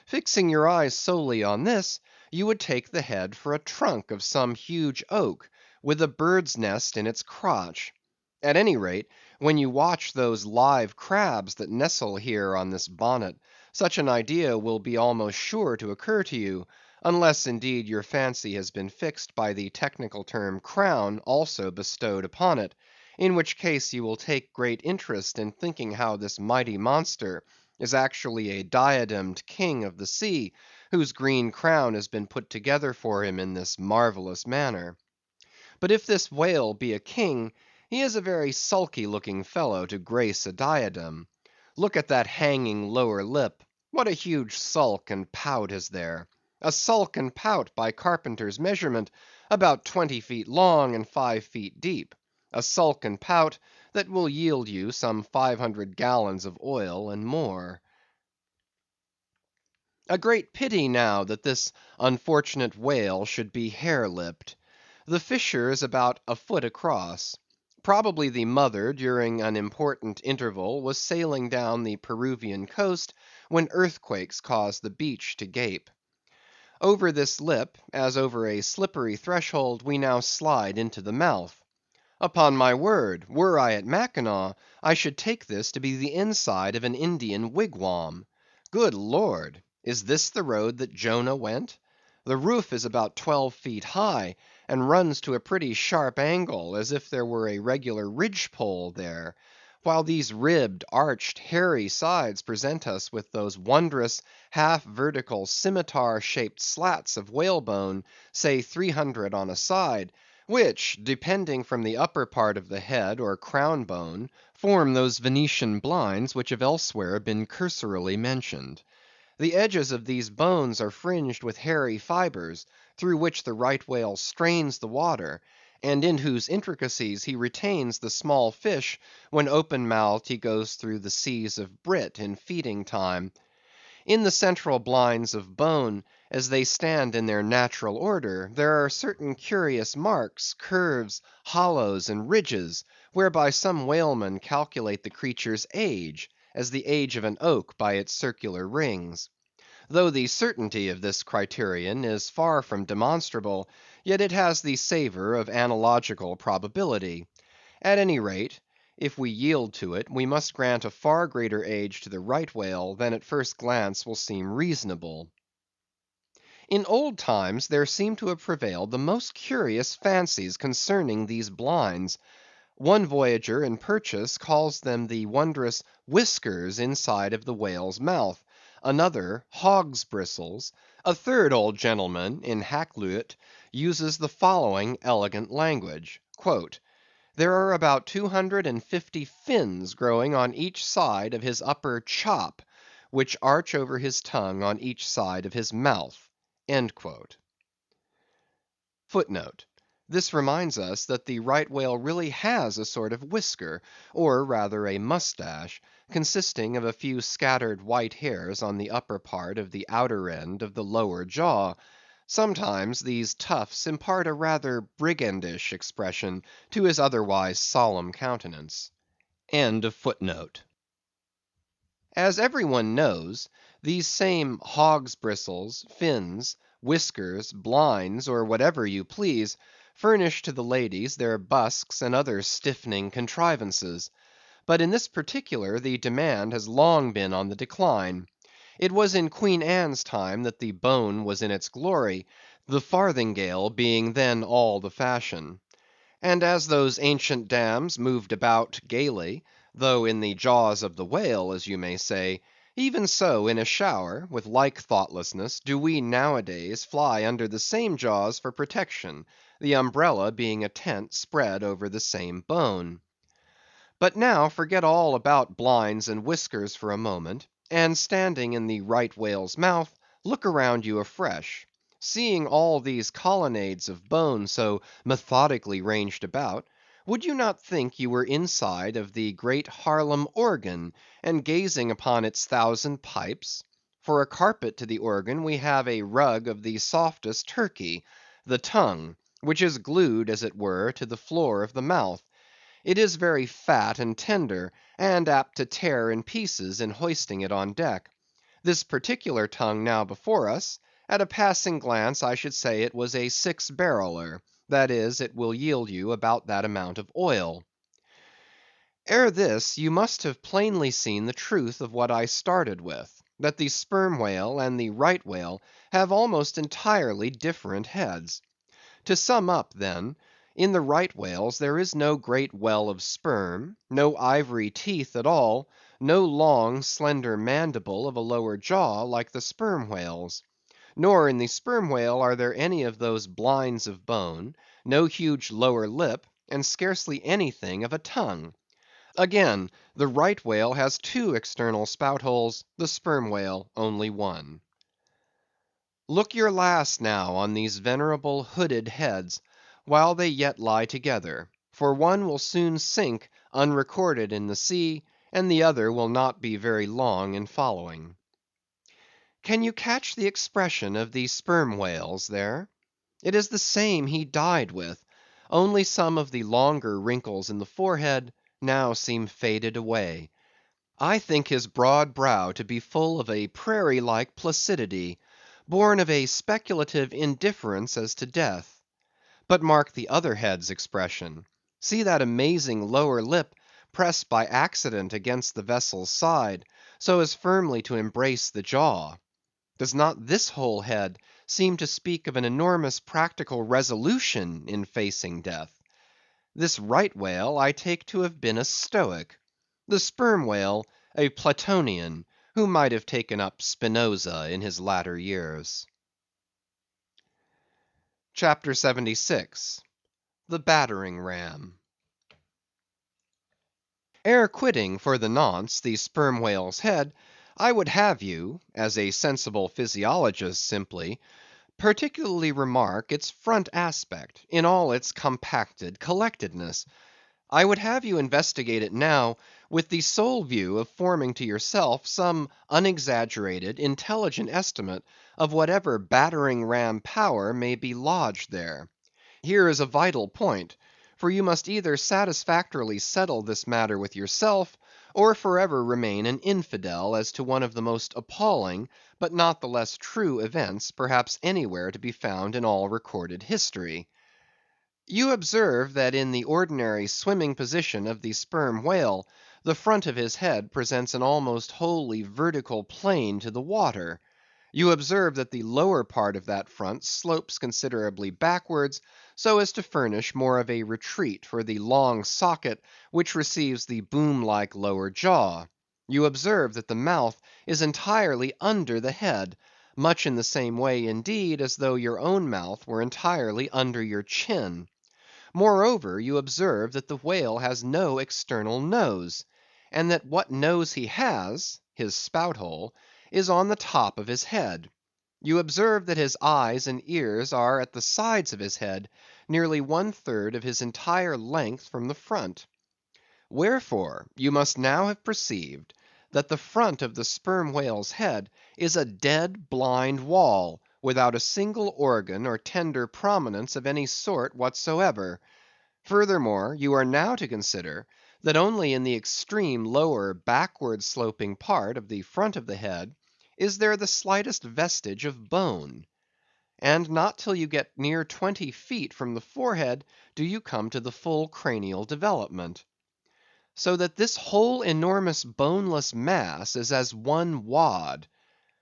fixing your eyes solely on this, you would take the head for a trunk of some huge oak, with a bird's nest in its crotch. At any rate, when you watch those live crabs that nestle here on this bonnet, such an idea will be almost sure to occur to you, unless indeed your fancy has been fixed by the technical term crown also bestowed upon it, in which case you will take great interest in thinking how this mighty monster is actually a diademed king of the sea, whose green crown has been put together for him in this marvellous manner. But if this whale be a king, He is a very sulky looking fellow to grace a diadem. Look at that hanging lower lip; what a huge sulk and pout is there! A sulk and pout by carpenter's measurement, about 20 feet long and 5 feet deep; a sulk and pout that will yield you some 500 gallons of oil and more. A great pity now that this unfortunate whale should be hare lipped. The fissure is about a foot across. Probably the mother during an important interval was sailing down the Peruvian coast when earthquakes caused the beach to gape. Over this lip, as over a slippery threshold, we now slide into the mouth. Upon my word, were I at Mackinaw, I should take this to be the inside of an Indian wigwam. Good Lord! Is this the road that Jonah went? The roof is about 12 feet high, and runs to a pretty sharp angle, as if there were a regular ridge pole there; while these ribbed, arched, hairy sides present us with those wondrous, half vertical, scimitar shaped slats of whalebone, say 300 on a side, which, depending from the upper part of the head or crown bone, form those Venetian blinds which have elsewhere been cursorily mentioned. The edges of these bones are fringed with hairy fibres, through which the right whale strains the water, and in whose intricacies he retains the small fish when open mouthed he goes through the seas of brit in feeding time. In the central blinds of bone, as they stand in their natural order, there are certain curious marks, curves, hollows, and ridges, whereby some whalemen calculate the creature's age, as the age of an oak by its circular rings. Though the certainty of this criterion is far from demonstrable, yet it has the savor of analogical probability. At any rate, if we yield to it, we must grant a far greater age to the right whale than at first glance will seem reasonable. In old times there seem to have prevailed the most curious fancies concerning these blinds. One voyager in Purchas calls them the wondrous whiskers inside of the whale's mouth; another, hog's bristles; a third old gentleman, in Hakluyt, uses the following elegant language: "There are about 250 fins growing on each side of his upper chop, which arch over his tongue on each side of his mouth." Footnote: This reminds us that the right whale really has a sort of whisker, or rather a mustache, consisting of a few scattered white hairs on the upper part of the outer end of the lower jaw. Sometimes these tufts impart a rather brigandish expression to his otherwise solemn countenance. As every one knows, these same hog's bristles, fins, whiskers, blinds, or whatever you please, furnish to the ladies their busks and other stiffening contrivances. But in this particular the demand has long been on the decline. It was in Queen Anne's time that the bone was in its glory, the farthingale being then all the fashion. And as those ancient dams moved about gaily, though in the jaws of the whale, as you may say, even so in a shower, with like thoughtlessness, do we nowadays fly under the same jaws for protection, the umbrella being a tent spread over the same bone. But now forget all about blinds and whiskers for a moment, and standing in the right whale's mouth, look around you afresh. Seeing all these colonnades of bone so methodically ranged about, would you not think you were inside of the great Haarlem organ, and gazing upon its 1,000 pipes? For a carpet to the organ we have a rug of the softest Turkey, the tongue, which is glued as it were to the floor of the mouth. It is very fat and tender, and apt to tear in pieces in hoisting it on deck. This particular tongue now before us, at a passing glance I should say it was a 6-barreler; that is, it will yield you about that amount of oil. Ere this, you must have plainly seen the truth of what I started with, that the sperm whale and the right whale have almost entirely different heads. To sum up, then, in the right whales there is no great well of sperm, no ivory teeth at all, no long slender mandible of a lower jaw like the sperm whales. Nor in the sperm whale are there any of those blinds of bone, no huge lower lip, and scarcely anything of a tongue. Again, the right whale has two external spout holes, the sperm whale only one. Look your last now on these venerable hooded heads, while they yet lie together, for one will soon sink unrecorded in the sea, and the other will not be very long in following. Can you catch the expression of the sperm whales there? It is the same he died with, only some of the longer wrinkles in the forehead now seem faded away. I think his broad brow to be full of a prairie-like placidity, born of a speculative indifference as to death. But mark the other head's expression. See that amazing lower lip pressed by accident against the vessel's side, so as firmly to embrace the jaw. Does not this whole head seem to speak of an enormous practical resolution in facing death? This right whale I take to have been a Stoic; the sperm whale a Platonian, who might have taken up Spinoza in his latter years. CHAPTER 76. The Battering Ram. Ere quitting for the nonce the sperm whale's head, I would have you, as a sensible physiologist simply, particularly remark its front aspect, in all its compacted collectedness. I would have you investigate it now, with the sole view of forming to yourself some unexaggerated, intelligent estimate of whatever battering ram power may be lodged there. Here is a vital point, for you must either satisfactorily settle this matter with yourself, or forever remain an infidel as to one of the most appalling, but not the less true events perhaps anywhere to be found in all recorded history. You observe that in the ordinary swimming position of the sperm whale, the front of his head presents an almost wholly vertical plane to the water. You observe that the lower part of that front slopes considerably backwards, so as to furnish more of a retreat for the long socket which receives the boom-like lower jaw. You observe that the mouth is entirely under the head, much in the same way indeed as though your own mouth were entirely under your chin. Moreover, you observe that the whale has no external nose, and that what nose he has, his spout hole, is on the top of his head. You observe that his eyes and ears are at the sides of his head, nearly 1/3 of his entire length from the front. Wherefore, you must now have perceived that the front of the sperm whale's head is a dead blind wall, without a single organ or tender prominence of any sort whatsoever. Furthermore, you are now to consider that only in the extreme lower backward sloping part of the front of the head is there the slightest vestige of bone. And not till you get near 20 feet from the forehead do you come to the full cranial development. So that this whole enormous boneless mass is as one wad.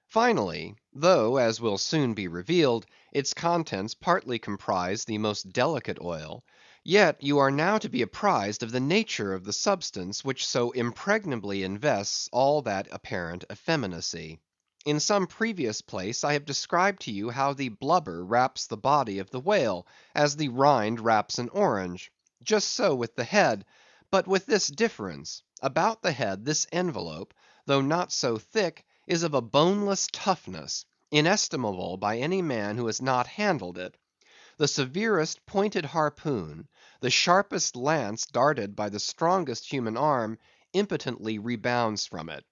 Finally, though, as will soon be revealed, its contents partly comprise the most delicate oil, yet you are now to be apprised of the nature of the substance which so impregnably invests all that apparent effeminacy. In some previous place I have described to you how the blubber wraps the body of the whale, as the rind wraps an orange. Just so with the head, but with this difference: about the head this envelope, though not so thick, is of a boneless toughness, inestimable by any man who has not handled it. The severest pointed harpoon, the sharpest lance darted by the strongest human arm, impotently rebounds from it.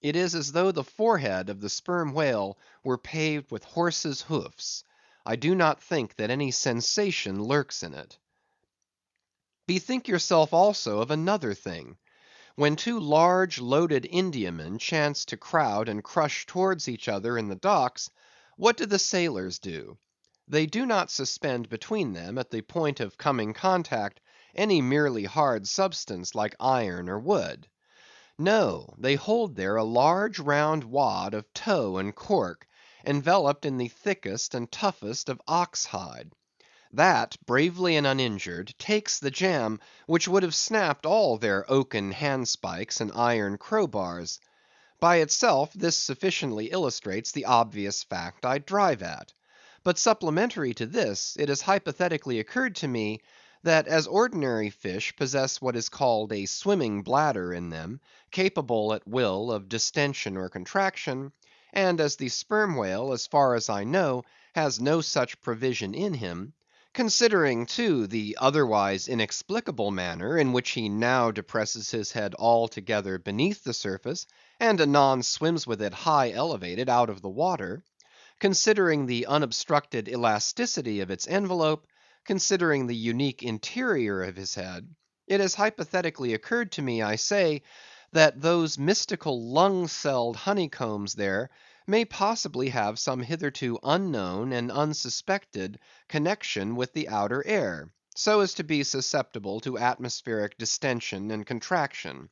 It is as though the forehead of the sperm whale were paved with horses' hoofs. I do not think that any sensation lurks in it. Bethink yourself also of another thing. When two large loaded Indiamen chance to crowd and crush towards each other in the docks, what do the sailors do? They do not suspend between them, at the point of coming contact, any merely hard substance like iron or wood. No, they hold there a large round wad of tow and cork, enveloped in the thickest and toughest of ox hide. That, bravely and uninjured, takes the jam which would have snapped all their oaken handspikes and iron crowbars. By itself this sufficiently illustrates the obvious fact I drive at. But supplementary to this, it has hypothetically occurred to me, that as ordinary fish possess what is called a swimming bladder in them, capable at will of distension or contraction, and as the sperm whale, as far as I know, has no such provision in him; considering, too, the otherwise inexplicable manner in which he now depresses his head altogether beneath the surface, and anon swims with it high elevated out of the water; considering the unobstructed elasticity of its envelope; considering the unique interior of his head, it has hypothetically occurred to me, I say, that those mystical lung‐celled honeycombs there may possibly have some hitherto unknown and unsuspected connection with the outer air, so as to be susceptible to atmospheric distension and contraction.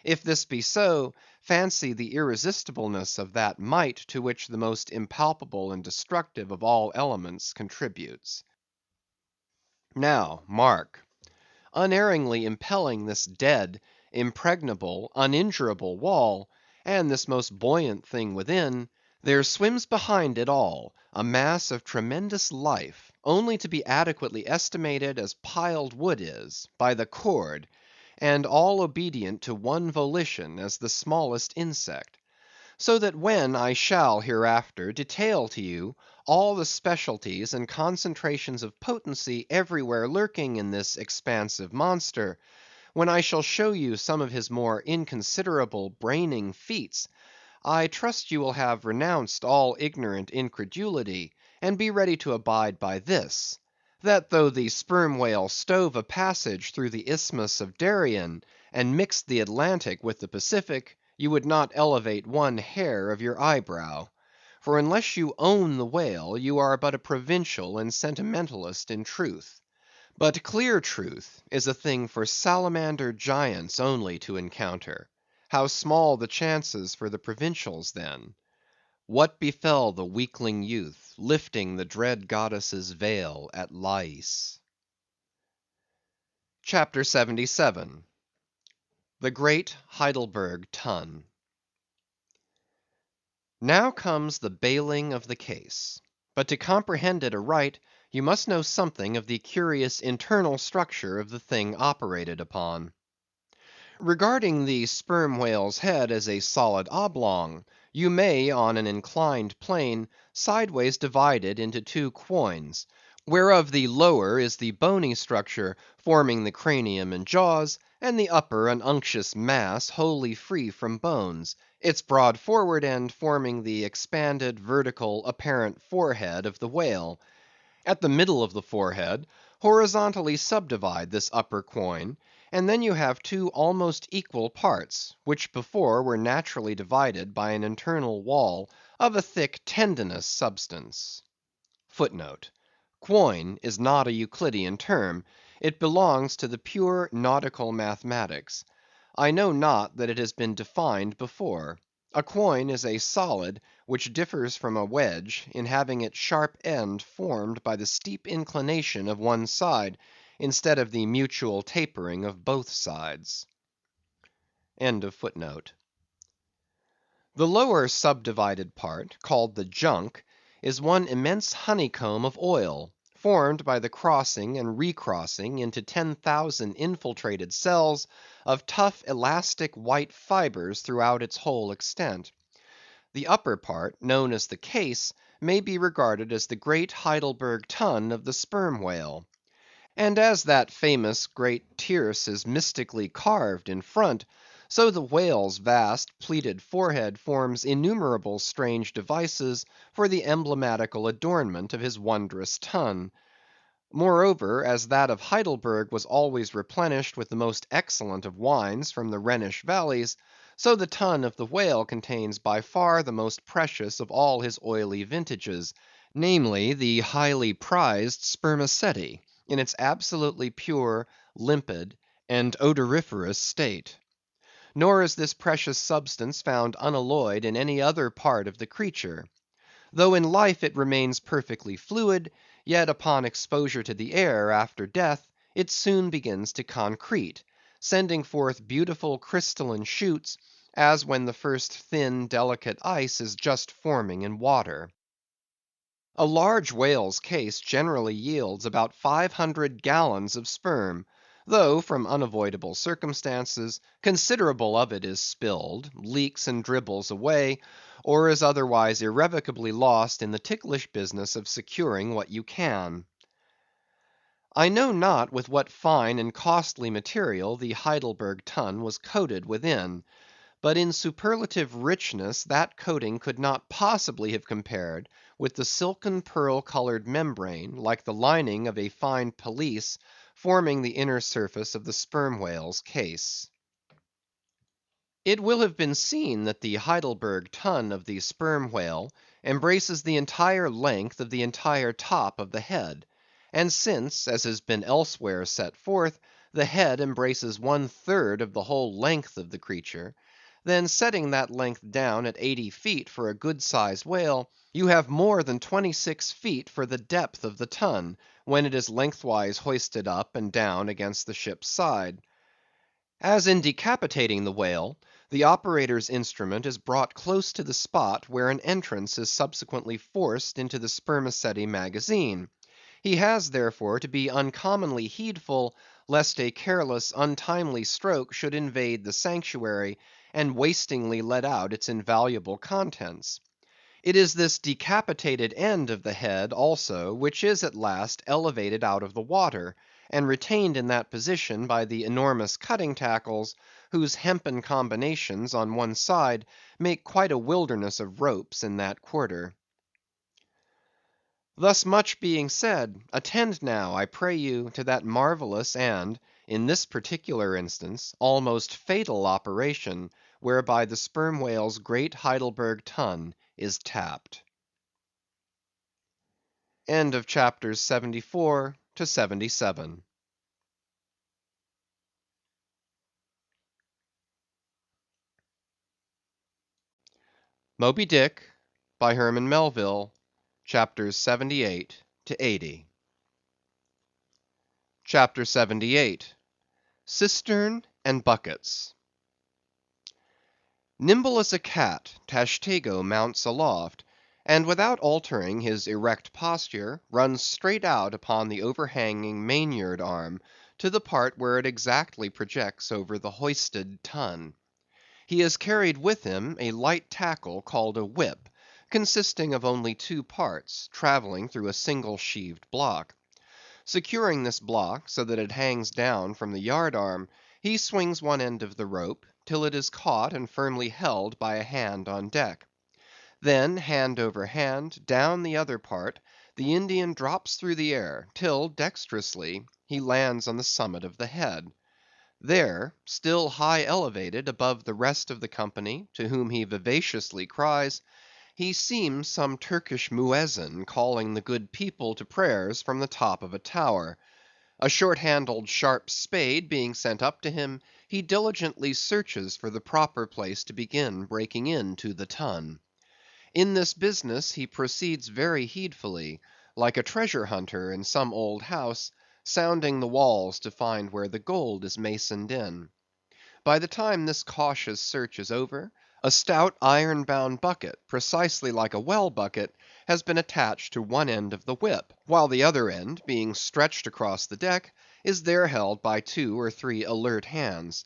If this be so, fancy the irresistibleness of that might to which the most impalpable and destructive of all elements contributes. Now, mark. Unerringly impelling this dead, impregnable, uninjurable wall, and this most buoyant thing within, there swims behind it all a mass of tremendous life, only to be adequately estimated as piled wood is, by the cord, and all obedient to one volition as the smallest insect; so that when I shall hereafter detail to you all the specialties and concentrations of potency everywhere lurking in this expansive monster; when I shall show you some of his more inconsiderable braining feats, I trust you will have renounced all ignorant incredulity, and be ready to abide by this: that though the sperm whale stove a passage through the Isthmus of Darien, and mixed the Atlantic with the Pacific, you would not elevate one hair of your eyebrow; for unless you own the whale, you are but a provincial and sentimentalist in truth. But clear truth is a thing for salamander giants only to encounter. How small the chances for the provincials then! What befell the weakling youth, lifting the dread goddess's veil at Lais? CHAPTER 77. The Great Heidelburgh Tun. Now comes the bailing of the case. But to comprehend it aright, you must know something of the curious internal structure of the thing operated upon. Regarding the sperm whale's head as a solid oblong, you may, on an inclined plane, sideways divide it into two quoins, whereof the lower is the bony structure forming the cranium and jaws, and the upper an unctuous mass wholly free from bones, its broad forward end forming the expanded, vertical, apparent forehead of the whale. At the middle of the forehead, horizontally subdivide this upper quoin, and then you have two almost equal parts, which before were naturally divided by an internal wall of a thick tendinous substance. Footnote: Quoin is not a Euclidean term; it belongs to the pure nautical mathematics. I know not that it has been defined before. A quoin is a solid which differs from a wedge in having its sharp end formed by the steep inclination of one side, instead of the mutual tapering of both sides. End of footnote. The lower subdivided part, called the junk, is one immense honeycomb of oil, formed by the crossing and recrossing into 10,000 infiltrated cells of tough elastic white fibres throughout its whole extent. The upper part, known as the case, may be regarded as the great Heidelburgh Tun of the sperm whale. And as that famous great tierce is mystically carved in front, so the whale's vast pleated forehead forms innumerable strange devices for the emblematical adornment of his wondrous tun. Moreover, as that of Heidelburgh was always replenished with the most excellent of wines from the Rhenish valleys, so the tun of the whale contains by far the most precious of all his oily vintages, namely, the highly prized spermaceti, in its absolutely pure, limpid, and odoriferous state. Nor is this precious substance found unalloyed in any other part of the creature. Though in life it remains perfectly fluid, yet upon exposure to the air after death, it soon begins to concrete, sending forth beautiful crystalline shoots, as when the first thin delicate ice is just forming in water. A large whale's case generally yields about 500 gallons of sperm, though from unavoidable circumstances, considerable of it is spilled, leaks and dribbles away, or is otherwise irrevocably lost in the ticklish business of securing what you can. I know not with what fine and costly material the Heidelberg Tun was coated within, but in superlative richness that coating could not possibly have compared with the silken pearl colored membrane, like the lining of a fine pelisse, forming the inner surface of the sperm whale's case. It will have been seen that the Heidelberg Tun of the sperm whale embraces the entire length of the entire top of the head; and since, as has been elsewhere set forth, the head embraces 1/3 of the whole length of the creature, then setting that length down at 80 feet for a good sized whale, you have more than 26 feet for the depth of the tun, when it is lengthwise hoisted up and down against the ship's side. As in decapitating the whale, the operator's instrument is brought close to the spot where an entrance is subsequently forced into the spermaceti magazine. He has, therefore, to be uncommonly heedful, lest a careless, untimely stroke should invade the sanctuary, and wastingly let out its invaluable contents. It is this decapitated end of the head, also, which is at last elevated out of the water, and retained in that position by the enormous cutting tackles, whose hempen combinations on one side make quite a wilderness of ropes in that quarter. Thus much being said, attend now, I pray you, to that marvellous and, in this particular instance, almost fatal operation, whereby the sperm whale's great Heidelberg Tun is tapped. End of chapters 74 to 77. Moby Dick, by Herman Melville, chapters 78 to 80. Chapter 78. Cistern and Buckets. Nimble as a cat, Tashtego mounts aloft, and without altering his erect posture, runs straight out upon the overhanging mainyard arm to the part where it exactly projects over the hoisted tun. He has carried with him a light tackle called a whip, consisting of only two parts, travelling through a single sheaved block. Securing this block so that it hangs down from the yard arm, he swings one end of the rope, till it is caught and firmly held by a hand on deck. Then, hand over hand, down the other part, the Indian drops through the air, till dexterously he lands on the summit of the head. There, still high elevated above the rest of the company, to whom he vivaciously cries, he seems some Turkish muezzin calling the good people to prayers from the top of a tower. A short-handled sharp spade being sent up to him, he diligently searches for the proper place to begin breaking into the tun. In this business he proceeds very heedfully, like a treasure hunter in some old house, sounding the walls to find where the gold is masoned in. By the time this cautious search is over, a stout iron-bound bucket, precisely like a well bucket, has been attached to one end of the whip, while the other end, being stretched across the deck, is there held by 2 or 3 alert hands.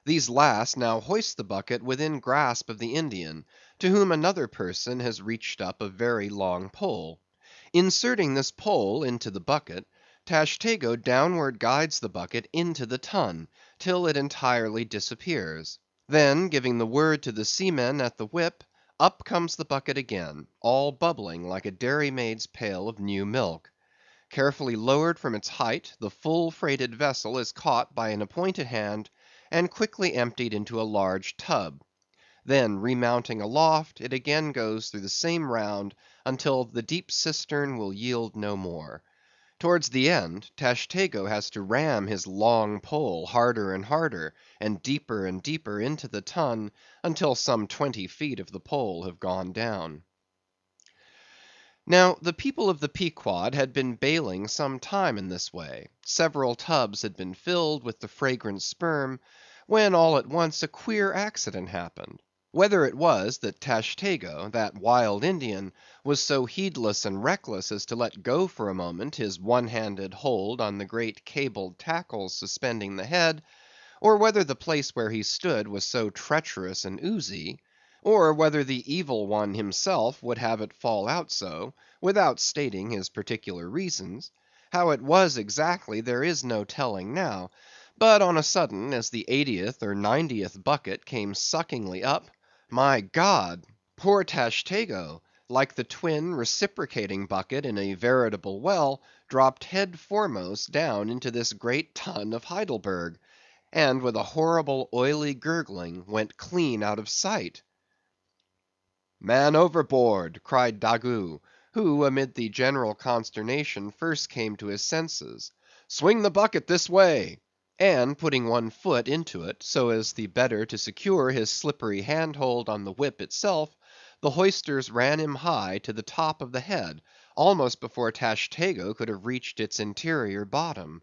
These last now hoist the bucket within grasp of the Indian, to whom another person has reached up a very long pole. Inserting this pole into the bucket, Tashtego downward guides the bucket into the tun, till it entirely disappears. Then giving the word to the seamen at the whip, up comes the bucket again, all bubbling like a dairymaid's pail of new milk. Carefully lowered from its height, the full freighted vessel is caught by an appointed hand, and quickly emptied into a large tub. Then remounting aloft, it again goes through the same round, until the deep cistern will yield no more. Towards the end, Tashtego has to ram his long pole harder and harder, and deeper into the tun, until some 20 feet of the pole have gone down. Now, the people of the Pequod had been bailing some time in this way; several tubs had been filled with the fragrant sperm, when all at once a queer accident happened. Whether it was that Tashtego, that wild Indian, was so heedless and reckless as to let go for a moment his one-handed hold on the great cabled tackles suspending the head, or whether the place where he stood was so treacherous and oozy, or whether the evil one himself would have it fall out so, without stating his particular reasons, how it was exactly there is no telling now; but on a sudden, as the 80th or 90th bucket came suckingly up, my God! poor Tashtego, like the twin reciprocating bucket in a veritable well, dropped head foremost down into this great tun of Heidelberg, and with a horrible oily gurgling went clean out of sight. "Man overboard!" cried Daggoo, who amid the general consternation first came to his senses. "Swing the bucket this way!" and putting one foot into it, so as the better to secure his slippery handhold on the whip itself, the hoisters ran him high to the top of the head, almost before Tashtego could have reached its interior bottom.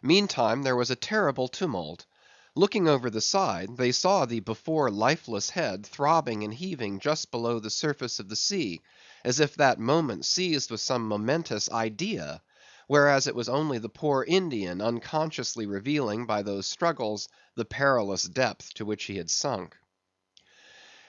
Meantime there was a terrible tumult. Looking over the side, they saw the before lifeless head throbbing and heaving just below the surface of the sea, as if that moment seized with some momentous idea, whereas it was only the poor Indian unconsciously revealing by those struggles the perilous depth to which he had sunk.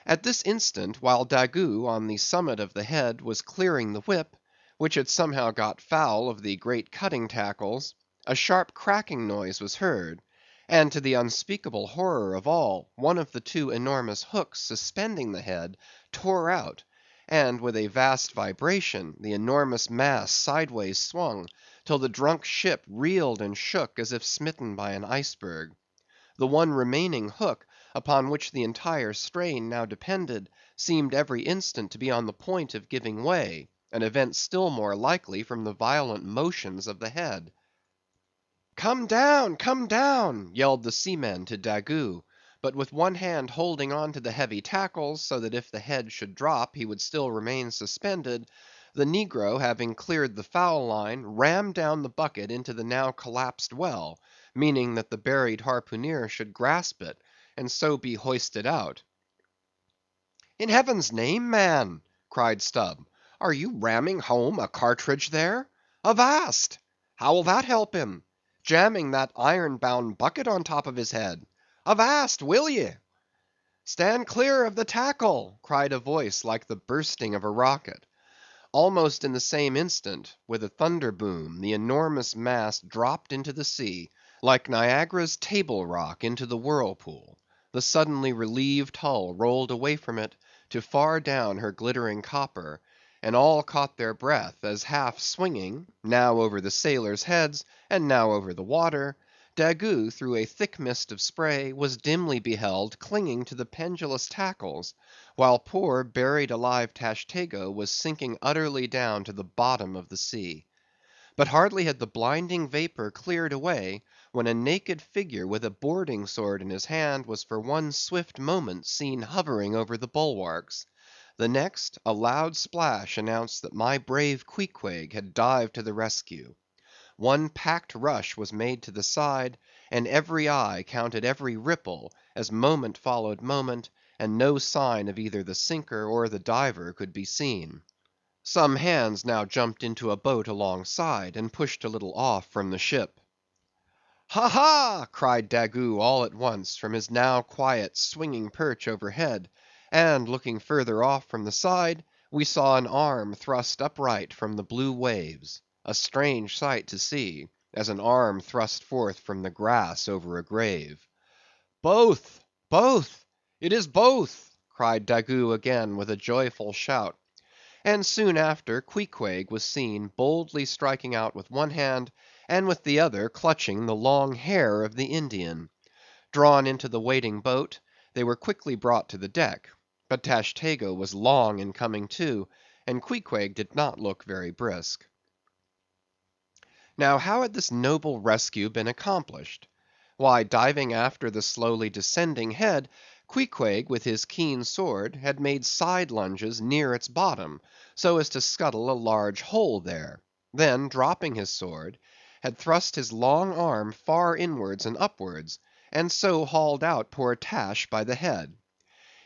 At this instant, while Daggoo on the summit of the head was clearing the whip, which had somehow got foul of the great cutting tackles, a sharp cracking noise was heard, and to the unspeakable horror of all, one of the two enormous hooks suspending the head tore out, and with a vast vibration the enormous mass sideways swung, till the drunk ship reeled and shook as if smitten by an iceberg. The one remaining hook, upon which the entire strain now depended, seemed every instant to be on the point of giving way, an event still more likely from the violent motions of the head. "Come down, come down!" yelled the seamen to Daggoo, but with one hand holding on to the heavy tackles, so that if the head should drop he would still remain suspended, the negro having cleared the foul line, rammed down the bucket into the now collapsed well, meaning that the buried harpooneer should grasp it, and so be hoisted out. "In Heaven's name, man," cried Stubb, "are you ramming home a cartridge there? Avast! How'll that help him? Jamming that iron-bound bucket on top of his head. Avast, will ye?" "Stand clear of the tackle!" cried a voice like the bursting of a rocket. Almost in the same instant, with a thunder boom, the enormous mass dropped into the sea, like Niagara's Table Rock into the whirlpool. The suddenly relieved hull rolled away from it, to far down her glittering copper, and all caught their breath, as half swinging, now over the sailors' heads, and now over the water, Daggoo through a thick mist of spray was dimly beheld clinging to the pendulous tackles, while poor buried alive Tashtego was sinking utterly down to the bottom of the sea. But hardly had the blinding vapor cleared away, when a naked figure with a boarding sword in his hand was for one swift moment seen hovering over the bulwarks. The next, a loud splash announced that my brave Queequeg had dived to the rescue. One packed rush was made to the side, and every eye counted every ripple, as moment followed moment, and no sign of either the sinker or the diver could be seen. Some hands now jumped into a boat alongside, and pushed a little off from the ship. "Ha, ha!" cried Daggoo all at once from his now quiet swinging perch overhead, and looking further off from the side, we saw an arm thrust upright from the blue waves; a strange sight to see, as an arm thrust forth from the grass over a grave. "Both, both! It is both!" cried Daggoo again with a joyful shout; and soon after Queequeg was seen boldly striking out with one hand, and with the other clutching the long hair of the Indian. Drawn into the waiting boat, they were quickly brought to the deck; but Tashtego was long in coming to, and Queequeg did not look very brisk. Now how had this noble rescue been accomplished? Why, diving after the slowly descending head, Queequeg with his keen sword had made side lunges near its bottom, so as to scuttle a large hole there; then dropping his sword, had thrust his long arm far inwards and upwards, and so hauled out poor Tash by the head.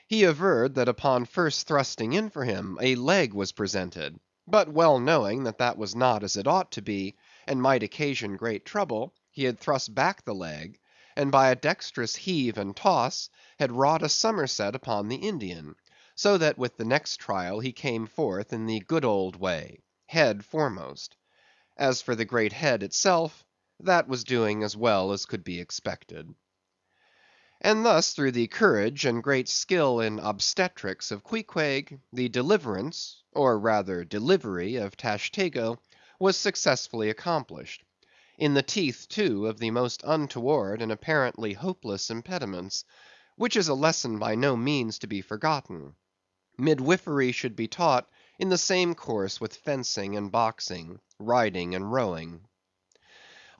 He averred that upon first thrusting in for him, a leg was presented; but well knowing that that was not as it ought to be, and might occasion great trouble, he had thrust back the leg, and by a dexterous heave and toss, had wrought a somerset upon the Indian, so that with the next trial he came forth in the good old way, head foremost. As for the great head itself, that was doing as well as could be expected. And thus through the courage and great skill in obstetrics of Queequeg, the deliverance, or rather delivery of Tashtego was successfully accomplished; in the teeth, too, of the most untoward and apparently hopeless impediments; which is a lesson by no means to be forgotten. Midwifery should be taught in the same course with fencing and boxing, riding and rowing.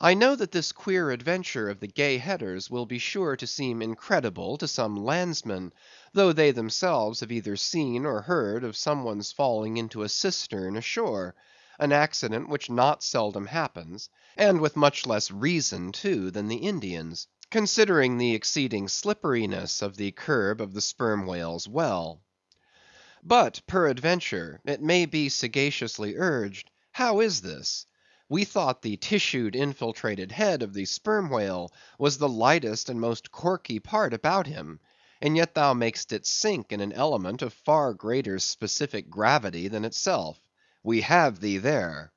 I know that this queer adventure of the Gay Header's will be sure to seem incredible to some landsmen, though they themselves have either seen or heard of some one's falling into a cistern ashore; an accident which not seldom happens, and with much less reason too than the Indians, considering the exceeding slipperiness of the curb of the Sperm Whale's well. But, peradventure, it may be sagaciously urged, how is this? We thought the tissued infiltrated head of the Sperm Whale was the lightest and most corky part about him, and yet thou makest it sink in an element of far greater specific gravity than itself. We have thee there.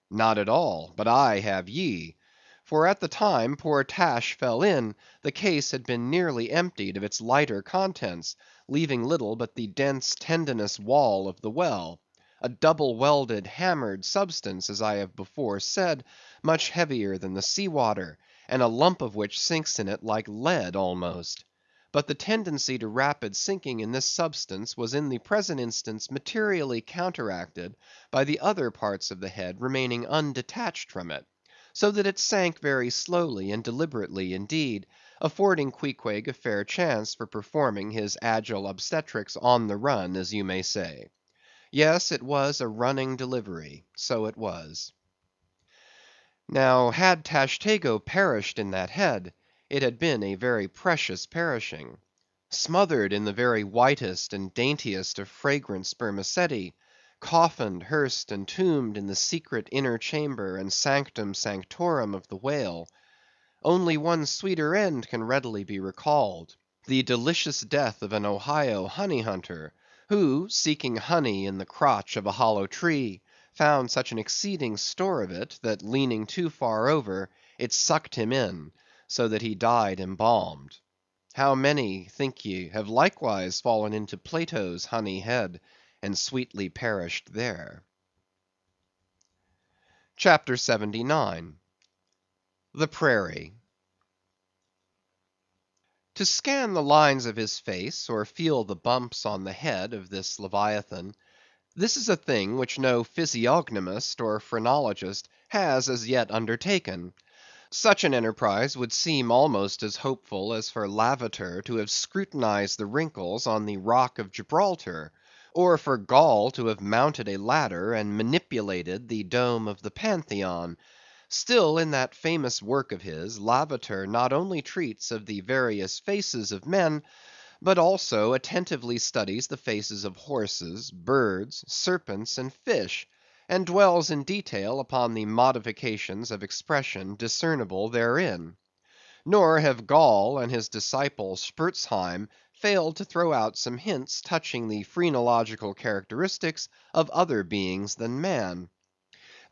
Not at all, but I have ye. For at the time poor Tash fell in, the case had been nearly emptied of its lighter contents, leaving little but the dense tendinous wall of the well; a double welded, hammered substance, as I have before said, much heavier than the sea water, and a lump of which sinks in it like lead almost. But the tendency to rapid sinking in this substance was in the present instance materially counteracted by the other parts of the head remaining undetached from it, so that it sank very slowly and deliberately indeed, affording Queequeg a fair chance for performing his agile obstetrics on the run, as you may say. Yes, it was a running delivery; so it was. Now, had Tashtego perished in that head, it had been a very precious perishing. Smothered in the very whitest and daintiest of fragrant spermaceti; coffined, hearsed, and tombed in the secret inner chamber and sanctum sanctorum of the whale; only one sweeter end can readily be recalled: the delicious death of an Ohio honey hunter, who, seeking honey in the crotch of a hollow tree, found such an exceeding store of it, that leaning too far over, it sucked him in, so that he died embalmed. How many, think ye, have likewise fallen into Plato's honey head, and sweetly perished there? CHAPTER 79. The Prairie. To scan the lines of his face, or feel the bumps on the head of this Leviathan, this is a thing which no physiognomist or phrenologist has as yet undertaken. Such an enterprise would seem almost as hopeful as for Lavater to have scrutinized the wrinkles on the rock of Gibraltar, or for Gall to have mounted a ladder and manipulated the dome of the Pantheon. Still, in that famous work of his, Lavater not only treats of the various faces of men, but also attentively studies the faces of horses, birds, serpents, and fish, and dwells in detail upon the modifications of expression discernible therein. Nor have Gall and his disciple Spurzheim failed to throw out some hints touching the phrenological characteristics of other beings than man.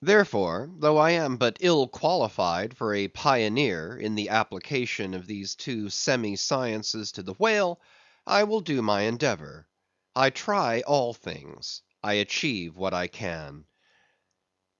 Therefore, though I am but ill qualified for a pioneer in the application of these two semi sciences to the whale, I will do my endeavor. I try all things; I achieve what I can.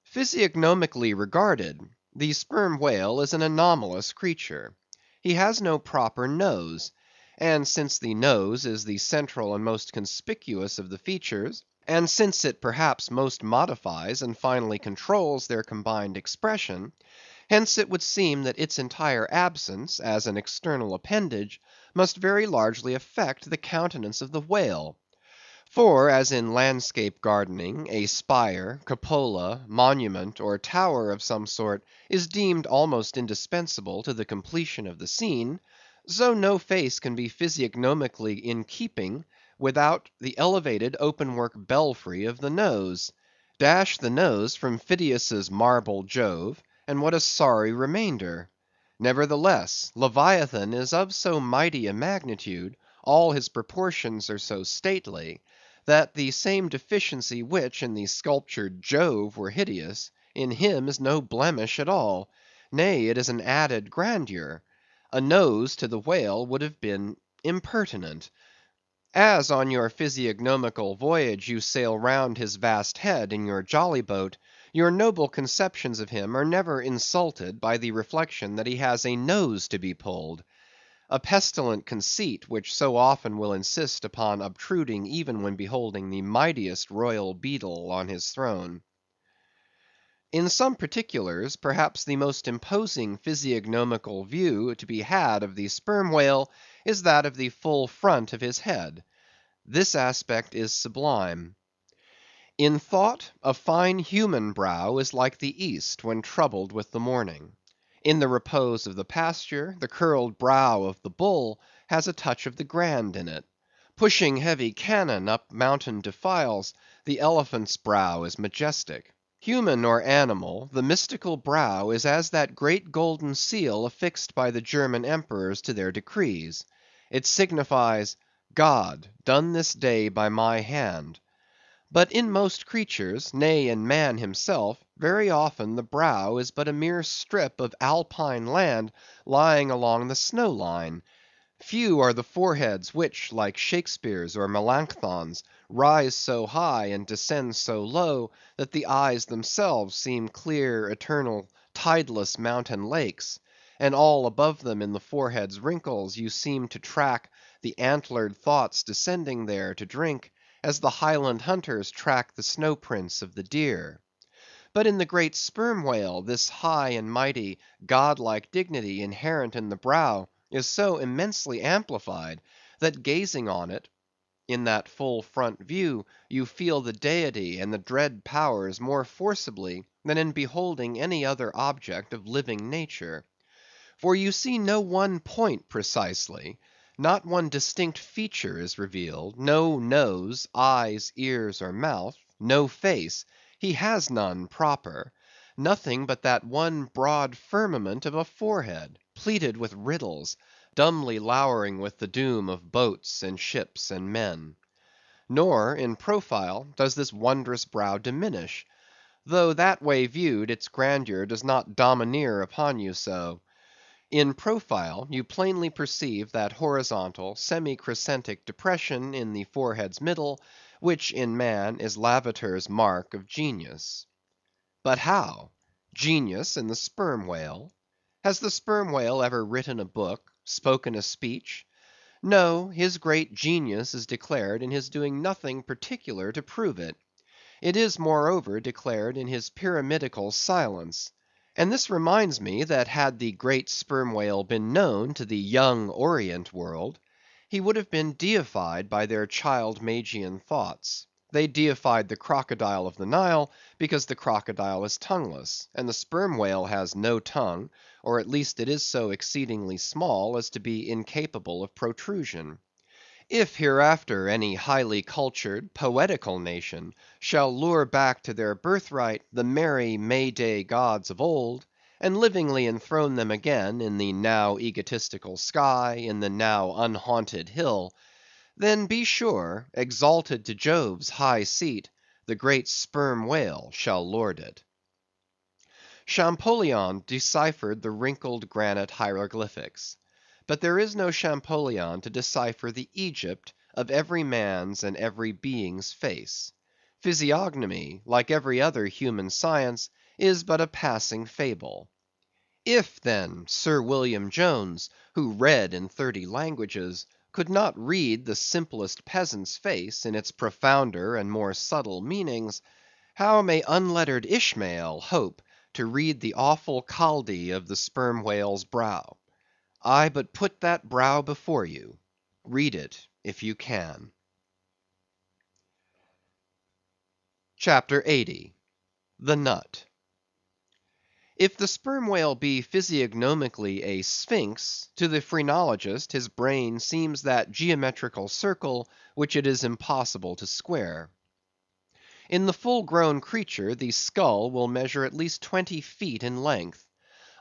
Physiognomically regarded, the Sperm Whale is an anomalous creature. He has no proper nose; and since the nose is the central and most conspicuous of the features, and since it perhaps most modifies and finally controls their combined expression, hence it would seem that its entire absence, as an external appendage, must very largely affect the countenance of the whale. For, as in landscape gardening, a spire, cupola, monument, or tower of some sort is deemed almost indispensable to the completion of the scene, so no face can be physiognomically in keeping without the elevated open-work belfry of the nose. Dash the nose from Phidias's marble Jove, and what a sorry remainder! Nevertheless, Leviathan is of so mighty a magnitude, all his proportions are so stately, that the same deficiency which in the sculptured Jove were hideous, in him is no blemish at all; nay, it is an added grandeur. A nose to the whale would have been impertinent. As on your physiognomical voyage you sail round his vast head in your jolly boat, your noble conceptions of him are never insulted by the reflection that he has a nose to be pulled; a pestilent conceit which so often will insist upon obtruding even when beholding the mightiest royal beadle on his throne. In some particulars, perhaps the most imposing physiognomical view to be had of the sperm whale is that of the full front of his head. This aspect is sublime. In thought, a fine human brow is like the east when troubled with the morning. In the repose of the pasture, the curled brow of the bull has a touch of the grand in it. Pushing heavy cannon up mountain defiles, the elephant's brow is majestic. Human or animal, the mystical brow is as that great golden seal affixed by the German emperors to their decrees. It signifies, God, done this day by my hand. But in most creatures, nay, in man himself, very often the brow is but a mere strip of Alpine land lying along the snow line. Few are the foreheads which, like Shakespeare's or Melanchthon's, rise so high and descend so low, that the eyes themselves seem clear, eternal, tideless mountain lakes; and all above them in the forehead's wrinkles you seem to track the antlered thoughts descending there to drink, as the Highland hunters track the snow prints of the deer. But in the great sperm whale, this high and mighty, godlike dignity inherent in the brow is so immensely amplified, that gazing on it in that full front view, you feel the deity and the dread powers more forcibly than in beholding any other object of living nature. For you see no one point precisely; not one distinct feature is revealed; no nose, eyes, ears, or mouth; no face; he has none proper; nothing but that one broad firmament of a forehead, pleated with riddles, dumbly lowering with the doom of boats and ships and men. Nor, in profile, does this wondrous brow diminish; though that way viewed its grandeur does not domineer upon you so. In profile, you plainly perceive that horizontal, semi‐crescentic depression in the forehead's middle, which in man is Lavater's mark of genius. But how? Genius in the sperm whale? Has the sperm whale ever written a book, spoken a speech? No, his great genius is declared in his doing nothing particular to prove it. It is, moreover, declared in his pyramidical silence. And this reminds me that had the great sperm whale been known to the young Orient world, he would have been deified by their child Magian thoughts. They deified the crocodile of the Nile because the crocodile is tongueless, and the sperm whale has no tongue, or at least it is so exceedingly small as to be incapable of protrusion. If hereafter any highly cultured, poetical nation shall lure back to their birthright the merry May day gods of old, and livingly enthrone them again in the now egotistical sky, in the now unhaunted hill, then be sure, exalted to Jove's high seat, the great sperm whale shall lord it. Champollion deciphered the wrinkled granite hieroglyphics. But there is no Champollion to decipher the Egypt of every man's and every being's face. Physiognomy, like every other human science, is but a passing fable. If, then, Sir William Jones, who read in 30 languages, could not read the simplest peasant's face in its profounder and more subtle meanings, how may unlettered Ishmael hope to read the awful Chaldee of the sperm whale's brow? I but put that brow before you. Read it if you can. CHAPTER 80. The Nut. If the sperm whale be physiognomically a sphinx, to the phrenologist his brain seems that geometrical circle which it is impossible to square. In the full-grown creature the skull will measure at least 20 feet in length.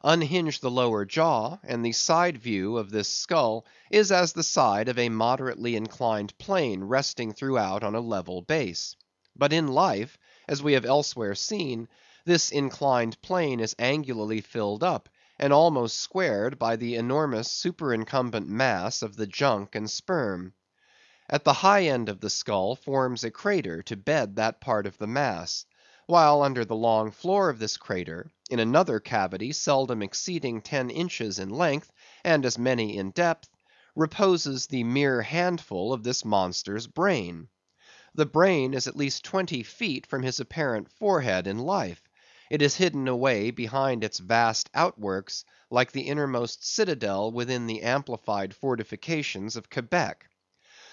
Unhinge the lower jaw, and the side view of this skull is as the side of a moderately inclined plane resting throughout on a level base. But in life, as we have elsewhere seen, this inclined plane is angularly filled up, and almost squared by the enormous superincumbent mass of the junk and sperm. At the high end of the skull forms a crater to bed that part of the mass, while under the long floor of this crater, in another cavity seldom exceeding 10 inches in length, and as many in depth, reposes the mere handful of this monster's brain. The brain is at least 20 feet from his apparent forehead in life. It is hidden away behind its vast outworks, like the innermost citadel within the amplified fortifications of Quebec.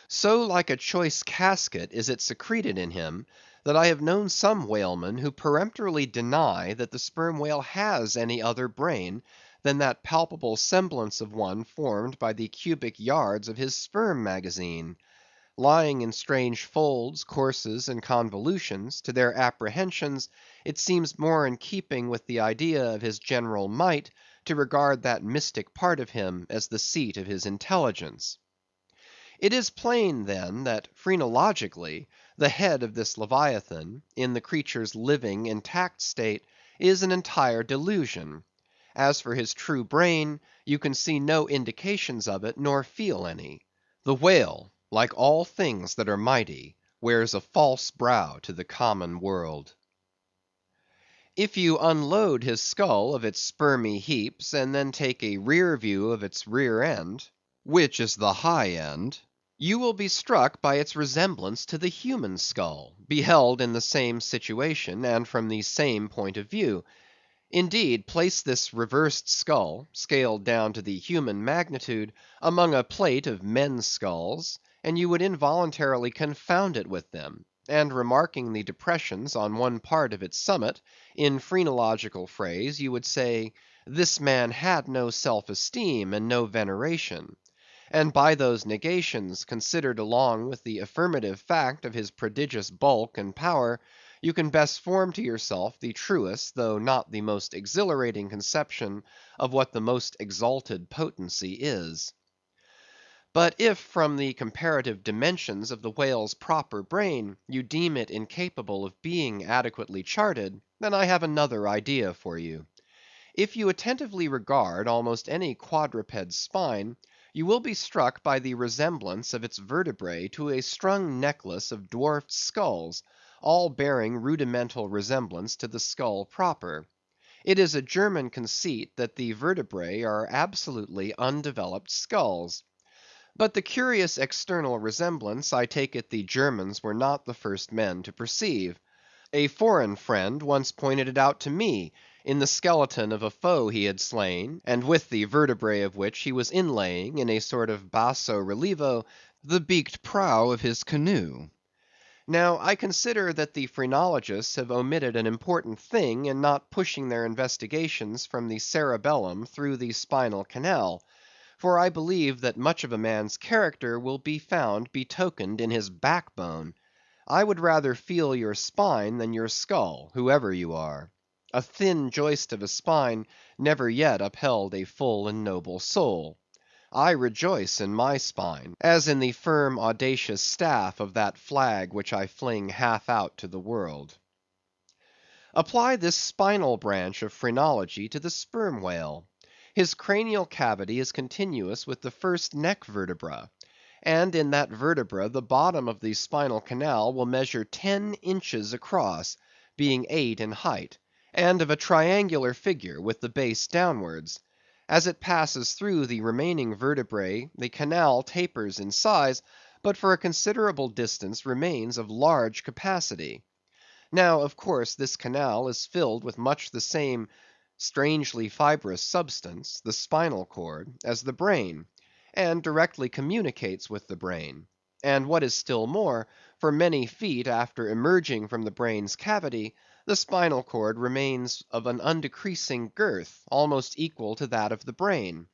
So like a choice casket is it secreted in him, that I have known some whalemen who peremptorily deny that the sperm whale has any other brain than that palpable semblance of one formed by the cubic yards of his sperm magazine. Lying in strange folds, courses, and convolutions, to their apprehensions it seems more in keeping with the idea of his general might to regard that mystic part of him as the seat of his intelligence. It is plain, then, that phrenologically, the head of this Leviathan, in the creature's living, intact state, is an entire delusion. As for his true brain, you can see no indications of it, nor feel any. The whale, like all things that are mighty, wears a false brow to the common world. If you unload his skull of its spermy heaps, and then take a rear view of its rear end, which is the high end, you will be struck by its resemblance to the human skull, beheld in the same situation, and from the same point of view. Indeed, place this reversed skull, scaled down to the human magnitude, among a plate of men's skulls, and you would involuntarily confound it with them, and remarking the depressions on one part of its summit, in phrenological phrase you would say, this man had no self-esteem and no veneration. And by those negations, considered along with the affirmative fact of his prodigious bulk and power, you can best form to yourself the truest, though not the most exhilarating conception of what the most exalted potency is. But if from the comparative dimensions of the whale's proper brain, you deem it incapable of being adequately charted, then I have another idea for you. If you attentively regard almost any quadruped's spine, you will be struck by the resemblance of its vertebrae to a strung necklace of dwarfed skulls, all bearing rudimental resemblance to the skull proper. It is a German conceit that the vertebrae are absolutely undeveloped skulls. But the curious external resemblance I take it the Germans were not the first men to perceive. A foreign friend once pointed it out to me, in the skeleton of a foe he had slain, and with the vertebrae of which he was inlaying in a sort of basso relievo the beaked prow of his canoe. Now I consider that the phrenologists have omitted an important thing in not pushing their investigations from the cerebellum through the spinal canal, for I believe that much of a man's character will be found betokened in his backbone. I would rather feel your spine than your skull, whoever you are. A thin joist of a spine never yet upheld a full and noble soul. I rejoice in my spine, as in the firm audacious staff of that flag which I fling half out to the world. Apply this spinal branch of phrenology to the sperm whale. His cranial cavity is continuous with the first neck vertebra, and in that vertebra the bottom of the spinal canal will measure 10 inches across, being 8 in height, and of a triangular figure with the base downwards. As it passes through the remaining vertebrae, the canal tapers in size, but for a considerable distance remains of large capacity. Now, of course, this canal is filled with much the same strangely fibrous substance, the spinal cord, as the brain, and directly communicates with the brain. And what is still more, for many feet after emerging from the brain's cavity, the spinal cord remains of an undecreasing girth, almost equal to that of the brain.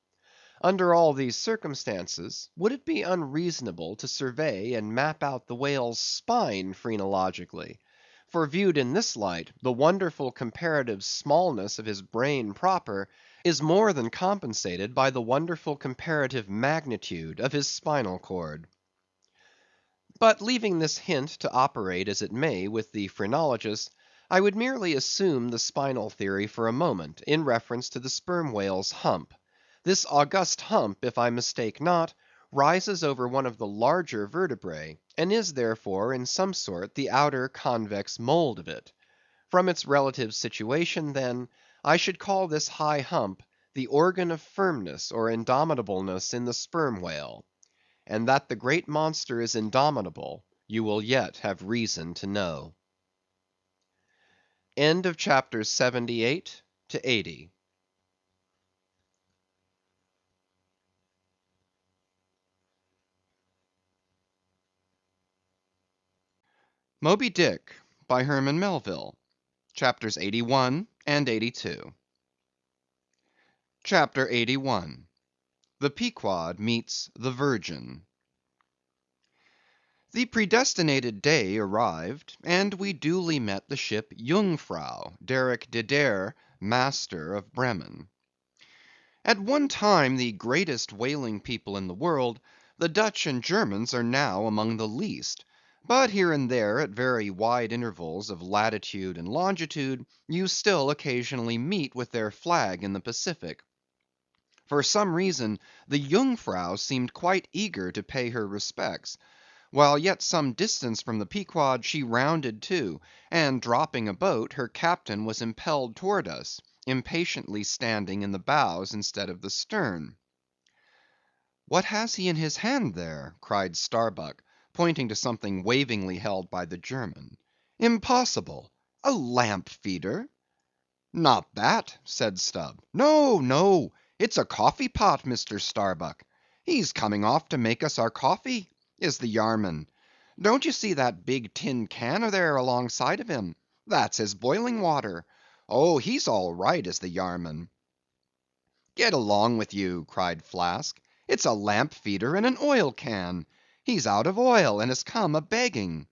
Under all these circumstances, would it be unreasonable to survey and map out the whale's spine phrenologically? For viewed in this light, the wonderful comparative smallness of his brain proper is more than compensated by the wonderful comparative magnitude of his spinal cord. But leaving this hint to operate as it may with the phrenologist, I would merely assume the spinal theory for a moment, in reference to the sperm whale's hump. This august hump, if I mistake not, rises over one of the larger vertebrae, and is therefore in some sort the outer convex mould of it. From its relative situation, then, I should call this high hump the organ of firmness or indomitableness in the sperm whale. And that the great monster is indomitable, you will yet have reason to know. End of chapters 78 to 80. Moby Dick by Herman Melville, chapters 81 and 82. Chapter 81. The Pequod Meets the Virgin. The predestinated day arrived, and we duly met the ship Jungfrau, Derrick de Der, master of Bremen. At one time the greatest whaling people in the world, the Dutch and Germans are now among the least; but here and there, at very wide intervals of latitude and longitude, you still occasionally meet with their flag in the Pacific. For some reason, the Jungfrau seemed quite eager to pay her respects. While yet some distance from the Pequod, she rounded to, and dropping a boat, her captain was impelled toward us, impatiently standing in the bows instead of the stern. "What has he in his hand there?" cried Starbuck, pointing to something wavingly held by the German. "Impossible! A lamp feeder?" "Not that," said Stubb. "No, no, it's a coffee pot, Mr. Starbuck. He's coming off to make us our coffee, is the Yarman. Don't you see that big tin can there alongside of him? That's his boiling water. Oh, he's all right, is the Yarman." "Get along with you," cried Flask. "It's a lamp feeder in an oil can. He's out of oil, and has come a begging."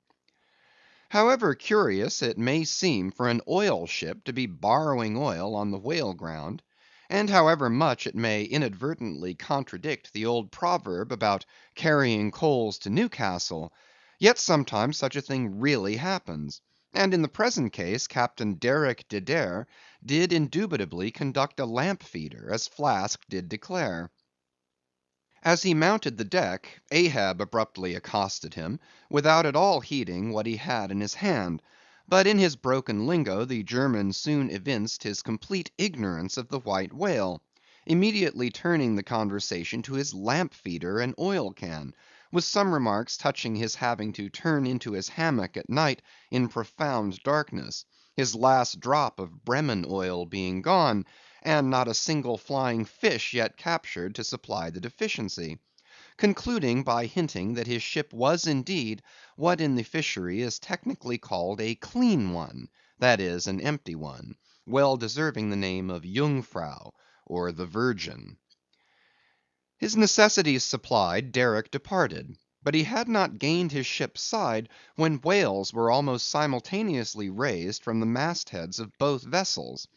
However curious it may seem for an oil ship to be borrowing oil on the whale ground, and however much it may inadvertently contradict the old proverb about carrying coals to Newcastle, yet sometimes such a thing really happens; and in the present case Captain Derrick de Der did indubitably conduct a lamp feeder, as Flask did declare. As he mounted the deck, Ahab abruptly accosted him, without at all heeding what he had in his hand; but in his broken lingo the German soon evinced his complete ignorance of the white whale, immediately turning the conversation to his lamp feeder and oil can, with some remarks touching his having to turn into his hammock at night in profound darkness, his last drop of Bremen oil being gone, and not a single flying fish yet captured to supply the deficiency; concluding by hinting that his ship was indeed what in the fishery is technically called a clean one, that is, an empty one, well deserving the name of Jungfrau, or the Virgin. His necessities supplied, Derick departed; but he had not gained his ship's side when whales were almost simultaneously raised from the mast heads of both vessels;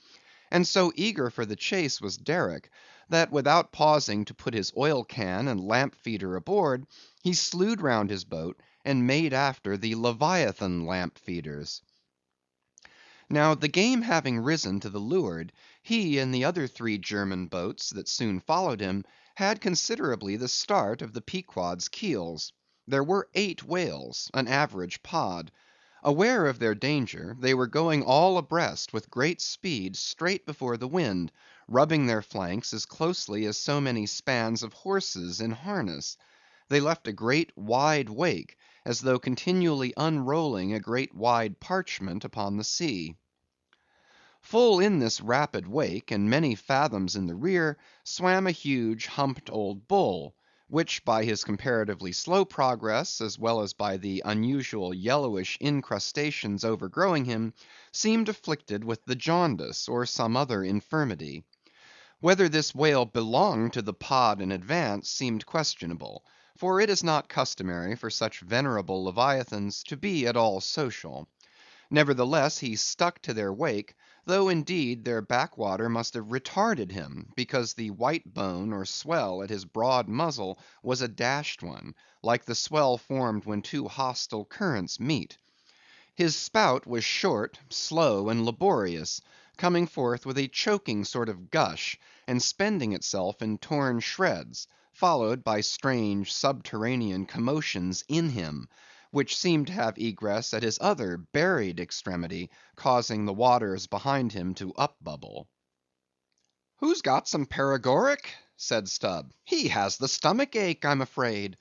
and so eager for the chase was Derick, that without pausing to put his oil can and lamp feeder aboard, he slewed round his boat and made after the Leviathan lamp feeders. Now the game having risen to the leeward, he and the other 3 German boats that soon followed him had considerably the start of the Pequod's keels. There were 8 whales, an average pod. Aware of their danger, they were going all abreast with great speed straight before the wind, rubbing their flanks as closely as so many spans of horses in harness. They left a great wide wake, as though continually unrolling a great wide parchment upon the sea. Full in this rapid wake, and many fathoms in the rear, swam a huge humped old bull, which by his comparatively slow progress, as well as by the unusual yellowish incrustations overgrowing him, seemed afflicted with the jaundice, or some other infirmity. Whether this whale belonged to the pod in advance seemed questionable, for it is not customary for such venerable leviathans to be at all social. Nevertheless, he stuck to their wake, though indeed their backwater must have retarded him, because the white bone or swell at his broad muzzle was a dashed one, like the swell formed when two hostile currents meet. His spout was short, slow, and laborious, coming forth with a choking sort of gush, and spending itself in torn shreds, followed by strange subterranean commotions in him, which seemed to have egress at his other buried extremity, causing the waters behind him to upbubble. "Who's got some paregoric?" said Stubb. "He has the stomach ache, I'm afraid.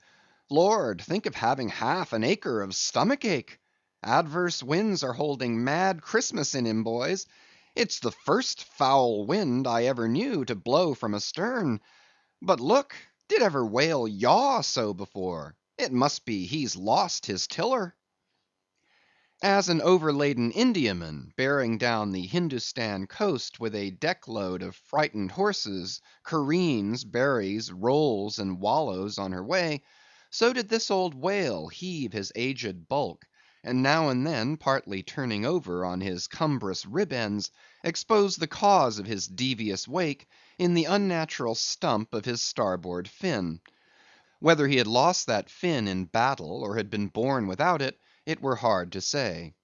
Lord, think of having half an acre of stomach ache! Adverse winds are holding mad Christmas in him, boys. It's the first foul wind I ever knew to blow from astern. But look, did ever whale yaw so before? It must be he's lost his tiller." As an overladen Indiaman, bearing down the Hindostan coast with a deck load of frightened horses, careens, berries, rolls, and wallows on her way, so did this old whale heave his aged bulk, and now and then partly turning over on his cumbrous rib ends, expose the cause of his devious wake in the unnatural stump of his starboard fin. Whether he had lost that fin in battle, or had been born without it, it were hard to say.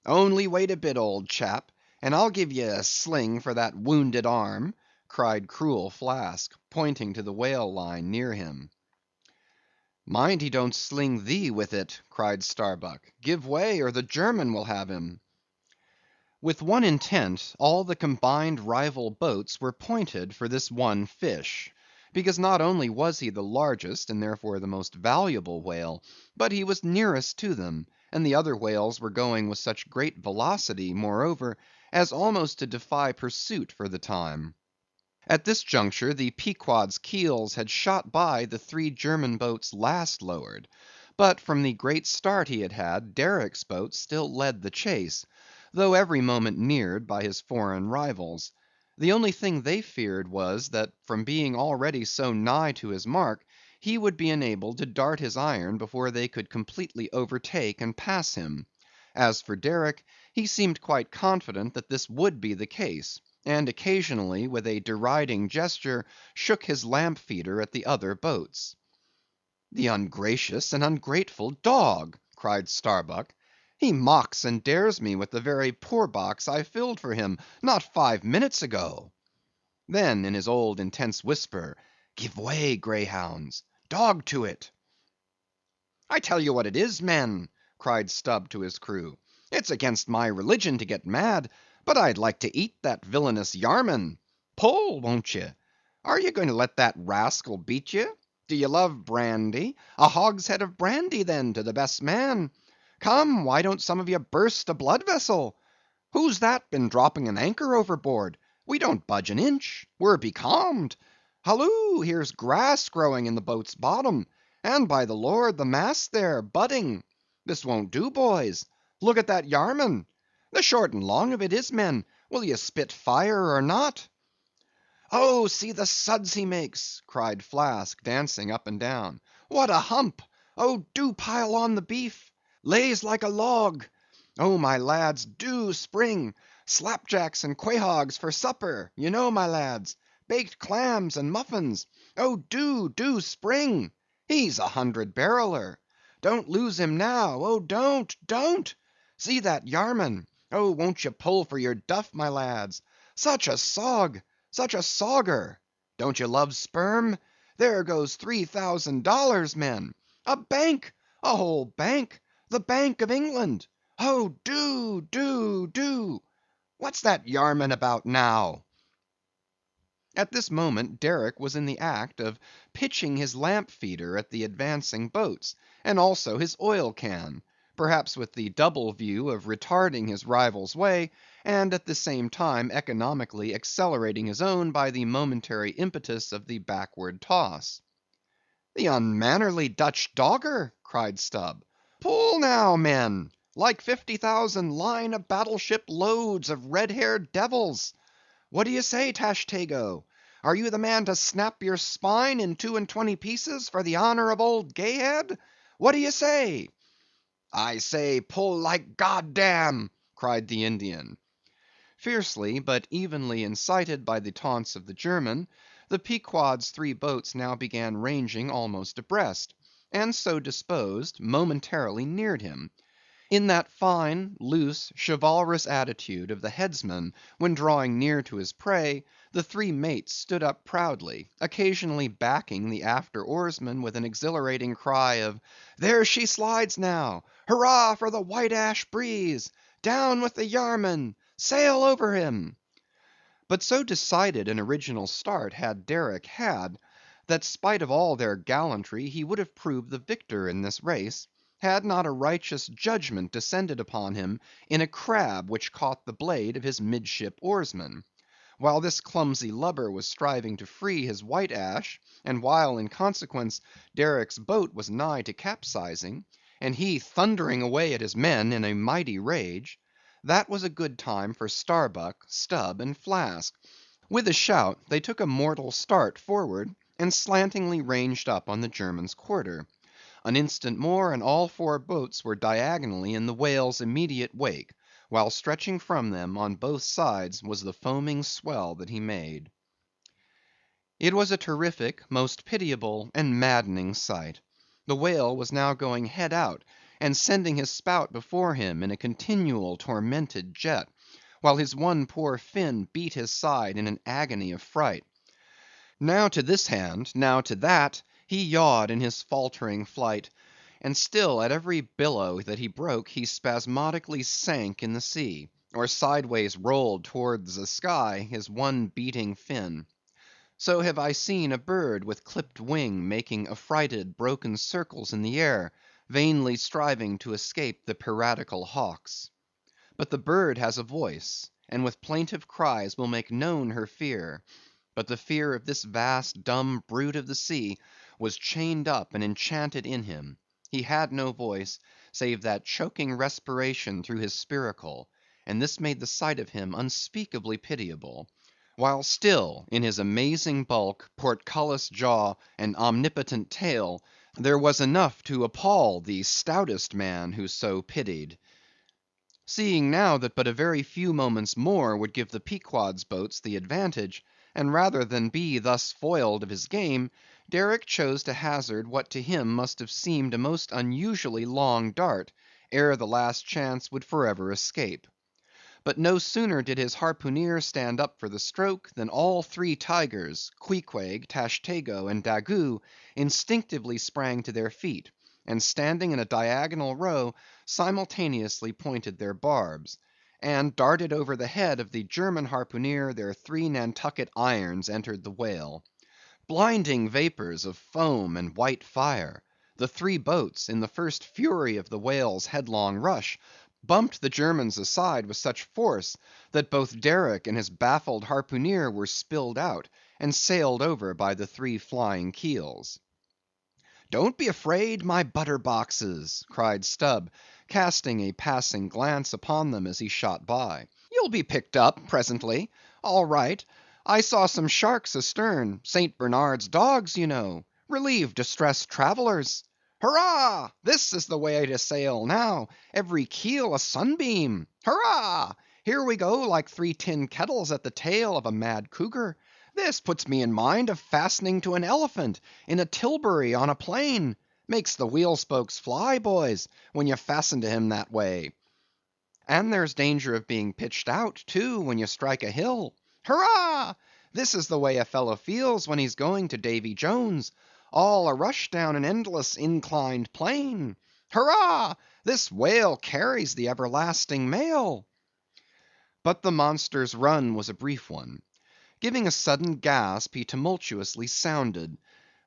"Only wait a bit, old chap, and I'll give ye a sling for that wounded arm," cried cruel Flask, pointing to the whale line near him. "Mind he don't sling thee with it," cried Starbuck. "Give way, or the German will have him." With one intent, all the combined rival boats were pointed for this one fish; because not only was he the largest, and therefore the most valuable whale, but he was nearest to them, and the other whales were going with such great velocity, moreover, as almost to defy pursuit for the time. At this juncture the Pequod's keels had shot by the three German boats last lowered; but from the great start he had had, Derick's boat still led the chase, though every moment neared by his foreign rivals. The only thing they feared was, that from being already so nigh to his mark, he would be enabled to dart his iron before they could completely overtake and pass him. As for Derick, he seemed quite confident that this would be the case, and occasionally, with a deriding gesture, shook his lamp feeder at the other boats. "The ungracious and ungrateful dog!" cried Starbuck. "He mocks and dares me with the very poor box I filled for him not 5 minutes ago." Then in his old intense whisper, "Give way, greyhounds! Dog to it!" "I tell you what it is, men," cried Stubb to his crew, "it's against my religion to get mad, but I'd like to eat that villainous Yarman. Pull, won't ye? Are ye going to let that rascal beat ye? Do ye love brandy? A hogshead of brandy, then, to the best man. Come, why don't some of ye burst a blood vessel? Who's that been dropping an anchor overboard? We don't budge an inch; we're becalmed. Halloo, here's grass growing in the boat's bottom, and by the Lord, the mast there, budding. This won't do, boys. Look at that Yarman. The short and long of it is, men, will ye spit fire or not?" "Oh, see the suds he makes!" cried Flask, dancing up and down. "What a hump! Oh, do pile on the beef! Lays like a log! Oh, my lads, do spring! Slapjacks and quahogs for supper, you know, my lads; baked clams and muffins. Oh, do spring! He's 100-barreler. Don't lose him now; oh, don't! See that Yarman! Oh, won't ye pull for your duff, my lads? Such a sog! Such a sogger! Don't you love sperm? There goes $3,000, men! A bank! A whole bank! The Bank of England! Oh, do! What's that Yarman about now?" At this moment Derick was in the act of pitching his lamp feeder at the advancing boats, and also his oil can; perhaps with the double view of retarding his rival's way, and at the same time economically accelerating his own by the momentary impetus of the backward toss. "The unmannerly Dutch dogger!" cried Stubb. "Pull now, men, like 50,000 line of battleship loads of red‐haired devils! What d'ye say, Tashtego? Are you the man to snap your spine in 22 pieces for the honor of old Gayhead? What d'ye say?" "I say, pull like Goddam!" cried the Indian. Fiercely but evenly incited by the taunts of the German, the Pequod's 3 boats now began ranging almost abreast, and so disposed, momentarily neared him. In that fine, loose, chivalrous attitude of the headsman when drawing near to his prey, the 3 mates stood up proudly, occasionally backing the after oarsman with an exhilarating cry of "There she slides now! Hurrah for the white ash breeze! Down with the Yarman! Sail over him!" But so decided an original start had Derick had, that spite of all their gallantry he would have proved the victor in this race, had not a righteous judgment descended upon him in a crab which caught the blade of his midship oarsman. While this clumsy lubber was striving to free his white ash, and while in consequence Derick's boat was nigh to capsizing, and he thundering away at his men in a mighty rage, that was a good time for Starbuck, Stubb, and Flask. With a shout they took a mortal start forward, and slantingly ranged up on the German's quarter. An instant more, and all 4 boats were diagonally in the whale's immediate wake, while stretching from them on both sides was the foaming swell that he made. It was a terrific, most pitiable, and maddening sight. The whale was now going head out, and sending his spout before him in a continual tormented jet, while his one poor fin beat his side in an agony of fright. Now to this hand, now to that, he yawed in his faltering flight, and still at every billow that he broke he spasmodically sank in the sea, or sideways rolled towards the sky his one beating fin. So have I seen a bird with clipped wing making affrighted broken circles in the air, vainly striving to escape the piratical hawks. But the bird has a voice, and with plaintive cries will make known her fear. But the fear of this vast dumb brute of the sea was chained up and enchanted in him. He had no voice, save that choking respiration through his spiracle, and this made the sight of him unspeakably pitiable; while still, in his amazing bulk, portcullis jaw, and omnipotent tail, there was enough to appall the stoutest man who so pitied. Seeing now that but a very few moments more would give the Pequod's boats the advantage, and rather than be thus foiled of his game, Derick chose to hazard what to him must have seemed a most unusually long dart, ere the last chance would forever escape. But no sooner did his harpooneer stand up for the stroke, than all 3 tigers, Queequeg, Tashtego, and Daggoo, instinctively sprang to their feet, and standing in a diagonal row, simultaneously pointed their barbs; and darted over the head of the German harpooneer their 3 Nantucket irons entered the whale. Blinding vapors of foam and white fire! The 3 boats, in the first fury of the whale's headlong rush, bumped the Germans aside with such force, that both Derick and his baffled harpooneer were spilled out, and sailed over by the 3 flying keels. "Don't be afraid, my butter boxes," cried Stubb, casting a passing glance upon them as he shot by. "You'll be picked up presently. All right. I saw some sharks astern; St. Bernard's dogs, you know; relieve distressed travellers. Hurrah! This is the way to sail now; every keel a sunbeam. Hurrah! Here we go like 3 tin kettles at the tail of a mad cougar. This puts me in mind of fastening to an elephant in a tilbury on a plain; makes the wheel spokes fly, boys, when you fasten to him that way. And there's danger of being pitched out, too, when you strike a hill. Hurrah! This is the way a fellow feels when he's going to Davy Jones; all a rush down an endless inclined plane. Hurrah! This whale carries the everlasting mail." But the monster's run was a brief one. Giving a sudden gasp, he tumultuously sounded.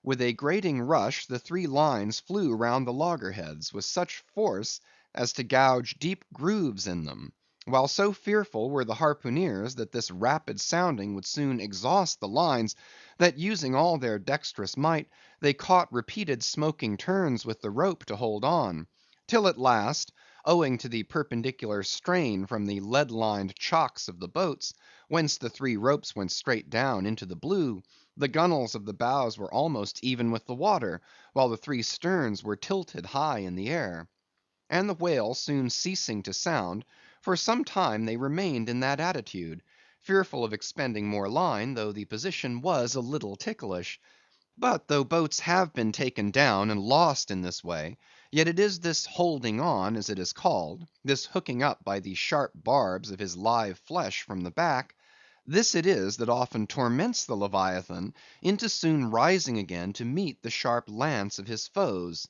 With a grating rush, the 3 lines flew round the loggerheads with such force as to gouge deep grooves in them. while so fearful were the harpooneers that this rapid sounding would soon exhaust the lines, that using all their dexterous might, they caught repeated smoking turns with the rope to hold on, till at last, owing to the perpendicular strain from the lead-lined chocks of the boats, whence the three ropes went straight down into the blue, the gunwales of the bows were almost even with the water, while the three sterns were tilted high in the air. And the whale soon ceasing to sound, for some time they remained in that attitude, fearful of expending more line, though the position was a little ticklish. But though boats have been taken down and lost in this way, yet it is this holding on, as it is called, this hooking up by the sharp barbs of his live flesh from the back, this it is that often torments the Leviathan into soon rising again to meet the sharp lance of his foes.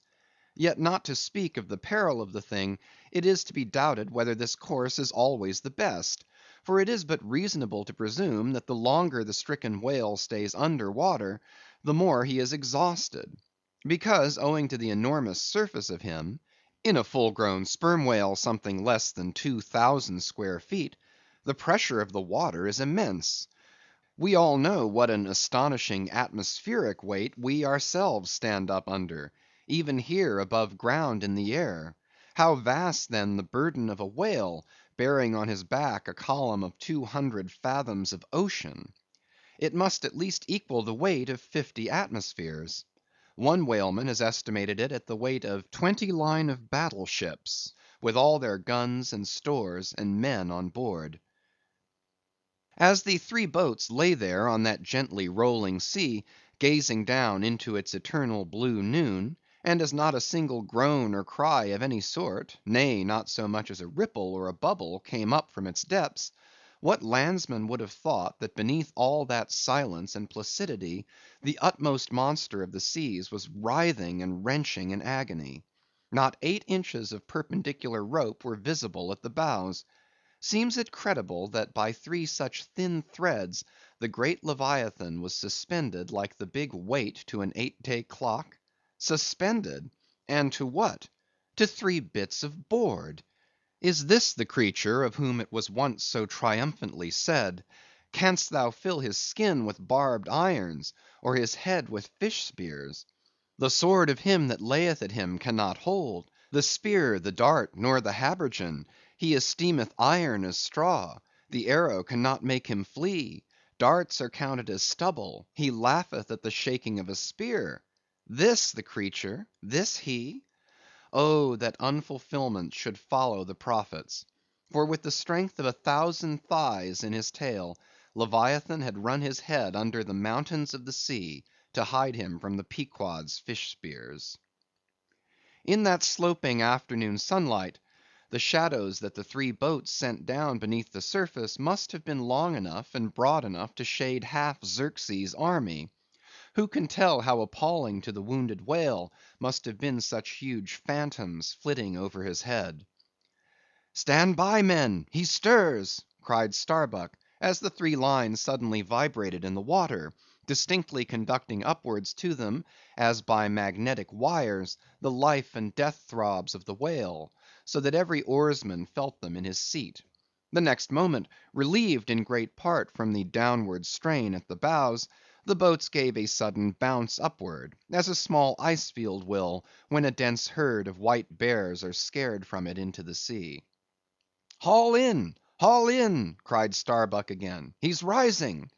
Yet not to speak of the peril of the thing, it is to be doubted whether this course is always the best; for it is but reasonable to presume that the longer the stricken whale stays under water, the more he is exhausted; because owing to the enormous surface of him (in a full grown sperm whale something less than 2,000 square feet), the pressure of the water is immense. We all know what an astonishing atmospheric weight we ourselves stand up under, even here above ground in the air. How vast then the burden of a whale, bearing on his back a column of 200 fathoms of ocean! It must at least equal the weight of 50 atmospheres. One whaleman has estimated it at the weight of 20 line of battle ships, with all their guns and stores and men on board. As the three boats lay there on that gently rolling sea, gazing down into its eternal blue noon, and as not a single groan or cry of any sort, nay, not so much as a ripple or a bubble came up from its depths, what landsman would have thought that beneath all that silence and placidity, the utmost monster of the seas was writhing and wrenching in agony? Not 8 inches of perpendicular rope were visible at the bows. Seems it credible that by 3 such thin threads the great Leviathan was suspended like the big weight to an 8-day clock? Suspended! And to what? To 3 bits of board! Is this the creature of whom it was once so triumphantly said, "Canst thou fill his skin with barbed irons, or his head with fish spears? The sword of him that layeth at him cannot hold, the spear, the dart, nor the habergeon; he esteemeth iron as straw; the arrow cannot make him flee; darts are counted as stubble; he laugheth at the shaking of a spear." This the creature? This he? Oh, that unfulfilment should follow the prophets! For with the strength of 1,000 thighs in his tail, Leviathan had run his head under the mountains of the sea, to hide him from the Pequod's fish spears. In that sloping afternoon sunlight, the shadows that the three boats sent down beneath the surface must have been long enough and broad enough to shade half Xerxes' army. Who can tell how appalling to the wounded whale must have been such huge phantoms flitting over his head? "Stand by, men! he stirs!" cried Starbuck, as the 3 lines suddenly vibrated in the water, distinctly conducting upwards to them, as by magnetic wires, the life and death throbs of the whale, so that every oarsman felt them in his seat. The next moment, relieved in great part from the downward strain at the bows, the boats gave a sudden bounce upward, as a small ice field will, when a dense herd of white bears are scared from it into the sea. "Haul in! haul in!" cried Starbuck again. "He's rising!"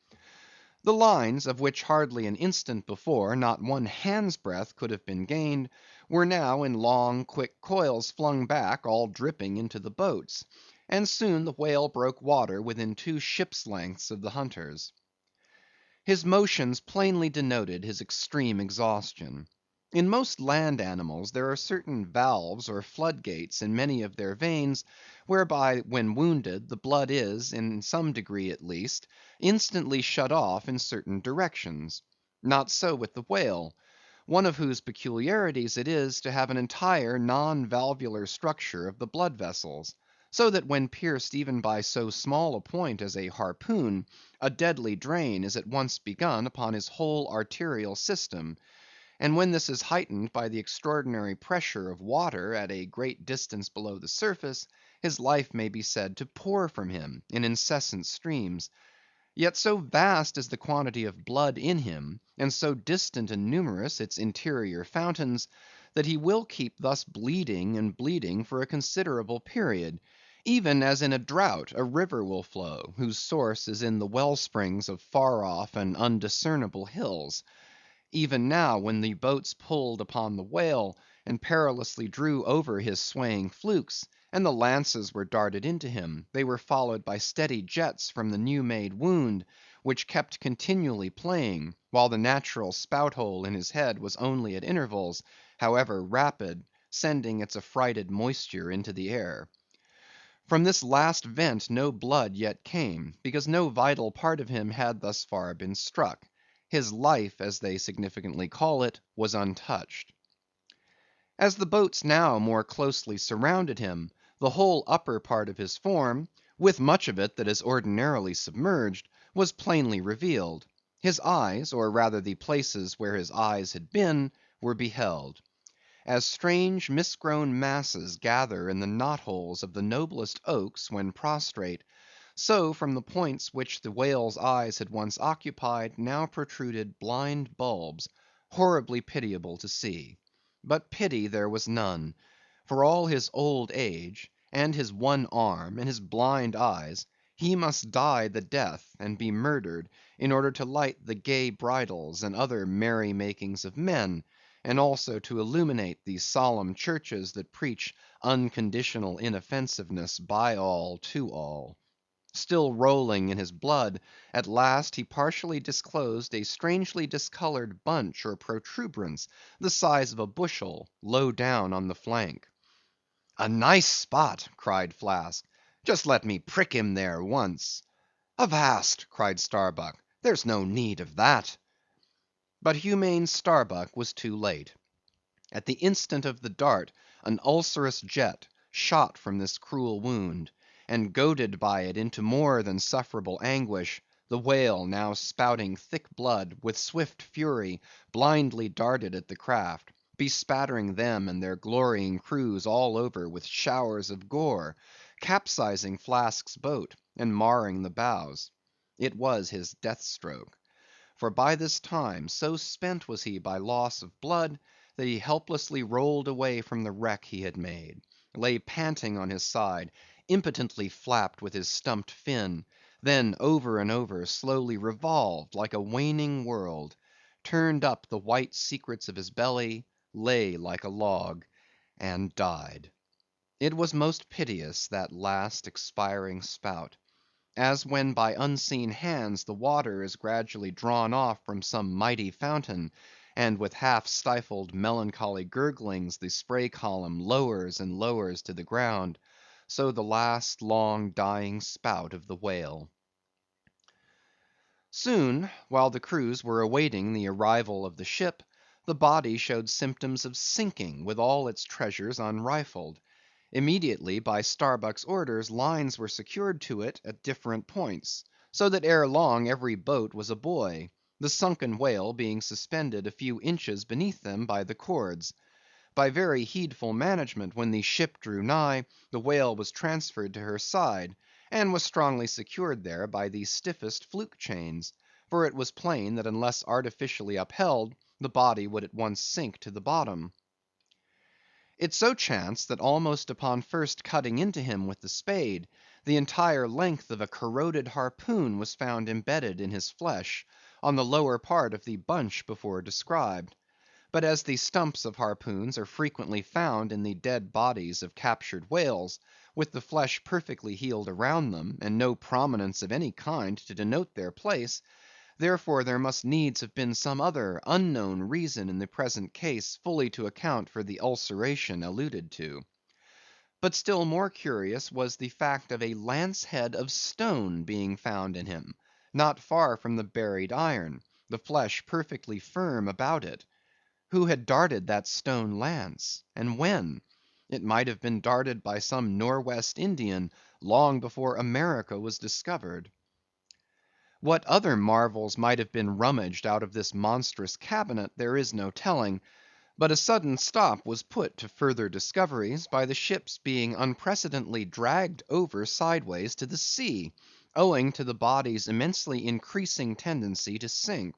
The lines, of which hardly an instant before not one hand's breadth could have been gained, were now in long, quick coils flung back, all dripping into the boats; and soon the whale broke water within 2 ships' lengths of the hunters. His motions plainly denoted his extreme exhaustion. In most land animals there are certain valves or floodgates in many of their veins, whereby when wounded the blood is, in some degree at least, instantly shut off in certain directions. Not so with the whale, one of whose peculiarities it is to have an entire non valvular structure of the blood vessels; so that when pierced even by so small a point as a harpoon, a deadly drain is at once begun upon his whole arterial system; and when this is heightened by the extraordinary pressure of water at a great distance below the surface, his life may be said to pour from him in incessant streams. Yet so vast is the quantity of blood in him, and so distant and numerous its interior fountains, that he will keep thus bleeding and bleeding for a considerable period, even as in a drought a river will flow, whose source is in the well springs of far off and undiscernible hills. Even now, when the boats pulled upon the whale, and perilously drew over his swaying flukes, and the lances were darted into him, they were followed by steady jets from the new made wound, which kept continually playing, while the natural spout hole in his head was only at intervals, however rapid, sending its affrighted moisture into the air. From this last vent no blood yet came, because no vital part of him had thus far been struck. His life, as they significantly call it, was untouched. As the boats now more closely surrounded him, the whole upper part of his form, with much of it that is ordinarily submerged, was plainly revealed. His eyes, or rather the places where his eyes had been, were beheld. As strange misgrown masses gather in the knot holes of the noblest oaks when prostrate, so from the points which the whale's eyes had once occupied, now protruded blind bulbs, horribly pitiable to see. But pity there was none. For all his old age, and his one arm, and his blind eyes, he must die the death, and be murdered, in order to light the gay bridals and other merry makings of men, and also to illuminate the solemn churches that preach unconditional inoffensiveness by all to all. Still rolling in his blood, at last he partially disclosed a strangely discolored bunch or protuberance, the size of a bushel, low down on the flank. "A nice spot!" cried Flask. "Just let me prick him there once." "Avast!" cried Starbuck, "there's no need of that." But humane Starbuck was too late. At the instant of the dart, an ulcerous jet shot from this cruel wound, and goaded by it into more than sufferable anguish, the whale, now spouting thick blood, with swift fury, blindly darted at the craft, bespattering them and their glorying crews all over with showers of gore, capsizing Flask's boat, and marring the bows. It was his death stroke. For by this time, so spent was he by loss of blood, that he helplessly rolled away from the wreck he had made, lay panting on his side, impotently flapped with his stumped fin, then over and over slowly revolved like a waning world, turned up the white secrets of his belly, lay like a log, and died. It was most piteous, that last expiring spout. As when by unseen hands the water is gradually drawn off from some mighty fountain, and with half stifled melancholy gurglings the spray column lowers and lowers to the ground, so the last long dying spout of the whale. Soon, while the crews were awaiting the arrival of the ship, the body showed symptoms of sinking with all its treasures unrifled. Immediately, by Starbuck's orders, lines were secured to it at different points, so that ere long every boat was a buoy, the sunken whale being suspended a few inches beneath them by the cords. By very heedful management, when the ship drew nigh, the whale was transferred to her side, and was strongly secured there by the stiffest fluke chains; for it was plain that unless artificially upheld, the body would at once sink to the bottom. It so chanced that almost upon first cutting into him with the spade, the entire length of a corroded harpoon was found embedded in his flesh, on the lower part of the bunch before described. But as the stumps of harpoons are frequently found in the dead bodies of captured whales, with the flesh perfectly healed around them, and no prominence of any kind to denote their place, therefore there must needs have been some other unknown reason in the present case fully to account for the ulceration alluded to. But still more curious was the fact of a lance head of stone being found in him, not far from the buried iron, the flesh perfectly firm about it. Who had darted that stone lance, and when? It might have been darted by some Norwest Indian, long before America was discovered. What other marvels might have been rummaged out of this monstrous cabinet, there is no telling, But a sudden stop was put to further discoveries by the ship's being unprecedentedly dragged over sideways to the sea, owing to the body's immensely increasing tendency to sink.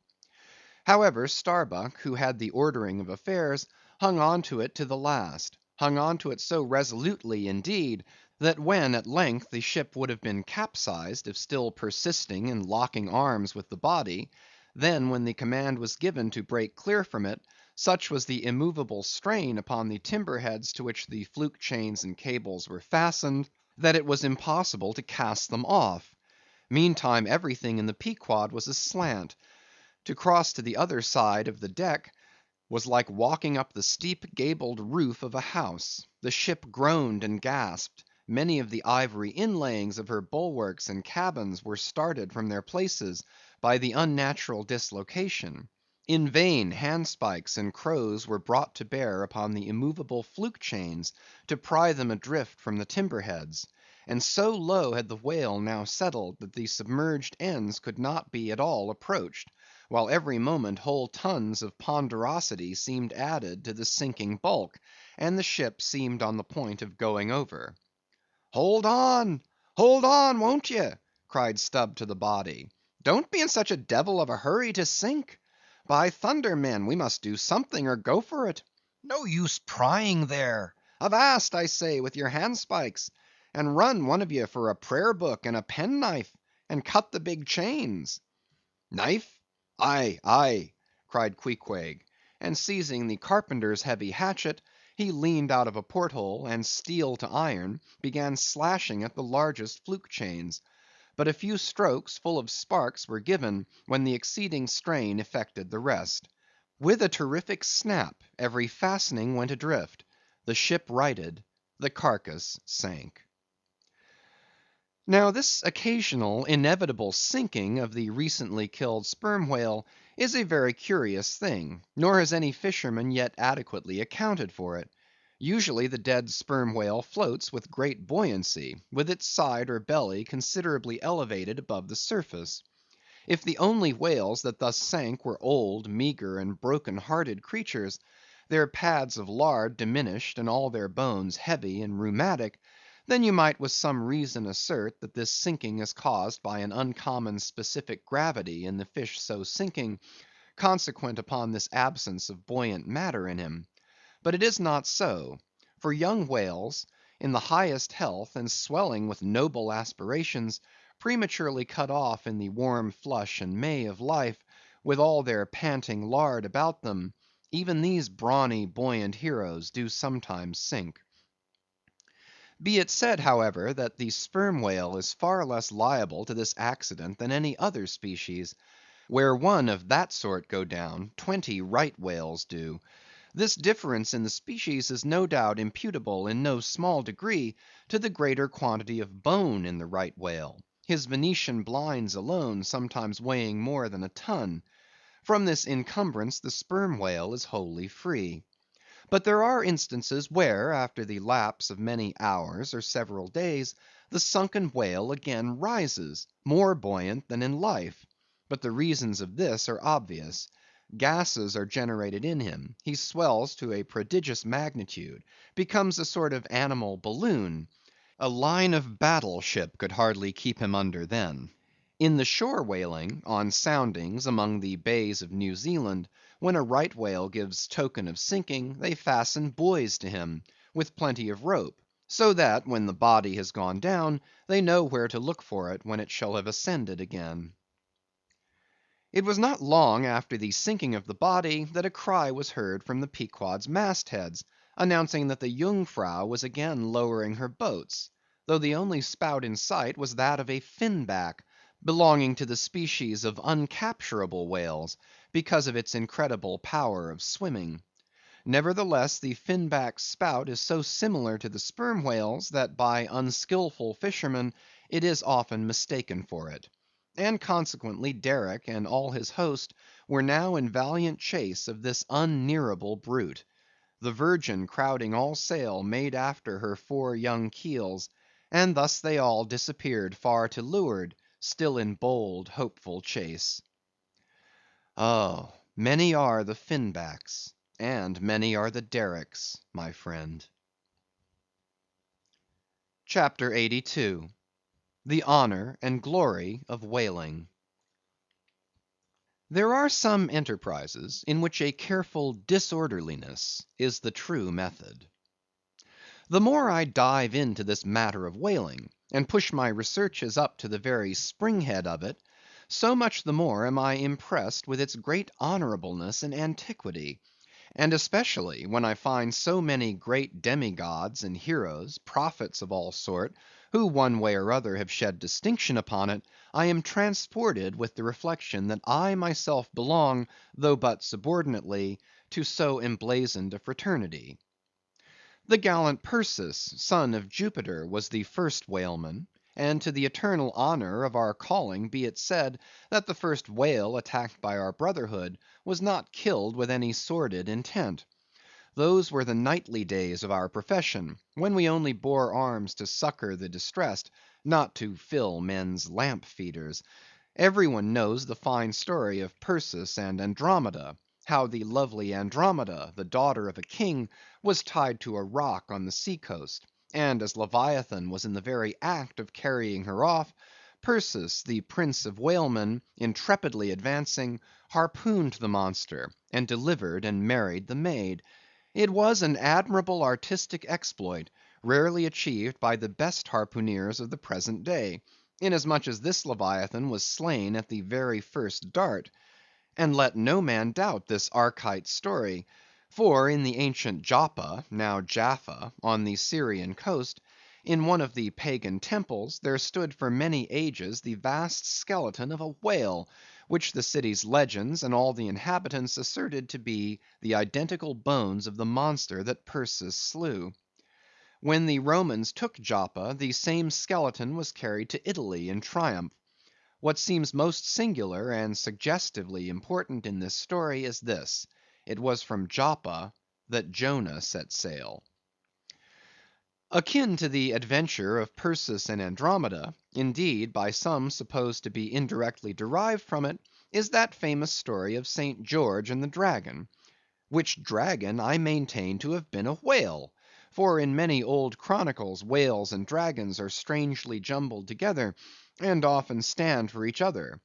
However, Starbuck, who had the ordering of affairs, hung on to it to the last; hung on to it so resolutely, indeed, that when at length the ship would have been capsized if still persisting in locking arms with the body, then when the command was given to break clear from it, such was the immovable strain upon the timber heads to which the fluke chains and cables were fastened, that it was impossible to cast them off. Meantime everything in the Pequod was aslant. To cross to the other side of the deck was like walking up the steep gabled roof of a house. The ship groaned and gasped; many of the ivory inlayings of her bulwarks and cabins were started from their places by the unnatural dislocation. In vain handspikes and crows were brought to bear upon the immovable fluke chains to pry them adrift from the timber heads; and so low had the whale now settled that the submerged ends could not be at all approached, while every moment whole tons of ponderosity seemed added to the sinking bulk, and the ship seemed on the point of going over. "Hold on, won't ye?" cried Stubb to the body. "Don't be in such a devil of a hurry to sink. By thunder, men, we must do something or go for it. No use prying there. Avast, I say, with your handspikes, and run, one of ye, for a prayer book and a penknife, and cut the big chains." "Knife? Aye, aye," cried Queequeg; and seizing the carpenter's heavy hatchet, he leaned out of a port hole, and steel to iron, began slashing at the largest fluke chains. But a few strokes, full of sparks, were given, when the exceeding strain effected the rest. With a terrific snap, every fastening went adrift; the ship righted; the carcass sank. Now this occasional, inevitable sinking of the recently killed sperm whale is a very curious thing, nor has any fisherman yet adequately accounted for it. Usually the dead sperm whale floats with great buoyancy, with its side or belly considerably elevated above the surface. If the only whales that thus sank were old, meagre, and broken hearted creatures, their pads of lard diminished, and all their bones heavy and rheumatic, then you might with some reason assert that this sinking is caused by an uncommon specific gravity in the fish so sinking, consequent upon this absence of buoyant matter in him. But it is not so; for young whales, in the highest health, and swelling with noble aspirations, prematurely cut off in the warm flush and May of life, with all their panting lard about them, even these brawny, buoyant heroes do sometimes sink. Be it said, however, that the sperm whale is far less liable to this accident than any other species. Where one of that sort go down, 20 right whales do. This difference in the species is no doubt imputable in no small degree to the greater quantity of bone in the right whale; his Venetian blinds alone sometimes weighing more than a ton. From this encumbrance the sperm whale is wholly free. But there are instances where, after the lapse of many hours or several days, the sunken whale again rises, more buoyant than in life. But the reasons of this are obvious. Gases are generated in him; he swells to a prodigious magnitude, becomes a sort of animal balloon; a line of battle ship could hardly keep him under then. In the shore whaling, on soundings among the bays of New Zealand, when a right whale gives token of sinking, they fasten buoys to him, with plenty of rope, so that, when the body has gone down, they know where to look for it when it shall have ascended again. It was not long after the sinking of the body that a cry was heard from the Pequod's mast heads, announcing that the Jungfrau was again lowering her boats, though the only spout in sight was that of a finback, belonging to the species of uncapturable whales, because of its incredible power of swimming. Nevertheless, the finback's spout is so similar to the sperm whale's, that by unskilful fishermen it is often mistaken for it. And consequently Derick and all his host were now in valiant chase of this unnearable brute; the Virgin crowding all sail made after her 4 young keels; and thus they all disappeared far to leeward, still in bold, hopeful chase. Oh! many are the finbacks, and many are the derricks, my friend. CHAPTER 82. The Honor and Glory of Whaling. There are some enterprises in which a careful disorderliness is the true method. The more I dive into this matter of whaling, and push my researches up to the very spring‐head of it, so much the more am I impressed with its great honorableness and antiquity; and especially when I find so many great demi‐gods and heroes, prophets of all sort, who one way or other have shed distinction upon it, I am transported with the reflection that I myself belong, though but subordinately, to so emblazoned a fraternity. The gallant Perseus, son of Jupiter, was the first whaleman; and to the eternal honor of our calling be it said, that the first whale attacked by our brotherhood was not killed with any sordid intent. Those were the knightly days of our profession, when we only bore arms to succor the distressed, not to fill men's lamp feeders. Every one knows the fine story of Perseus and Andromeda; how the lovely Andromeda, the daughter of a king, was tied to a rock on the sea coast, and as Leviathan was in the very act of carrying her off, Perseus, the prince of whalemen, intrepidly advancing, harpooned the monster, and delivered and married the maid. It was an admirable artistic exploit, rarely achieved by the best harpooneers of the present day, inasmuch as this Leviathan was slain at the very first dart. And let no man doubt this Archite story; for in the ancient Joppa, now Jaffa, on the Syrian coast, in one of the pagan temples, there stood for many ages the vast skeleton of a whale, which the city's legends and all the inhabitants asserted to be the identical bones of the monster that Perseus slew. When the Romans took Joppa, the same skeleton was carried to Italy in triumph. What seems most singular and suggestively important in this story is this: it was from Joppa that Jonah set sail. Akin to the adventure of Perseus and Andromeda, indeed by some supposed to be indirectly derived from it, is that famous story of St. George and the Dragon; which dragon I maintain to have been a whale; for in many old chronicles whales and dragons are strangely jumbled together, and often stand for each other.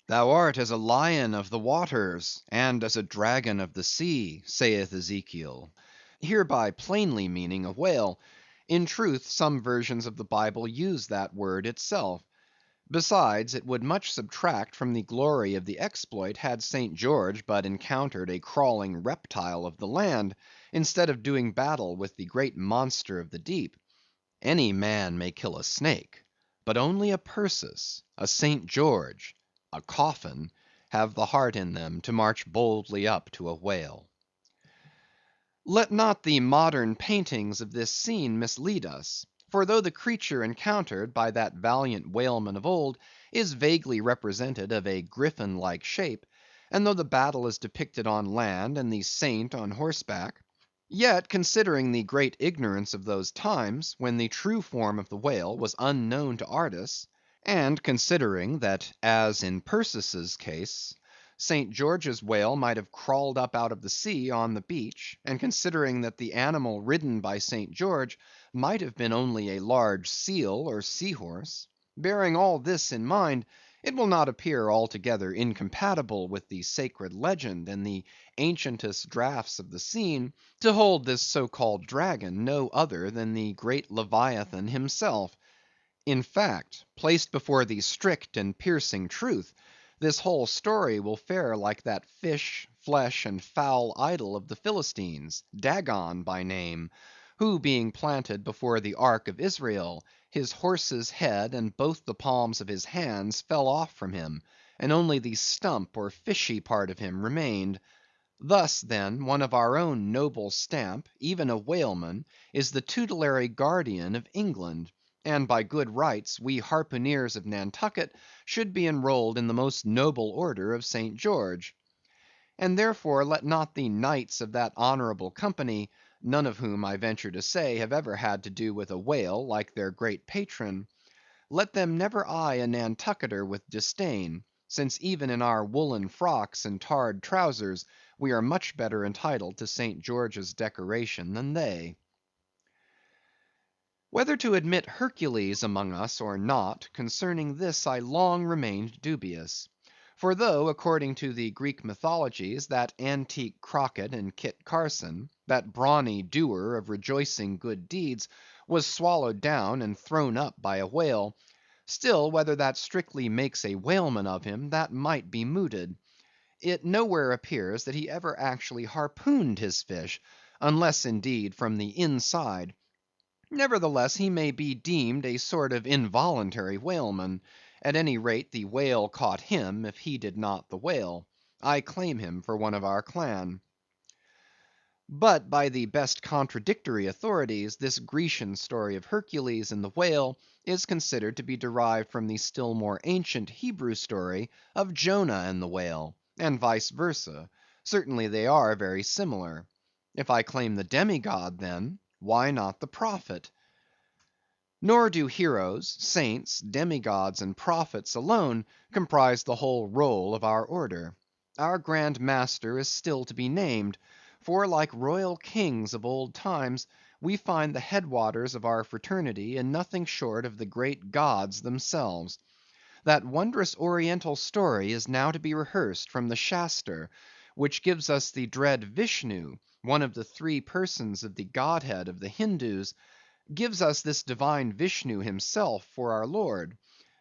Thou art as a lion of the waters, and as a dragon of the sea, saith Ezekiel; hereby plainly meaning a whale. In truth, some versions of the Bible use that word itself. Besides, it would much subtract from the glory of the exploit, had St. George but encountered a crawling reptile of the land, instead of doing battle with the great monster of the deep. Any man may kill a snake, but only a Perseus, a St. George, a Coffin, have the heart in them to march boldly up to a whale. Let not the modern paintings of this scene mislead us; for though the creature encountered by that valiant whaleman of old is vaguely represented of a griffin‐like shape, and though the battle is depicted on land and the saint on horseback, yet considering the great ignorance of those times, when the true form of the whale was unknown to artists, and considering that as in Perseus's case St. George's whale might have crawled up out of the sea on the beach, and considering that the animal ridden by St. George might have been only a large seal or sea horse; bearing all this in mind, it will not appear altogether incompatible with the sacred legend and the ancientest draughts of the scene, to hold this so‐called dragon no other than the great Leviathan himself. In fact, placed before the strict and piercing truth, this whole story will fare like that fish, flesh, and fowl idol of the Philistines, Dagon by name, who being planted before the ark of Israel, his horse's head and both the palms of his hands fell off from him, and only the stump or fishy part of him remained. Thus, then, one of our own noble stamp, even a whaleman, is the tutelary guardian of England; and by good rights we harpooneers of Nantucket should be enrolled in the most noble order of St. George. And therefore let not the knights of that honorable company, none of whom, I venture to say, have ever had to do with a whale like their great patron, let them never eye a Nantucketer with disdain, since even in our woolen frocks and tarred trousers we are much better entitled to St. George's decoration than they. Whether to admit Hercules among us or not, concerning this I long remained dubious. For though, according to the Greek mythologies, that antique Crockett and Kit Carson, that brawny doer of rejoicing good deeds, was swallowed down and thrown up by a whale, still whether that strictly makes a whaleman of him, that might be mooted. It nowhere appears that he ever actually harpooned his fish, unless indeed from the inside. Nevertheless, he may be deemed a sort of involuntary whaleman; at any rate, the whale caught him, if he did not the whale. I claim him for one of our clan. But by the best contradictory authorities, this Grecian story of Hercules and the whale is considered to be derived from the still more ancient Hebrew story of Jonah and the whale, and vice versa. Certainly they are very similar. If I claim the demigod, then, why not the prophet? Nor do heroes, saints, demigods, and prophets alone comprise the whole roll of our order. Our Grand Master is still to be named; for like royal kings of old times, we find the headwaters of our fraternity in nothing short of the great gods themselves. That wondrous Oriental story is now to be rehearsed from the Shaster, which gives us the dread Vishnu, one of the three persons of the Godhead of the Hindoos, gives us this divine Vishnu himself for our Lord.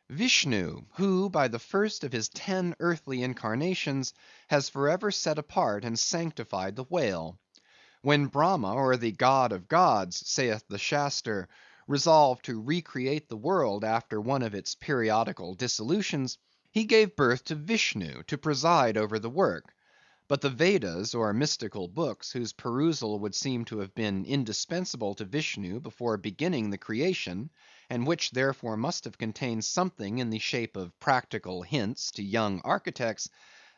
Vishnu, who by the first of his 10 earthly incarnations has forever set apart and sanctified the whale. When Brahma, or the God of gods, saith the Shaster, resolved to recreate the world after one of its periodical dissolutions, he gave birth to Vishnu to preside over the work. But the Vedas, or mystical books, whose perusal would seem to have been indispensable to Vishnu before beginning the creation, and which therefore must have contained something in the shape of practical hints to young architects,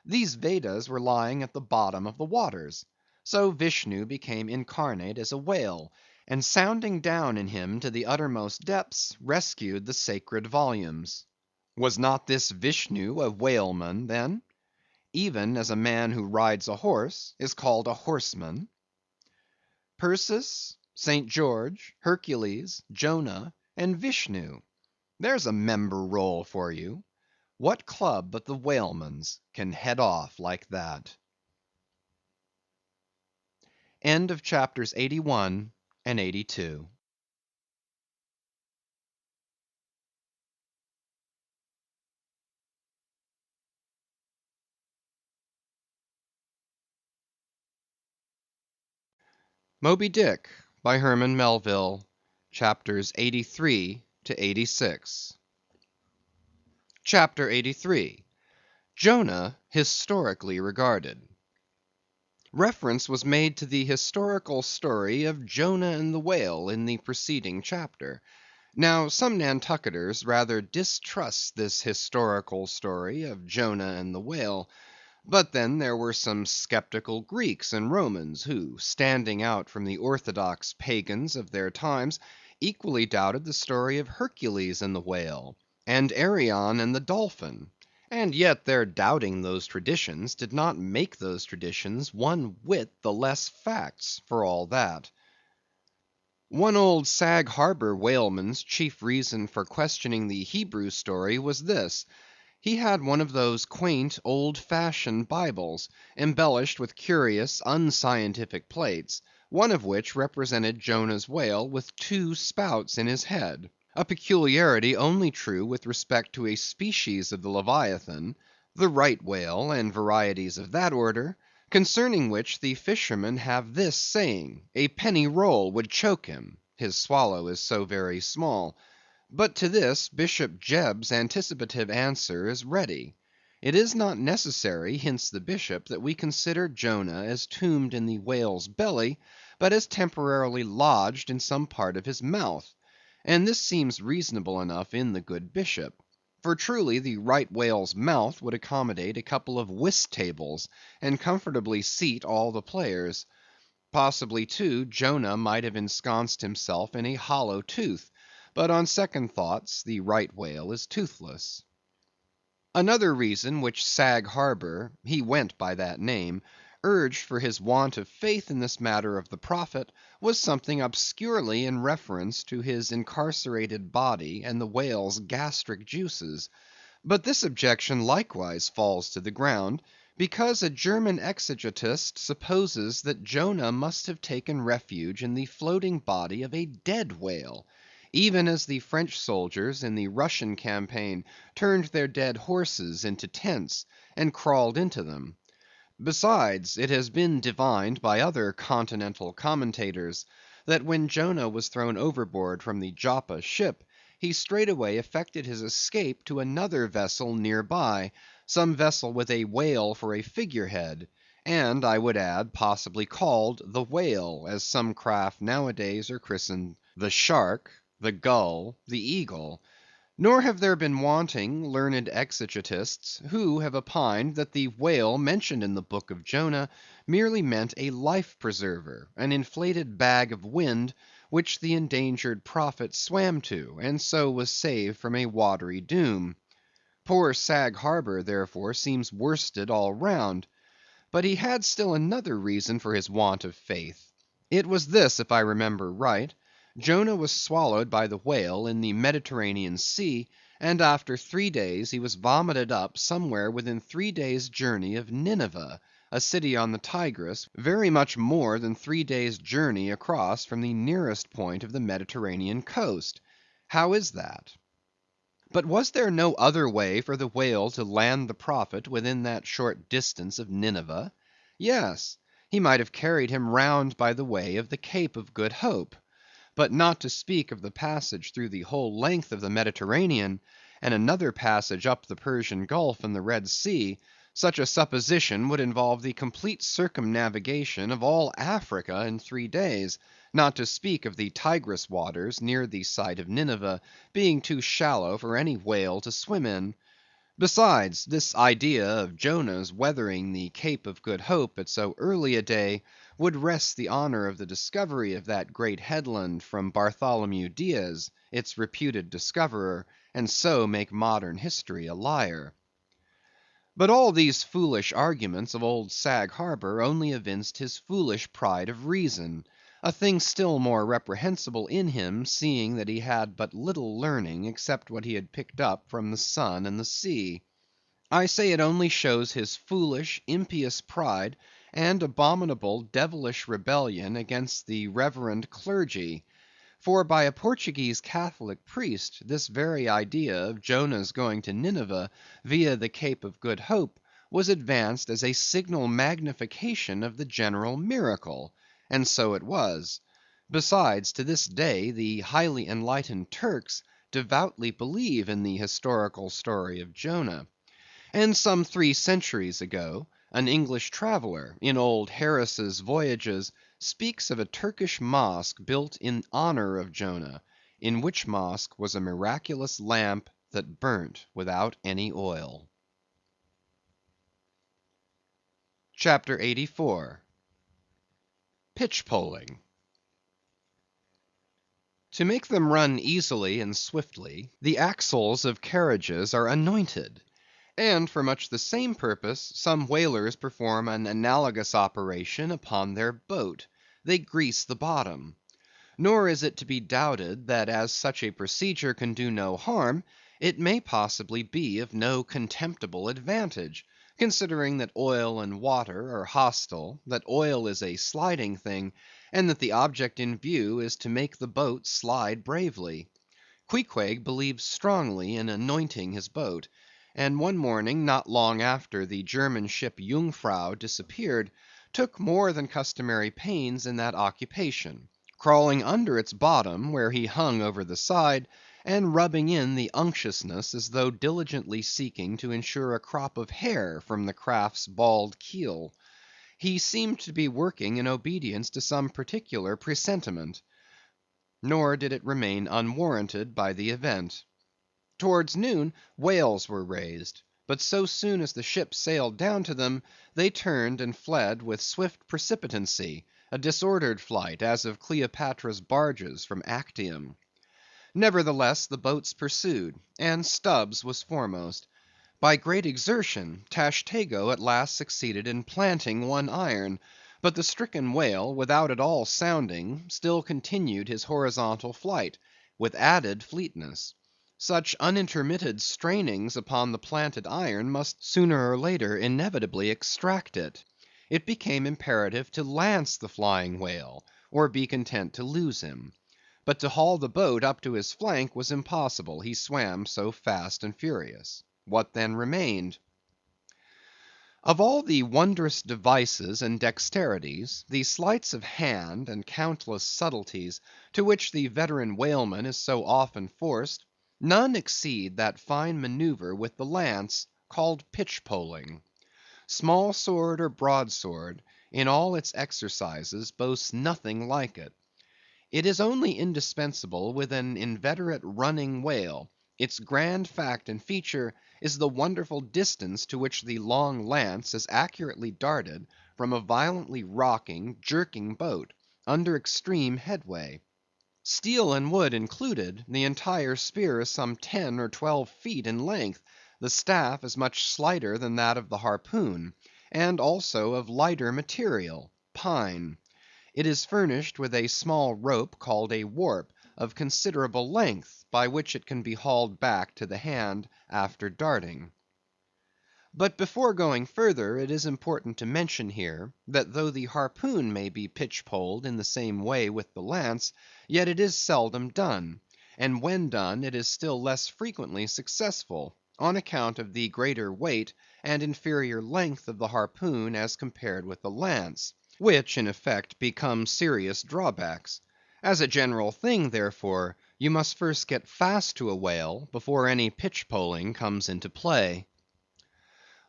these Vedas were lying at the bottom of the waters. So Vishnu became incarnate as a whale, and sounding down in him to the uttermost depths, rescued the sacred volumes. Was not this Vishnu a whaleman then? Even as a man who rides a horse is called a horseman. Perseus, St. George, Hercules, Jonah, and Vishnu. There's a member roll for you. What club but the whaleman's can head off like that? End of chapters 81 and 82. Moby Dick by Herman Melville, chapters 83 to 86. Chapter 83. Jonah Historically Regarded. Reference was made to the historical story of Jonah and the whale in the preceding chapter. Now some Nantucketers rather distrust this historical story of Jonah and the whale. But then there were some skeptical Greeks and Romans who, standing out from the orthodox pagans of their times, equally doubted the story of Hercules and the whale, and Arion and the dolphin. And yet their doubting those traditions did not make those traditions one whit the less facts for all that. One old Sag Harbor whaleman's chief reason for questioning the Hebrew story was this: he had one of those quaint, old fashioned Bibles, embellished with curious, unscientific plates, one of which represented Jonah's whale with 2 spouts in his head, a peculiarity only true with respect to a species of the Leviathan, the right whale, and varieties of that order, concerning which the fishermen have this saying: a penny roll would choke him, his swallow is so very small. But to this Bishop Jebb's anticipative answer is ready. It is not necessary, hints the bishop, that we consider Jonah as tombed in the whale's belly, but as temporarily lodged in some part of his mouth. And this seems reasonable enough in the good bishop. For truly the right whale's mouth would accommodate a couple of whist tables, and comfortably seat all the players. Possibly, too, Jonah might have ensconced himself in a hollow tooth, but on second thoughts the right whale is toothless. Another reason which Sag Harbor (he went by that name) urged for his want of faith in this matter of the prophet, was something obscurely in reference to his incarcerated body and the whale's gastric juices. But this objection likewise falls to the ground, because a German exegetist supposes that Jonah must have taken refuge in the floating body of a dead whale, even as the French soldiers in the Russian campaign turned their dead horses into tents, and crawled into them. Besides, it has been divined by other continental commentators, that when Jonah was thrown overboard from the Joppa ship, he straightway effected his escape to another vessel near by, some vessel with a whale for a figure head, and, I would add, possibly called the Whale, as some craft nowadays are christened the Shark, the Gull, the Eagle. Nor have there been wanting learned exegetists who have opined that the whale mentioned in the book of Jonah merely meant a life preserver, an inflated bag of wind, which the endangered prophet swam to, and so was saved from a watery doom. Poor Sag Harbor, therefore, seems worsted all round. But he had still another reason for his want of faith. It was this, if I remember right. Jonah was swallowed by the whale in the Mediterranean Sea, and after 3 days he was vomited up somewhere within 3 days' journey of Nineveh, a city on the Tigris, very much more than 3 days' journey across from the nearest point of the Mediterranean coast. How is that? But was there no other way for the whale to land the prophet within that short distance of Nineveh? Yes, he might have carried him round by the way of the Cape of Good Hope. But not to speak of the passage through the whole length of the Mediterranean, and another passage up the Persian Gulf and the Red Sea, such a supposition would involve the complete circumnavigation of all Africa in 3 days, not to speak of the Tigris waters near the site of Nineveh being too shallow for any whale to swim in. Besides, this idea of Jonah's weathering the Cape of Good Hope at so early a day would wrest the honor of the discovery of that great headland from Bartholomew Diaz, its reputed discoverer, and so make modern history a liar. But all these foolish arguments of old Sag Harbor only evinced his foolish pride of reason, a thing still more reprehensible in him, seeing that he had but little learning except what he had picked up from the sun and the sea. I say it only shows his foolish, impious pride and abominable, devilish rebellion against the reverend clergy. For by a Portuguese Catholic priest, this very idea of Jonah's going to Nineveh via the Cape of Good Hope was advanced as a signal magnification of the general miracle, and so it was. Besides, to this day the highly enlightened Turks devoutly believe in the historical story of Jonah. And some 3 centuries ago, an English traveller, in old Harris's Voyages, speaks of a Turkish mosque built in honor of Jonah, in which mosque was a miraculous lamp that burnt without any oil. Chapter 84. Pitch-poling. To make them run easily and swiftly, the axles of carriages are anointed. And for much the same purpose, some whalers perform an analogous operation upon their boat. They grease the bottom. Nor is it to be doubted that as such a procedure can do no harm, it may possibly be of no contemptible advantage, considering that oil and water are hostile, that oil is a sliding thing, and that the object in view is to make the boat slide bravely. Queequeg believes strongly in anointing his boat, and one morning not long after the German ship Jungfrau disappeared, took more than customary pains in that occupation, crawling under its bottom where he hung over the side, and rubbing in the unctuousness as though diligently seeking to insure a crop of hair from the craft's bald keel. He seemed to be working in obedience to some particular presentiment. Nor did it remain unwarranted by the event. Towards noon, whales were raised, but so soon as the ship sailed down to them, they turned and fled with swift precipitancy, a disordered flight, as of Cleopatra's barges from Actium. Nevertheless, the boats pursued, and Stubb's was foremost. By great exertion, Tashtego at last succeeded in planting one iron; but the stricken whale, without at all sounding, still continued his horizontal flight, with added fleetness. Such unintermitted strainings upon the planted iron must sooner or later inevitably extract it. It became imperative to lance the flying whale, or be content to lose him. But to haul the boat up to his flank was impossible, he swam so fast and furious. What then remained? Of all the wondrous devices and dexterities, the sleights of hand, and countless subtleties, to which the veteran whaleman is so often forced, none exceed that fine manœuvre with the lance, called pitch–poling. Small sword or broadsword, in all its exercises, boasts nothing like it. It is only indispensable with an inveterate running whale; its grand fact and feature is the wonderful distance to which the long lance is accurately darted from a violently rocking, jerking boat, under extreme headway. Steel and wood included, the entire spear is some 10 or 12 feet in length; the staff is much slighter than that of the harpoon, and also of lighter material, pine. It is furnished with a small rope called a warp, of considerable length, by which it can be hauled back to the hand after darting. But before going further, it is important to mention here, that though the harpoon may be pitch–poled in the same way with the lance, yet it is seldom done; and when done, it is still less frequently successful, on account of the greater weight and inferior length of the harpoon as compared with the lance, which, in effect, become serious drawbacks. As a general thing, therefore, you must first get fast to a whale before any pitch–poling comes into play.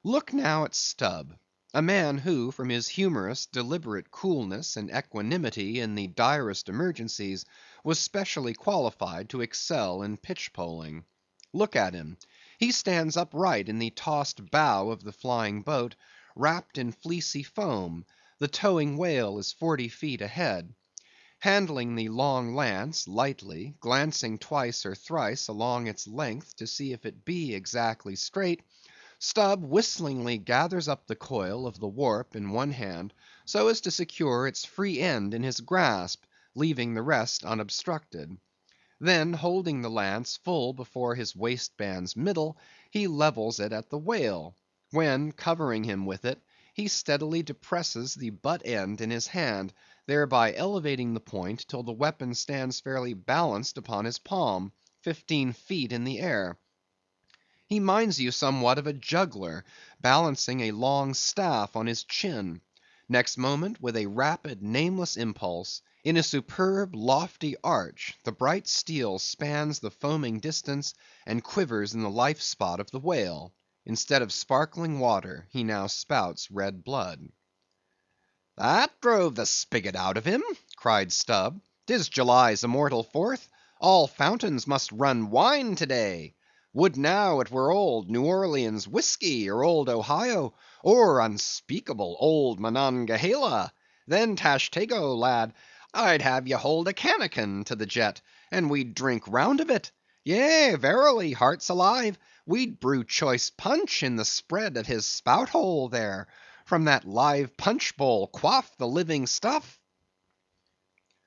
Look now at Stubb; a man who, from his humorous, deliberate coolness and equanimity in the direst emergencies, was specially qualified to excel in pitch–poling. Look at him; he stands upright in the tossed bow of the flying boat, wrapped in fleecy foam; the towing whale is 40 feet ahead. Handling the long lance lightly, glancing twice or thrice along its length to see if it be exactly straight, Stubb whistlingly gathers up the coil of the warp in one hand, so as to secure its free end in his grasp, leaving the rest unobstructed. Then holding the lance full before his waistband's middle, he levels it at the whale, when, covering him with it, he steadily depresses the butt end in his hand, thereby elevating the point till the weapon stands fairly balanced upon his palm, 15 feet in the air. He minds you somewhat of a juggler balancing a long staff on his chin. Next moment, with a rapid, nameless impulse, in a superb, lofty arch, the bright steel spans the foaming distance, and quivers in the life spot of the whale. Instead of sparkling water, he now spouts red blood. "That drove the spigot out of him," cried Stubb. "'Tis July's immortal 4th; all fountains must run wine to day. Would now it were old New Orleans whiskey, or old Ohio, or unspeakable old Monongahela. Then, Tashtego, lad, I'd have ye hold a cannikin to the jet, and we'd drink round of it. Yea, verily, hearts alive, we'd brew choice punch in the spread of his spout hole there; from that live punch bowl quaff the living stuff."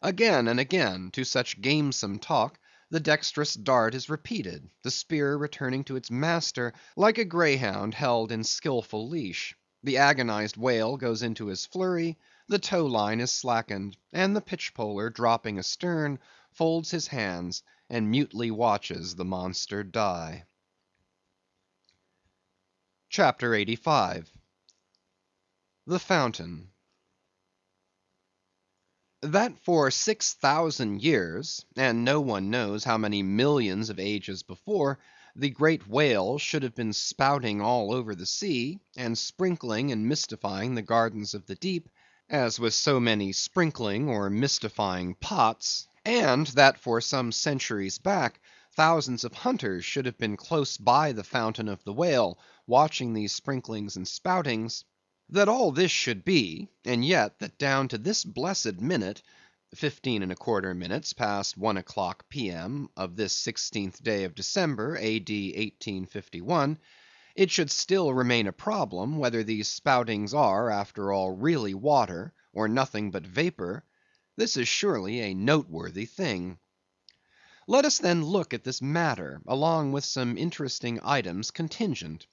Again and again, to such gamesome talk, the dexterous dart is repeated, the spear returning to its master like a greyhound held in skillful leash. The agonized whale goes into his flurry, the tow line is slackened, and the pitch–poler dropping astern, folds his hands, and mutely watches the monster die. CHAPTER 85. The Fountain. That for 6,000 years, and no one knows how many millions of ages before, the great whale should have been spouting all over the sea, and sprinkling and mystifying the gardens of the deep, as with so many sprinkling or mystifying pots; and that for some centuries back, thousands of hunters should have been close by the fountain of the whale, watching these sprinklings and spoutings; that all this should be, and yet that down to this blessed minute, 15¼ minutes past 1 o'clock P.M. of this 16th day of December, A.D. 1851, It should still remain a problem whether these spoutings are, after all, really water, or nothing but vapor. This is surely a noteworthy thing. Let us then look at this matter, along with some interesting items contingent.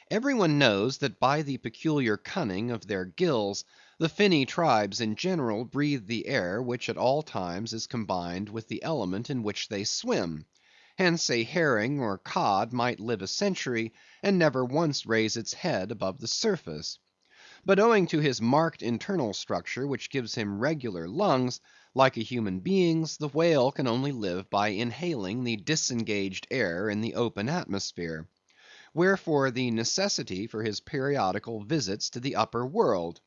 Every one knows that by the peculiar cunning of their gills, the finny tribes in general breathe the air which at all times is combined with the element in which they swim. Hence a herring or cod might live a century, and never once raise its head above the surface. But owing to his marked internal structure which gives him regular lungs, like a human being's, the whale can only live by inhaling the disengaged air in the open atmosphere. Wherefore the necessity for his periodical visits to the upper world.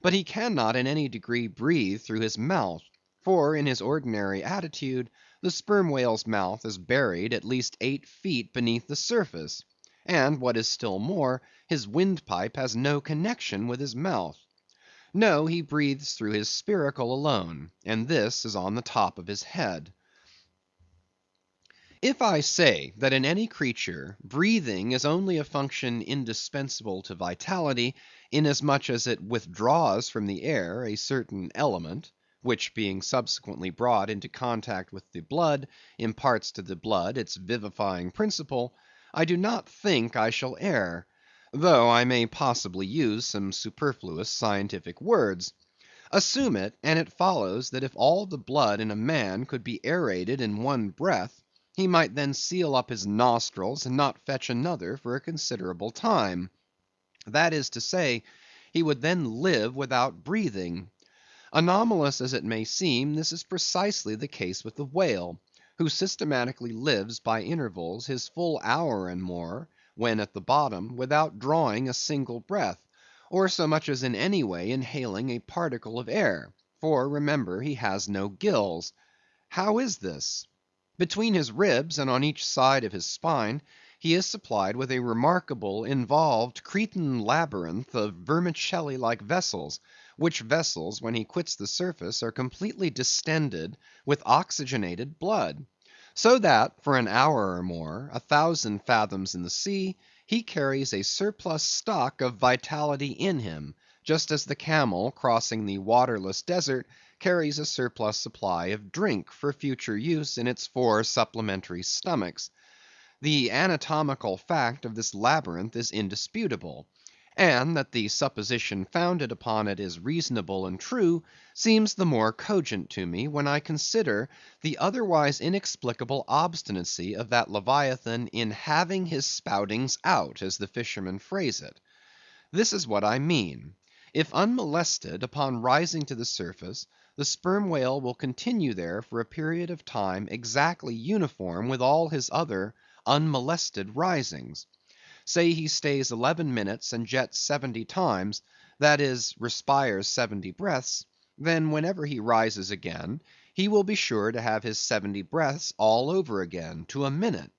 But he cannot in any degree breathe through his mouth, for in his ordinary attitude, the sperm whale's mouth is buried at least 8 feet beneath the surface; and what is still more, his windpipe has no connection with his mouth. No, he breathes through his spiracle alone, and this is on the top of his head. If I say that in any creature breathing is only a function indispensable to vitality, inasmuch as it withdraws from the air a certain element, which being subsequently brought into contact with the blood, imparts to the blood its vivifying principle, I do not think I shall err, though I may possibly use some superfluous scientific words. Assume it, and it follows that if all the blood in a man could be aerated in one breath, he might then seal up his nostrils and not fetch another for a considerable time. That is to say, he would then live without breathing. Anomalous as it may seem, this is precisely the case with the whale, who systematically lives by intervals his full hour and more, when at the bottom, without drawing a single breath, or so much as in any way inhaling a particle of air; for remember he has no gills. How is this? Between his ribs and on each side of his spine, he is supplied with a remarkable involved Cretan labyrinth of vermicelli-like vessels, which vessels, when he quits the surface, are completely distended with oxygenated blood; so that for an hour or more, 1,000 fathoms in the sea, he carries a surplus stock of vitality in him, just as the camel crossing the waterless desert carries a surplus supply of drink for future use in its 4 supplementary stomachs. The anatomical fact of this labyrinth is indisputable; and that the supposition founded upon it is reasonable and true, seems the more cogent to me, when I consider the otherwise inexplicable obstinacy of that Leviathan in having his spoutings out, as the fishermen phrase it. This is what I mean. If unmolested, upon rising to the surface, the sperm whale will continue there for a period of time exactly uniform with all his other unmolested risings. Say he stays 11 minutes and jets 70 times, that is, respires 70 breaths, then whenever he rises again, he will be sure to have his 70 breaths all over again, to a minute.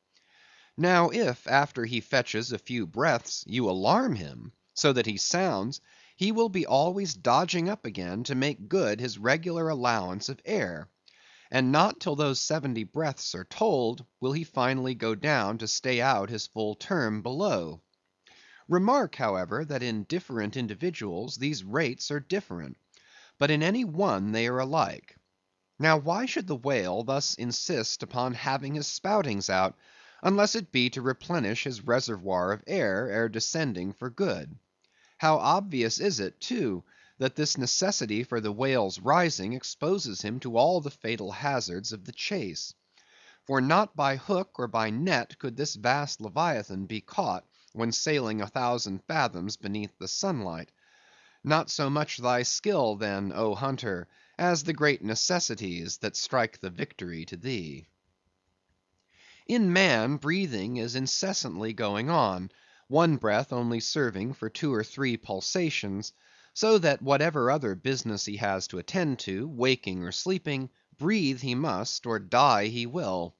Now if, after he fetches a few breaths, you alarm him, so that he sounds, he will be always dodging up again to make good his regular allowance of air; and not till those 70 breaths are told, will he finally go down to stay out his full term below. Remark, however, that in different individuals these rates are different, but in any one they are alike. Now why should the whale thus insist upon having his spoutings out, unless it be to replenish his reservoir of air ere descending for good? How obvious is it, too, that this necessity for the whale's rising exposes him to all the fatal hazards of the chase. For not by hook or by net could this vast Leviathan be caught when sailing 1,000 fathoms beneath the sunlight. Not so much thy skill, then, O hunter, as the great necessities that strike the victory to thee. In man, breathing is incessantly going on, one breath only serving for 2 or 3 pulsations; so that whatever other business he has to attend to, waking or sleeping, breathe he must, or die he will.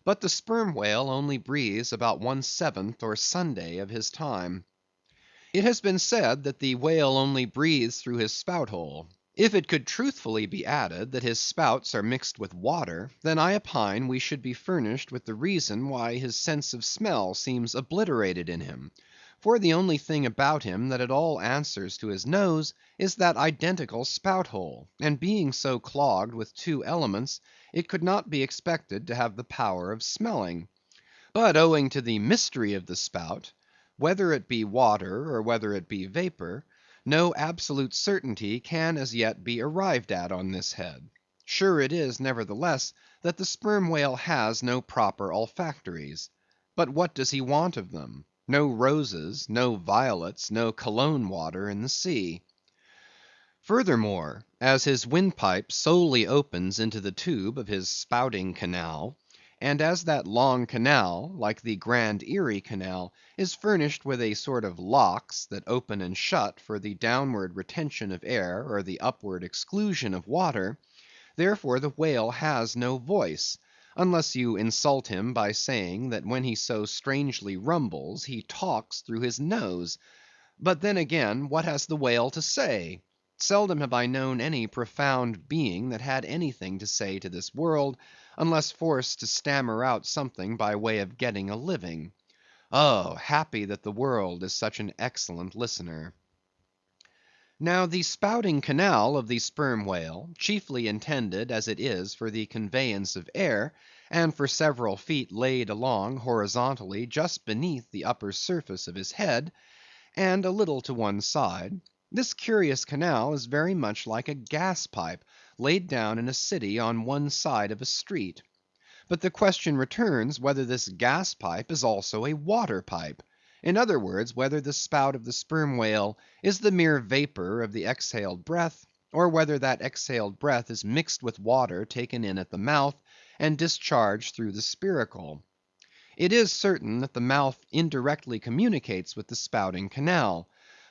But the sperm whale only breathes about 1/7 or Sunday of his time. It has been said that the whale only breathes through his spout hole. If it could truthfully be added that his spouts are mixed with water, then I opine we should be furnished with the reason why his sense of smell seems obliterated in him; for the only thing about him that at all answers to his nose is that identical spout hole, and being so clogged with two elements, it could not be expected to have the power of smelling. But owing to the mystery of the spout, whether it be water or whether it be vapor, no absolute certainty can as yet be arrived at on this head. Sure it is, nevertheless, that the sperm whale has no proper olfactories. But what does he want of them? No roses, no violets, no cologne water in the sea. Furthermore, as his windpipe solely opens into the tube of his spouting canal, and as that long canal, like the Grand Erie Canal, is furnished with a sort of locks that open and shut for the downward retention of air or the upward exclusion of water, therefore the whale has no voice, unless you insult him by saying that when he so strangely rumbles, he talks through his nose. But then again, what has the whale to say? Seldom have I known any profound being that had anything to say to this world, unless forced to stammer out something by way of getting a living. Oh, happy that the world is such an excellent listener! Now the spouting canal of the sperm whale, chiefly intended as it is for the conveyance of air, and for several feet laid along horizontally just beneath the upper surface of his head, and a little to one side, this curious canal is very much like a gas pipe laid down in a city on one side of a street. But the question returns whether this gas pipe is also a water pipe; in other words, whether the spout of the sperm whale is the mere vapor of the exhaled breath, or whether that exhaled breath is mixed with water taken in at the mouth, and discharged through the spiracle. It is certain that the mouth indirectly communicates with the spouting canal;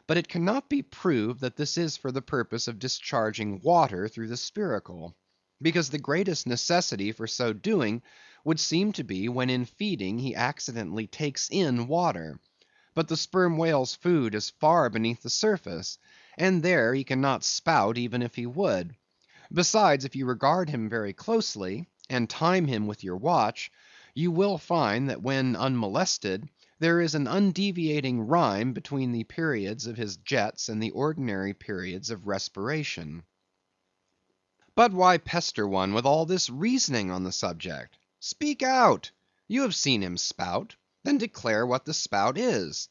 but it cannot be proved that this is for the purpose of discharging water through the spiracle; because the greatest necessity for so doing would seem to be when in feeding he accidentally takes in water. But the sperm whale's food is far beneath the surface, and there he cannot spout even if he would. Besides, if you regard him very closely, and time him with your watch, you will find that when unmolested, there is an undeviating rhyme between the periods of his jets and the ordinary periods of respiration. But why pester one with all this reasoning on the subject? Speak out! You have seen him spout; then declare what the spout is.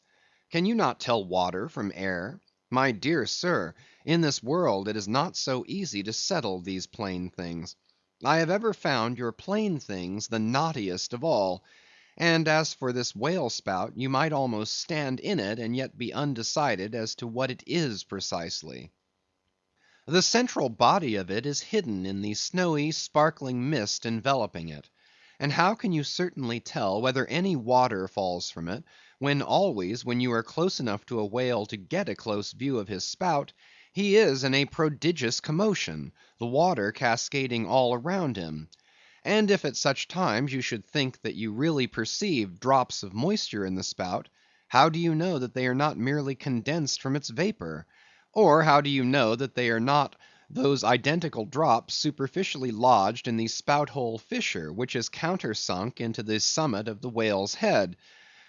Can you not tell water from air? My dear sir, in this world it is not so easy to settle these plain things. I have ever found your plain things the knottiest of all; and as for this whale spout, you might almost stand in it and yet be undecided as to what it is precisely. The central body of it is hidden in the snowy, sparkling mist enveloping it; and how can you certainly tell whether any water falls from it, when always when you are close enough to a whale to get a close view of his spout, he is in a prodigious commotion, the water cascading all around him? And if at such times you should think that you really perceive drops of moisture in the spout, how do you know that they are not merely condensed from its vapor? Or how do you know that they are not those identical drops superficially lodged in the spout hole fissure, which is countersunk into the summit of the whale's head?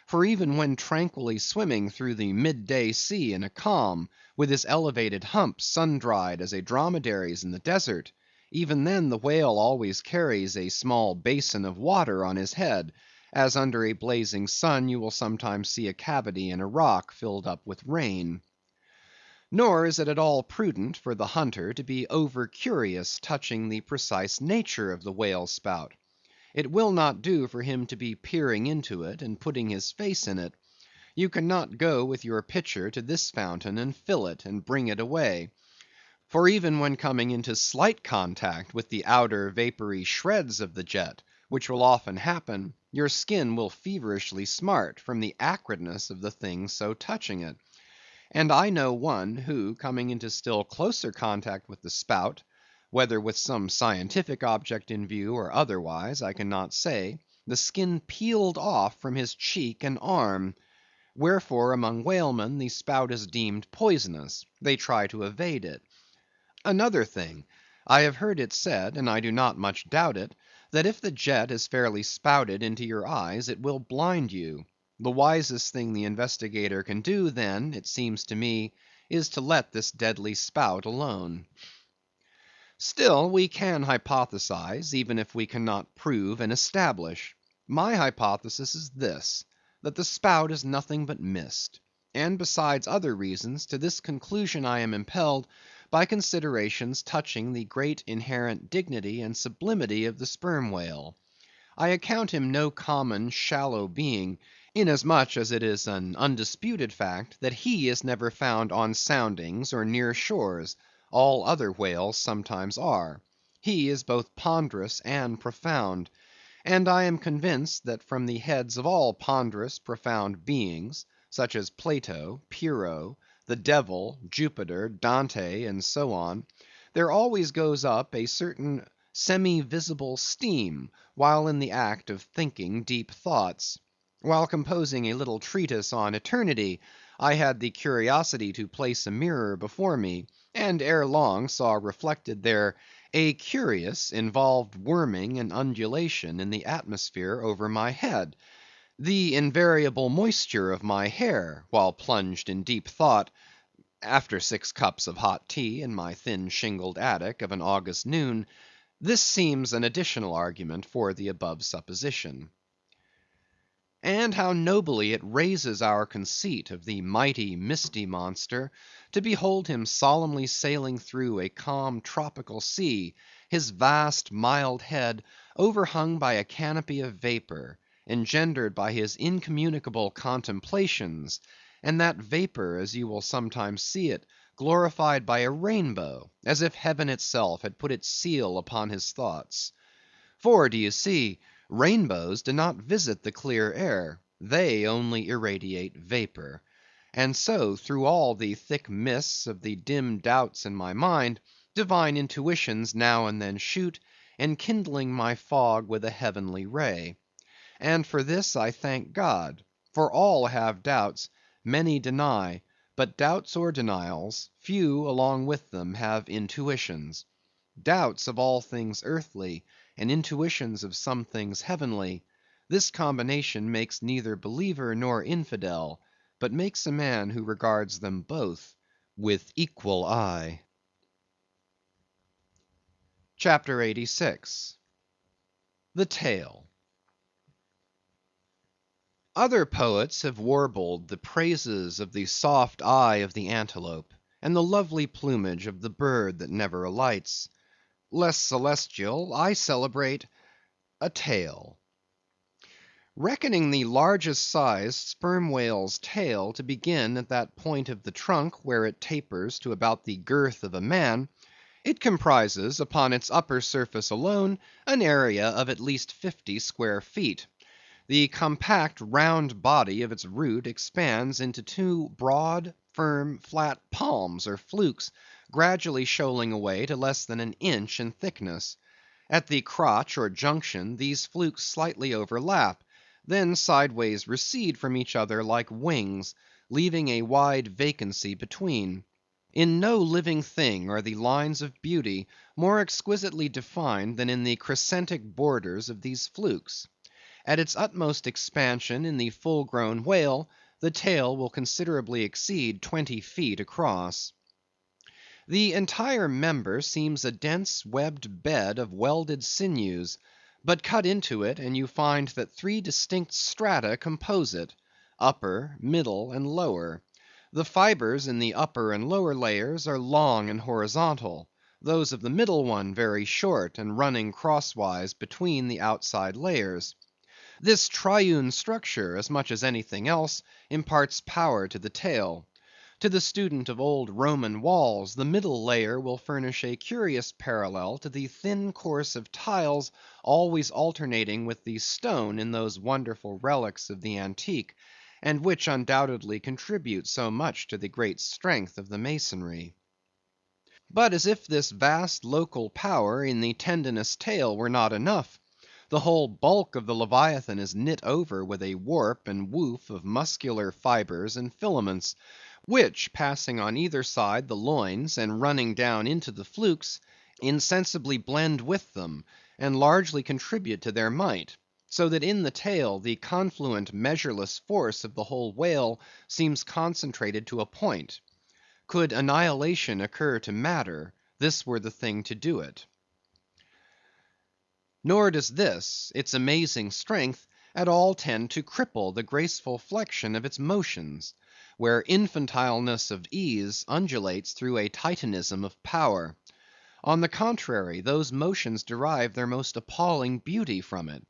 For even when tranquilly swimming through the midday sea in a calm, with his elevated hump sun dried as a dromedary's in the desert, even then the whale always carries a small basin of water on his head, as under a blazing sun you will sometimes see a cavity in a rock filled up with rain. Nor is it at all prudent for the hunter to be over curious touching the precise nature of the whale's spout. It will not do for him to be peering into it, and putting his face in it. You cannot go with your pitcher to this fountain and fill it, and bring it away; for even when coming into slight contact with the outer vapory shreds of the jet, which will often happen, your skin will feverishly smart from the acridness of the thing so touching it. And I know one, who coming into still closer contact with the spout, whether with some scientific object in view or otherwise, I cannot say, the skin peeled off from his cheek and arm. Wherefore among whalemen the spout is deemed poisonous; they try to evade it. Another thing, I have heard it said, and I do not much doubt it, that if the jet is fairly spouted into your eyes, it will blind you. The wisest thing the investigator can do, then, it seems to me, is to let this deadly spout alone. Still, we can hypothesize, even if we cannot prove and establish. My hypothesis is this, that the spout is nothing but mist; and besides other reasons, to this conclusion I am impelled by considerations touching the great inherent dignity and sublimity of the sperm whale. I account him no common shallow being, inasmuch as it is an undisputed fact that he is never found on soundings or near shores; all other whales sometimes are. He is both ponderous and profound; and I am convinced that from the heads of all ponderous, profound beings, such as Plato, Pyrrho, the Devil, Jupiter, Dante, and so on, there always goes up a certain semi‐visible steam while in the act of thinking deep thoughts. While composing a little treatise on eternity, I had the curiosity to place a mirror before me, and ere long saw reflected there a curious, involved worming and undulation in the atmosphere over my head; the invariable moisture of my hair, while plunged in deep thought, after 6 cups of hot tea in my thin shingled attic of an August noon. This seems an additional argument for the above supposition. And how nobly it raises our conceit of the mighty misty monster, to behold him solemnly sailing through a calm tropical sea, his vast mild head overhung by a canopy of vapor, engendered by his incommunicable contemplations; and that vapor, as you will sometimes see it, glorified by a rainbow, as if heaven itself had put its seal upon his thoughts. For, do you see, rainbows do not visit the clear air; they only irradiate vapor. And so, through all the thick mists of the dim doubts in my mind, divine intuitions now and then shoot, enkindling my fog with a heavenly ray. And for this I thank God; for all have doubts, many deny; but doubts or denials, few along with them have intuitions. Doubts of all things earthly, and intuitions of some things heavenly; this combination makes neither believer nor infidel, but makes a man who regards them both with equal eye. CHAPTER 86. The Tail. Other poets have warbled the praises of the soft eye of the antelope, and the lovely plumage of the bird that never alights. Less celestial, I celebrate a tail. Reckoning the largest sized sperm whale's tail to begin at that point of the trunk where it tapers to about the girth of a man, it comprises, upon its upper surface alone, an area of at least 50 square feet. The compact round body of its root expands into 2 broad, firm, flat palms or flukes, gradually shoaling away to less than an inch in thickness. At the crotch or junction these flukes slightly overlap, then sideways recede from each other like wings, leaving a wide vacancy between. In no living thing are the lines of beauty more exquisitely defined than in the crescentic borders of these flukes. At its utmost expansion in the full grown whale, the tail will considerably exceed 20 feet across. The entire member seems a dense webbed bed of welded sinews; but cut into it, and you find that 3 distinct strata compose it: upper, middle, and lower. The fibres in the upper and lower layers are long and horizontal; those of the middle one very short, and running crosswise between the outside layers. This triune structure, as much as anything else, imparts power to the tail. To the student of old Roman walls, the middle layer will furnish a curious parallel to the thin course of tiles always alternating with the stone in those wonderful relics of the antique, and which undoubtedly contribute so much to the great strength of the masonry. But as if this vast local power in the tendinous tail were not enough, the whole bulk of the Leviathan is knit over with a warp and woof of muscular fibres and filaments, which, passing on either side the loins and running down into the flukes, insensibly blend with them, and largely contribute to their might; so that in the tail the confluent measureless force of the whole whale seems concentrated to a point. Could annihilation occur to matter, this were the thing to do it. Nor does this, its amazing strength, at all tend to cripple the graceful flexion of its motions, where infantileness of ease undulates through a Titanism of power. On the contrary, those motions derive their most appalling beauty from it.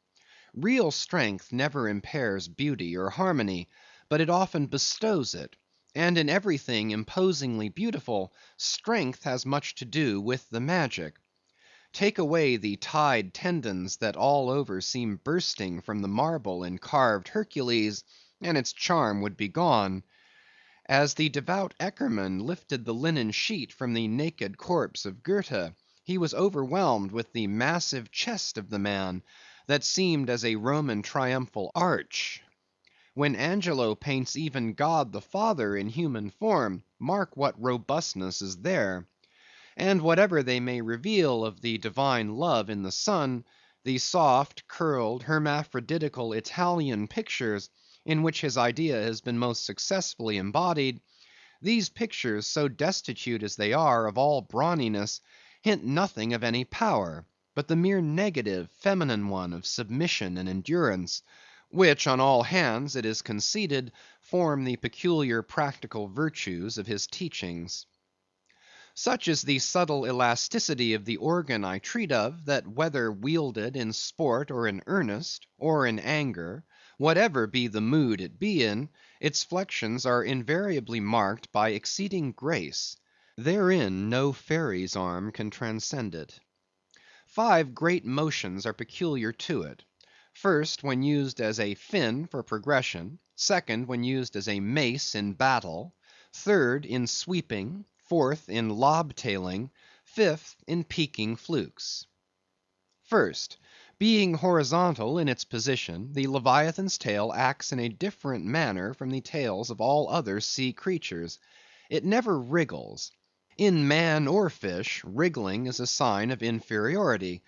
Real strength never impairs beauty or harmony, but it often bestows it; and in everything imposingly beautiful, strength has much to do with the magic. Take away the tied tendons that all over seem bursting from the marble in carved Hercules, and its charm would be gone. As the devout Eckermann lifted the linen sheet from the naked corpse of Goethe, he was overwhelmed with the massive chest of the man, that seemed as a Roman triumphal arch. When Angelo paints even God the Father in human form, mark what robustness is there. And whatever they may reveal of the divine love in the Son, the soft, curled, hermaphroditical Italian pictures, in which his idea has been most successfully embodied, these pictures, so destitute as they are of all brawniness, hint nothing of any power, but the mere negative, feminine one of submission and endurance, which on all hands, it is conceded, form the peculiar practical virtues of his teachings. Such is the subtle elasticity of the organ I treat of, that whether wielded in sport or in earnest, or in anger, whatever be the mood it be in, its flexions are invariably marked by exceeding grace. Therein no fairy's arm can transcend it. 5 great motions are peculiar to it. First, when used as a fin for progression; second, when used as a mace in battle; third, in sweeping; fourth, in lob-tailing; fifth, in peaking flukes. First, being horizontal in its position, the Leviathan's tail acts in a different manner from the tails of all other sea creatures. It never wriggles. In man or fish, wriggling is a sign of inferiority.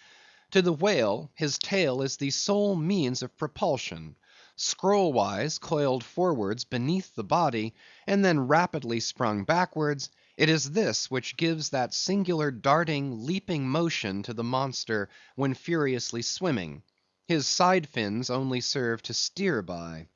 To the whale, his tail is the sole means of propulsion; scroll-wise coiled forwards beneath the body, and then rapidly sprung backwards, it is this which gives that singular darting, leaping motion to the monster when furiously swimming. His side fins only serve to steer by.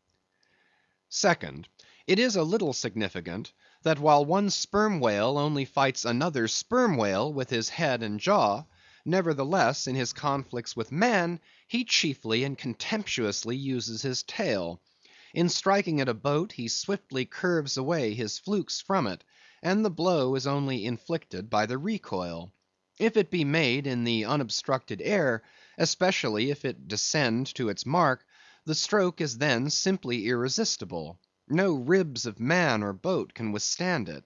Second, it is a little significant, that while one sperm whale only fights another sperm whale with his head and jaw, nevertheless in his conflicts with man, he chiefly and contemptuously uses his tail. In striking at a boat, he swiftly curves away his flukes from it, and the blow is only inflicted by the recoil. If it be made in the unobstructed air, especially if it descend to its mark, the stroke is then simply irresistible. No ribs of man or boat can withstand it.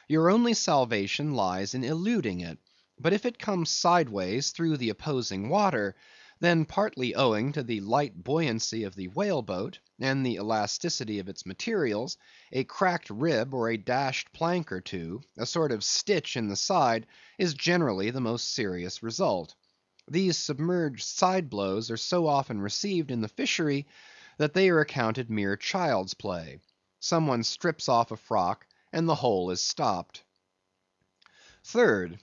Your only salvation lies in eluding it; but if it comes sideways through the opposing water, then partly owing to the light buoyancy of the whale boat, and the elasticity of its materials, a cracked rib or a dashed plank or two, a sort of stitch in the side, is generally the most serious result. These submerged side blows are so often received in the fishery, that they are accounted mere child's play. Some one strips off a frock, and the whole is stopped. Third,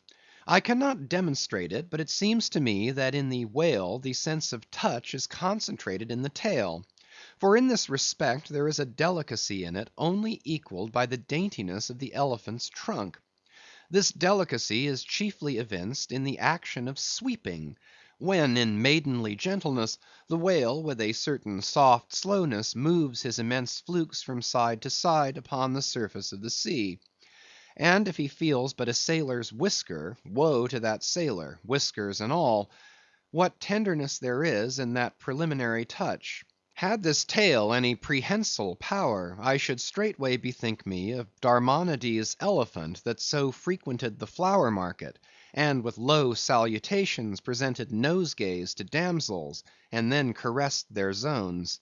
I cannot demonstrate it, but it seems to me that in the whale the sense of touch is concentrated in the tail; for in this respect there is a delicacy in it only equalled by the daintiness of the elephant's trunk. This delicacy is chiefly evinced in the action of sweeping, when in maidenly gentleness the whale with a certain soft slowness moves his immense flukes from side to side upon the surface of the sea. And if he feels but a sailor's whisker, woe to that sailor, whiskers and all. What tenderness there is in that preliminary touch! Had this tail any prehensile power, I should straightway bethink me of Darmonides' elephant that so frequented the flower market, and with low salutations presented nosegays to damsels, and then caressed their zones.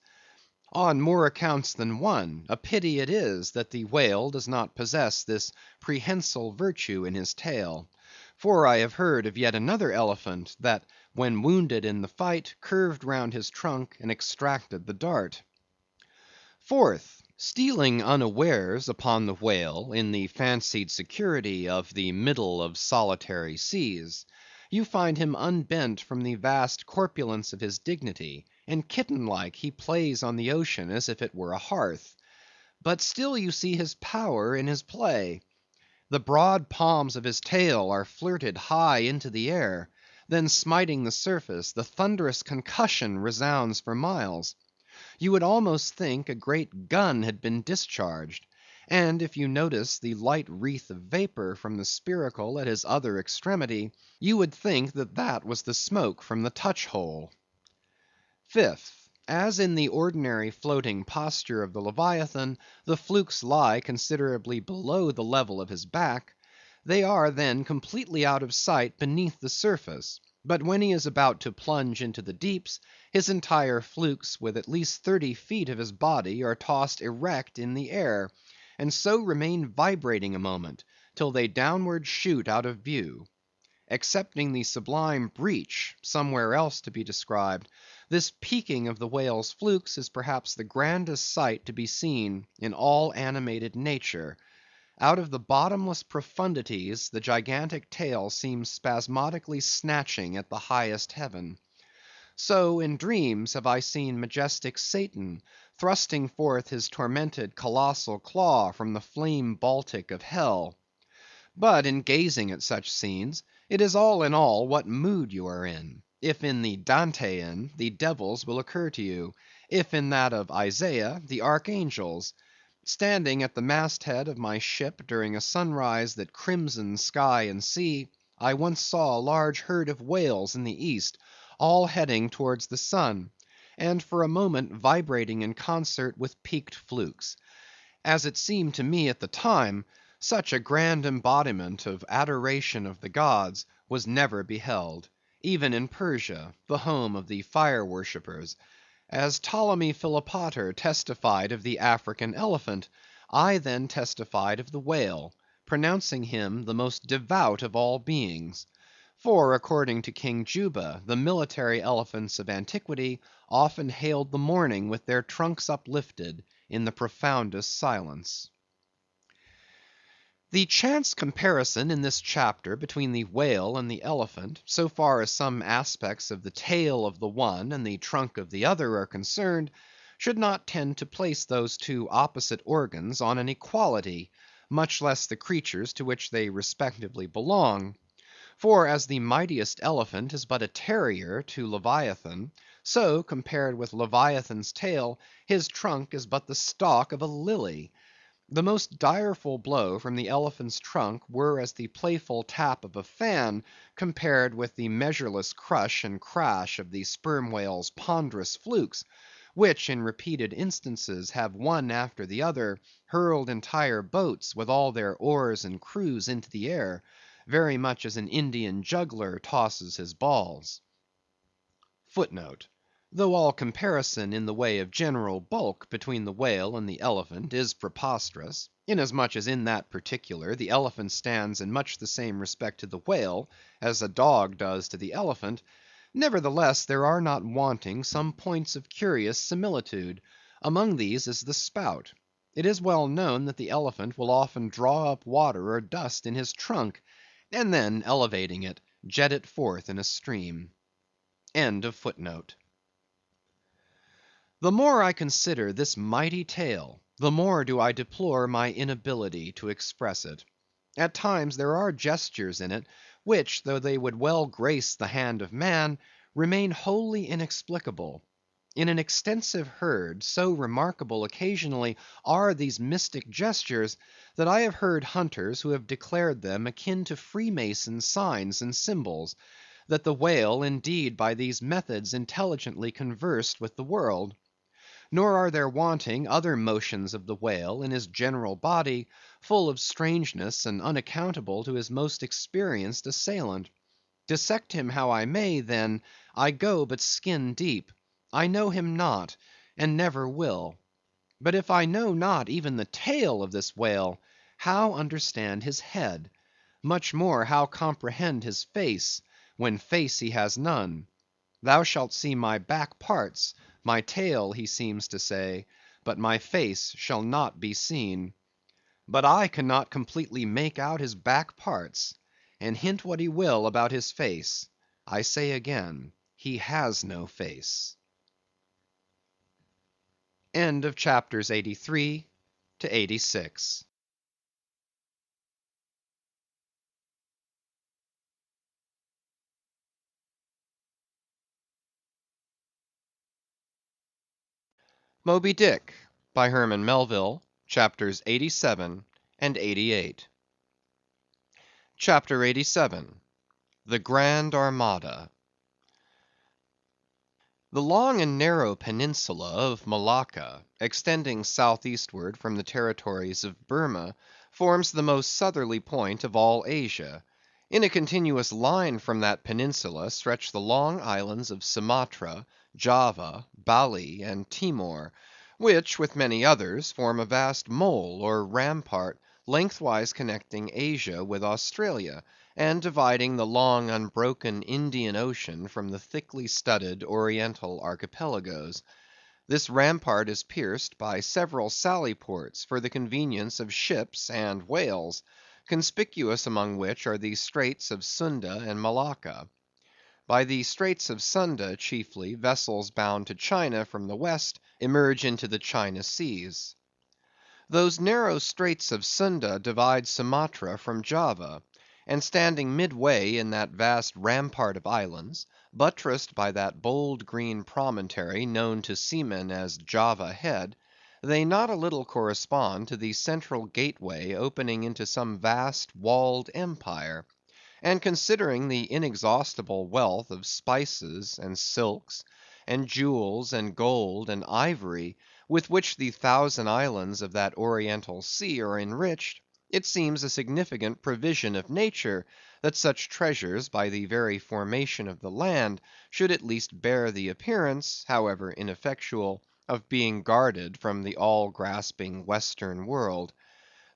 On more accounts than one, a pity it is that the whale does not possess this prehensile virtue in his tail; for I have heard of yet another elephant, that when wounded in the fight, curved round his trunk and extracted the dart. Fourth, stealing unawares upon the whale in the fancied security of the middle of solitary seas, you find him unbent from the vast corpulence of his dignity, and kitten like he plays on the ocean as if it were a hearth. But still you see his power in his play. The broad palms of his tail are flirted high into the air; then smiting the surface, the thunderous concussion resounds for miles. You would almost think a great gun had been discharged; and if you notice the light wreath of vapor from the spiracle at his other extremity, you would think that that was the smoke from the touch hole. Fifth, as in the ordinary floating posture of the Leviathan, the flukes lie considerably below the level of his back, they are then completely out of sight beneath the surface; but when he is about to plunge into the deeps, his entire flukes with at least 30 feet of his body are tossed erect in the air, and so remain vibrating a moment, till they downward shoot out of view. Excepting the sublime breach, somewhere else to be described, this peaking of the whale's flukes is perhaps the grandest sight to be seen in all animated nature. Out of the bottomless profundities the gigantic tail seems spasmodically snatching at the highest heaven. So in dreams have I seen majestic Satan thrusting forth his tormented colossal claw from the flame Baltic of hell. But in gazing at such scenes, it is all in all what mood you are in. If in the Dantean, the devils will occur to you; if in that of Isaiah, the archangels. Standing at the mast head of my ship during a sunrise that crimsoned sky and sea, I once saw a large herd of whales in the east, all heading towards the sun, and for a moment vibrating in concert with peaked flukes. As it seemed to me at the time, such a grand embodiment of adoration of the gods was never beheld, even in Persia, the home of the fire worshippers. As Ptolemy Philopater testified of the African elephant, I then testified of the whale, pronouncing him the most devout of all beings. For according to King Juba, the military elephants of antiquity often hailed the morning with their trunks uplifted in the profoundest silence. The chance comparison in this chapter between the whale and the elephant, so far as some aspects of the tail of the one and the trunk of the other are concerned, should not tend to place those two opposite organs on an equality, much less the creatures to which they respectively belong. For as the mightiest elephant is but a terrier to Leviathan, so, compared with Leviathan's tail, his trunk is but the stalk of a lily. The most direful blow from the elephant's trunk were as the playful tap of a fan, compared with the measureless crush and crash of the sperm whale's ponderous flukes, which in repeated instances have one after the other hurled entire boats with all their oars and crews into the air, very much as an Indian juggler tosses his balls. Footnote: Though all comparison in the way of general bulk between the whale and the elephant is preposterous, inasmuch as in that particular the elephant stands in much the same respect to the whale as a dog does to the elephant, nevertheless there are not wanting some points of curious similitude. Among these is the spout. It is well known that the elephant will often draw up water or dust in his trunk, and then elevating it, jet it forth in a stream. End of footnote. The more I consider this mighty tail, the more do I deplore my inability to express it. At times there are gestures in it, which, though they would well grace the hand of man, remain wholly inexplicable. In an extensive herd, so remarkable occasionally are these mystic gestures, that I have heard hunters who have declared them akin to Freemason signs and symbols; that the whale indeed by these methods intelligently conversed with the world. Nor are there wanting other motions of the whale in his general body, full of strangeness and unaccountable to his most experienced assailant. Dissect him how I may, then, I go but skin deep. I know him not, and never will. But if I know not even the tail of this whale, how understand his head? Much more how comprehend his face, when face he has none? Thou shalt see my back parts, my tail, he seems to say, but my face shall not be seen. But I cannot completely make out his back parts; and hint what he will about his face, I say again, he has no face. End of Chapters 83 to 86. Moby Dick, by Herman Melville, chapters 87 and 88. Chapter 87. The Grand Armada. The long and narrow peninsula of Malacca, extending southeastward from the territories of Burma, forms the most southerly point of all Asia. In a continuous line from that peninsula stretch the long islands of Sumatra, Java, Bali, and Timor, which, with many others, form a vast mole or rampart, lengthwise connecting Asia with Australia, and dividing the long unbroken Indian Ocean from the thickly studded Oriental archipelagoes. This rampart is pierced by several sally ports for the convenience of ships and whales, conspicuous among which are the Straits of Sunda and Malacca. By the Straits of Sunda chiefly, vessels bound to China from the west emerge into the China seas. Those narrow Straits of Sunda divide Sumatra from Java, and standing midway in that vast rampart of islands, buttressed by that bold green promontory known to seamen as Java Head, they not a little correspond to the central gateway opening into some vast walled empire; and considering the inexhaustible wealth of spices, and silks, and jewels, and gold, and ivory, with which the thousand islands of that Oriental Sea are enriched, it seems a significant provision of nature, that such treasures, by the very formation of the land, should at least bear the appearance, however ineffectual, of being guarded from the all-grasping Western world.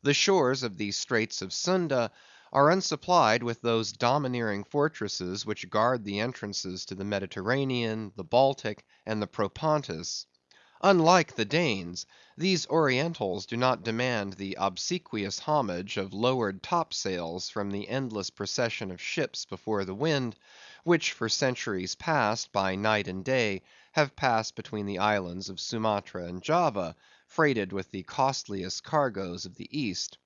The shores of the Straits of Sunda are unsupplied with those domineering fortresses which guard the entrances to the Mediterranean, the Baltic, and the Propontis. Unlike the Danes, these Orientals do not demand the obsequious homage of lowered topsails from the endless procession of ships before the wind, which for centuries past, by night and day, have passed between the islands of Sumatra and Java, freighted with the costliest cargoes of the East.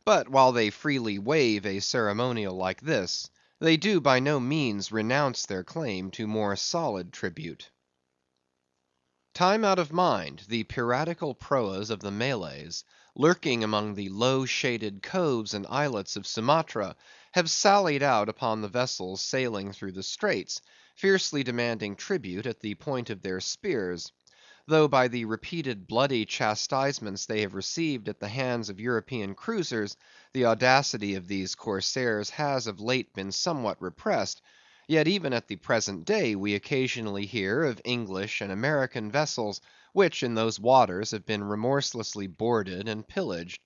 But while they freely waive a ceremonial like this, they do by no means renounce their claim to more solid tribute. Time out of mind, the piratical proas of the Malays, lurking among the low shaded coves and islets of Sumatra, have sallied out upon the vessels sailing through the straits, fiercely demanding tribute at the point of their spears; though by the repeated bloody chastisements they have received at the hands of European cruisers, the audacity of these corsairs has of late been somewhat repressed, yet even at the present day we occasionally hear of English and American vessels, which in those waters have been remorselessly boarded and pillaged.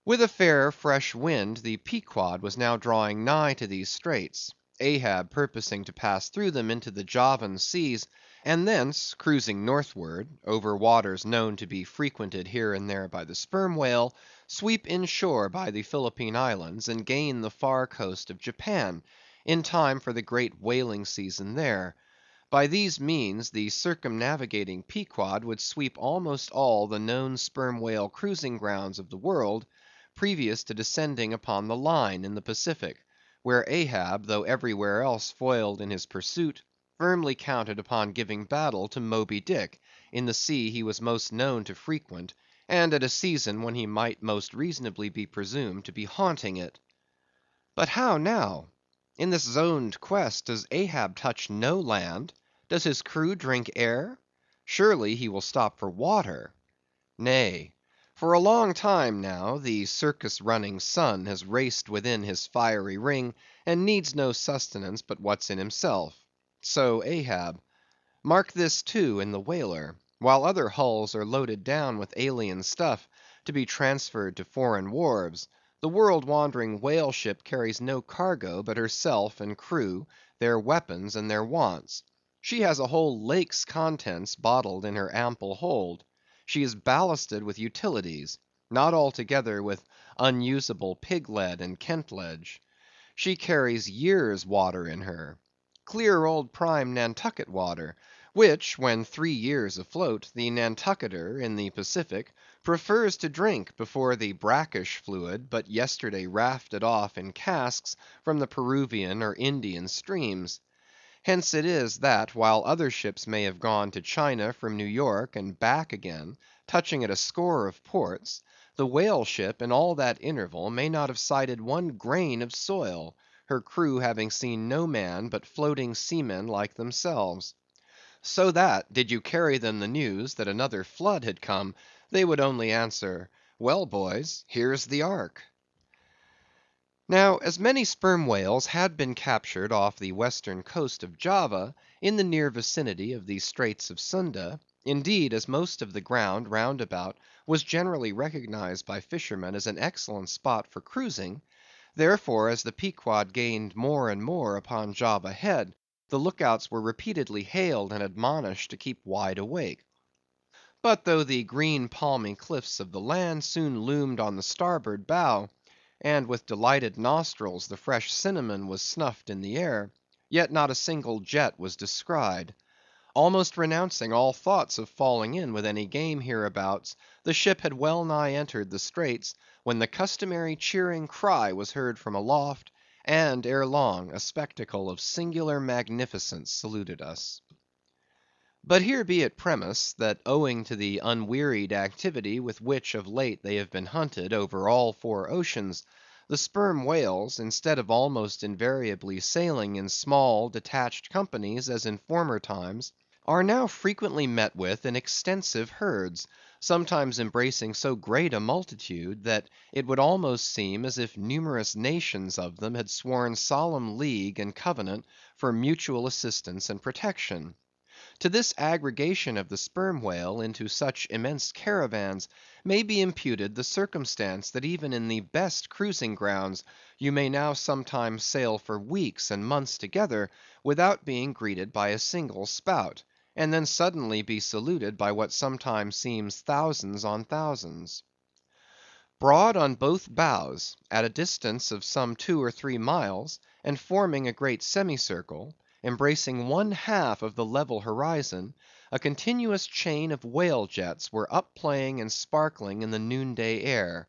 With a fair fresh wind the Pequod was now drawing nigh to these straits, Ahab purposing to pass through them into the Javan seas, and thence, cruising northward, over waters known to be frequented here and there by the sperm whale, sweep inshore by the Philippine Islands, and gain the far coast of Japan, in time for the great whaling season there. By these means the circumnavigating Pequod would sweep almost all the known sperm whale cruising grounds of the world, previous to descending upon the Line in the Pacific, where Ahab, though everywhere else foiled in his pursuit, firmly counted upon giving battle to Moby Dick, in the sea he was most known to frequent, and at a season when he might most reasonably be presumed to be haunting it. But how now? In this zoned quest, does Ahab touch no land? Does his crew drink air? Surely he will stop for water. Nay, for a long time now, the circus running sun has raced within his fiery ring, and needs no sustenance but what's in himself. So Ahab. Mark this, too, in the whaler. While other hulls are loaded down with alien stuff, to be transferred to foreign wharves, the world-wandering whale ship carries no cargo but herself and crew, their weapons and their wants. She has a whole lake's contents bottled in her ample hold. She is ballasted with utilities, not altogether with unusable pig lead and Kent ledge. She carries years' water in her. Clear old prime Nantucket water, which, when 3 years afloat, the Nantucketer in the Pacific prefers to drink before the brackish fluid but yesterday rafted off in casks from the Peruvian or Indian streams. Hence it is that, while other ships may have gone to China from New York and back again, touching at a score of ports, the whale ship in all that interval may not have sighted one grain of soil, her crew having seen no man but floating seamen like themselves. So that, did you carry them the news that another flood had come, they would only answer, "Well, boys, here's the ark." Now, as many sperm whales had been captured off the western coast of Java, in the near vicinity of the Straits of Sunda, indeed, as most of the ground round about was generally recognized by fishermen as an excellent spot for cruising, therefore, as the Pequod gained more and more upon Java Head, the lookouts were repeatedly hailed and admonished to keep wide awake. But though the green palmy cliffs of the land soon loomed on the starboard bow, and with delighted nostrils the fresh cinnamon was snuffed in the air, yet not a single jet was descried. Almost renouncing all thoughts of falling in with any game hereabouts, the ship had well nigh entered the straits, when the customary cheering cry was heard from aloft, and ere long a spectacle of singular magnificence saluted us. But here be it premised, that owing to the unwearied activity with which of late they have been hunted over all 4 oceans, the sperm whales, instead of almost invariably sailing in small detached companies as in former times, are now frequently met with in extensive herds, sometimes embracing so great a multitude, that it would almost seem as if numerous nations of them had sworn solemn league and covenant for mutual assistance and protection. To this aggregation of the sperm whale into such immense caravans may be imputed the circumstance that even in the best cruising grounds you may now sometimes sail for weeks and months together without being greeted by a single spout, and then suddenly be saluted by what sometimes seems thousands on thousands. Broad on both bows, at a distance of some 2 or 3 miles, and forming a great semicircle, embracing one half of the level horizon, a continuous chain of whale jets were up playing and sparkling in the noonday air.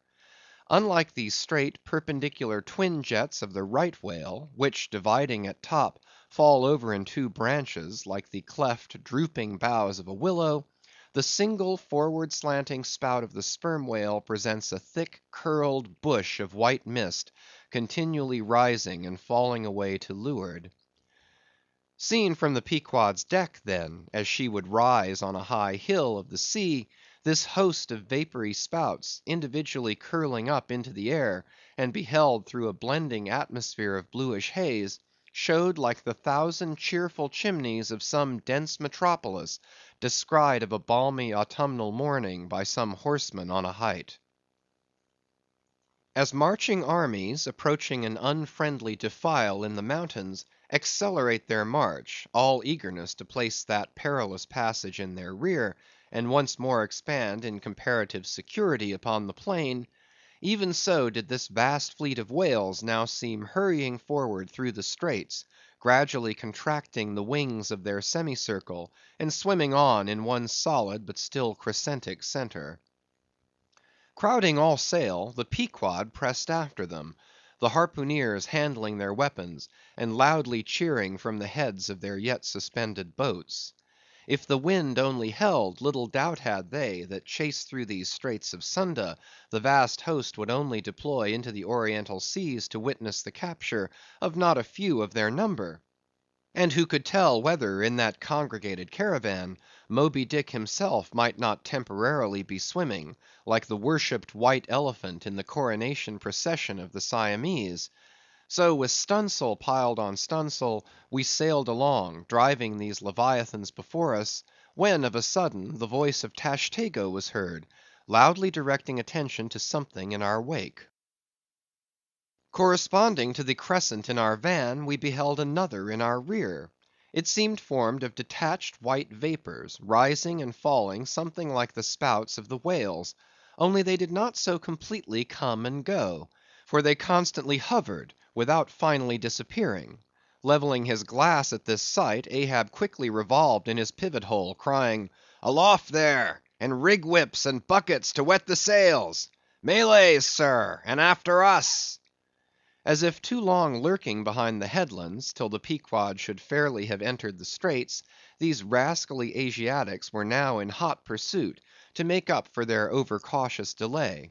Unlike the straight perpendicular twin jets of the right whale, which dividing at top, fall over in 2 branches, like the cleft drooping boughs of a willow, the single forward slanting spout of the sperm whale presents a thick curled bush of white mist, continually rising and falling away to leeward. Seen from the Pequod's deck, then, as she would rise on a high hill of the sea, this host of vapory spouts, individually curling up into the air, and beheld through a blending atmosphere of bluish haze, showed like the 1,000 cheerful chimneys of some dense metropolis, descried of a balmy autumnal morning by some horseman on a height. As marching armies, approaching an unfriendly defile in the mountains, accelerate their march, all eagerness to place that perilous passage in their rear, and once more expand in comparative security upon the plain, even so did this vast fleet of whales now seem hurrying forward through the straits, gradually contracting the wings of their semicircle, and swimming on in one solid but still crescentic center. Crowding all sail, the Pequod pressed after them, the harpooneers handling their weapons, and loudly cheering from the heads of their yet suspended boats. If the wind only held, little doubt had they, that chased through these Straits of Sunda, the vast host would only deploy into the Oriental seas to witness the capture of not a few of their number. And who could tell whether in that congregated caravan, Moby Dick himself might not temporarily be swimming, like the worshipped white elephant in the coronation procession of the Siamese? So with stunsail piled on stunsail, we sailed along, driving these leviathans before us, when of a sudden the voice of Tashtego was heard, loudly directing attention to something in our wake. Corresponding to the crescent in our van, we beheld another in our rear. It seemed formed of detached white vapors, rising and falling something like the spouts of the whales, only they did not so completely come and go, for they constantly hovered, without finally disappearing. Leveling his glass at this sight, Ahab quickly revolved in his pivot hole, crying, "Aloft there, and rig whips and buckets to wet the sails! Malays, sir, and after us!" As if too long lurking behind the headlands, till the Pequod should fairly have entered the straits, these rascally Asiatics were now in hot pursuit, to make up for their over-cautious delay.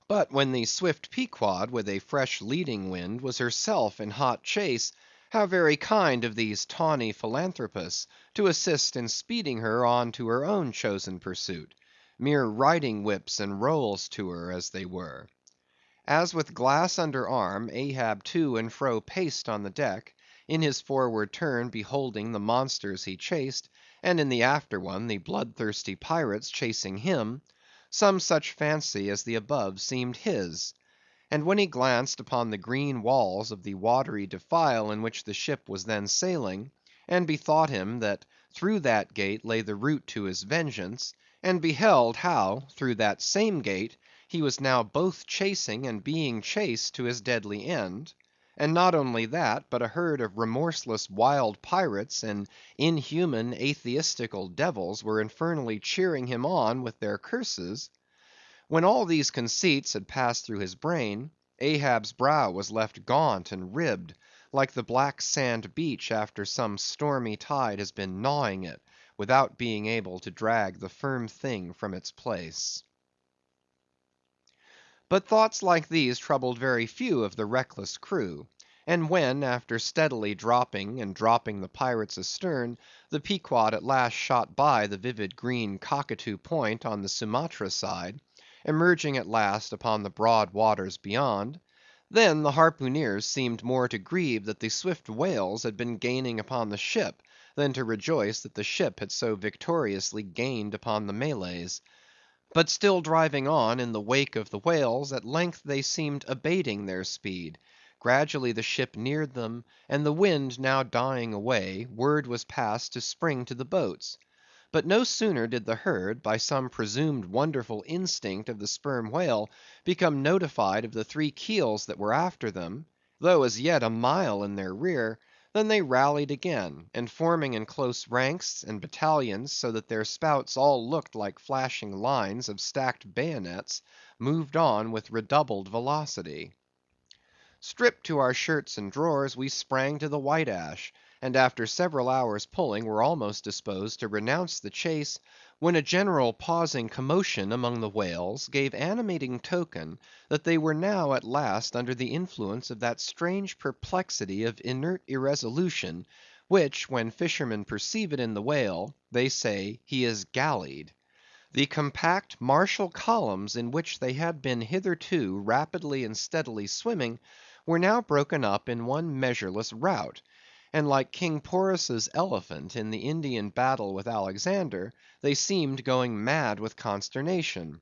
But when the swift Pequod, with a fresh leading wind, was herself in hot chase, how very kind of these tawny philanthropists to assist in speeding her on to her own chosen pursuit; mere riding whips and rolls to her, as they were. As with glass under arm, Ahab to and fro paced on the deck, in his forward turn beholding the monsters he chased, and in the after one the bloodthirsty pirates chasing him; some such fancy as the above seemed his. And when he glanced upon the green walls of the watery defile in which the ship was then sailing, and bethought him that through that gate lay the route to his vengeance, and beheld how, through that same gate, he was now both chasing and being chased to his deadly end; and not only that, but a herd of remorseless wild pirates and inhuman atheistical devils were infernally cheering him on with their curses; when all these conceits had passed through his brain, Ahab's brow was left gaunt and ribbed, like the black sand beach after some stormy tide has been gnawing it, without being able to drag the firm thing from its place. But thoughts like these troubled very few of the reckless crew; and when, after steadily dropping and dropping the pirates astern, the Pequod at last shot by the vivid green Cockatoo Point on the Sumatra side, emerging at last upon the broad waters beyond, then the harpooneers seemed more to grieve that the swift whales had been gaining upon the ship, than to rejoice that the ship had so victoriously gained upon the Malays. But still driving on in the wake of the whales, at length they seemed abating their speed; gradually the ship neared them, and the wind now dying away, word was passed to spring to the boats. But no sooner did the herd, by some presumed wonderful instinct of the sperm whale, become notified of the three keels that were after them, though as yet a mile in their rear, than they rallied again, and forming in close ranks and battalions, so that their spouts all looked like flashing lines of stacked bayonets, moved on with redoubled velocity. Stripped to our shirts and drawers, we sprang to the White Ash, and after several hours' pulling were almost disposed to renounce the chase, when a general pausing commotion among the whales gave animating token that they were now at last under the influence of that strange perplexity of inert irresolution, which, when fishermen perceive it in the whale, they say he is gallied. The compact martial columns in which they had been hitherto rapidly and steadily swimming, were now broken up in one measureless rout; and like King Porus's elephant in the Indian battle with Alexander, they seemed going mad with consternation;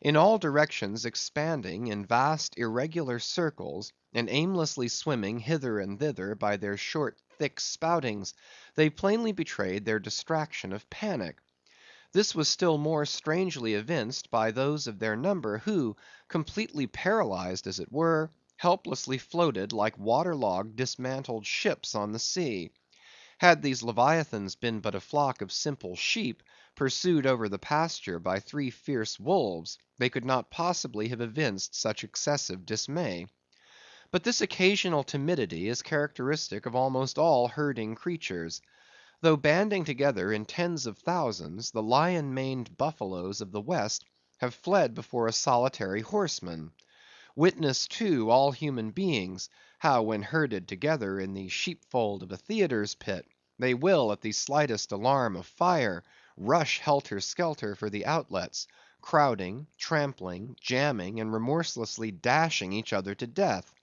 in all directions expanding in vast irregular circles, and aimlessly swimming hither and thither by their short thick spoutings, they plainly betrayed their distraction of panic. This was still more strangely evinced by those of their number who, completely paralyzed as it were, helplessly floated like waterlogged dismantled ships on the sea. Had these leviathans been but a flock of simple sheep, pursued over the pasture by three fierce wolves, they could not possibly have evinced such excessive dismay. But this occasional timidity is characteristic of almost all herding creatures. Though banding together in tens of thousands, the lion-maned buffaloes of the West have fled before a solitary horseman. Witness, too, all human beings, how when herded together in the sheepfold of a theatre's pit, they will, at the slightest alarm of fire, rush helter-skelter for the outlets, crowding, trampling, jamming, and remorselessly dashing each other to death.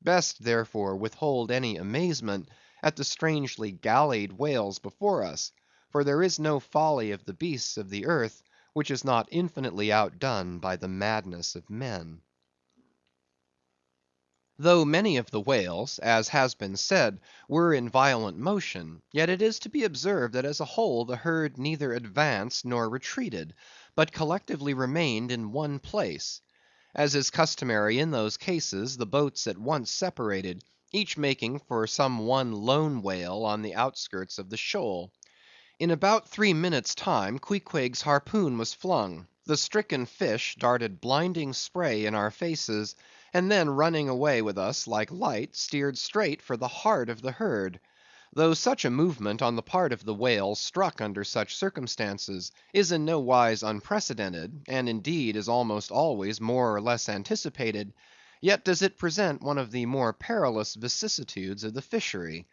best therefore withhold any amazement at the strangely gallied whales before us, for there is no folly of the beasts of the earth which is not infinitely outdone by the madness of men. Though many of the whales, as has been said, were in violent motion, yet it is to be observed that as a whole the herd neither advanced nor retreated, but collectively remained in one place. As is customary in those cases, the boats at once separated, each making for some one lone whale on the outskirts of the shoal. In about 3 minutes' time, Queequeg's harpoon was flung; the stricken fish darted blinding spray in our faces, and then running away with us like light, steered straight for the heart of the herd. Though such a movement on the part of the whale struck under such circumstances is in no wise unprecedented, and indeed is almost always more or less anticipated, yet does it present one of the more perilous vicissitudes of the fishery.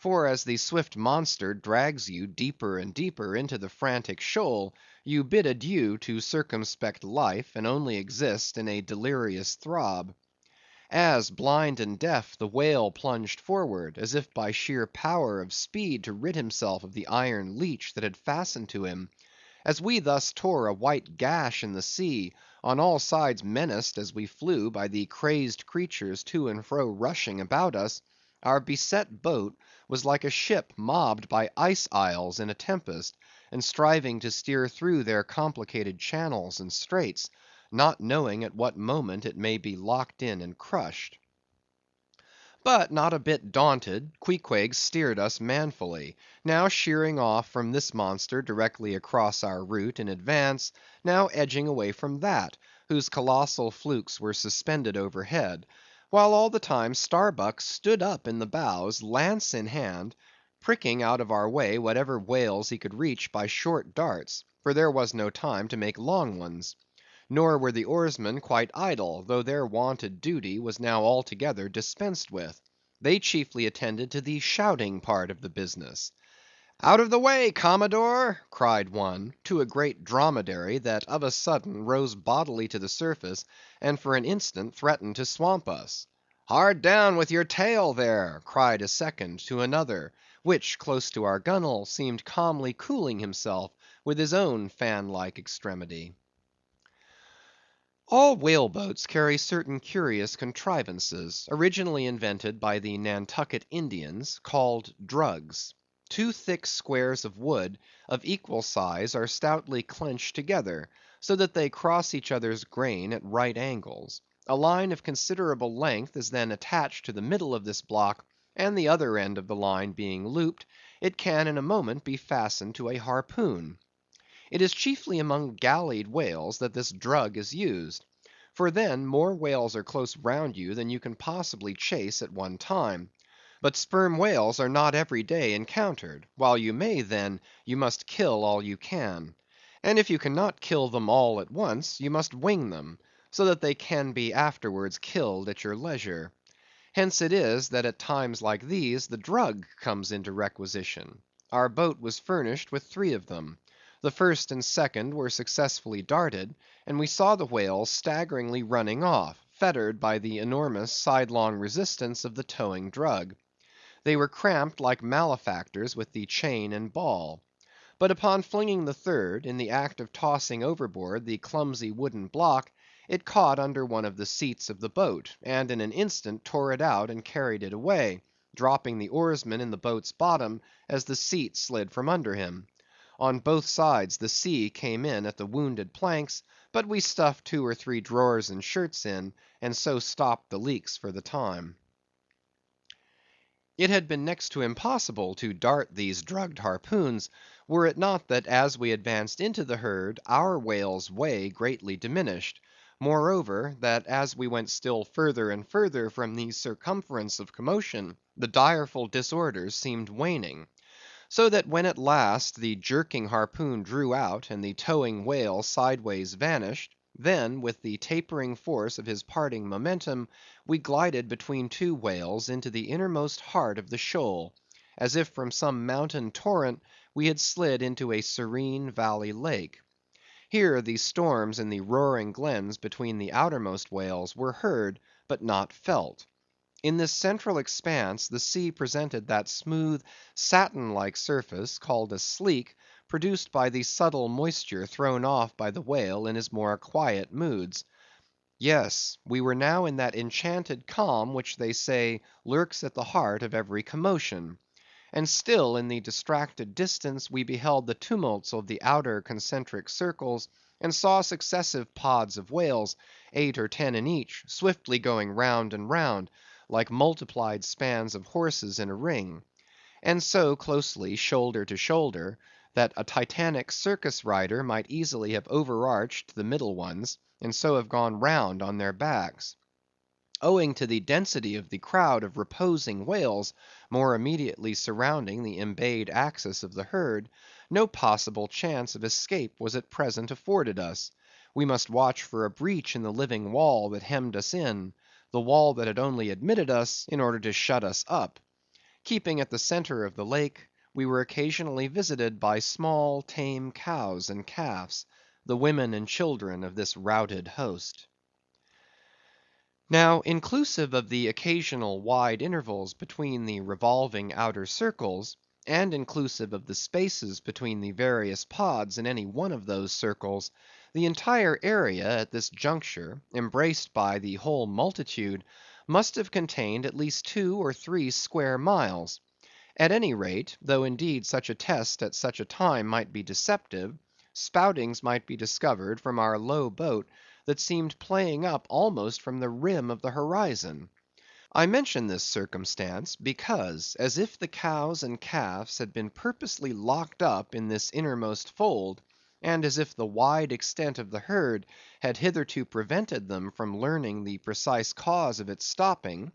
For as the swift monster drags you deeper and deeper into the frantic shoal, you bid adieu to circumspect life, and only exist in a delirious throb. As, blind and deaf, the whale plunged forward, as if by sheer power of speed to rid himself of the iron leech that had fastened to him; as we thus tore a white gash in the sea, on all sides menaced as we flew by the crazed creatures to and fro rushing about us, our beset boat was like a ship mobbed by ice isles in a tempest, and striving to steer through their complicated channels and straits, not knowing at what moment it may be locked in and crushed. But not a bit daunted, Queequeg steered us manfully; now sheering off from this monster directly across our route in advance, now edging away from that, whose colossal flukes were suspended overhead; while all the time Starbuck stood up in the bows, lance in hand, pricking out of our way whatever whales he could reach by short darts, for there was no time to make long ones. Nor were the oarsmen quite idle, though their wonted duty was now altogether dispensed with. They chiefly attended to the shouting part of the business. "Out of the way, Commodore!" cried one, to a great dromedary that of a sudden rose bodily to the surface, and for an instant threatened to swamp us. "Hard down with your tail there!" cried a second to another, which, close to our gunwale, seemed calmly cooling himself with his own fan-like extremity. All whale boats carry certain curious contrivances, originally invented by the Nantucket Indians, called drugs. Two thick squares of wood, of equal size, are stoutly clenched together, so that they cross each other's grain at right angles. A line of considerable length is then attached to the middle of this block, and the other end of the line being looped, it can in a moment be fastened to a harpoon. It is chiefly among gallied whales that this drug is used; for then more whales are close round you than you can possibly chase at one time. But sperm whales are not every day encountered; while you may, then, you must kill all you can. And if you cannot kill them all at once, you must wing them, so that they can be afterwards killed at your leisure. Hence it is, that at times like these the drug comes into requisition. Our boat was furnished with 3 of them. The first and second were successfully darted, and we saw the whales staggeringly running off, fettered by the enormous sidelong resistance of the towing drug. They were cramped like malefactors with the chain and ball. But upon flinging the third, in the act of tossing overboard the clumsy wooden block, it caught under one of the seats of the boat, and in an instant tore it out and carried it away, dropping the oarsman in the boat's bottom as the seat slid from under him. On both sides the sea came in at the wounded planks, but we stuffed 2 or 3 drawers and shirts in, and so stopped the leaks for the time. It had been next to impossible to dart these drugged harpoons, were it not that as we advanced into the herd, our whale's way greatly diminished; moreover, that as we went still further and further from the circumference of commotion, the direful disorders seemed waning; so that when at last the jerking harpoon drew out, and the towing whale sideways vanished, then, with the tapering force of his parting momentum, we glided between 2 whales into the innermost heart of the shoal, as if from some mountain torrent we had slid into a serene valley lake. Here the storms in the roaring glens between the outermost whales were heard, but not felt. In this central expanse the sea presented that smooth, satin-like surface called a sleek, produced by the subtle moisture thrown off by the whale in his more quiet moods. Yes, we were now in that enchanted calm which they say lurks at the heart of every commotion. And still in the distracted distance we beheld the tumults of the outer concentric circles, and saw successive pods of whales, 8 or 10 in each, swiftly going round and round, like multiplied spans of horses in a ring; and so closely, shoulder to shoulder, that a Titanic circus rider might easily have overarched the middle ones, and so have gone round on their backs. Owing to the density of the crowd of reposing whales more immediately surrounding the embayed axis of the herd, no possible chance of escape was at present afforded us. We must watch for a breach in the living wall that hemmed us in, the wall that had only admitted us in order to shut us up. Keeping at the centre of the lake, we were occasionally visited by small tame cows and calves, the women and children of this routed host. Now, inclusive of the occasional wide intervals between the revolving outer circles, and inclusive of the spaces between the various pods in any one of those circles, the entire area at this juncture, embraced by the whole multitude, must have contained at least 2 or 3 square miles. At any rate, though indeed such a test at such a time might be deceptive, spoutings might be discovered from our low boat that seemed playing up almost from the rim of the horizon. I mention this circumstance, because, as if the cows and calves had been purposely locked up in this innermost fold, and as if the wide extent of the herd had hitherto prevented them from learning the precise cause of its stopping,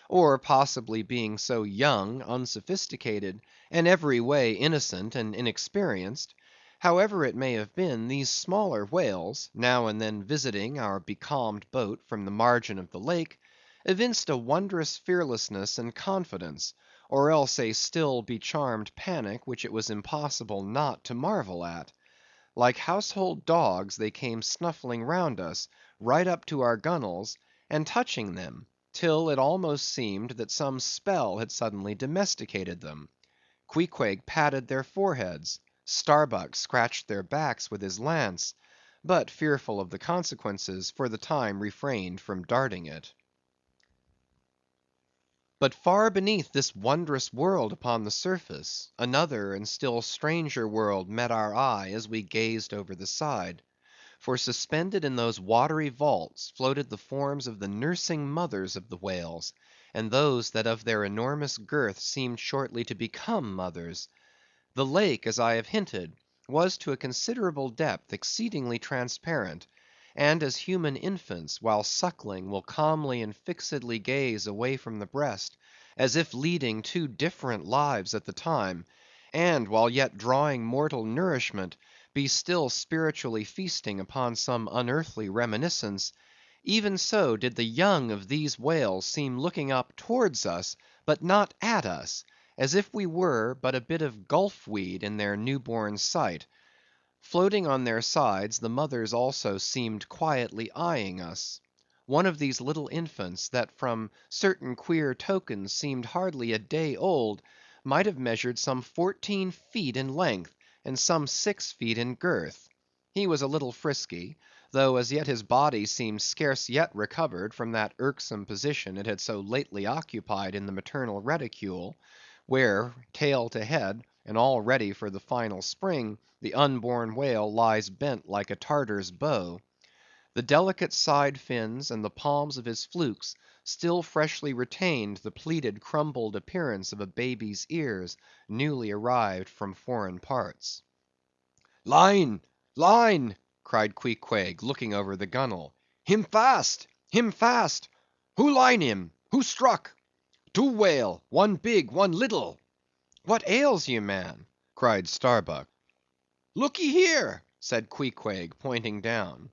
or possibly being so young, unsophisticated, and every way innocent and inexperienced; however it may have been, these smaller whales, now and then visiting our becalmed boat from the margin of the lake, evinced a wondrous fearlessness and confidence, or else a still becharmed panic which it was impossible not to marvel at. Like household dogs they came snuffling round us, right up to our gunwales, and touching them, till it almost seemed that some spell had suddenly domesticated them. Queequeg patted their foreheads, Starbuck scratched their backs with his lance, but fearful of the consequences, for the time refrained from darting it. But far beneath this wondrous world upon the surface, another and still stranger world met our eye as we gazed over the side. For suspended in those watery vaults floated the forms of the nursing mothers of the whales, and those that of their enormous girth seemed shortly to become mothers. The lake, as I have hinted, was to a considerable depth exceedingly transparent; and as human infants, while suckling, will calmly and fixedly gaze away from the breast, as if leading 2 different lives at the time, and while yet drawing mortal nourishment, be still spiritually feasting upon some unearthly reminiscence; even so did the young of these whales seem looking up towards us, but not at us, as if we were but a bit of gulf weed in their new-born sight. Floating on their sides, the mothers also seemed quietly eyeing us. One of these little infants, that from certain queer tokens seemed hardly a day old, might have measured some 14 feet in length, and some 6 feet in girth. He was a little frisky, though as yet his body seemed scarce yet recovered from that irksome position it had so lately occupied in the maternal reticule, where, tail to head, and all ready for the final spring, the unborn whale lies bent like a Tartar's bow. The delicate side fins and the palms of his flukes still freshly retained the pleated crumpled appearance of a baby's ears, newly arrived from foreign parts. "Line! Line!" cried Queequeg, looking over the gunwale. "Him fast! Him fast! Who line him? Who struck? 2 whale, 1 big, 1 little." "What ails you, man?" cried Starbuck. "Lookee here," said Queequeg, pointing down.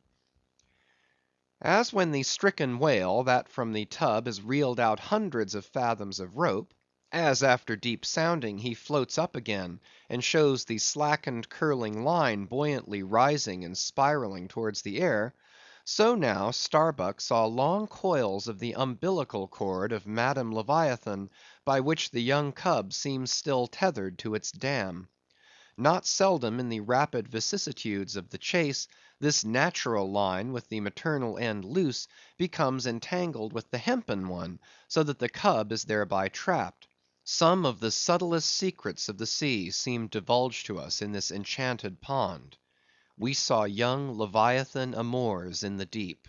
As when the stricken whale that from the tub has reeled out hundreds of fathoms of rope; as after deep sounding he floats up again, and shows the slackened curling line buoyantly rising and spiralling towards the air; So now Starbuck saw long coils of the umbilical cord of Madam Leviathan, by which the young cub seems still tethered to its dam. Not seldom in the rapid vicissitudes of the chase, this natural line with the maternal end loose becomes entangled with the hempen one, so that the cub is thereby trapped. Some of the subtlest secrets of the sea seemed divulged to us in this enchanted pond. We saw young Leviathan amours in the deep.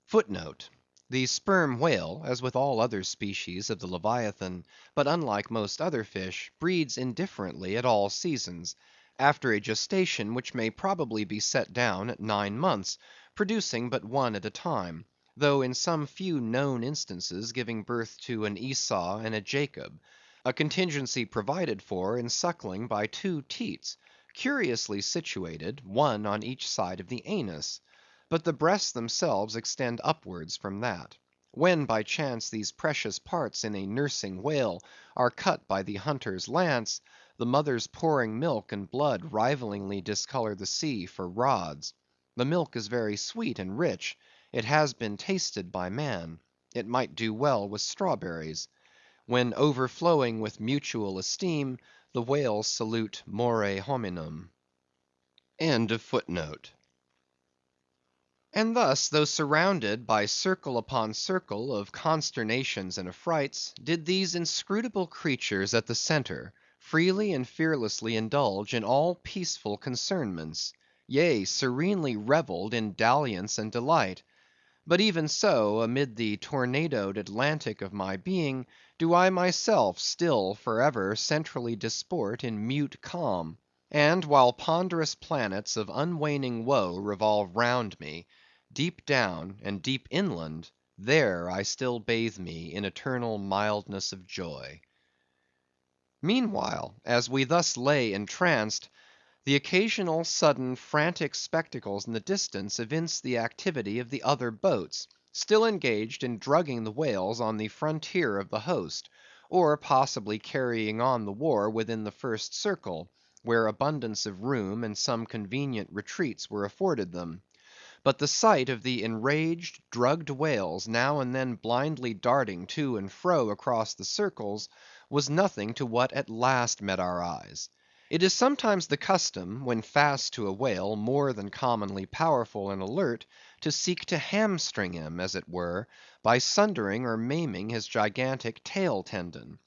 Footnote: The sperm whale, as with all other species of the Leviathan, but unlike most other fish, breeds indifferently at all seasons, after a gestation which may probably be set down at 9 months, producing but one at a time, though in some few known instances giving birth to an Esau and a Jacob; a contingency provided for in suckling by 2 teats, curiously situated, one on each side of the anus; but the breasts themselves extend upwards from that. When by chance these precious parts in a nursing whale are cut by the hunter's lance, the mother's pouring milk and blood rivalingly discolor the sea for rods. The milk is very sweet and rich; it has been tasted by man; it might do well with strawberries. When overflowing with mutual esteem, the whales salute more hominum. And thus, though surrounded by circle upon circle of consternations and affrights, did these inscrutable creatures at the centre freely and fearlessly indulge in all peaceful concernments; yea, serenely revelled in dalliance and delight. But even so, amid the tornadoed Atlantic of my being, do I myself still for ever centrally disport in mute calm; and while ponderous planets of unwaning woe revolve round me, deep down and deep inland, there I still bathe me in eternal mildness of joy. Meanwhile, as we thus lay entranced, the occasional sudden frantic spectacles in the distance evinced the activity of the other boats, still engaged in drugging the whales on the frontier of the host, or possibly carrying on the war within the first circle, where abundance of room and some convenient retreats were afforded them. But the sight of the enraged, drugged whales now and then blindly darting to and fro across the circles, was nothing to what at last met our eyes. It is sometimes the custom, when fast to a whale more than commonly powerful and alert, to seek to hamstring him, as it were, by sundering or maiming his gigantic tail tendon.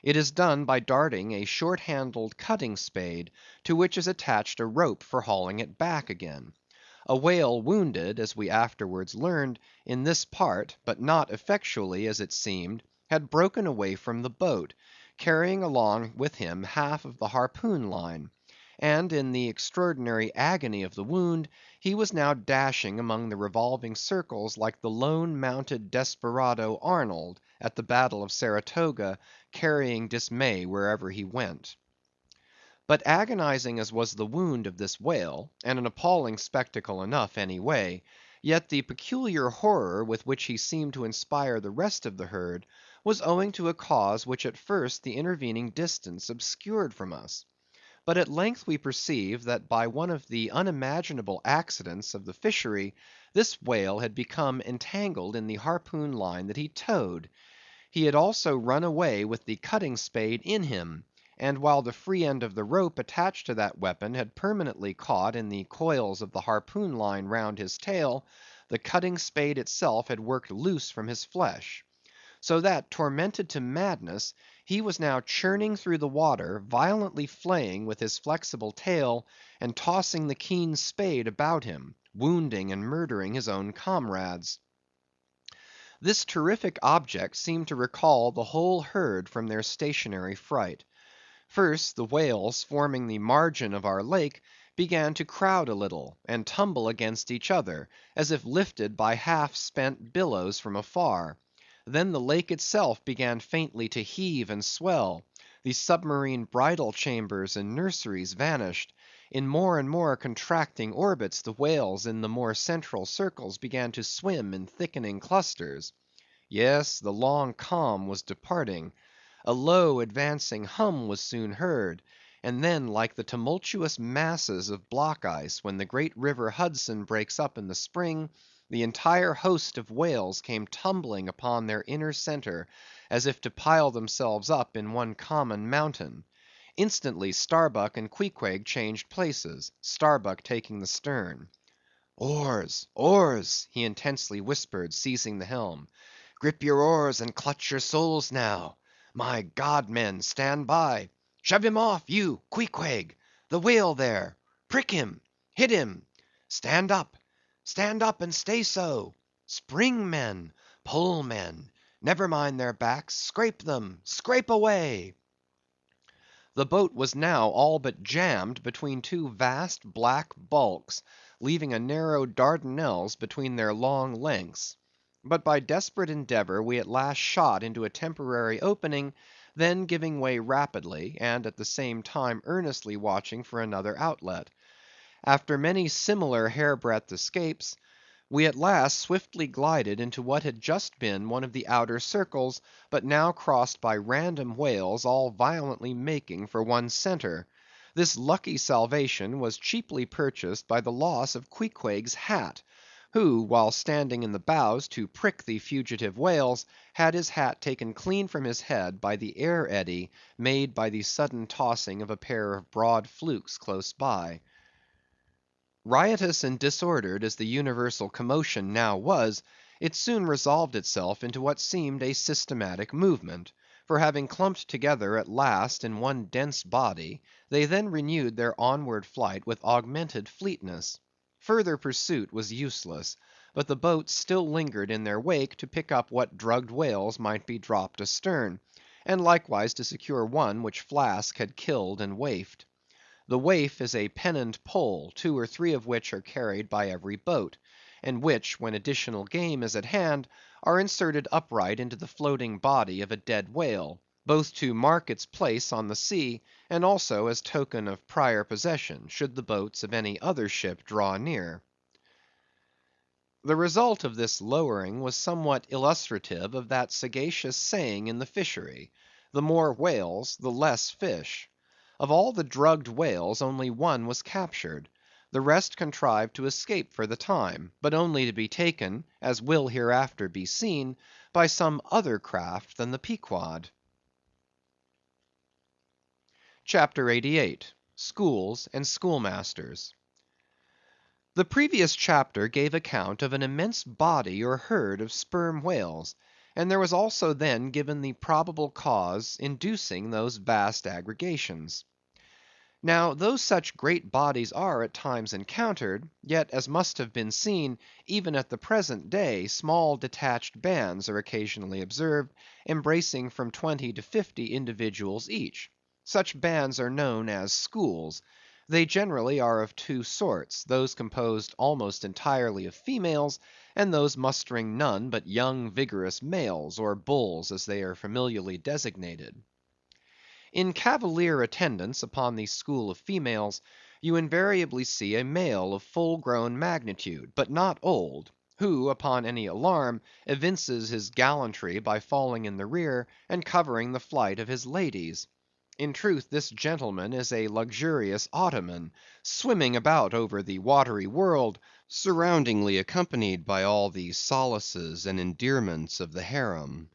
It is done by darting a short handled cutting spade, to which is attached a rope for hauling it back again. A whale wounded, as we afterwards learned, in this part, but not effectually as it seemed, had broken away from the boat, carrying along with him half of the harpoon line; and in the extraordinary agony of the wound, he was now dashing among the revolving circles like the lone mounted desperado Arnold at the battle of Saratoga, carrying dismay wherever he went. But agonizing as was the wound of this whale, and an appalling spectacle enough any way, yet the peculiar horror with which he seemed to inspire the rest of the herd was owing to a cause which at first the intervening distance obscured from us. But at length we perceived that by one of the unimaginable accidents of the fishery, this whale had become entangled in the harpoon line that he towed. He had also run away with the cutting spade in him; and while the free end of the rope attached to that weapon had permanently caught in the coils of the harpoon line round his tail, the cutting spade itself had worked loose from his flesh; so that, tormented to madness, he was now churning through the water, violently flaying with his flexible tail, and tossing the keen spade about him, wounding and murdering his own comrades. This terrific object seemed to recall the whole herd from their stationary fright. First, the whales forming the margin of our lake began to crowd a little, and tumble against each other, as if lifted by half spent billows from afar. Then the lake itself began faintly to heave and swell; the submarine bridal chambers and nurseries vanished; in more and more contracting orbits the whales in the more central circles began to swim in thickening clusters. Yes, the long calm was departing. A low advancing hum was soon heard, and then like the tumultuous masses of block ice when the great river Hudson breaks up in the spring, the entire host of whales came tumbling upon their inner centre, as if to pile themselves up in one common mountain. Instantly Starbuck and Queequeg changed places, Starbuck taking the stern. "Oars, oars!" he intensely whispered, seizing the helm. "Grip your oars and clutch your souls now. My God, men, stand by! Shove him off, you, Queequeg! The whale there! Prick him! Hit him! Stand up and stay so! Spring, men! Pull, men! Never mind their backs, scrape them! Scrape away!" The boat was now all but jammed between two vast black bulks, leaving a narrow Dardanelles between their long lengths. But by desperate endeavor we at last shot into a temporary opening, then giving way rapidly, and at the same time earnestly watching for another outlet. After many similar hairbreadth escapes, we at last swiftly glided into what had just been one of the outer circles, but now crossed by random whales all violently making for one centre. This lucky salvation was cheaply purchased by the loss of Queequeg's hat, who, while standing in the bows to prick the fugitive whales, had his hat taken clean from his head by the air eddy made by the sudden tossing of a pair of broad flukes close by. Riotous and disordered as the universal commotion now was, it soon resolved itself into what seemed a systematic movement; for having clumped together at last in one dense body, they then renewed their onward flight with augmented fleetness. Further pursuit was useless, but the boats still lingered in their wake to pick up what drugged whales might be dropped astern, and likewise to secure one which Flask had killed and waifed. The waif is a pennant pole, 2 or 3 of which are carried by every boat, and which, when additional game is at hand, are inserted upright into the floating body of a dead whale, both to mark its place on the sea, and also as token of prior possession, should the boats of any other ship draw near. The result of this lowering was somewhat illustrative of that sagacious saying in the fishery, the more whales, the less fish. Of all the drugged whales only one was captured; the rest contrived to escape for the time, but only to be taken, as will hereafter be seen, by some other craft than the Pequod. CHAPTER 88. Schools and Schoolmasters. The previous chapter gave account of an immense body or herd of sperm whales, and there was also then given the probable cause inducing those vast aggregations. Now, though such great bodies are at times encountered, yet, as must have been seen, even at the present day, small detached bands are occasionally observed, embracing from 20 to 50 individuals each. Such bands are known as schools. They generally are of 2 sorts, those composed almost entirely of females, and those mustering none but young vigorous males, or bulls as they are familiarly designated. In cavalier attendance upon the school of females, you invariably see a male of full grown magnitude, but not old, who, upon any alarm, evinces his gallantry by falling in the rear, and covering the flight of his ladies. In truth, this gentleman is a luxurious Ottoman, swimming about over the watery world, surroundingly accompanied by all the solaces and endearments of the harem.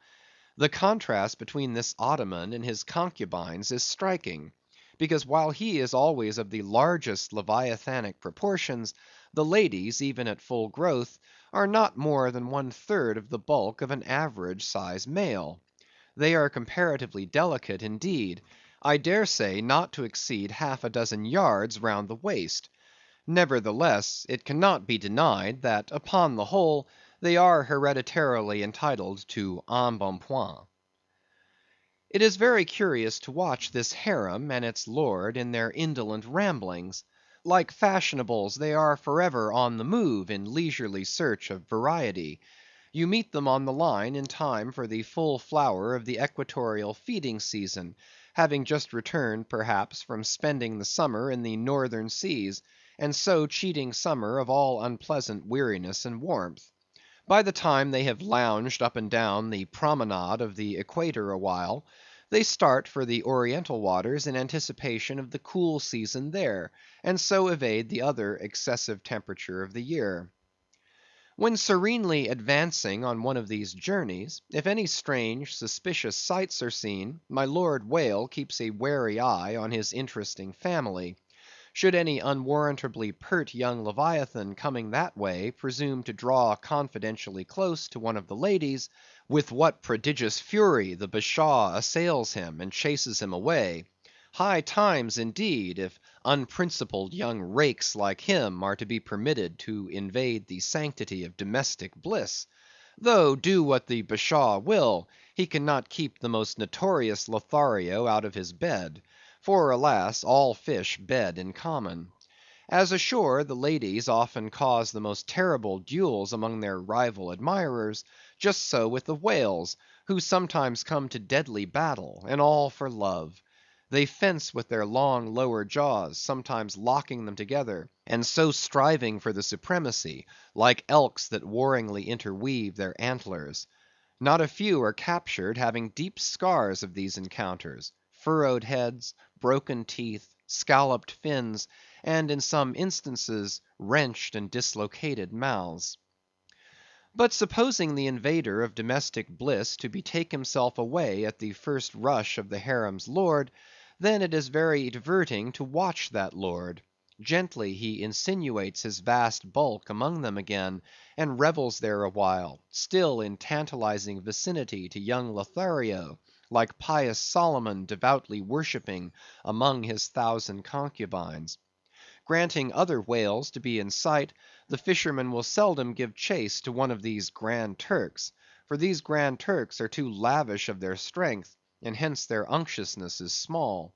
The contrast between this Ottoman and his concubines is striking, because while he is always of the largest leviathanic proportions, the ladies, even at full growth, are not more than 1/3 of the bulk of an average sized male. They are comparatively delicate indeed, I dare say not to exceed half a dozen yards round the waist. Nevertheless, it cannot be denied that, upon the whole, they are hereditarily entitled to embonpoint. It is very curious to watch this harem and its lord in their indolent ramblings. Like fashionables, they are forever on the move in leisurely search of variety. You meet them on the line in time for the full flower of the equatorial feeding season, having just returned, perhaps, from spending the summer in the northern seas, and so cheating summer of all unpleasant weariness and warmth. By the time they have lounged up and down the promenade of the equator awhile, They start for the oriental waters in anticipation of the cool season there, and so evade the other excessive temperature of the year. When serenely advancing on one of these journeys, if any strange, suspicious sights are seen, my Lord Whale keeps a wary eye on his interesting family. Should any unwarrantably pert young Leviathan coming that way presume to draw confidentially close to one of the ladies, with what prodigious fury the Bashaw assails him and chases him away! High times, indeed, if unprincipled young rakes like him are to be permitted to invade the sanctity of domestic bliss; though, do what the Bashaw will, he cannot keep the most notorious Lothario out of his bed; for, alas, all fish bed in common. As ashore the ladies often cause the most terrible duels among their rival admirers, just so with the whales, who sometimes come to deadly battle, and all for love. They fence with their long lower jaws, sometimes locking them together, and so striving for the supremacy, like elks that warringly interweave their antlers. Not a few are captured having deep scars of these encounters, furrowed heads, broken teeth, scalloped fins, and in some instances wrenched and dislocated mouths. But supposing the invader of domestic bliss to betake himself away at the first rush of the harem's lord, then it is very diverting to watch that lord. Gently he insinuates his vast bulk among them again, and revels there awhile, still in tantalizing vicinity to young Lothario, like pious Solomon devoutly worshipping among his 1,000 concubines. Granting other whales to be in sight, the fishermen will seldom give chase to one of these Grand Turks, for these Grand Turks are too lavish of their strength, and hence their unctuousness is small.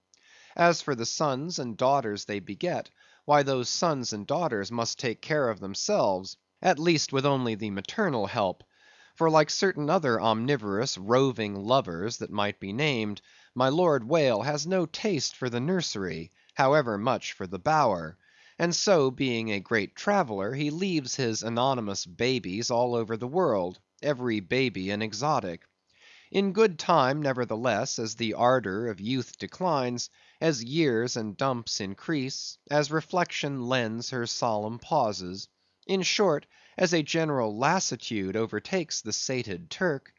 As for the sons and daughters they beget, why those sons and daughters must take care of themselves, at least with only the maternal help; for like certain other omnivorous, roving lovers that might be named, my Lord Whale has no taste for the nursery, however much for the bower; and so, being a great traveller, he leaves his anonymous babies all over the world, every baby an exotic. In good time, nevertheless, as the ardour of youth declines, as years and dumps increase, as reflection lends her solemn pauses; in short, as a general lassitude overtakes the sated Turk,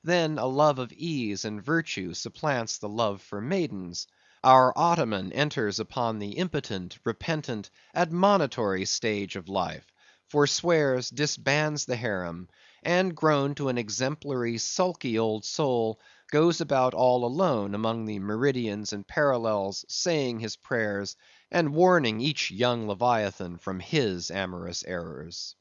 then a love of ease and virtue supplants the love for maidens. Our Ottoman enters upon the impotent, repentant, admonitory stage of life, forswears, disbands the harem, and grown to an exemplary, sulky old soul, goes about all alone among the meridians and parallels, saying his prayers, and warning each young Leviathan from his amorous errors.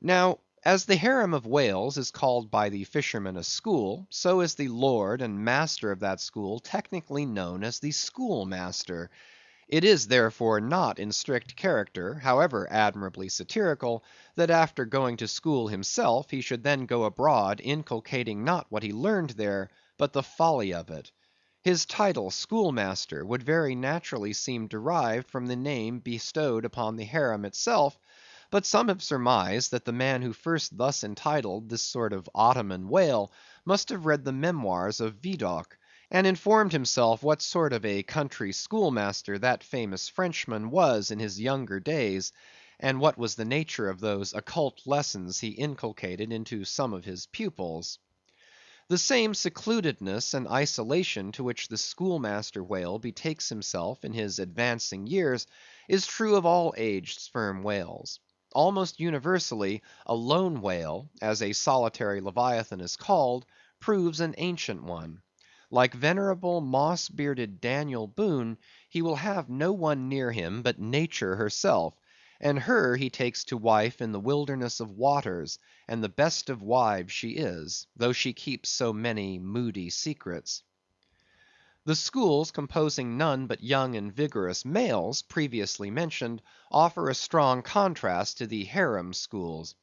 Now, as the harem of whales is called by the fishermen a school, so is the lord and master of that school technically known as the schoolmaster. It is therefore not in strict character, however admirably satirical, that after going to school himself, he should then go abroad inculcating not what he learned there, but the folly of it. His title, schoolmaster, would very naturally seem derived from the name bestowed upon the harem itself; but some have surmised that the man who first thus entitled this sort of Ottoman whale must have read the memoirs of Vidocq, and informed himself what sort of a country schoolmaster that famous Frenchman was in his younger days, and what was the nature of those occult lessons he inculcated into some of his pupils. The same secludedness and isolation to which the schoolmaster whale betakes himself in his advancing years, is true of all aged sperm whales. Almost universally, a lone whale, as a solitary Leviathan is called, proves an ancient one. Like venerable moss-bearded Daniel Boone, he will have no one near him but Nature herself, and her he takes to wife in the wilderness of waters, and the best of wives she is, though she keeps so many moody secrets. The schools composing none but young and vigorous males, previously mentioned, offer a strong contrast to the harem schools.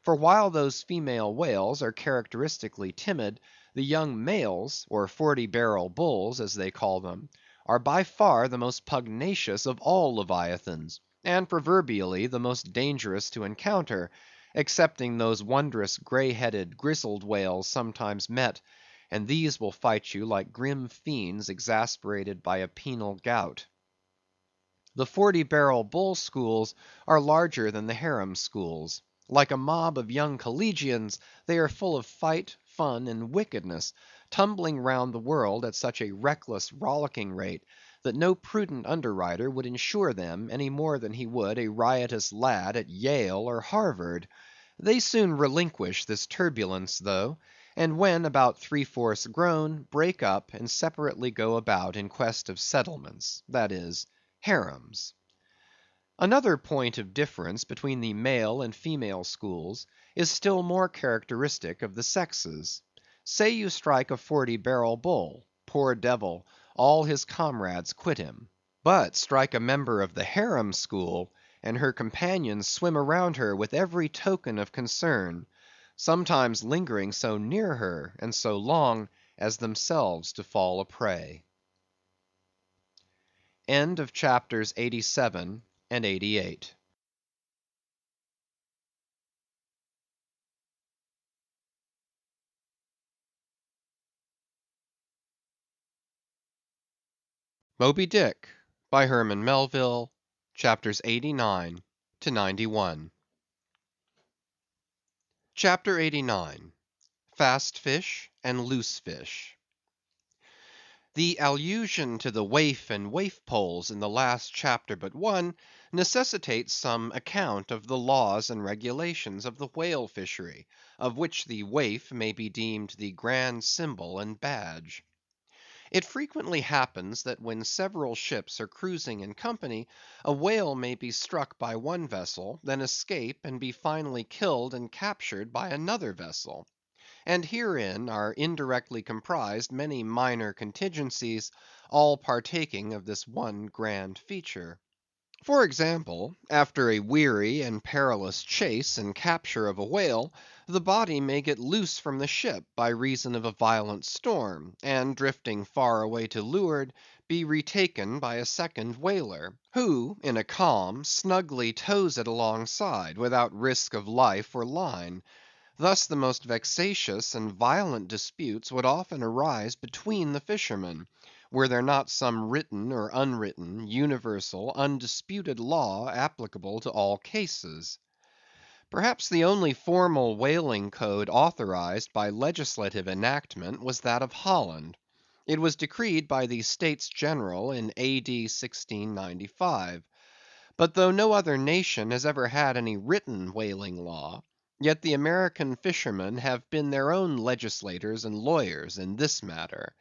For while those female whales are characteristically timid, the young males, or 40-barrel bulls, as they call them, are by far the most pugnacious of all Leviathans, and proverbially the most dangerous to encounter, excepting those wondrous grey headed, grizzled whales sometimes met and these will fight you like grim fiends exasperated by a penal gout. The 40-barrel bull schools are larger than the harem schools. Like a mob of young collegians, they are full of fight, fun, and wickedness, tumbling round the world at such a reckless, rollicking rate, that no prudent underwriter would insure them any more than he would a riotous lad at Yale or Harvard. They soon relinquish this turbulence, though, and when about three-fourths grown, break up and separately go about in quest of settlements, that is, harems. Another point of difference between the male and female schools is still more characteristic of the sexes. Say you strike a 40-barrel bull, poor devil, all his comrades quit him. But strike a member of the harem school, and her companions swim around her with every token of concern, sometimes lingering so near her and so long as themselves to fall a prey. End of chapters 87 and 88. Moby Dick, by Herman Melville, chapters 89 to 91. Chapter 89. Fast Fish and Loose Fish. The allusion to the waif and waif poles in the last chapter but one necessitates some account of the laws and regulations of the whale fishery, of which the waif may be deemed the grand symbol and badge. It frequently happens that when several ships are cruising in company, a whale may be struck by one vessel, then escape and be finally killed and captured by another vessel. And herein are indirectly comprised many minor contingencies, all partaking of this one grand feature. For example, after a weary and perilous chase and capture of a whale, the body may get loose from the ship by reason of a violent storm, and drifting far away to leeward, be retaken by a second whaler, who, in a calm, snugly tows it alongside, without risk of life or line. Thus the most vexatious and violent disputes would often arise between the fishermen, were there not some written or unwritten, universal, undisputed law applicable to all cases. Perhaps the only formal whaling code authorized by legislative enactment was that of Holland. It was decreed by the States General in A.D. 1695. But though no other nation has ever had any written whaling law, yet the American fishermen have been their own legislators and lawyers in this matter.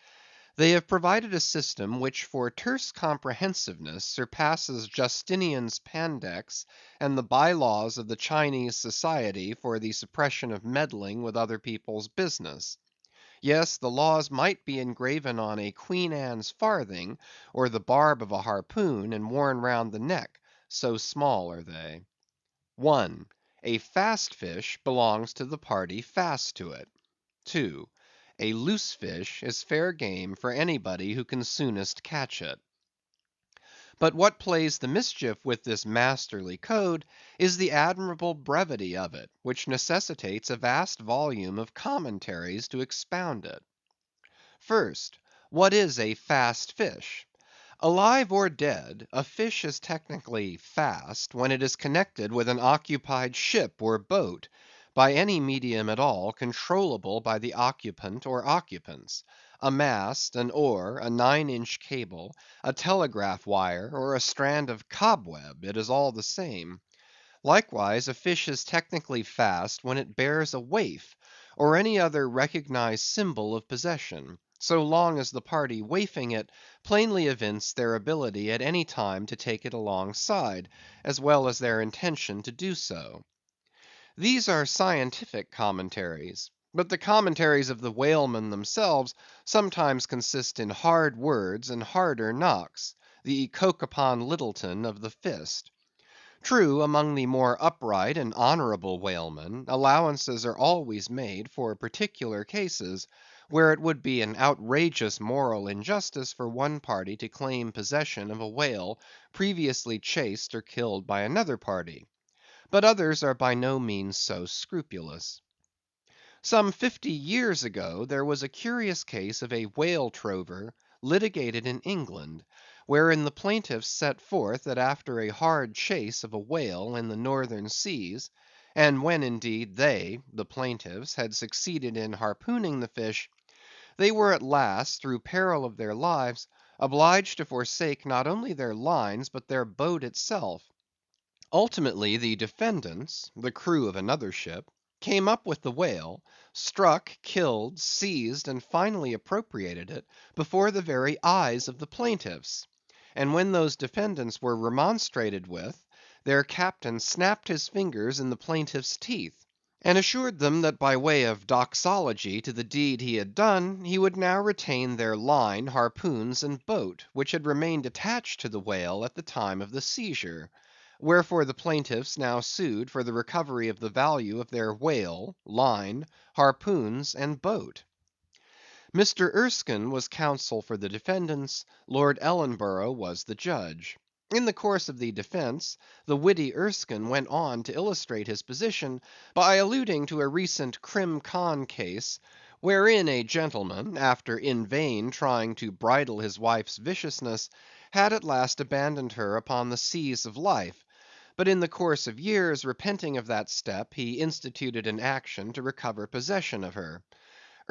They have provided a system which for terse comprehensiveness surpasses Justinian's Pandects and the bylaws of the Chinese Society for the suppression of meddling with other people's business. Yes, the laws might be engraven on a Queen Anne's farthing, or the barb of a harpoon, and worn round the neck, so small are they. 1. A fast fish belongs to the party fast to it. 2. A loose fish is fair game for anybody who can soonest catch it. But what plays the mischief with this masterly code is the admirable brevity of it, which necessitates a vast volume of commentaries to expound it. First, what is a fast fish? Alive or dead, a fish is technically fast when it is connected with an occupied ship or boat, by any medium at all controllable by the occupant or occupants. A mast, an oar, a 9-inch cable, a telegraph wire, or a strand of cobweb, it is all the same. Likewise, a fish is technically fast when it bears a waif, or any other recognized symbol of possession, so long as the party waifing it plainly evince their ability at any time to take it alongside, as well as their intention to do so. These are scientific commentaries, but the commentaries of the whalemen themselves sometimes consist in hard words and harder knocks, the Cocopon Littleton of the fist. True, among the more upright and honorable whalemen, allowances are always made for particular cases, where it would be an outrageous moral injustice for one party to claim possession of a whale previously chased or killed by another party. But others are by no means so scrupulous. Some 50 years ago there was a curious case of a whale trover litigated in England, wherein the plaintiffs set forth that after a hard chase of a whale in the northern seas, and when indeed they, the plaintiffs, had succeeded in harpooning the fish, they were at last, through peril of their lives, obliged to forsake not only their lines but their boat itself. Ultimately the defendants, the crew of another ship, came up with the whale, struck, killed, seized, and finally appropriated it, before the very eyes of the plaintiffs; and when those defendants were remonstrated with, their captain snapped his fingers in the plaintiffs' teeth, and assured them that by way of doxology to the deed he had done, he would now retain their line, harpoons, and boat, which had remained attached to the whale at the time of the seizure; wherefore the plaintiffs now sued for the recovery of the value of their whale, line, harpoons, and boat. Mr. Erskine was counsel for the defendants; Lord Ellenborough was the judge. In the course of the defence, the witty Erskine went on to illustrate his position by alluding to a recent Crim. Con. case, wherein a gentleman, after in vain trying to bridle his wife's viciousness, had at last abandoned her upon the seas of life; but in the course of years, repenting of that step, he instituted an action to recover possession of her.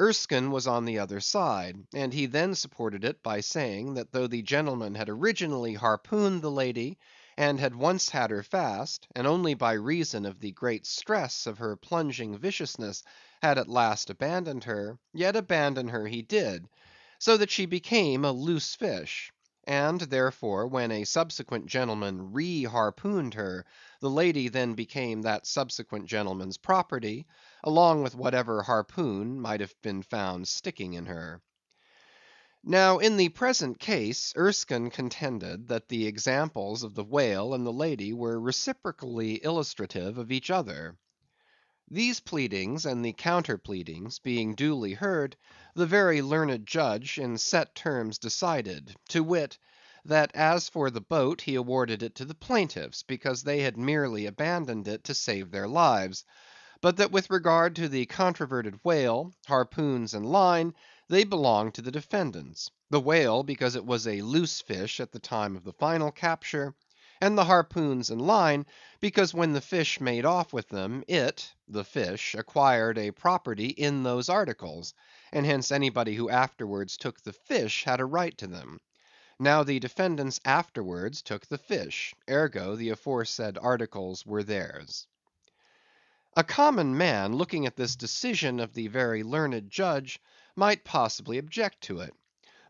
Erskine was on the other side, and he then supported it by saying that though the gentleman had originally harpooned the lady, and had once had her fast, and only by reason of the great stress of her plunging viciousness had at last abandoned her, yet abandon her he did, so that she became a loose fish; and therefore when a subsequent gentleman re-harpooned her, the lady then became that subsequent gentleman's property, along with whatever harpoon might have been found sticking in her. Now, in the present case, Erskine contended that the examples of the whale and the lady were reciprocally illustrative of each other. These pleadings and the counter pleadings being duly heard, the very learned judge in set terms decided, to wit, that as for the boat he awarded it to the plaintiffs, because they had merely abandoned it to save their lives; but that with regard to the controverted whale, harpoons, and line, they belonged to the defendants; the whale because it was a loose fish at the time of the final capture; and the harpoons and line because when the fish made off with them, it (the fish) acquired a property in those articles, and hence anybody who afterwards took the fish had a right to them. Now the defendants afterwards took the fish; ergo the aforesaid articles were theirs. A common man looking at this decision of the very learned judge might possibly object to it;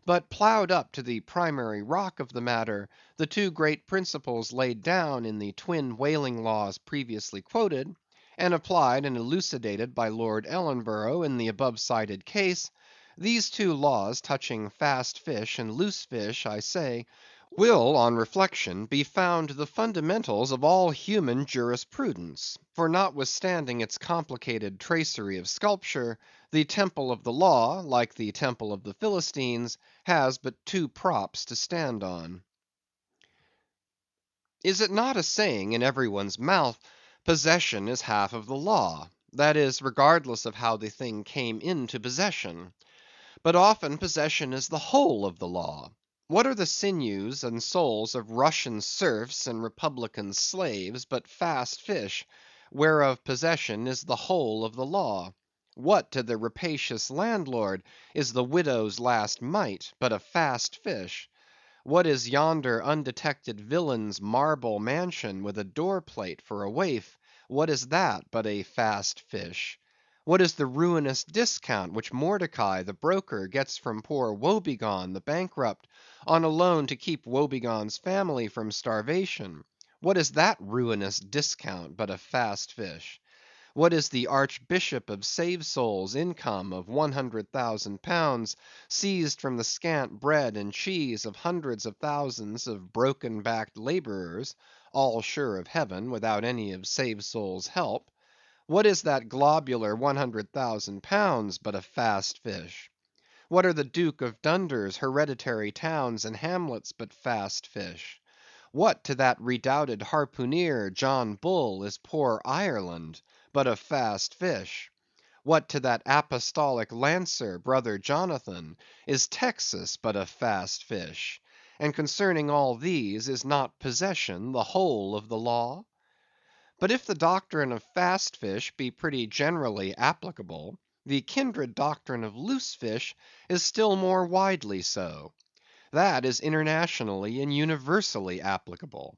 but ploughed up to the primary rock of the matter, the two great principles laid down in the twin whaling laws previously quoted, and applied and elucidated by Lord Ellenborough in the above cited case, these two laws touching fast fish and loose fish, I say, will on reflection be found the fundamentals of all human jurisprudence; for notwithstanding its complicated tracery of sculpture, the temple of the law, like the temple of the Philistines, has but two props to stand on. Is it not a saying in every one's mouth, possession is half of the law; that is, regardless of how the thing came into possession? But often possession is the whole of the law. What are the sinews and souls of Russian serfs and republican slaves but fast fish, whereof possession is the whole of the law? What to the rapacious landlord is the widow's last mite but a fast fish? What is yonder undetected villain's marble mansion with a door plate for a waif, what is that but a fast fish? What is the ruinous discount which Mordecai the broker gets from poor Woebegone the bankrupt, on a loan to keep Woebegone's family from starvation? What is that ruinous discount but a fast fish? What is the Archbishop of Save-Souls' income of £100,000, seized from the scant bread and cheese of hundreds of thousands of broken‐backed laborers, all sure of heaven, without any of Save-Souls' help? What is that globular £100,000 but a fast fish? What are the Duke of Dunder's hereditary towns and hamlets but fast fish? What to that redoubted harpooneer, John Bull, is poor Ireland but a fast fish? What to that apostolic lancer, brother Jonathan, is Texas but a fast fish? And concerning all these, is not possession the whole of the law? But if the doctrine of fast fish be pretty generally applicable, the kindred doctrine of loose fish is still more widely so. That is internationally and universally applicable.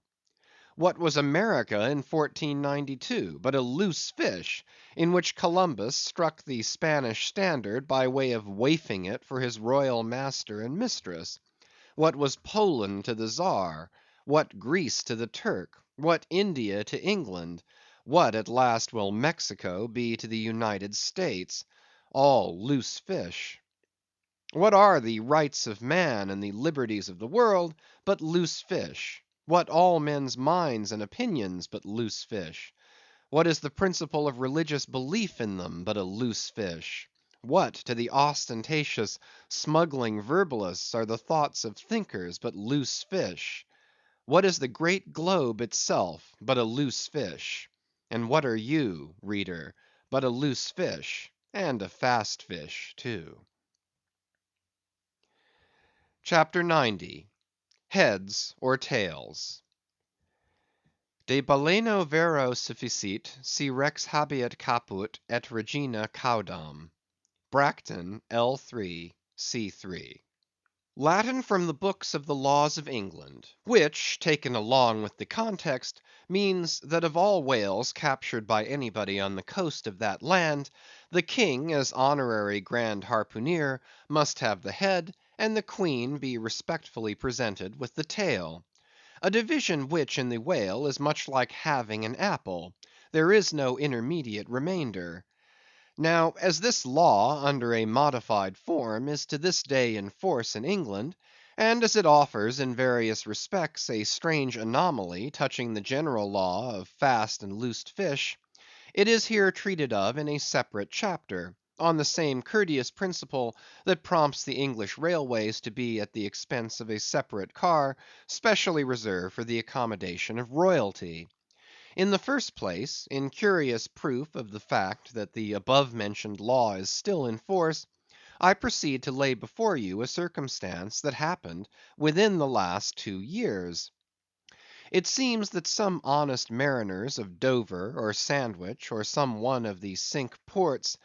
What was America in 1492 but a loose fish, in which Columbus struck the Spanish standard by way of waifing it for his royal master and mistress? What was Poland to the Czar? What Greece to the Turk? What India to England? What at last will Mexico be to the United States? All loose fish. What are the rights of man and the liberties of the world but loose fish? What all men's minds and opinions but loose fish? What is the principle of religious belief in them but a loose fish? What to the ostentatious, smuggling verbalists are the thoughts of thinkers but loose fish? What is the great globe itself but a loose fish? And what are you, reader, but a loose fish, and a fast fish too? CHAPTER 90. Heads or Tails. De baleno vero sufficit, si rex habeat caput, et regina caudam. Bracton, L3, C3. Latin from the books of the laws of England, which, taken along with the context, means that of all whales captured by anybody on the coast of that land, the king, as honorary grand harpooneer, must have the head, and the queen be respectfully presented with the tail. A division which in the whale is much like having an apple; there is no intermediate remainder. Now, as this law, under a modified form, is to this day in force in England, and as it offers in various respects a strange anomaly touching the general law of fast and loosed fish, it is here treated of in a separate chapter, on the same courteous principle that prompts the English railways to be at the expense of a separate car specially reserved for the accommodation of royalty. In the first place, in curious proof of the fact that the above mentioned law is still in force, I proceed to lay before you a circumstance that happened within the last 2 years. It seems that some honest mariners of Dover or Sandwich, or some one of the Cinque Ports,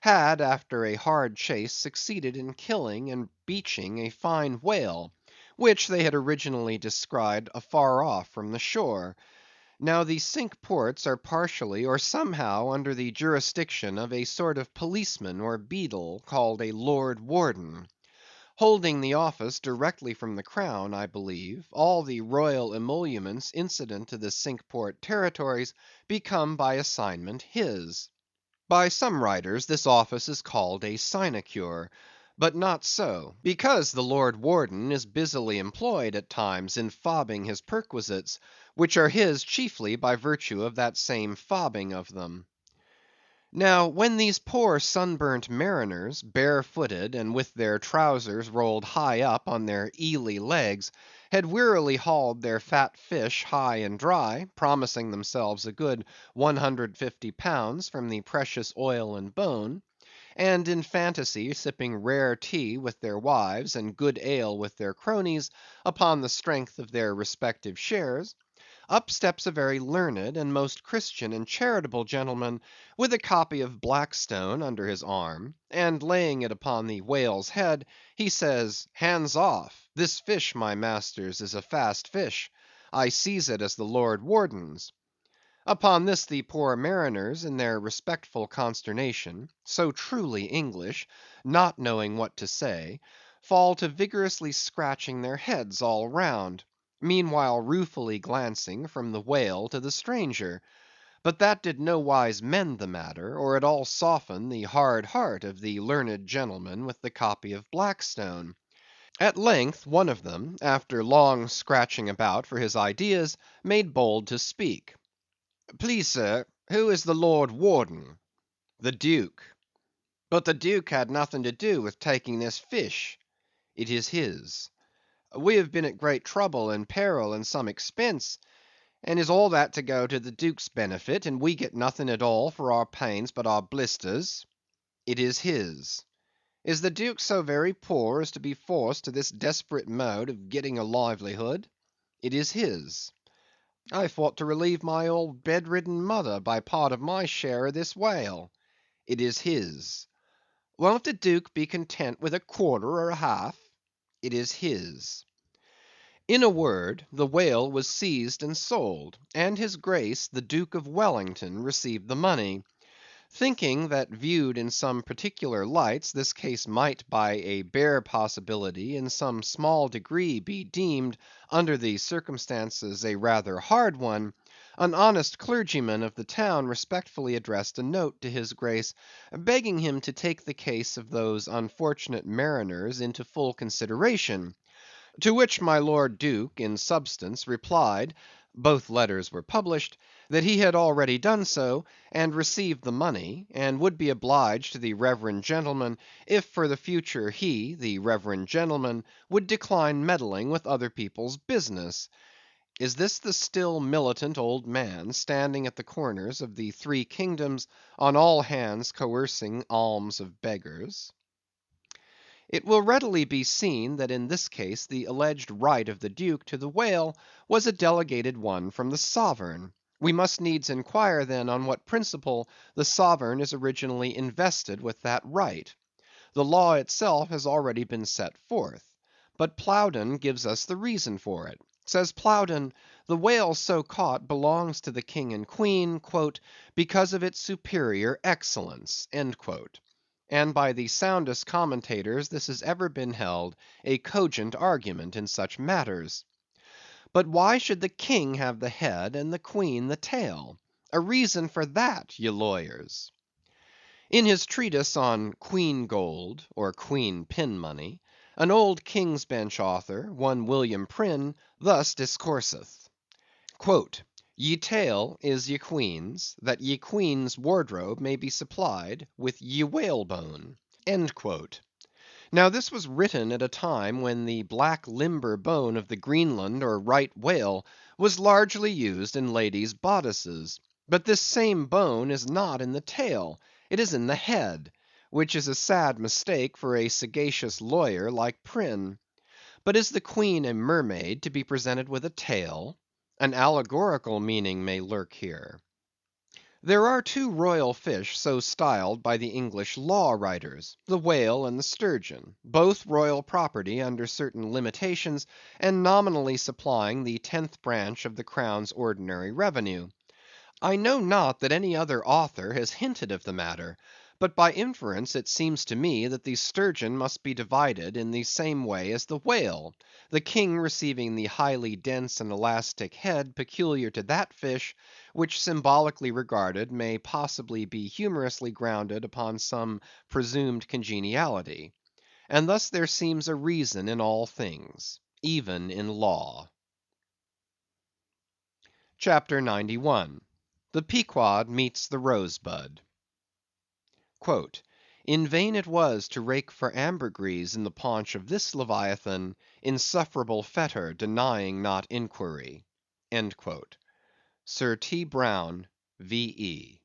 had after a hard chase succeeded in killing and beaching a fine whale, which they had originally descried afar off from the shore. Now the Cinque Ports are partially or somehow under the jurisdiction of a sort of policeman or beadle, called a Lord Warden. Holding the office directly from the crown, I believe, all the royal emoluments incident to the Cinque Port territories become by assignment his. By some writers this office is called a sinecure, but not so, because the Lord Warden is busily employed at times in fobbing his perquisites, which are his chiefly by virtue of that same fobbing of them. Now, when these poor sunburnt mariners, barefooted, and with their trowsers rolled high up on their eely legs, had wearily hauled their fat fish high and dry, promising themselves a good £150 from the precious oil and bone, and in fantasy sipping rare tea with their wives, and good ale with their cronies, upon the strength of their respective shares, up steps a very learned and most Christian and charitable gentleman, with a copy of Blackstone under his arm, and laying it upon the whale's head, he says, "Hands off! This fish, my masters, is a fast fish. I seize it as the Lord Warden's." Upon this the poor mariners, in their respectful consternation, so truly English, not knowing what to say, fall to vigorously scratching their heads all round, meanwhile ruefully glancing from the whale to the stranger; but that did nowise mend the matter, or at all soften the hard heart of the learned gentleman with the copy of Blackstone. At length one of them, after long scratching about for his ideas, made bold to speak. "Please, sir, who is the Lord Warden?" "The Duke." "But the Duke had nothing to do with taking this fish." "It is his." "We have been at great trouble and peril and some expense, and is all that to go to the Duke's benefit, and we get nothing at all for our pains but our blisters?" It is his. Is the Duke so very poor as to be forced to this desperate mode of getting a livelihood? It is his. I thought to relieve my old bedridden mother by part of my share of this whale. It is his. Won't the Duke be content with a quarter or a half? It is his. In a word, the whale was seized and sold, and his Grace the Duke of Wellington received the money. Thinking that viewed in some particular lights, this case might by a bare possibility in some small degree be deemed, under the circumstances, a rather hard one, an honest clergyman of the town respectfully addressed a note to his Grace, begging him to take the case of those unfortunate mariners into full consideration. To which my Lord Duke, in substance, replied (both letters were published) that he had already done so, and received the money, and would be obliged to the reverend gentleman if for the future he, the reverend gentleman, would decline meddling with other people's business. Is this the still militant old man, standing at the corners of the three kingdoms, on all hands coercing alms of beggars? It will readily be seen that in this case the alleged right of the Duke to the whale was a delegated one from the sovereign. We must needs inquire then on what principle the sovereign is originally invested with that right. The law itself has already been set forth. But Plowdon gives us the reason for it. Says Plowdon, the whale so caught belongs to the King and Queen, "because of its superior excellence." And by the soundest commentators this has ever been held a cogent argument in such matters. But why should the king have the head and the queen the tail? A reason for that, ye lawyers. In his treatise on Queen Gold, or Queen Pin Money, an old King's Bench author, one William Prynne, thus discourseth: "Ye tail is ye queen's, that ye queen's wardrobe may be supplied with ye whalebone." Now this was written at a time when the black limber bone of the Greenland or right whale was largely used in ladies' bodices. But this same bone is not in the tail, it is in the head, which is a sad mistake for a sagacious lawyer like Prynne. But is the queen a mermaid to be presented with a tail? An allegorical meaning may lurk here. There are two royal fish so styled by the English law writers, the whale and the sturgeon, both royal property under certain limitations, and nominally supplying the 10th branch of the crown's ordinary revenue. I know not that any other author has hinted of the matter, but by inference it seems to me that the sturgeon must be divided in the same way as the whale, the king receiving the highly dense and elastic head peculiar to that fish, which symbolically regarded may possibly be humorously grounded upon some presumed congeniality. And thus there seems a reason in all things, even in law. CHAPTER 91. The Pequod meets the Rosebud. "In vain it was to rake for ambergris in the paunch of this Leviathan, insufferable fetter denying not inquiry." Sir T. Brown, V.E.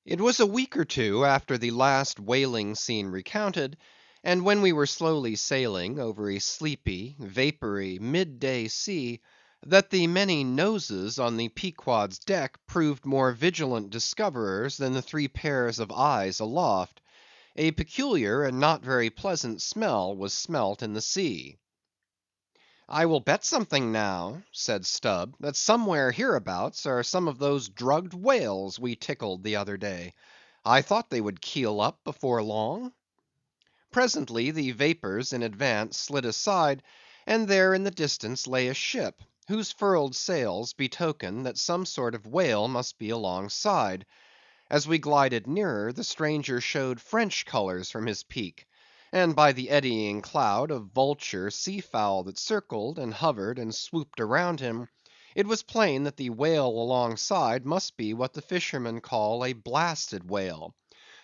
It was a week or two after the last whaling scene recounted, and when we were slowly sailing over a sleepy, vapory, mid‐day sea, that the many noses on the Pequod's deck proved more vigilant discoverers than the three pairs of eyes aloft. A peculiar and not very pleasant smell was smelt in the sea. "I will bet something now," said Stubb, "that somewhere hereabouts are some of those drugged whales we tickled the other day. I thought they would keel up before long." Presently the vapors in advance slid aside, and there in the distance lay a ship, whose furled sails betokened that some sort of whale must be alongside. As we glided nearer, the stranger showed French colors from his peak, and by the eddying cloud of vulture sea fowl that circled, and hovered, and swooped around him, it was plain that the whale alongside must be what the fishermen call a blasted whale;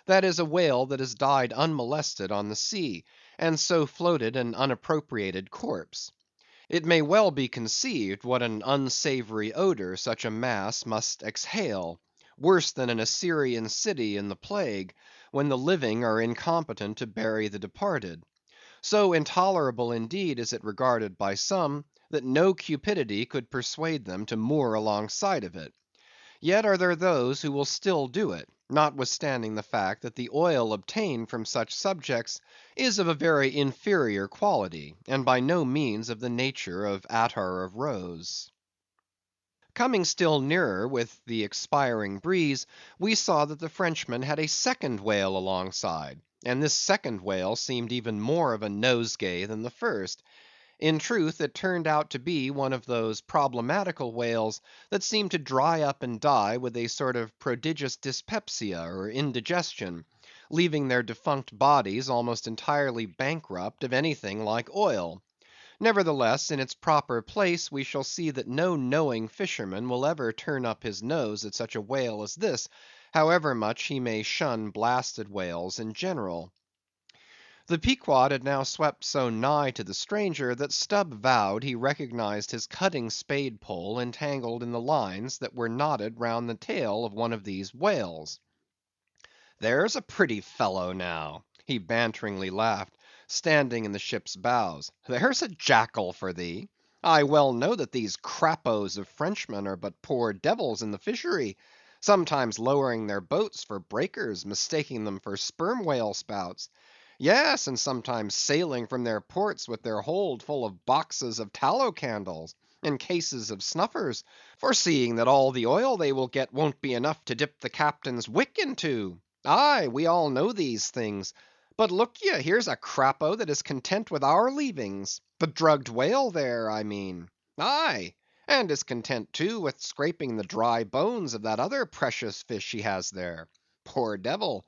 that is, a whale that has died unmolested on the sea, and so floated an unappropriated corpse. It may well be conceived what an unsavory odor such a mass must exhale; worse than an Assyrian city in the plague, when the living are incompetent to bury the departed. So intolerable indeed is it regarded by some, that no cupidity could persuade them to moor alongside of it. Yet are there those who will still do it, notwithstanding the fact that the oil obtained from such subjects is of a very inferior quality, and by no means of the nature of attar of rose. Coming still nearer with the expiring breeze, we saw that the Frenchman had a second whale alongside, and this second whale seemed even more of a nosegay than the first. In truth, it turned out to be one of those problematical whales that seem to dry up and die with a sort of prodigious dyspepsia or indigestion, leaving their defunct bodies almost entirely bankrupt of anything like oil. Nevertheless, in its proper place, we shall see that no knowing fisherman will ever turn up his nose at such a whale as this, however much he may shun blasted whales in general. The Pequod had now swept so nigh to the stranger, that Stubb vowed he recognized his cutting spade pole entangled in the lines that were knotted round the tail of one of these whales. "There's a pretty fellow now," he banteringly laughed, standing in the ship's bows. "There's a jackal for thee. I well know that these crappos of Frenchmen are but poor devils in the fishery, sometimes lowering their boats for breakers, mistaking them for sperm whale spouts. Yes, and sometimes sailing from their ports with their hold full of boxes of tallow candles, and cases of snuffers, foreseeing that all the oil they will get won't be enough to dip the captain's wick into. Aye, we all know these things. But look ye, here's a crapo that is content with our leavings; the drugged whale there, I mean. Aye, and is content too with scraping the dry bones of that other precious fish he has there. Poor devil!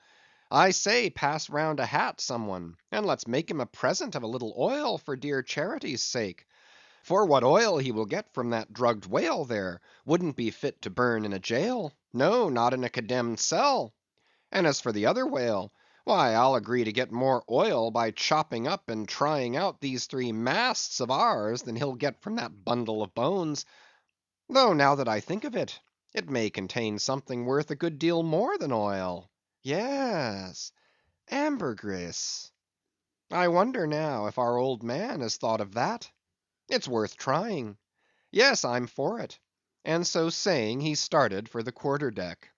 I say, pass round a hat, some one, and let's make him a present of a little oil for dear charity's sake. For what oil he will get from that drugged whale there, wouldn't be fit to burn in a jail; no, not in a condemned cell. And as for the other whale, why, I'll agree to get more oil by chopping up and trying out these 3 masts of ours than he'll get from that bundle of bones. Though now that I think of it, it may contain something worth a good deal more than oil. Yes, ambergris. I wonder now if our old man has thought of that. It's worth trying. Yes, I'm for it." And so saying, he started for the quarter deck.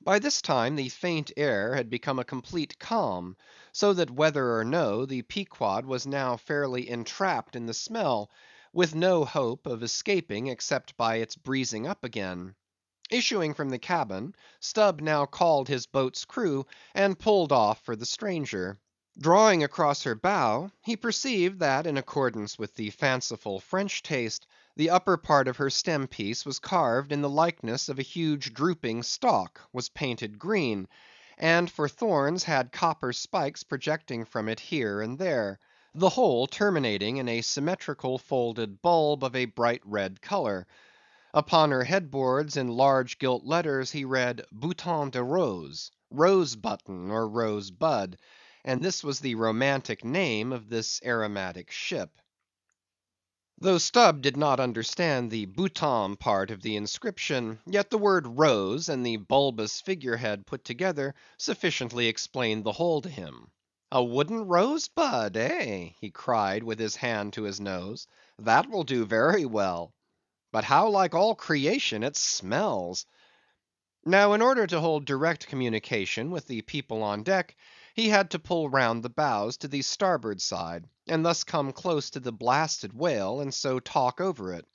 By this time the faint air had become a complete calm, so that whether or no, the Pequod was now fairly entrapped in the smell, with no hope of escaping except by its breezing up again. Issuing from the cabin, Stubb now called his boat's crew, and pulled off for the stranger. Drawing across her bow, he perceived that in accordance with the fanciful French taste, the upper part of her stem piece was carved in the likeness of a huge drooping stalk, was painted green, and for thorns had copper spikes projecting from it here and there, the whole terminating in a symmetrical folded bulb of a bright red color. Upon her headboards in large gilt letters he read "Bouton de Rose," rose button or rose bud, and this was the romantic name of this aromatic ship. Though Stubb did not understand the bouton part of the inscription, yet the word rose and the bulbous figure head put together sufficiently explained the whole to him. "A wooden rose bud, eh?" he cried with his hand to his nose. "That will do very well. But how like all creation it smells!" Now in order to hold direct communication with the people on deck, he had to pull round the bows to the starboard side, and thus come close to the blasted whale, and so talk over it.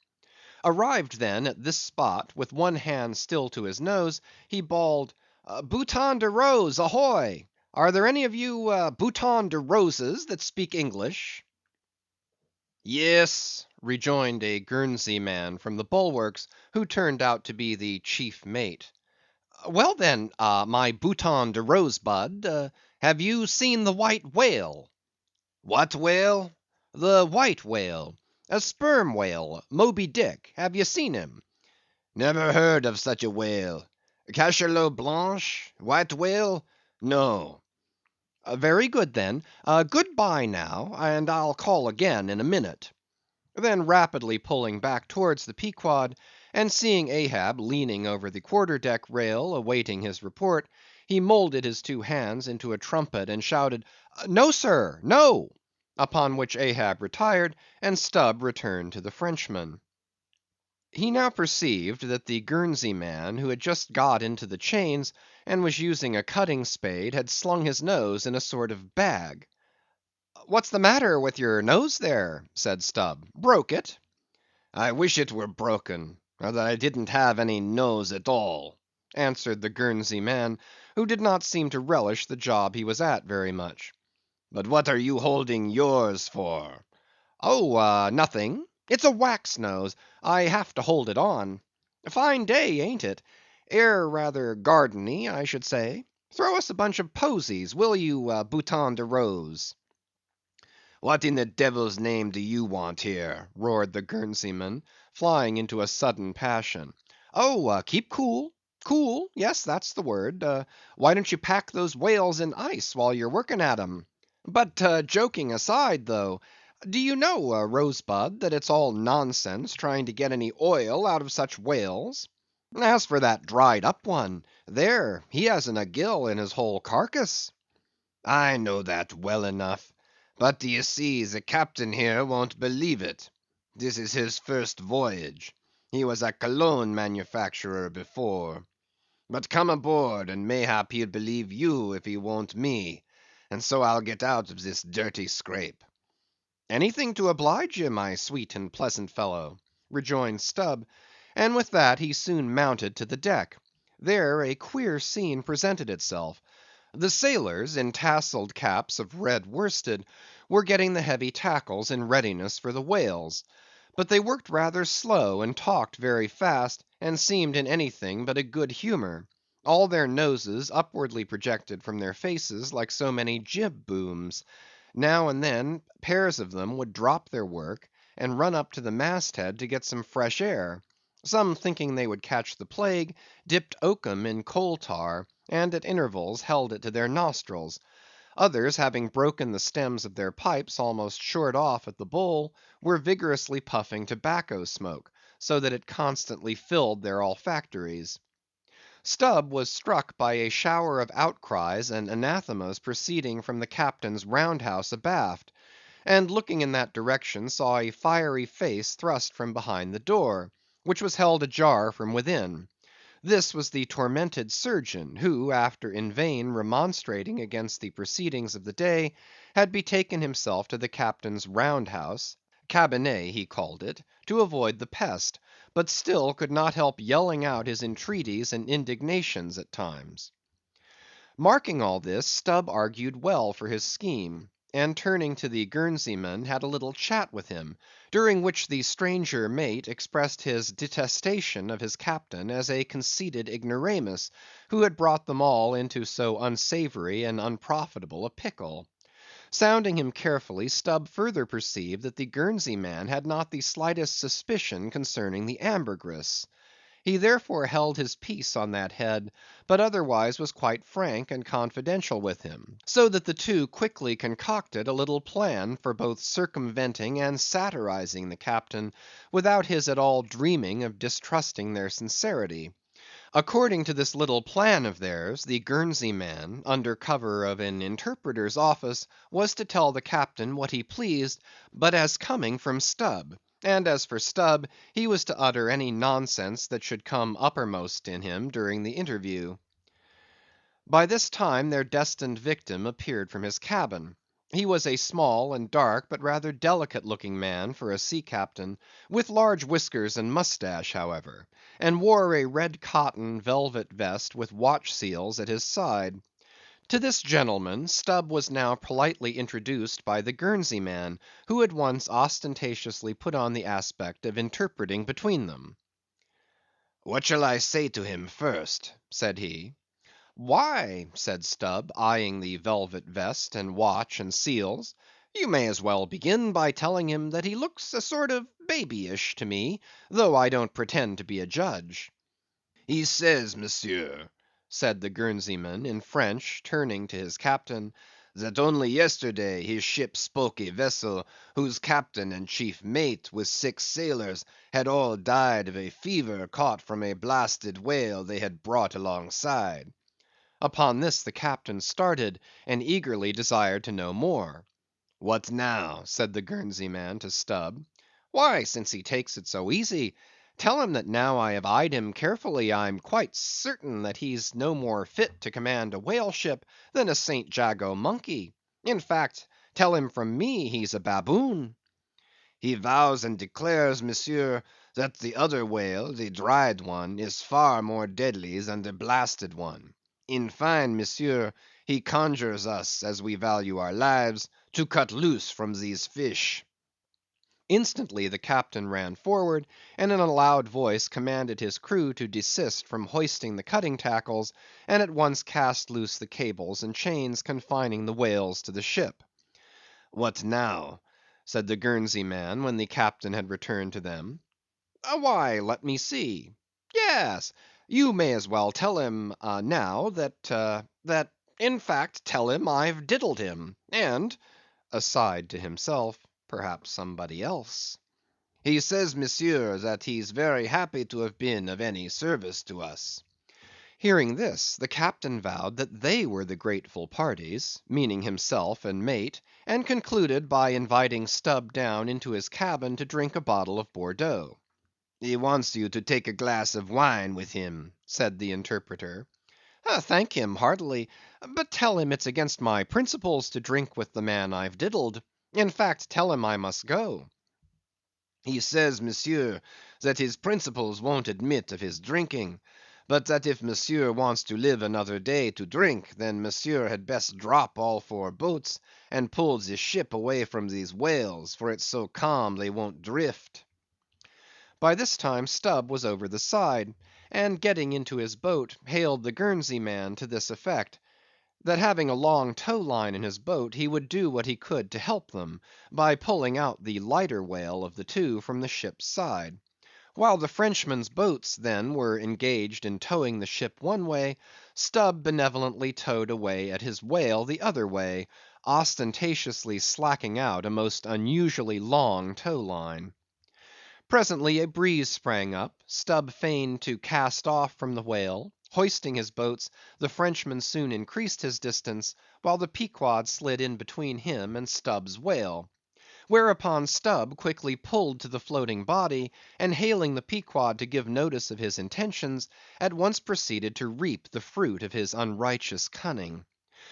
Arrived then at this spot, with one hand still to his nose, he bawled, "Bouton de Rose, ahoy! Are there any of you Bouton de Roses that speak English?" "Yes," rejoined a Guernsey man from the bulwarks, who turned out to be the chief mate. "Well then, my Bouton de Rosebud, have you seen the white whale?" "What whale?" "The white whale. A sperm whale, Moby Dick. Have you seen him?" "Never heard of such a whale. Cachalot blanche? White whale? No." "Very good then. Good bye now, and I'll call again in a minute." Then rapidly pulling back towards the Pequod, and seeing Ahab leaning over the quarter deck rail awaiting his report, he moulded his two hands into a trumpet, and shouted, "No, sir, no!" upon which Ahab retired, and Stubb returned to the Frenchman. He now perceived that the Guernsey man, who had just got into the chains, and was using a cutting spade, had slung his nose in a sort of bag. "What's the matter with your nose there?" said Stubb. "Broke it?" "I wish it were broken, or that I didn't have any nose at all," answered the Guernsey man, who did not seem to relish the job he was at very much. "But what are you holding yours for?" "Oh, nothing. It's a wax nose. I have to hold it on. Fine day, ain't it? Air rather gardeny, I should say. Throw us a bunch of posies, will you, Bouton de Rose?" "What in the devil's name do you want here?" roared the Guernseyman, flying into a sudden passion. "Oh, keep cool, cool, yes, that's the word. Why don't you pack those whales in ice while you're working at 'em? But joking aside, though, do you know, Rosebud, that it's all nonsense trying to get any oil out of such whales? As for that dried up one, there, he hasn't a gill in his whole carcass." "I know that well enough. But d'ye see, the captain here won't believe it. This is his first voyage. He was a Cologne manufacturer before. But come aboard, and mayhap he'll believe you if he won't me, and so I'll get out of this dirty scrape." "Anything to oblige ye, my sweet and pleasant fellow," rejoined Stubb, and with that he soon mounted to the deck. There a queer scene presented itself. The sailors, in tasselled caps of red worsted, were getting the heavy tackles in readiness for the whales. But they worked rather slow, and talked very fast, and seemed in anything but a good humor. All their noses upwardly projected from their faces like so many jib booms. Now and then pairs of them would drop their work, and run up to the mast head to get some fresh air. Some, thinking they would catch the plague, dipped oakum in coal tar, and at intervals held it to their nostrils. Others, having broken the stems of their pipes almost short off at the bowl, were vigorously puffing tobacco smoke, so that it constantly filled their olfactories. Stubb was struck by a shower of outcries and anathemas proceeding from the captain's round house abaft, and looking in that direction saw a fiery face thrust from behind the door, which was held ajar from within. This was the tormented surgeon, who, after in vain remonstrating against the proceedings of the day, had betaken himself to the captain's round house, cabinet he called it, to avoid the pest, but still could not help yelling out his entreaties and indignations at times. Marking all this, Stubb argued well for his scheme, and turning to the Guernseyman, had a little chat with him, during which the stranger mate expressed his detestation of his captain as a conceited ignoramus, who had brought them all into so unsavory and unprofitable a pickle. Sounding him carefully, Stubb further perceived that the Guernsey man had not the slightest suspicion concerning the ambergris. He therefore held his peace on that head, but otherwise was quite frank and confidential with him, so that the two quickly concocted a little plan for both circumventing and satirizing the captain, without his at all dreaming of distrusting their sincerity. According to this little plan of theirs, the Guernsey man, under cover of an interpreter's office, was to tell the captain what he pleased, but as coming from Stubb; and as for Stubb, he was to utter any nonsense that should come uppermost in him during the interview. By this time their destined victim appeared from his cabin. He was a small and dark, but rather delicate looking man for a sea captain, with large whiskers and moustache, however, and wore a red cotton velvet vest with watch seals at his side. To this gentleman Stubb was now politely introduced by the Guernsey man, who at once ostentatiously put on the aspect of interpreting between them. "What shall I say to him first?" said he. "Why," said Stubb, eyeing the velvet vest and watch and seals, "you may as well begin by telling him that he looks a sort of babyish to me, though I don't pretend to be a judge." "He says, monsieur," said the Guernseyman in French, turning to his captain, "that only yesterday his ship spoke a vessel whose captain and chief mate, with 6 sailors, had all died of a fever caught from a blasted whale they had brought alongside." Upon this the captain started, and eagerly desired to know more. "What now?" said the Guernsey man to Stubb. "Why, since he takes it so easy, tell him that now I have eyed him carefully, I'm quite certain that he's no more fit to command a whale ship than a St. Jago monkey. In fact, tell him from me he's a baboon." "He vows and declares, Monsieur, that the other whale, the dried one, is far more deadly than the blasted one. In fine, Monsieur, he conjures us, as we value our lives, to cut loose from these fish." Instantly the captain ran forward, and in a loud voice commanded his crew to desist from hoisting the cutting tackles, and at once cast loose the cables and chains confining the whales to the ship. "What now?" said the Guernsey man, when the captain had returned to them. Why, let me see. Yes, you may as well tell him now that in fact tell him I've diddled him, and aside to himself, perhaps somebody else. "He says, Monsieur, that he's very happy to have been of any service to us." Hearing this, the captain vowed that they were the grateful parties, meaning himself and mate, and concluded by inviting Stubb down into his cabin to drink a bottle of Bordeaux. "He wants you to take a glass of wine with him," said the interpreter. Thank him heartily, but tell him it's against my principles to drink with the man I've diddled. In fact, tell him I must go." "He says, Monsieur, that his principles won't admit of his drinking, but that if Monsieur wants to live another day to drink, then Monsieur had best drop all 4 boats, and pull the ship away from these whales, for it's so calm they won't drift." By this time Stubb was over the side, and getting into his boat, hailed the Guernsey man to this effect: that having a long tow line in his boat, he would do what he could to help them, by pulling out the lighter whale of the 2 from the ship's side. While the Frenchman's boats, then, were engaged in towing the ship one way, Stubb benevolently towed away at his whale the other way, ostentatiously slacking out a most unusually long tow line. Presently a breeze sprang up, Stubb feigned to cast off from the whale; hoisting his boats, the Frenchman soon increased his distance, while the Pequod slid in between him and Stubb's whale. Whereupon Stubb quickly pulled to the floating body, and hailing the Pequod to give notice of his intentions, at once proceeded to reap the fruit of his unrighteous cunning.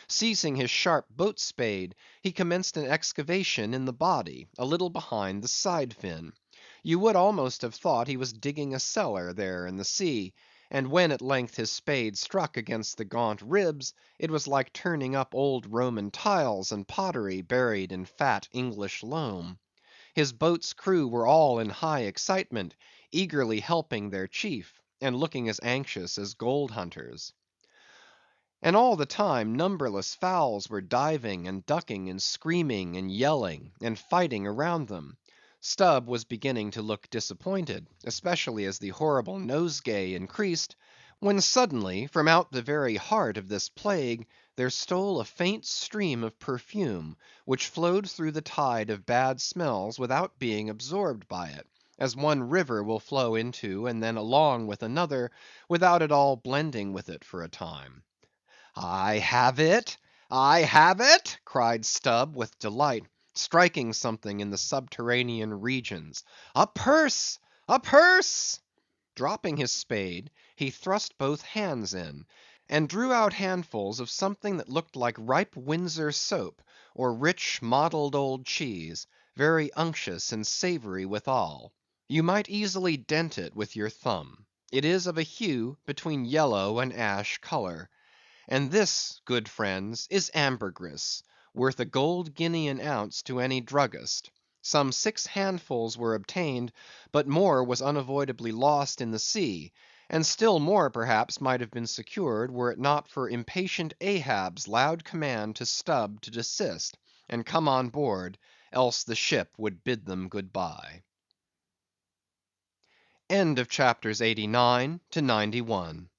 Seizing his sharp boat spade, he commenced an excavation in the body, a little behind the side fin. You would almost have thought he was digging a cellar there in the sea; and when at length his spade struck against the gaunt ribs, it was like turning up old Roman tiles and pottery buried in fat English loam. His boat's crew were all in high excitement, eagerly helping their chief, and looking as anxious as gold hunters. And all the time numberless fowls were diving and ducking and screaming and yelling and fighting around them. Stubb was beginning to look disappointed, especially as the horrible nosegay increased, when suddenly from out the very heart of this plague there stole a faint stream of perfume, which flowed through the tide of bad smells without being absorbed by it, as one river will flow into and then along with another, without at all blending with it for a time. "I have it! I have it!" cried Stubb with delight, striking something in the subterranean regions. "A purse! A purse!" Dropping his spade, he thrust both hands in, and drew out handfuls of something that looked like ripe Windsor soap, or rich mottled old cheese, very unctuous and savory withal. You might easily dent it with your thumb. It is of a hue between yellow and ash color. And this, good friends, is ambergris, worth a gold guinea an ounce to any druggist. Some 6 handfuls were obtained, but more was unavoidably lost in the sea; and still more perhaps might have been secured, were it not for impatient Ahab's loud command to Stubb to desist, and come on board, else the ship would bid them good bye. End of Chapters 89 to 91.